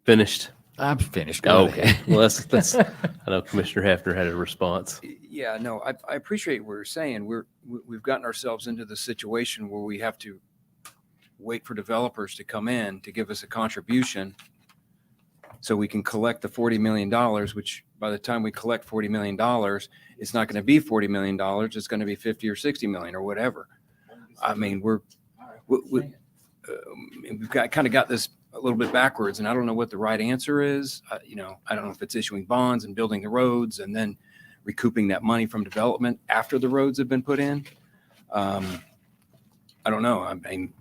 Finished. I'm finished. Go Okay. ahead. Well, that's, I know Commissioner Hefner had a response. Yeah, no, I appreciate what you're saying. We've gotten ourselves into the situation where we have to wait for developers to come in to give us a contribution so we can collect the $40 million, which by the time we collect $40 million, it's not going to be $40 million. It's going to be 50 or 60 million or whatever. I mean, we've kind of got this a little bit backwards, and I don't know what the right answer is. I don't know if it's issuing bonds and building the roads and then recouping that money from development after the roads have been put in. I don't know. I mean,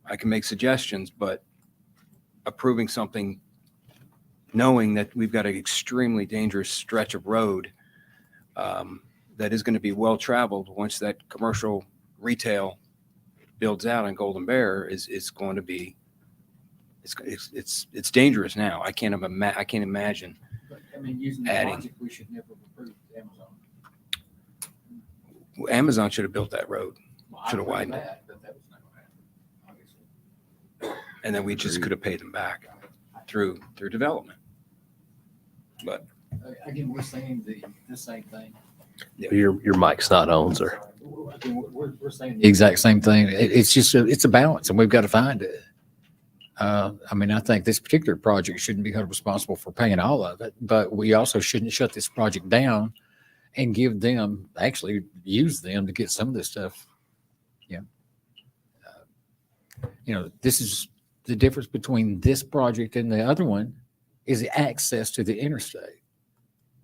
I can make suggestions, but approving something knowing that we've got an extremely dangerous stretch of road that is going to be well traveled once that commercial retail builds out on Golden Bear is going to be it's dangerous now. I can't imagine. I mean, using the adding. logic, we should never have approved Amazon. Amazon should have built that road, Well, I should have agree with widened it, that, but that was not gonna happen, obviously. and then we just could have paid them back through development. But Again, we're saying the same thing. Your mic's not on, sir. Again, we're saying the exact same thing. It's just, it's a balance and we've got to find it. I mean, I think this particular project shouldn't be held responsible for paying all of it, but we also shouldn't shut this project down and give them, actually use them to get some of this stuff. Yeah. This is the difference between this project and the other one is the access to the interstate.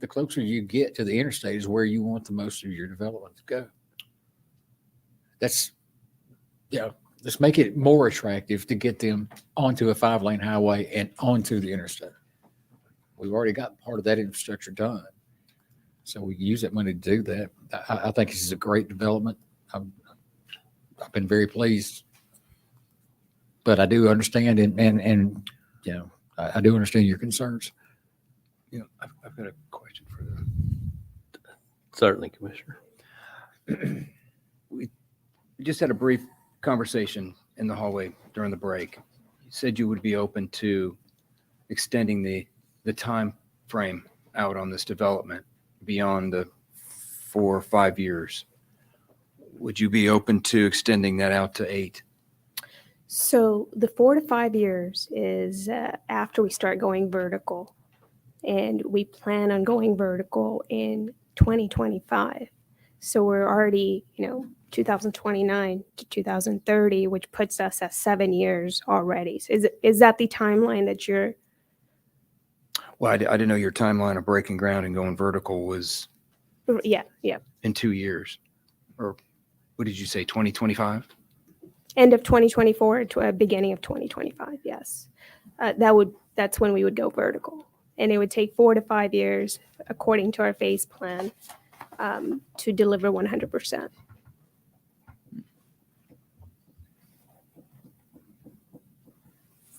The closer you get to the interstate is where you want the most of your development to go. Let's make it more attractive to get them onto a 5-lane highway and onto the interstate. We've already got part of that infrastructure done. So we can use that money to do that. I think this is a great development. I've been very pleased. But I do understand and I do understand your concerns. I've got a question for them. Certainly, Commissioner. We just had a brief conversation in the hallway during the break. You said you would be open to extending the time frame out on this development beyond the 4 or 5 years. Would you be open to extending that out to 8? So the 4 to 5 years is after we start going vertical. And we plan on going vertical in 2025. So we're already, 2029 to 2030, which puts us at 7 years already. So is that the timeline that you're? Well, I didn't know your timeline of breaking ground and going vertical was Yeah. in 2 years. Or what did you say, 2025? End of 2024 to beginning of 2025. Yes. That's when we would go vertical. And it would take 4 to 5 years, according to our phase plan, to deliver 100%.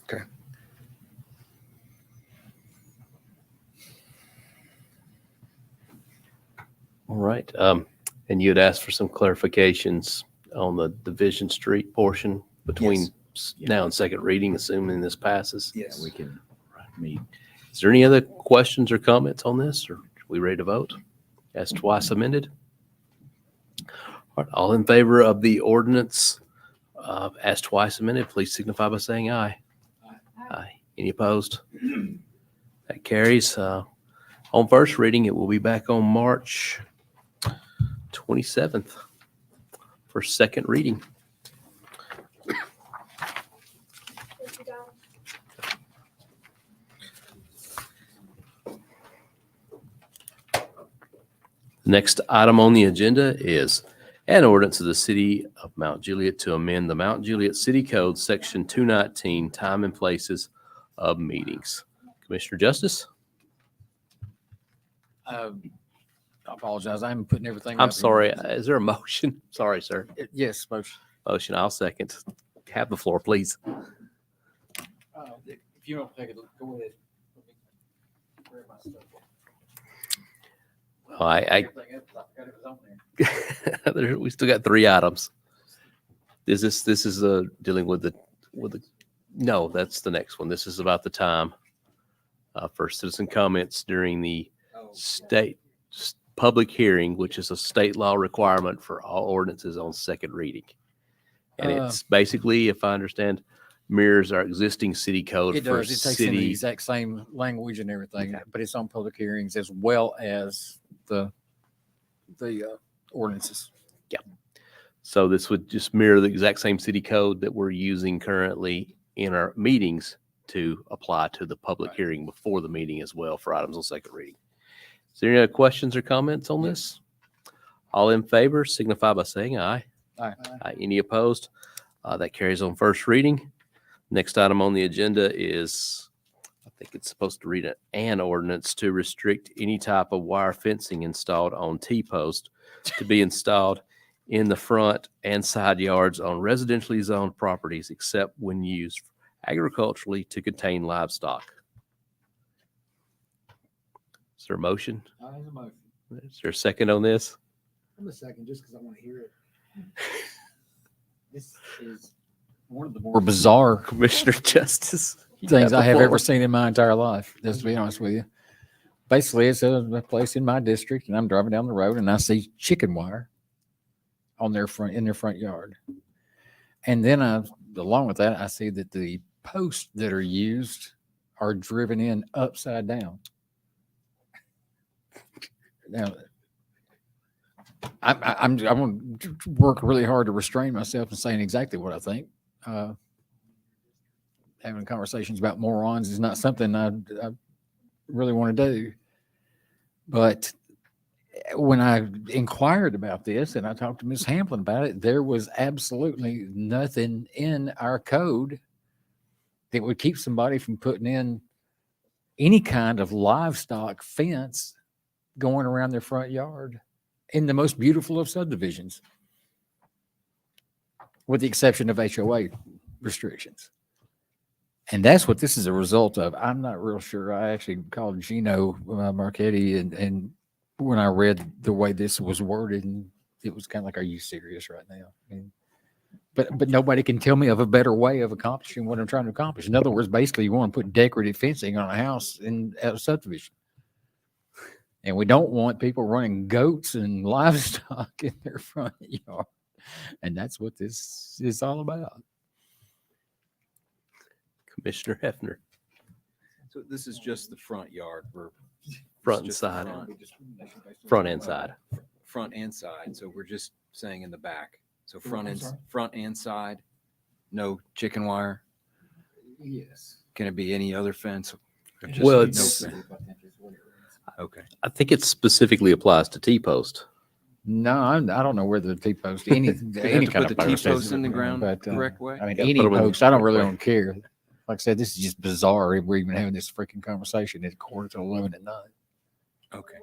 Okay. All right. And you had asked for some clarifications on the Division Street portion between now and second reading, assuming this passes. Yes. We can meet. Is there any other questions or comments on this, or are we ready to vote? As twice amended? All right, all in favor of the ordinance as twice amended, please signify by saying aye. Aye. Any opposed? That carries. On first reading, it will be back on March 27th for second reading. The next item on the agenda is an ordinance of the City of Mount Juliet to amend the Mount Juliet City Code, Section 219, Time and Places of Meetings. Commissioner Justice? I apologize. I'm putting everything. I'm up here. sorry. Is there a motion? Sorry, sir. Yes, motion. Motion. I'll second. Have the floor, please. If you don't take it, go ahead. Where am I stuck? Well, we still got 3 items. This is dealing with the no, that's the next one. This is about the time for citizen comments during the public hearing, which is a state law requirement for all ordinances on second reading. And it's basically, if I understand, mirrors our existing city code It for does. It takes in the city. exact same language and everything, but it's on public hearings as well as the ordinances. Yeah. So this would just mirror the exact same city code that we're using currently in our meetings to apply to the public hearing before the meeting as well for items on second reading. Is there any other questions or comments on this? All in favor signify by saying aye. Aye. Aye. Any opposed? That carries on first reading. Next item on the agenda is, I think it's supposed to read an ordinance to restrict any type of wire fencing installed on T-post to be installed in the front and side yards on residentially zoned properties except when used agriculturally to contain livestock. Is there a motion? Is there a second on this? I'm a second just because I want to hear it. This is one of the more bizarre Commissioner Justice things I have ever seen in my entire life, just to be honest with you. Basically, it's a place in my district, and I'm driving down the road, and I see chicken wire in their front yard. And then along with that, I see that the posts that are used are driven in upside down. Now, I'm going to work really hard to restrain myself from saying exactly what I think. Having conversations about morons is not something I really want to do. But when I inquired about this and I talked to Ms. Hamplin about it, there was absolutely nothing in our code that would keep somebody from putting in any kind of livestock fence going around their front yard in the most beautiful of subdivisions, with the exception of HOA restrictions. And that's what this is a result of. I'm not real sure. I actually called Gino Marchetti, and when I read the way this was worded, and it was kind of like, are you serious right now? I mean, but nobody can tell me of a better way of accomplishing what I'm trying to accomplish. In other words, basically, you want to put decorative fencing on a house in a subdivision. And we don't want people running goats and livestock in their front yard. And that's what this is all about. Commissioner Hefner. So this is just the front yard. Front and side. Front and side. Front and side. So we're just saying in the back. So front and side, no chicken wire. Yes. Can it be any other fence? Well, it's, okay. I think it specifically applies to T-post. No, I don't know where the T-post, any kind put of the post T-post is, in the ground but, correct way? I mean, Yeah, any put 'em in the post, I don't really correct way. don't care. Like I said, this is just bizarre. We're even having this freaking conversation at 11:15 at night. Okay.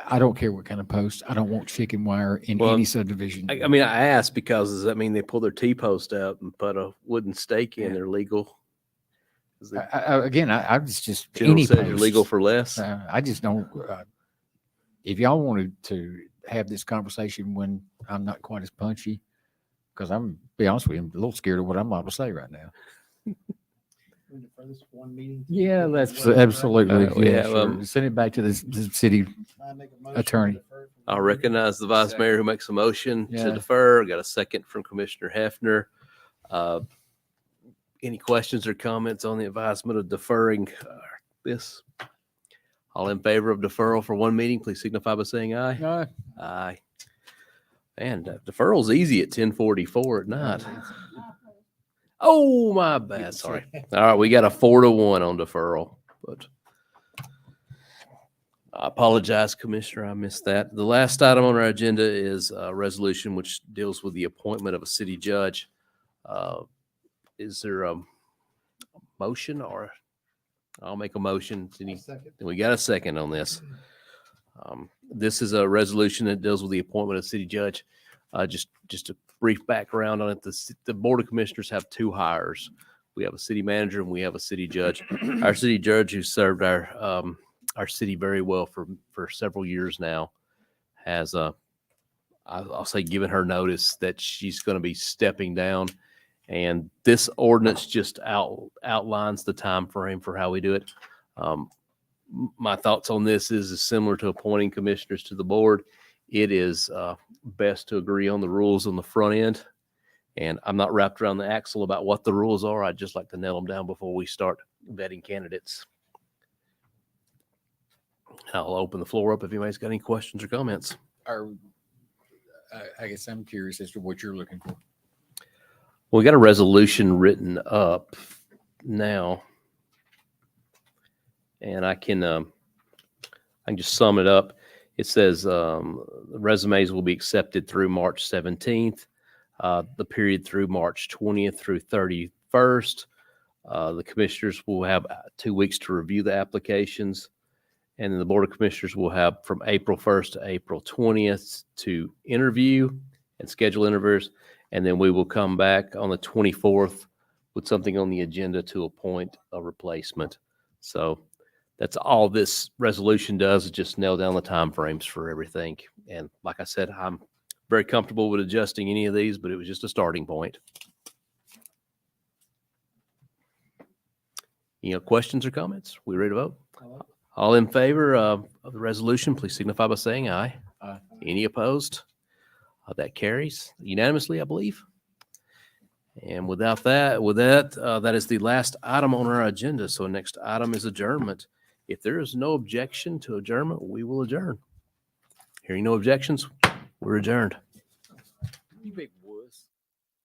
I don't care what kind of post. I don't want chicken wire in Well, any subdivision. I mean, I asked because does that mean they pull their T-post up and put a wooden stake in? They're legal. Is the I just general any says you're post. legal for less. I just don't. If y'all wanted to have this conversation when I'm not quite as punchy, because I'm be honest with you, I'm a little scared of what I'm about to say right now. Yeah, that's absolutely. Yeah, Sure. Send it back to the city attorney. I'll recognize the vice mayor who makes a motion Yeah. to defer. Got a second from Commissioner Hefner. Any questions or comments on the advisement of deferring this? All in favor of deferral for one meeting, please signify by saying aye. Aye. Aye. And deferral's easy at 10:44 at night. Oh, my bad. Sorry. All right, we got a 4-1 on deferral, but I apologize, Commissioner. I missed that. The last item on our agenda is a resolution which deals with the appointment of a city judge. Is there a motion, or I'll make a motion? We got a second on this. This is a resolution that deals with the appointment of city judge. Just a brief background on it. The Board of Commissioners have 2 hires. We have a city manager and we have a city judge. Our city judge, who served our our city very well for several years now, has I'll say given her notice that she's going to be stepping down. And this ordinance just outlines the time frame for how we do it. My thoughts on this is similar to appointing commissioners to the board. It is best to agree on the rules on the front end. And I'm not wrapped around the axle about what the rules are. I'd just like to nail them down before we start vetting candidates. I'll open the floor up if anybody's got any questions or comments. I guess I'm curious as to what you're looking for. We got a resolution written up now, and I can just sum it up. It says resumes will be accepted through March 17th, the period through March 20th through 31st. The commissioners will have 2 weeks to review the applications, and then the Board of Commissioners will have from April 1st to April 20th to interview and schedule interviews. And then we will come back on the 24th with something on the agenda to appoint a replacement. So that's all this resolution does, is just nail down the timeframes for everything. And like I said, I'm very comfortable with adjusting any of these, but it was just a starting point. Any questions or comments? We ready to vote? All in favor of the resolution, please signify by saying aye. Aye. Any opposed? That carries unanimously, I believe. And without that, that is the last item on our agenda. So next item is adjournment. If there is no objection to adjournment, we will adjourn. Hearing no objections, we're adjourned. You big